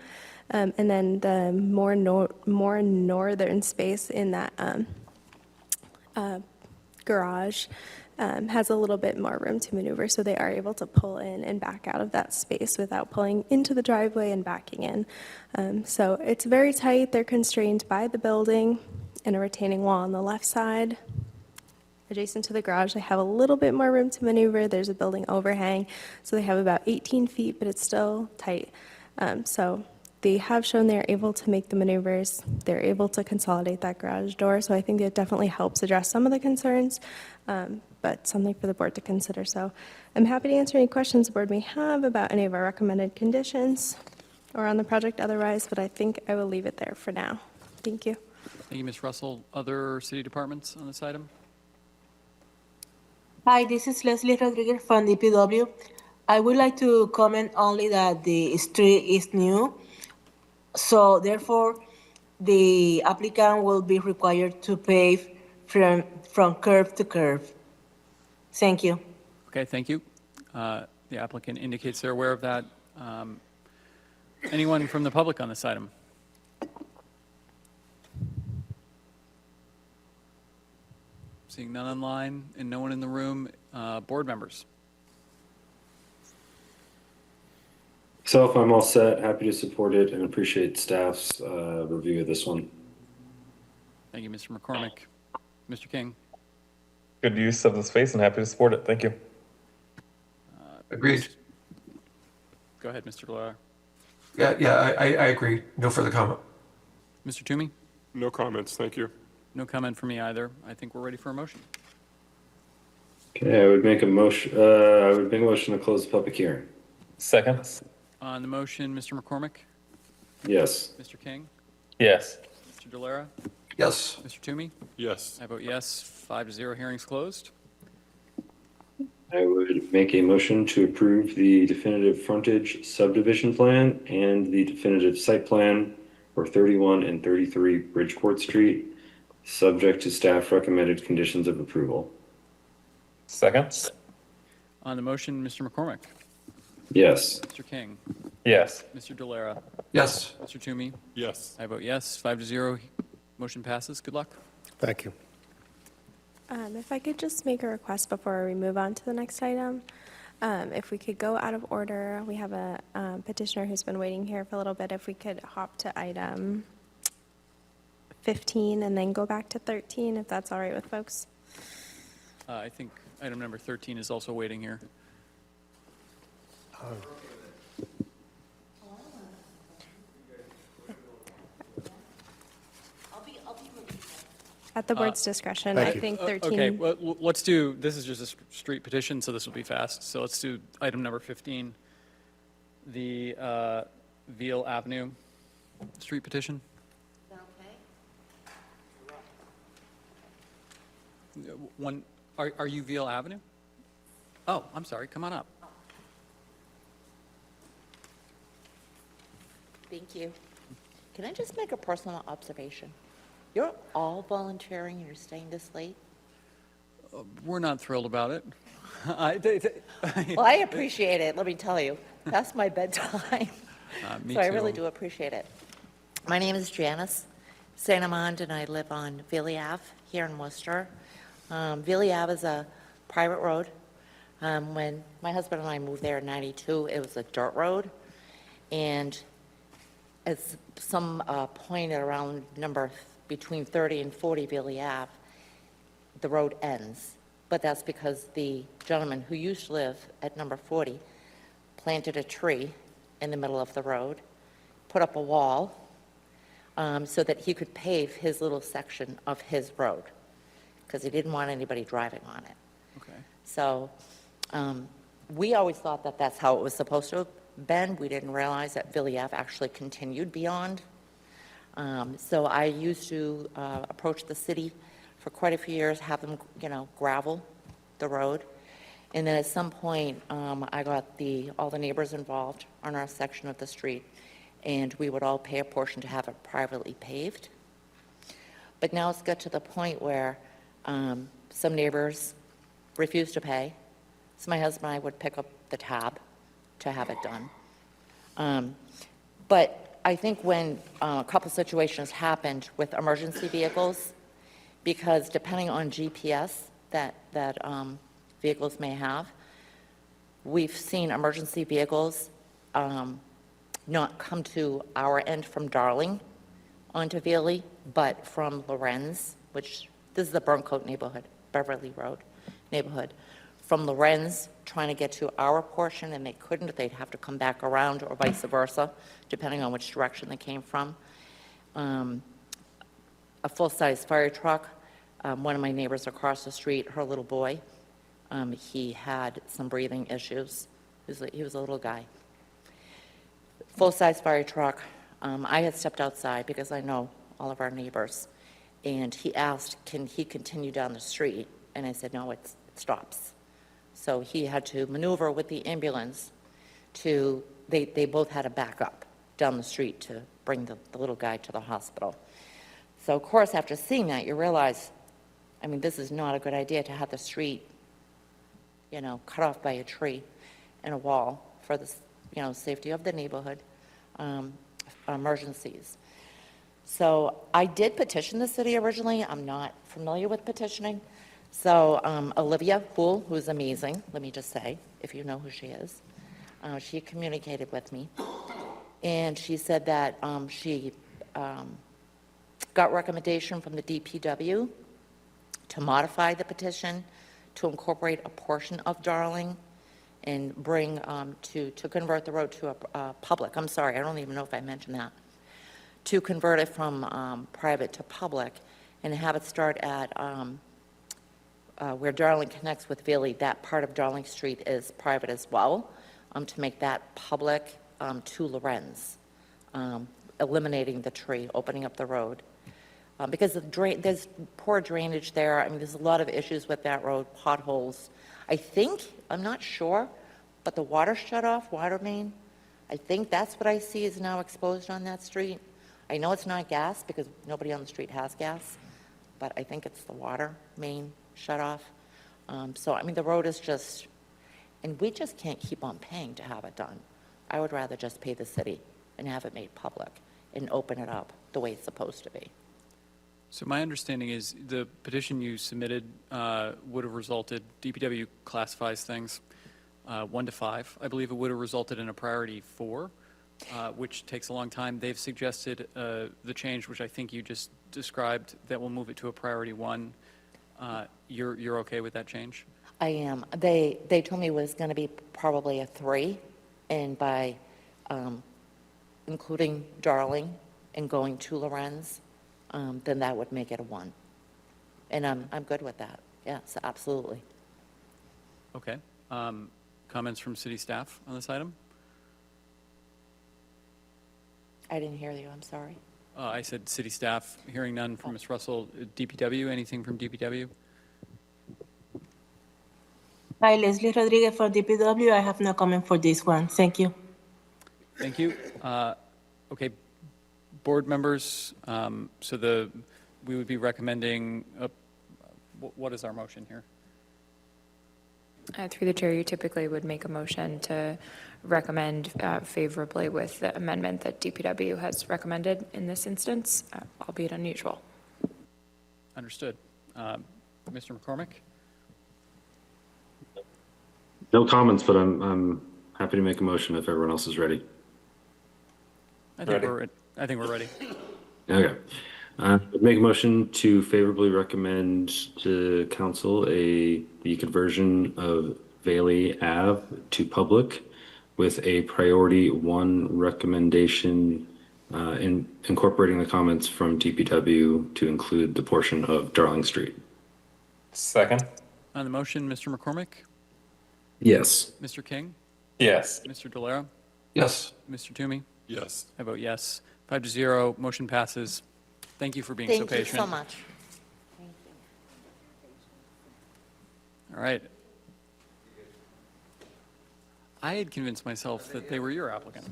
And then the more northern space in that garage has a little bit more room to maneuver, so they are able to pull in and back out of that space without pulling into the driveway and backing in. So it's very tight. They're constrained by the building and a retaining wall on the left side. Adjacent to the garage, they have a little bit more room to maneuver. There's a building overhang, so they have about 18 feet, but it's still tight. So they have shown they're able to make the maneuvers. They're able to consolidate that garage door, so I think it definitely helps address some of the concerns, but something for the board to consider. So I'm happy to answer any questions the board may have about any of our recommended conditions or on the project otherwise, but I think I will leave it there for now. Thank you. Thank you, Ms. Russell. Other city departments on this item? Hi, this is Leslie Rodriguez from DPW. I would like to comment only that the street is new, so therefore the applicant will be required to pave from curb to curb. Thank you. Okay, thank you. The applicant indicates they're aware of that. Anyone from the public on this item? Seeing none online and no one in the room, board members. Self, I'm all set, happy to support it, and appreciate staff's review of this one. Thank you, Mr. McCormick. Mr. King? Good use of the space and happy to support it. Thank you. Agreed. Go ahead, Mr. Delara. Yeah, I agree. No further comment. Mr. Toomey? No comments, thank you. No comment from me either. I think we're ready for a motion. Okay, I would make a motion to close the public hearing. Second. On the motion, Mr. McCormick? Yes. Mr. King? Yes. Mr. Delara? Yes. Mr. Toomey? Yes. I vote yes, 5-0, hearing's closed. I would make a motion to approve the definitive frontage subdivision plan and the definitive site plan for 31 and 33 Bridgecourt Street, subject to staff recommended conditions of approval. Second. On the motion, Mr. McCormick? Yes. Mr. King? Yes. Mr. Delara? Yes. Mr. Toomey? Yes. I vote yes, 5-0, motion passes. Good luck. Thank you. If I could just make a request before we move on to the next item. If we could go out of order, we have a petitioner who's been waiting here for a little bit. If we could hop to item 15 and then go back to 13, if that's all right with folks. I think item number 13 is also waiting here. At the board's discretion, I think 13. Okay, well, let's do, this is just a street petition, so this will be fast. So let's do item number 15, the Veal Avenue street petition. One, are you Veal Avenue? Oh, I'm sorry, come on up. Thank you. Can I just make a personal observation? You're all volunteering and you're staying this late? We're not thrilled about it. Well, I appreciate it, let me tell you. Past my bedtime. Me So I really too. do appreciate it. My name is Janice St. Amand, and I live on Vealy Ave here in Worcester. Vealy Ave is a private road. When my husband and I moved there in '92, it was a dirt road. And at some point at around between 30 and 40 Vealy Ave, the road ends. But that's because the gentleman who used to live at number 40 planted a tree in the middle of the road, put up a wall so that he could pave his little section of his road, because he didn't want anybody driving on it. Okay. So we always thought that that's how it was supposed to have been. We didn't realize that Vealy Ave actually continued beyond. So I used to approach the city for quite a few years, have them, gravel the road. And then at some point, I got all the neighbors involved on our section of the street, and we would all pay a portion to have it privately paved. But now it's got to the point where some neighbors refuse to pay, so my husband and I would pick up the tab to have it done. But I think when a couple situations happened with emergency vehicles, because depending on GPS that vehicles may have, we've seen emergency vehicles not come to our end from Darling onto Vealy, but from Lorenz, which this is the Burncoat neighborhood, Beverly Road neighborhood. From Lorenz, trying to get to our portion, and they couldn't. They'd have to come back around or vice versa, depending on which direction they came from. A full-size fire truck. One of my neighbors across the street, her little boy, he had some breathing issues. He was a little guy. Full-size fire truck. I had stepped outside because I know all of our neighbors, and he asked, can he continue down the street? And I said, no, it stops. So he had to maneuver with the ambulance they both had to back up down the street to bring the little guy to the hospital. So of course, after seeing that, you realize, this is not a good idea to have the street, cut off by a tree and a wall for the, safety of the neighborhood, emergencies. So I did petition the city originally. I'm not familiar with petitioning. So Olivia Poole, who's amazing, let me just say, if you know who she is, she communicated with me. And she said that she got recommendation from the DPW to modify the petition to incorporate a portion of Darling and bring to convert the road to a public. I'm sorry, I don't even know if I mentioned that. To convert it from private to public and have it start at where Darling connects with Vealy. That part of Darling Street is private as well, to make that public to Lorenz, eliminating the tree, opening up the road. Because there's poor drainage there. There's a lot of issues with that road, potholes. I'm not sure, but the water shut-off, water main, I think that's what I see is now exposed on that street. I know it's not gas because nobody on the street has gas, but I think it's the water main shut-off. So, the road is just, and we just can't keep on paying to have it done. I would rather just pay the city and have it made public and open it up the way it's supposed to be. So my understanding is the petition you submitted would have resulted, DPW classifies things 1 to 5. I believe it would have resulted in a priority 4, which takes a long time. They've suggested the change, which I think you just described, that will move it to a priority 1. You're okay with that change? I am. They told me it was going to be probably a 3, and by including Darling and going to Lorenz, then that would make it a 1. And I'm good with that. Yes, absolutely. Okay. Comments from city staff on this item? I didn't hear you, I'm sorry. I said city staff, hearing none from Ms. Russell. DPW, anything from DPW? Hi, Leslie Rodriguez for DPW. I have no comment for this one. Thank you. Thank you. Okay, board members, we would be recommending, what is our motion here? Through the chair, you typically would make a motion to recommend favorably with the amendment that DPW has recommended in this instance, albeit unusual. Understood. Mr. McCormick? No comments, but I'm happy to make a motion if everyone else is ready. I think we're ready. Okay. Make a motion to favorably recommend to council the conversion of Bailey Ave to public with a priority 1 recommendation in incorporating the comments from DPW to include the portion of Darling Street. Second. On the motion, Mr. McCormick? Yes. Mr. King? Yes. Mr. Delera? Yes. Mr. Toomey? Yes. I vote yes. 5-0, motion passes. Thank you for being so Thank you patient. so much. All right. I had convinced myself that they were your applicant.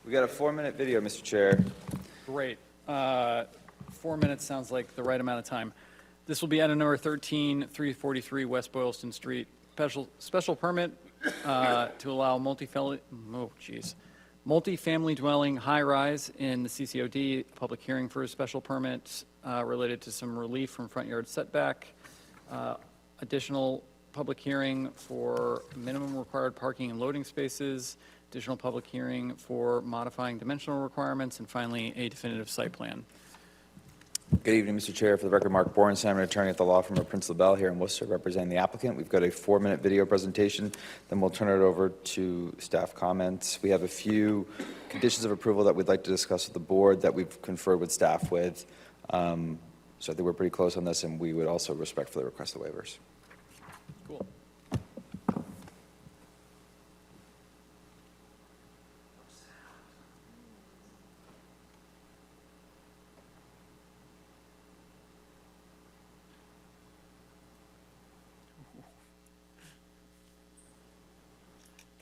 We got a 4-minute video, Mr. Chair. Great. 4 minutes sounds like the right amount of time. This will be item number 13, 343 West Boylston Street. Special permit to allow multi-family dwelling high-rise in the CCOD. Public hearing for a special permit related to some relief from front yard setback. Additional public hearing for minimum required parking and loading spaces. Additional public hearing for modifying dimensional requirements. And finally, a definitive site plan. Good evening, Mr. Chair. For the record, Mark Bornstein, I'm an attorney at the law firm of Prince LaBelle here in Worcester, representing the applicant. We've got a 4-minute video presentation, then we'll turn it over to staff comments. We have a few conditions of approval that we'd like to discuss with the board that we've conferred with staff with. So I think we're pretty close on this, and we would also respect for the request of waivers. Cool.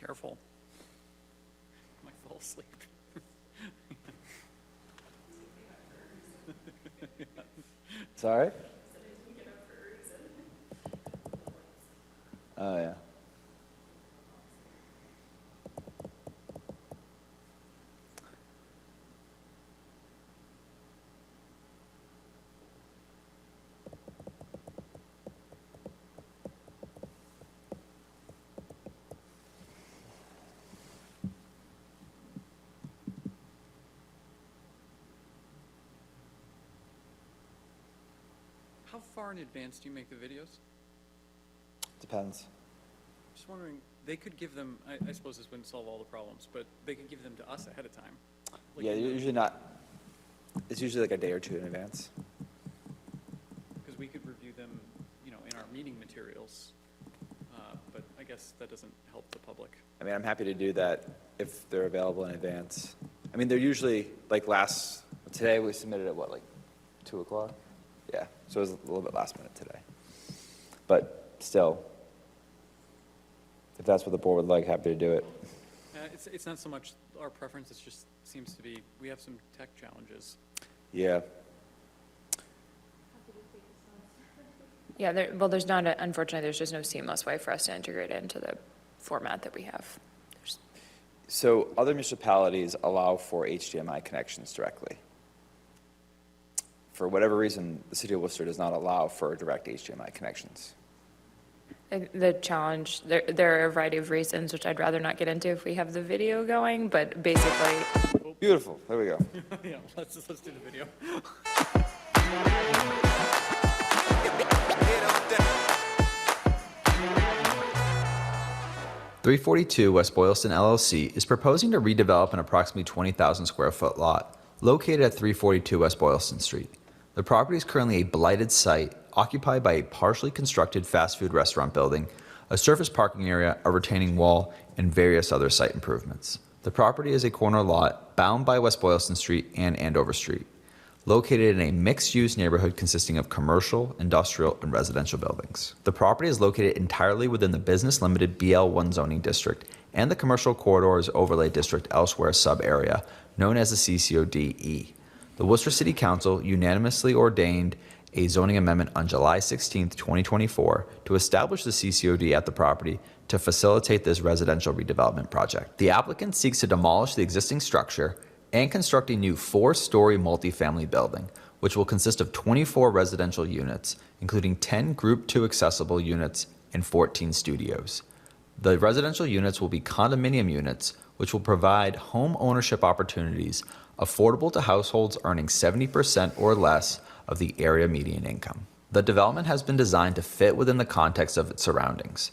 Careful. I might fall asleep. Sorry? Oh, yeah. How far in advance do you make the videos? Depends. Just wondering, they could give them, I suppose this wouldn't solve all the problems, but they could give them to us ahead of time. Like Yeah, usually not. It's usually like a day or two in advance. Because we could review them, in our meeting materials, but I guess that doesn't help the public. I mean, I'm happy to do that if they're available in advance. I mean, they're usually, today we submitted at what, 2 o'clock? Yeah, so it was a little bit last minute today. But still, if that's what the board would like, happy to do it. It's not so much our preference, it just seems to be, we have some tech challenges. Yeah. Yeah, unfortunately, there's just no seamless way for us to integrate it into the format that we have. So other municipalities allow for HDMI connections directly. For whatever reason, the city of Worcester does not allow for direct HDMI connections. The challenge, there are a variety of reasons, which I'd rather not get into if we have the video going, but basically. Beautiful, there we go. Yeah, let's do the video. .342 West Boylston LLC is proposing to redevelop an approximately 20,000 square foot lot located at 342 West Boylston Street. The property is currently a blighted site occupied by a partially constructed fast food restaurant building, a surface parking area, a retaining wall, and various other site improvements. The property is a corner lot bound by West Boylston Street and Andover Street, located in a mixed-use neighborhood consisting of commercial, industrial, and residential buildings. The property is located entirely within the business-limited BL1 zoning district and the commercial corridors overlay district elsewhere sub-area, known as the CCOD-E. The Worcester City Council unanimously ordained a zoning amendment on July 16, 2024, to establish the CCOD at the property to facilitate this residential redevelopment project. The applicant seeks to demolish the existing structure and construct a new 4-story multifamily building, which will consist of 24 residential units, including 10 Group 2 accessible units and 14 studios. The residential units will be condominium units, which will provide home ownership opportunities affordable to households earning 70% or less of the area median income. The development has been designed to fit within the context of its surroundings.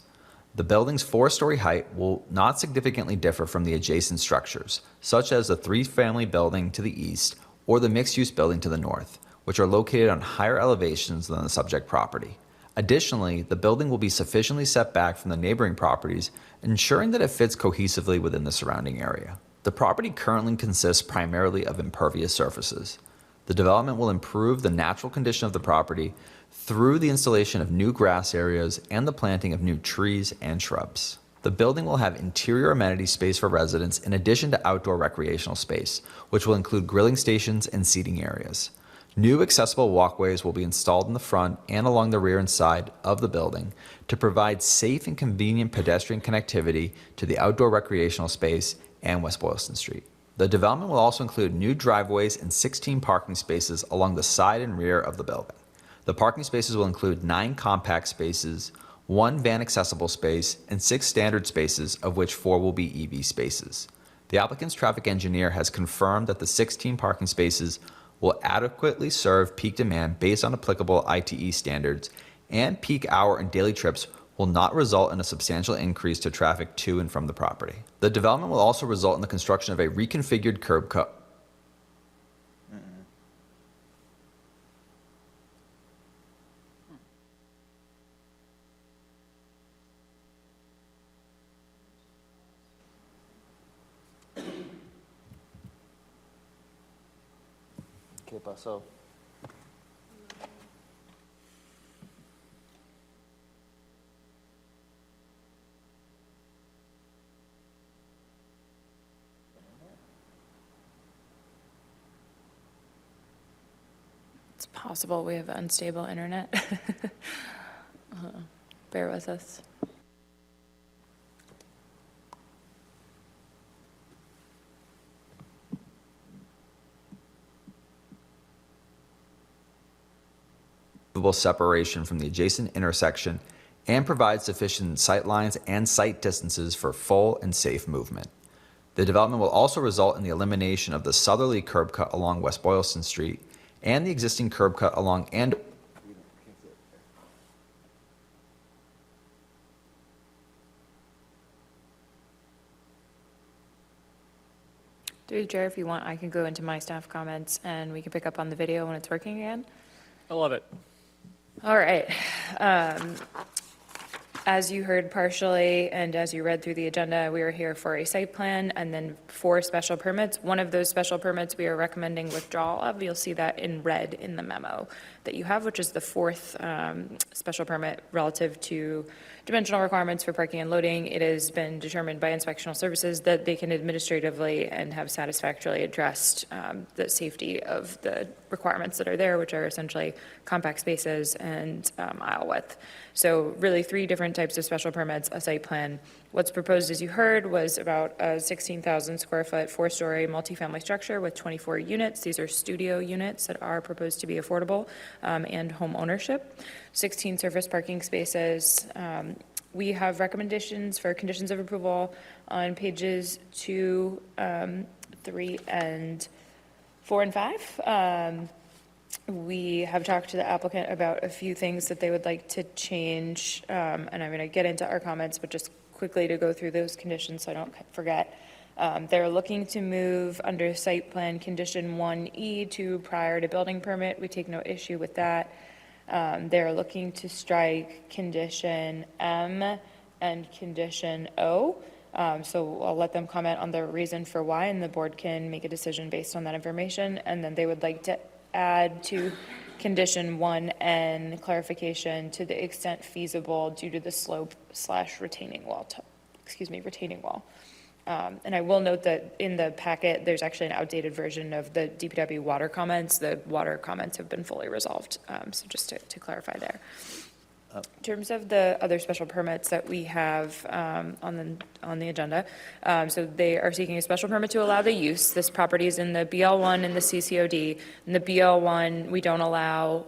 The building's 4-story height will not significantly differ from the adjacent structures, such as the 3-family building to the east or the mixed-use building to the north, which are located on higher elevations than the subject property. Additionally, the building will be sufficiently set back from the neighboring properties, ensuring that it fits cohesively within the surrounding area. The property currently consists primarily of impervious surfaces. The development will improve the natural condition of the property through the installation of new grass areas and the planting of new trees and shrubs. The building will have interior amenity space for residents in addition to outdoor recreational space, which will include grilling stations and seating areas. New accessible walkways will be installed in the front and along the rear and side of the building to provide safe and convenient pedestrian connectivity to the outdoor recreational space and West Boylston Street. The development will also include new driveways and 16 parking spaces along the side and rear of the building. The parking spaces will include 9 compact spaces, 1 van accessible space, and 6 standard spaces, of which 4 will be EV spaces. The applicant's traffic engineer has confirmed that the 16 parking spaces will adequately serve peak demand based on applicable ITE standards, and peak hour and daily trips will not result in a substantial increase to traffic to and from the property. The development will also result in the construction of a reconfigured curb cut. ¿Qué pasó? It's possible we have unstable internet. Bear with us. Separation from the adjacent intersection and provide sufficient sight lines and sight distances for full and safe movement. The development will also result in the elimination of the southerly curb cut along West Boylston Street and the existing curb cut along Andover. Through the chair, if you want, I can go into my staff comments and we can pick up on the video when it's working again. I love it. All right. As you heard partially, and as you read through the agenda, we are here for a site plan and then 4 special permits. One of those special permits we are recommending withdrawal of. You'll see that in red in the memo that you have, which is the 4th special permit relative to dimensional requirements for parking and loading. It has been determined by inspectional services that they can administratively and have satisfactorily addressed the safety of the requirements that are there, which are essentially compact spaces and aisle width. So really 3 different types of special permits, a site plan. What's proposed, as you heard, was about a 16,000 square foot, 4-story multifamily structure with 24 units. These are studio units that are proposed to be affordable and home ownership. 16 surface parking spaces. We have recommendations for conditions of approval on pages 2, 3, and 4 and 5. We have talked to the applicant about a few things that they would like to change, and I'm going to get into our comments, but just quickly to go through those conditions so I don't forget. They're looking to move under site plan condition 1E to prior to building permit. We take no issue with that. They're looking to strike condition M and condition O. So I'll let them comment on the reason for why, and the board can make a decision based on that information. And then they would like to add to condition 1N clarification to the extent feasible due to the slope / retaining wall, retaining wall. And I will note that in the packet, there's actually an outdated version of the DPW water comments. The water comments have been fully resolved. So just to clarify there. In terms of the other special permits that we have on the agenda, so they are seeking a special permit to allow the use. This property is in the BL1 and the CCOD. In the BL1, we don't allow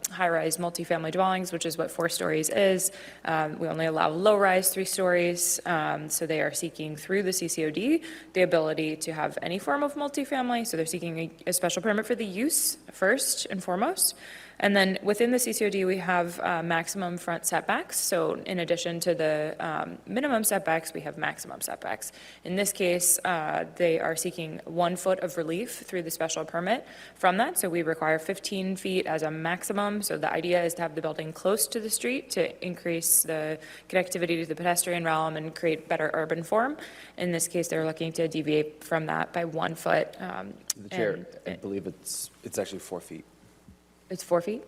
high-rise multifamily dwellings, which is what 4 stories is. We only allow low-rise 3 stories. So they are seeking through the CCOD the ability to have any form of multifamily. So they're seeking a special permit for the use first and foremost. And then within the CCOD, we have maximum front setbacks. So in addition to the minimum setbacks, we have maximum setbacks. In this case, they are seeking 1 foot of relief through the special permit from that. So we require 15 feet as a maximum. So the idea is to have the building close to the street to increase the connectivity to the pedestrian realm and create better urban form. In this case, they're looking to deviate from that by 1 foot. The chair, I believe it's actually 4 feet. It's 4 feet?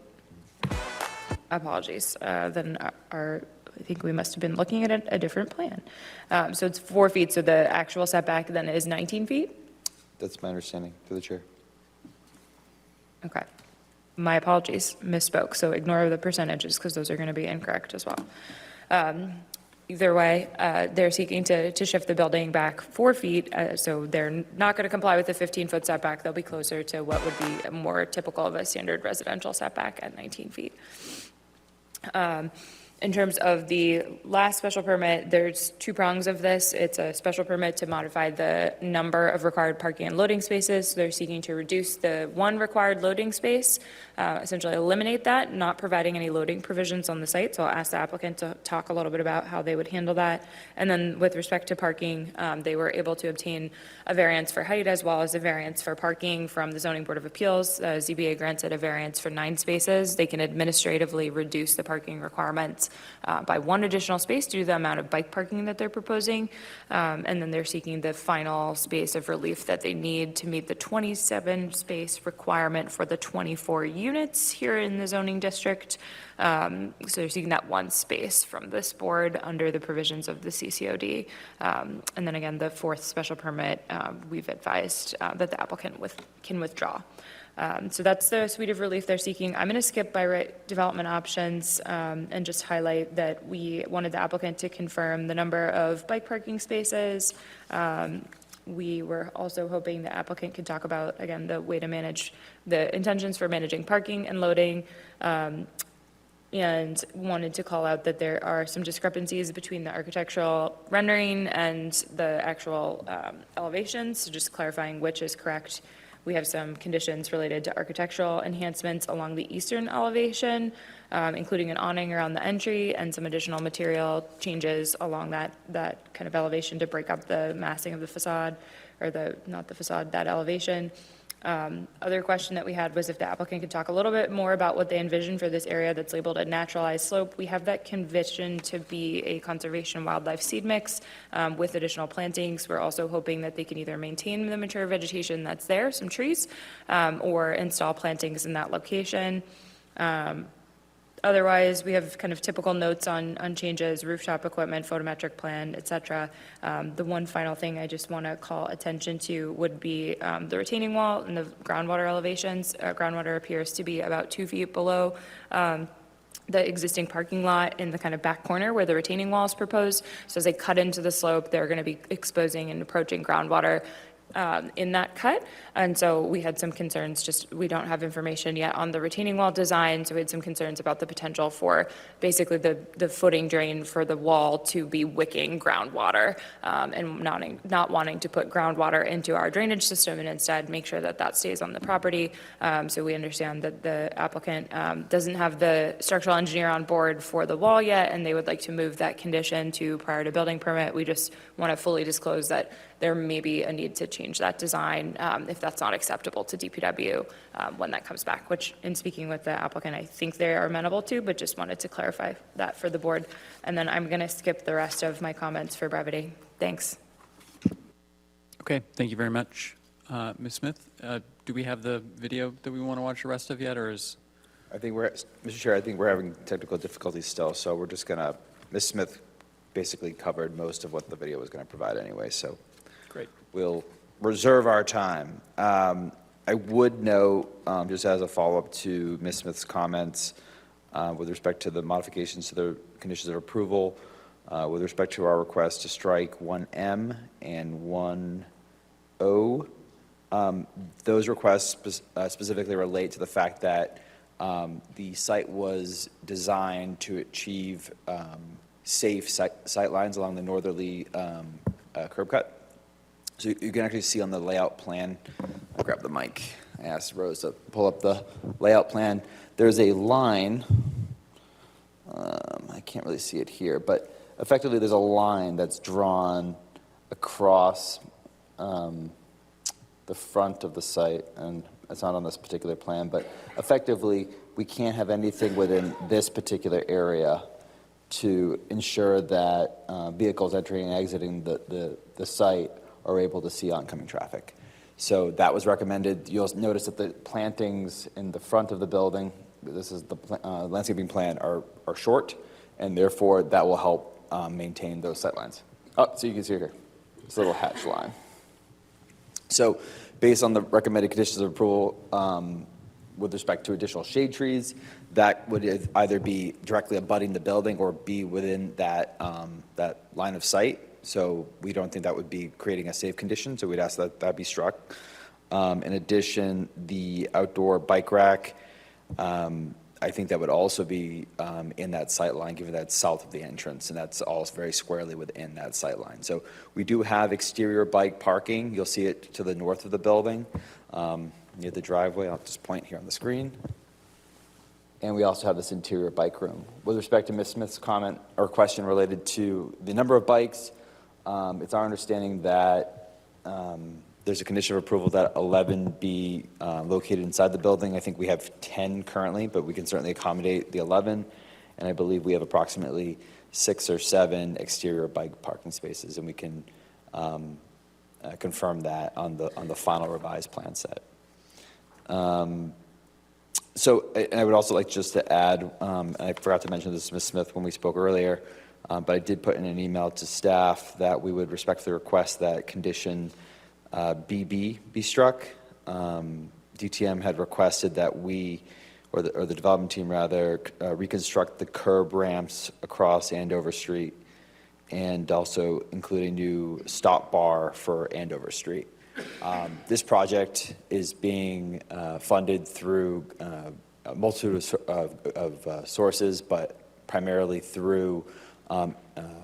Apologies. Then I think we must have been looking at a different plan. So it's 4 feet, so the actual setback then is 19 feet? That's my understanding, through the chair. Okay. My apologies, misspoke. So ignore the percentages because those are going to be incorrect as well. Either way, they're seeking to shift the building back 4 feet, so they're not going to comply with the 15-foot setback. They'll be closer to what would be more typical of a standard residential setback at 19 feet. In terms of the last special permit, there's 2 prongs of this. It's a special permit to modify the number of required parking and loading spaces. So they're seeking to reduce the 1 required loading space, essentially eliminate that, not providing any loading provisions on the site. So I'll ask the applicant to talk a little bit about how they would handle that. And then with respect to parking, they were able to obtain a variance for height as well as a variance for parking from the Zoning Board of Appeals. ZBA granted a variance for 9 spaces. They can administratively reduce the parking requirements by 1 additional space due to the amount of bike parking that they're proposing. And then they're seeking the final space of relief that they need to meet the 27 space requirement for the 24 units here in the zoning district. So they're seeking that 1 space from this board under the provisions of the CCOD. And then again, the 4th special permit, we've advised that the applicant can withdraw. So that's the suite of relief they're seeking. I'm going to skip by right development options and just highlight that we wanted the applicant to confirm the number of bike parking spaces. We were also hoping the applicant could talk about, again, the way to manage the intentions for managing parking and loading. And wanted to call out that there are some discrepancies between the architectural rendering and the actual elevations, so just clarifying which is correct. We have some conditions related to architectural enhancements along the eastern elevation, including an awning around the entry and some additional material changes along that kind of elevation to break up the massing of the facade, or not the facade, that elevation. Other question that we had was if the applicant could talk a little bit more about what they envision for this area that's labeled a naturalized slope. We have that envisioned to be a conservation wildlife seed mix with additional plantings. We're also hoping that they can either maintain the mature vegetation that's there, some trees, or install plantings in that location. Otherwise, we have kind of typical notes on changes, rooftop equipment, photometric plan, et cetera. The one final thing I just want to call attention to would be the retaining wall and the groundwater elevations. Groundwater appears to be about 2 feet below the existing parking lot in the kind of back corner where the retaining wall is proposed. So as they cut into the slope, they're going to be exposing and approaching groundwater in that cut. And so we had some concerns, just we don't have information yet on the retaining wall design, so we had some concerns about the potential for basically the footing drain for the wall to be wicking groundwater and not wanting to put groundwater into our drainage system and instead make sure that that stays on the property. So we understand that the applicant doesn't have the structural engineer on board for the wall yet, and they would like to move that condition to prior to building permit. We just want to fully disclose that there may be a need to change that design if that's not acceptable to DPW when that comes back, which in speaking with the applicant, I think they are amenable to, but just wanted to clarify that for the board. And then I'm going to skip the rest of my comments for brevity. Thanks. Okay, thank you very much. Ms. Smith, do we have the video that we want to watch the rest of yet, or is? I think Mr. Chair, I think we're having technical difficulties still, so we're just gonna, Ms. Smith basically covered most of what the video was gonna provide anyway, so. Great. We'll reserve our time. I would note, just as a follow-up to Ms. Smith's comments, with respect to the modifications to the conditions of approval, with respect to our request to strike 1M and 1O, those requests specifically relate to the fact that the site was designed to achieve safe sight lines along the northerly curb cut. So you can actually see on the layout plan, I'll grab the mic. I asked Rose to pull up the layout plan. There's a line, I can't really see it here, but effectively there's a line that's drawn across the front of the site, and it's not on this particular plan, but effectively we can't have anything within this particular area to ensure that vehicles entering and exiting the site are able to see oncoming traffic. So that was recommended. You'll notice that the plantings in the front of the building, this is the landscaping plan, are short, and therefore that will help maintain those sight lines. Oh, so you can see here, it's a little hatch line. So based on the recommended conditions of approval with respect to additional shade trees, that would either be directly abutting the building or be within that, that line of sight. So we don't think that would be creating a safe condition, so we'd ask that that be struck. In addition, the outdoor bike rack, I think that would also be in that sight line, given that it's south of the entrance, and that's all very squarely within that sight line. So we do have exterior bike parking. You'll see it to the north of the building, near the driveway. I'll just point here on the screen. And we also have this interior bike room. With respect to Ms. Smith's comment or question related to the number of bikes, it's our understanding that there's a condition of approval that 11 be located inside the building. I think we have 10 currently, but we can certainly accommodate the 11. And I believe we have approximately 6 or 7 exterior bike parking spaces, and we can confirm that on the final revised plan set. So, and I would also like just to add, and I forgot to mention this to Ms. Smith when we spoke earlier, but I did put in an email to staff that we would respectfully request that condition BB be struck. DTM had requested that we, or the development team rather, reconstruct the curb ramps across Andover Street and also include a new stop bar for Andover Street. This project is being funded through a multitude of sources, but primarily through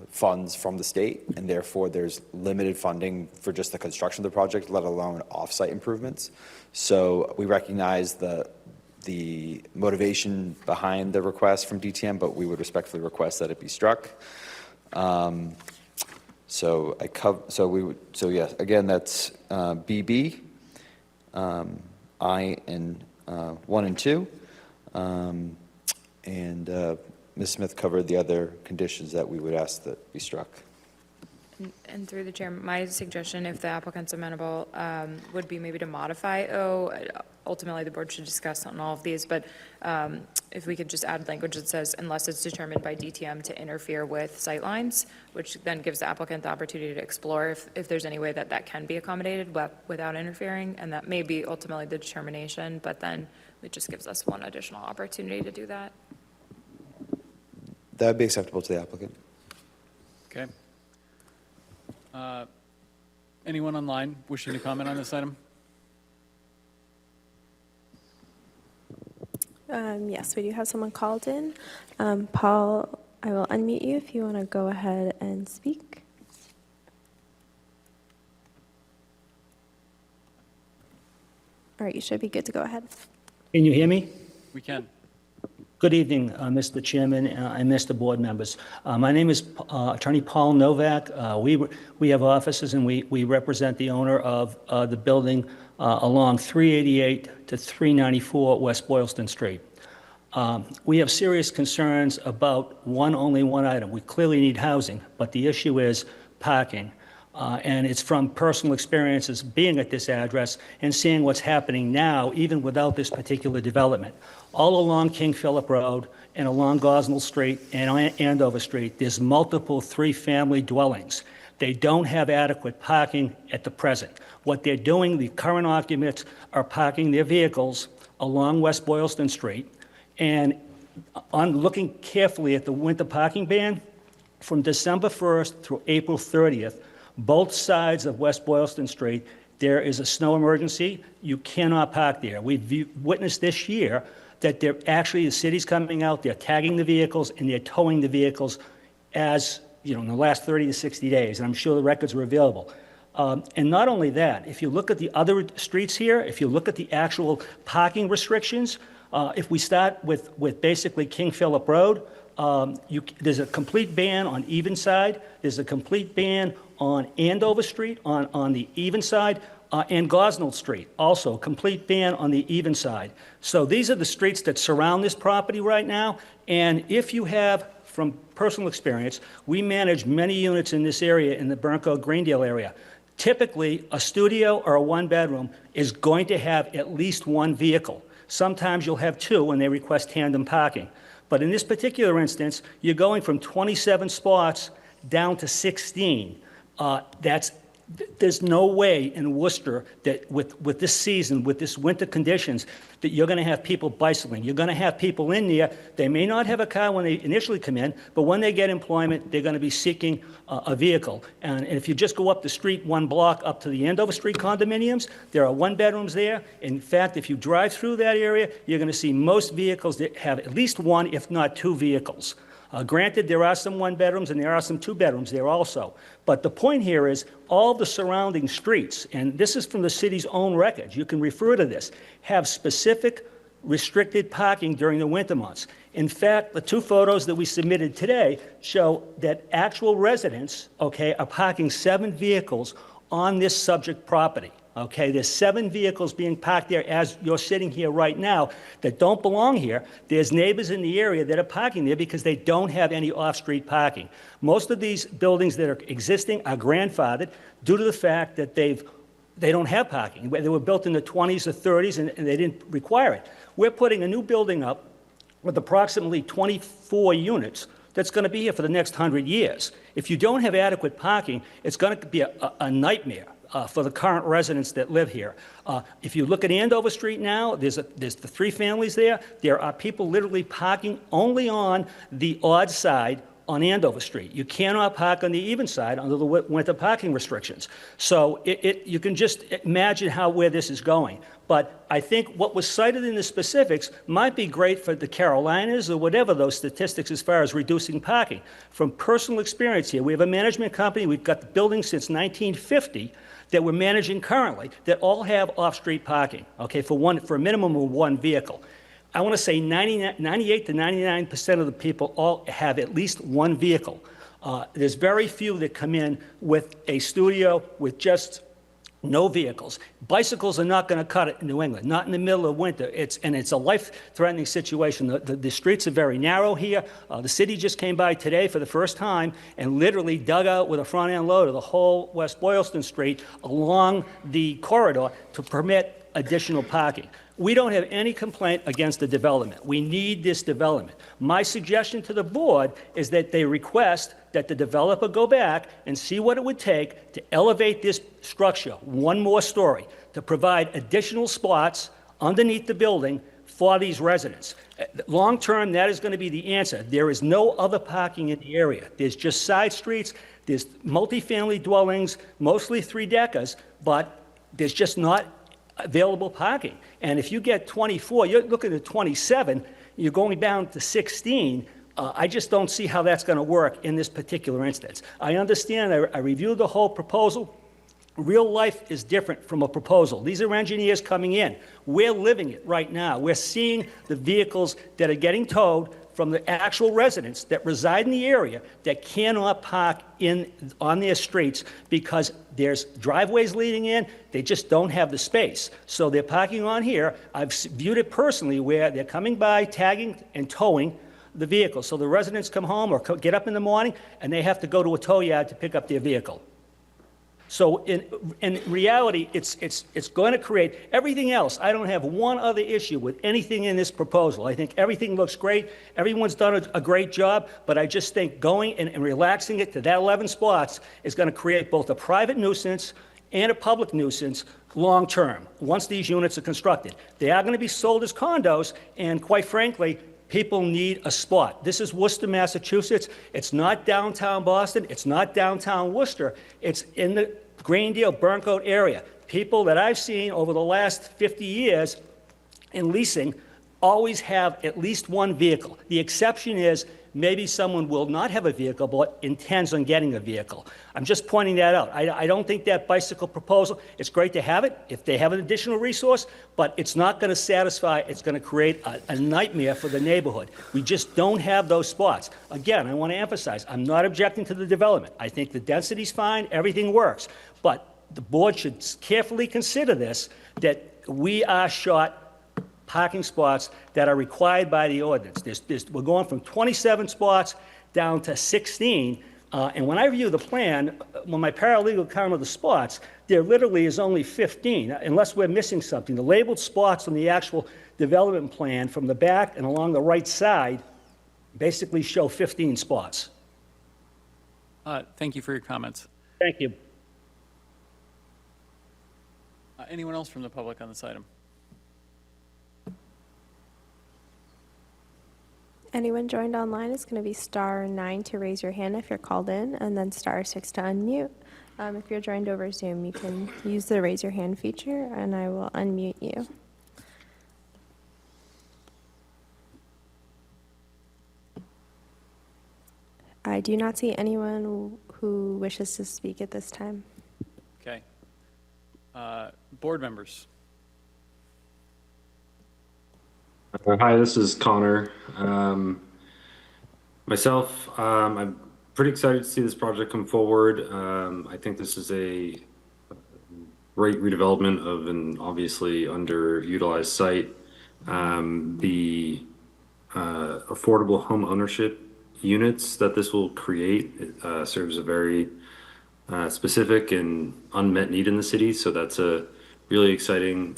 funds from the state, and therefore there's limited funding for just the construction of the project, let alone off-site improvements. So we recognize the motivation behind the request from DTM, but we would respectfully request that it be struck. So yes, again, that's BB, I, and 1 and 2, and Ms. Smith covered the other conditions that we would ask that be struck. And through the chair, my suggestion, if the applicant's amenable, would be maybe to modify O. Ultimately, the board should discuss on all of these, but if we could just add language that says, unless it's determined by DTM to interfere with sightlines, which then gives the applicant the opportunity to explore if there's any way that that can be accommodated without interfering, and that may be ultimately the determination, but then it just gives us one additional opportunity to do that. That would be acceptable to the applicant. Okay. Anyone online wishing to comment on this item? Yes, we do have someone called in. Paul, I will unmute you if you want to go ahead and speak. All right, you should be good to go ahead. Can you hear me? We can. Good evening, Mr. Chairman and Mr. Board members. My name is Attorney Paul Novak. We have offices and we represent the owner of the building along 388 to 394 West Boylston Street. We have serious concerns about only one item. We clearly need housing, but the issue is parking. And it's from personal experiences being at this address and seeing what's happening now, even without this particular development. All along King Philip Road and along Gosnell Street and Andover Street, there's multiple three-family dwellings. They don't have adequate parking at the present. What they're doing, the current occupants are parking their vehicles along West Boylston Street. And on looking carefully at the winter parking ban, from December 1st through April 30th, both sides of West Boylston Street, there is a snow emergency. You cannot park there. We've witnessed this year that the city's coming out, they're tagging the vehicles and they're towing the vehicles as, in the last 30 to 60 days. And I'm sure the records are available. And not only that, if you look at the other streets here, if you look at the actual parking restrictions, if we start with basically King Philip Road, there's a complete ban on Evenside. There's a complete ban on Andover Street on the Evenside, and Gosnell Street, also complete ban on the Evenside. So these are the streets that surround this property right now. And if you have, from personal experience, we manage many units in this area, in the Burncoat-Greendale area. Typically, a studio or a one-bedroom is going to have at least one vehicle. Sometimes you'll have two when they request tandem parking. But in this particular instance, you're going from 27 spots down to 16. There's no way in Worcester that with this season, with this winter conditions, that you're going to have people bicycling. You're going to have people in there. They may not have a car when they initially come in, but when they get employment, they're going to be seeking a vehicle. And if you just go up the street one block up to the Andover Street condominiums, there are one-bedrooms there. In fact, if you drive through that area, you're going to see most vehicles that have at least one, if not two vehicles. Granted, there are some one-bedrooms and there are some two-bedrooms there also. But the point here is all the surrounding streets, and this is from the city's own records, you can refer to this, have specific restricted parking during the winter months. In fact, the two photos that we submitted today show that actual residents, are parking 7 vehicles on this subject property. There's 7 vehicles being parked there as you're sitting here right now that don't belong here. There's neighbors in the area that are parking there because they don't have any off-street parking. Most of these buildings that are existing are grandfathered due to the fact that they don't have parking. They were built in the 20s or 30s and they didn't require it. We're putting a new building up with approximately 24 units that's going to be here for the next 100 years. If you don't have adequate parking, it's going to be a nightmare for the current residents that live here. If you look at Andover Street now, there's the 3 families there. There are people literally parking only on the odd side on Andover Street. You cannot park on the even side under the winter parking restrictions. So you can just imagine where this is going. But I think what was cited in the specifics might be great for the Carolinas or whatever those statistics as far as reducing parking. From personal experience here, we have a management company. We've got the building since 1950 that we're managing currently that all have off-street parking, for a minimum of 1 vehicle. I want to say 98 to 99% of the people all have at least 1 vehicle. There's very few that come in with a studio with just no vehicles. Bicycles are not going to cut it in New England, not in the middle of winter. It's a life-threatening situation. The streets are very narrow here. The city just came by today for the first time and literally dug out with a front-end loader the whole West Boylston Street along the corridor to permit additional parking. We don't have any complaint against the development. We need this development. My suggestion to the board is that they request that the developer go back and see what it would take to elevate this structure 1 more story, to provide additional spots underneath the building for these residents. Long term, that is going to be the answer. There is no other parking in the area. There's just side streets, there's multifamily dwellings, mostly 3-deckers, but there's just not available parking. And if you get 24, you're looking at 27, you're going down to 16. I just don't see how that's going to work in this particular instance. I understand, I reviewed the whole proposal. Real life is different from a proposal. These are engineers coming in. We're living it right now. We're seeing the vehicles that are getting towed from the actual residents that reside in the area that cannot park on their streets because there's driveways leading in, they just don't have the space. So they're parking on here. I've viewed it personally where they're coming by, tagging and towing the vehicle. So the residents come home or get up in the morning and they have to go to a tow yard to pick up their vehicle. So in reality, it's going to create everything else. I don't have one other issue with anything in this proposal. I think everything looks great. Everyone's done a great job, but I just think going and relaxing it to that 11 spots is going to create both a private nuisance and a public nuisance long-term, once these units are constructed. They are going to be sold as condos, and quite frankly, people need a spot. This is Worcester, Massachusetts. It's not downtown Boston. It's not downtown Worcester. It's in the Greendale, Burncoat area. People that I've seen over the last 50 years in leasing always have at least one vehicle. The exception is maybe someone will not have a vehicle but intends on getting a vehicle. I'm just pointing that out. I don't think that bicycle proposal, it's great to have it if they have an additional resource, but it's not going to satisfy, it's going to create a nightmare for the neighborhood. We just don't have those spots. Again, I want to emphasize, I'm not objecting to the development. I think the density's fine, everything works, but the board should carefully consider this, that we are short parking spots that are required by the ordinance. We're going from 27 spots down to 16. And when I review the plan, when my paralegal counted the spots, there literally is only 15, unless we're missing something. The labeled spots on the actual development plan from the back and along the right side basically show 15 spots. Thank you for your comments. Thank you. Anyone else from the public on this item? Anyone joined online, it's going to be *9 to raise your hand if you're called in, and then *6 to unmute. If you're joined over Zoom, you can use the raise your hand feature, and I will unmute you. I do not see anyone who wishes to speak at this time. Okay. Board members. Hi, this is Connor. I'm pretty excited to see this project come forward. I think this is a great redevelopment of an obviously underutilized site. The affordable home ownership units that this will create serves a very specific and unmet need in the city. So that's a really exciting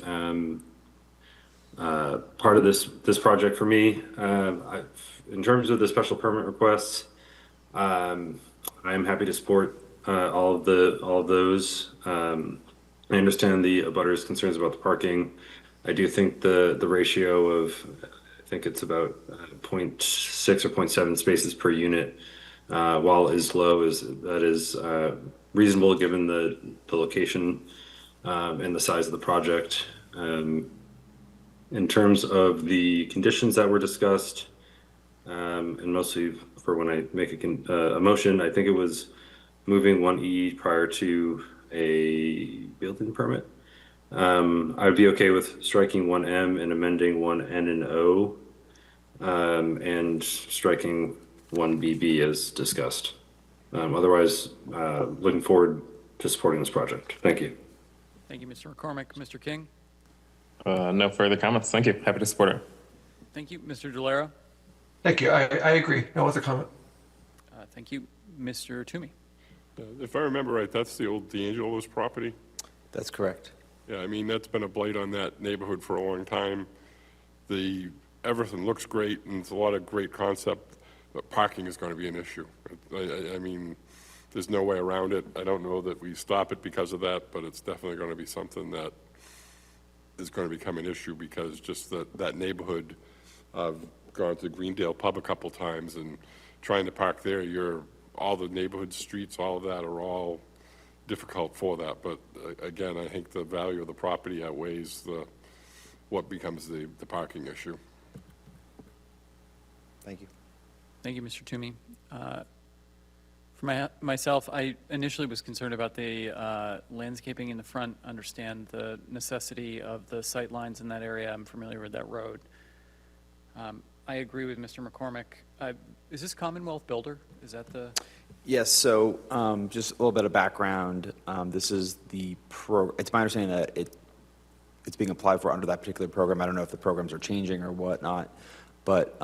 part of this project for me. In terms of the special permit requests, I am happy to support all of those. I understand the abutters' concerns about the parking. I do think the ratio of, I think it's about 0.6 or 0.7 spaces per unit, while is low, that is reasonable given the location and the size of the project. In terms of the conditions that were discussed, and mostly for when I make a motion, I think it was moving 1E prior to a building permit. I'd be okay with striking 1M and amending 1N and O, and striking 1BB as discussed. Otherwise, looking forward to supporting this project. Thank you. Thank you, Mr. McCormick. Mr. King? No further comments. Thank you. Happy to support it. Thank you. Mr. Delera? Thank you. I agree. No other comment. Thank you. Mr. Toomey? If I remember right, that's the old D'Angelo's property? That's correct. Yeah, I mean, that's been a blight on that neighborhood for a long time. Everything looks great, and it's a lot of great concept, but parking is going to be an issue. I mean, there's no way around it. I don't know that we stop it because of that, but it's definitely going to be something that is going to become an issue because just that neighborhood, I've gone to Greendale Pub a couple times and trying to park there, all the neighborhood streets, all of that are all difficult for that. But again, I think the value of the property outweighs what becomes the parking issue. Thank you. Thank you, Mr. Toomey. For myself, I initially was concerned about the landscaping in the front, understand the necessity of the sight lines in that area. I'm familiar with that road. I agree with Mr. McCormick. Is this Commonwealth Builder? Is that the? Yes, so just a little bit of background. This is it's my understanding that it's being applied for under that particular program. I don't know if the programs are changing or whatnot, but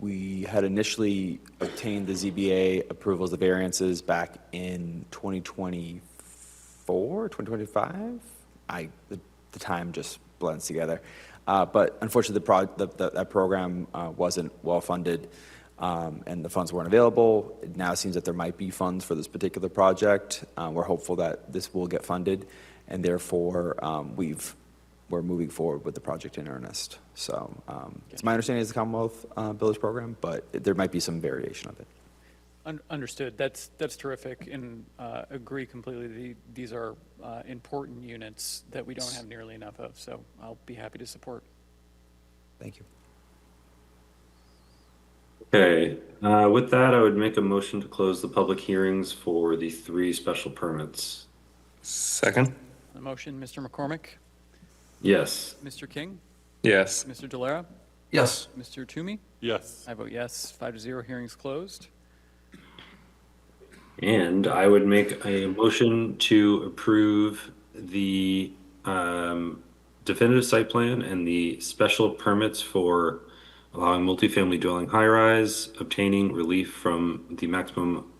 we had initially obtained the ZBA approvals, the variances back in 2024, 2025? The time just blends together. But unfortunately, that program wasn't well-funded, and the funds weren't available. It now seems that there might be funds for this particular project. We're hopeful that this will get funded, and therefore, we're moving forward with the project in earnest. So it's my understanding it's the Commonwealth Builders Program, but there might be some variation of it. Understood. That's terrific, and agree completely. These are important units that we don't have nearly enough of, so I'll be happy to support. Thank you. Okay, with that, I would make a motion to close the public hearings for the 3 special permits. Second? The motion, Mr. McCormick, Yes. Mr. King, Yes. Mr. Delera, Yes. Mr. Toomey. Yes. I vote yes, 5-0, hearing's closed. And I would make a motion to approve the definitive site plan and the special permits for allowing multifamily dwelling high-rise, obtaining relief from the maximum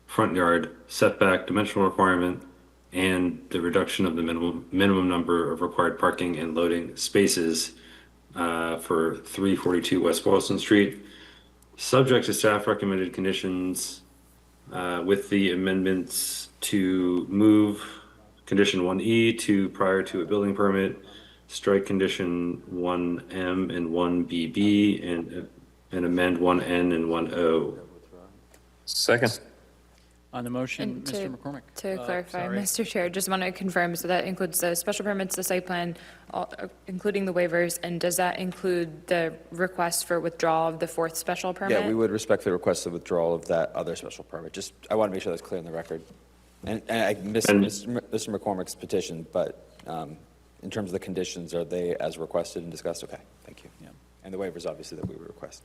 front yard setback dimensional requirement, and the reduction of the minimum number of required parking and loading spaces for 342 West Boylston Street, subject to staff recommended conditions, with the amendments to move condition 1E to prior to a building permit, strike condition 1M and 1BB, and amend 1N and 1O. Second? On the motion, And Mr. McCormick. To clarify, sorry. Mr. Chair, just want to confirm, so that includes the special permits, the site plan, including the waivers, and does that include the request for withdrawal of the 4th special permit? Yeah, we would respectfully request the withdrawal of that other special permit. I want to make sure that's clear in the record. And I missed Mr. McCormick's petition, but in terms of the conditions, are they as requested and discussed? Okay, thank you. Yeah. And the waivers, obviously, that we would request.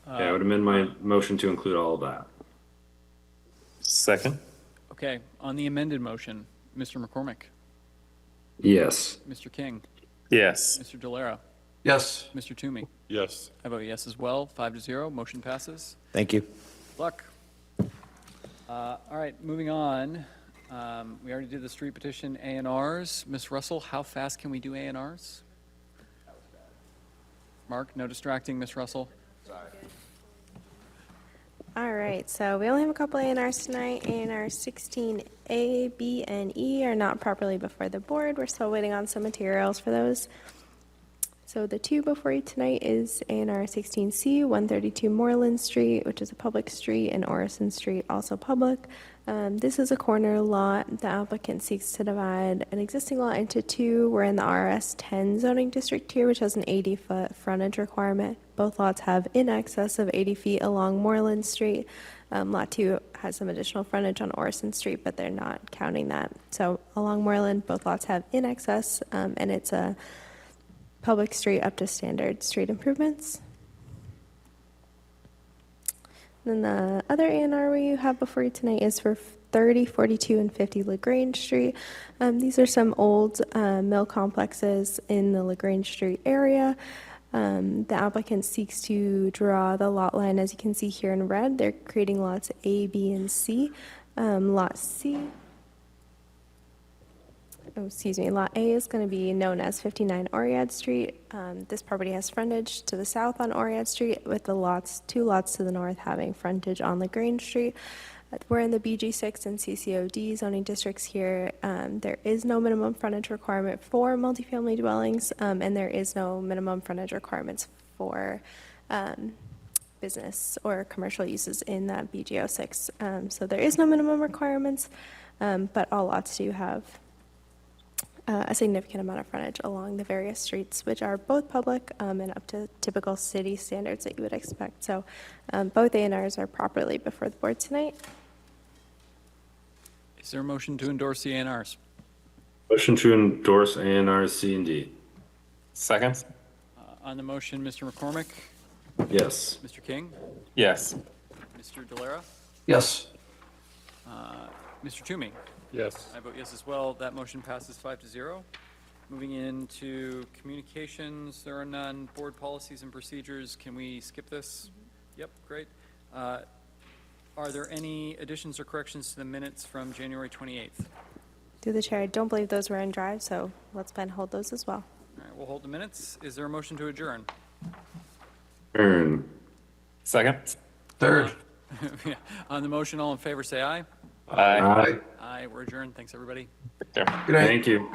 Yeah, I would amend my motion to include all of that. Second? Okay, on the amended motion, Mr. McCormick, Yes. Mr. King, Yes. Mr. Delera, Yes. Mr. Toomey. Yes. I vote yes as well, 5-0, motion passes. Thank you. Good luck. All right, moving on. We already did the street petition A&Rs. Ms. Russell, how fast can we do A&Rs? Mark, no distracting, Ms. Russell. All right, so we only have a couple A&Rs tonight. A&R 16A, B, and E are not properly before the board. We're still waiting on some materials for those. So the 2 before you tonight is A&R 16C, 132 Moreland Street, which is a public street, and Orison Street, also public. This is a corner lot. The applicant seeks to divide an existing lot into 2. We're in the RS 10 zoning district here, which has an 80-foot frontage requirement. Both lots have in excess of 80 feet along Moreland Street. Lot 2 has some additional frontage on Orison Street, but they're not counting that. So along Moreland, both lots have in excess, and it's a public street up to standard street improvements. Then the other A&R we have before you tonight is for 30, 42, and 50 LaGrange Street. These are some old mill complexes in the LaGrange Street area. The applicant seeks to draw the lot line, as you can see here in red. They're creating lots A, B, and C. Lot A is going to be known as 59 Oriad Street. This property has frontage to the south on Oriad Street, with the 2 lots to the north having frontage on LaGrange Street. We're in the BG6 and CCOD zoning districts here. There is no minimum frontage requirement for multifamily dwellings, and there is no minimum frontage requirements for business or commercial uses in that BG06. So there is no minimum requirements, but all lots do have a significant amount of frontage along the various streets, which are both public and up to typical city standards that you would expect. So both A&Rs are properly before the board tonight. Is there a motion to endorse the A&Rs? Motion to endorse A&R C and D. Second? On the motion, Mr. McCormick? Yes. Mr. King? Yes. Mr. Delera? Yes. Mr. Toomey? Yes. I vote yes as well. That motion passes 5-0. Moving into communications, there are none. Board policies and procedures, can we skip this? Yep, great. Are there any additions or corrections to the minutes from January 28th? Through the chair, I don't believe those were in drive, so let's plan to hold those as well. All right, we'll hold the minutes. Is there a motion to adjourn? Turn. Second? Third. Yeah. On the motion, all in favor, say aye. Aye. Aye, we're adjourned. Thanks, everybody. Good night. Thank you.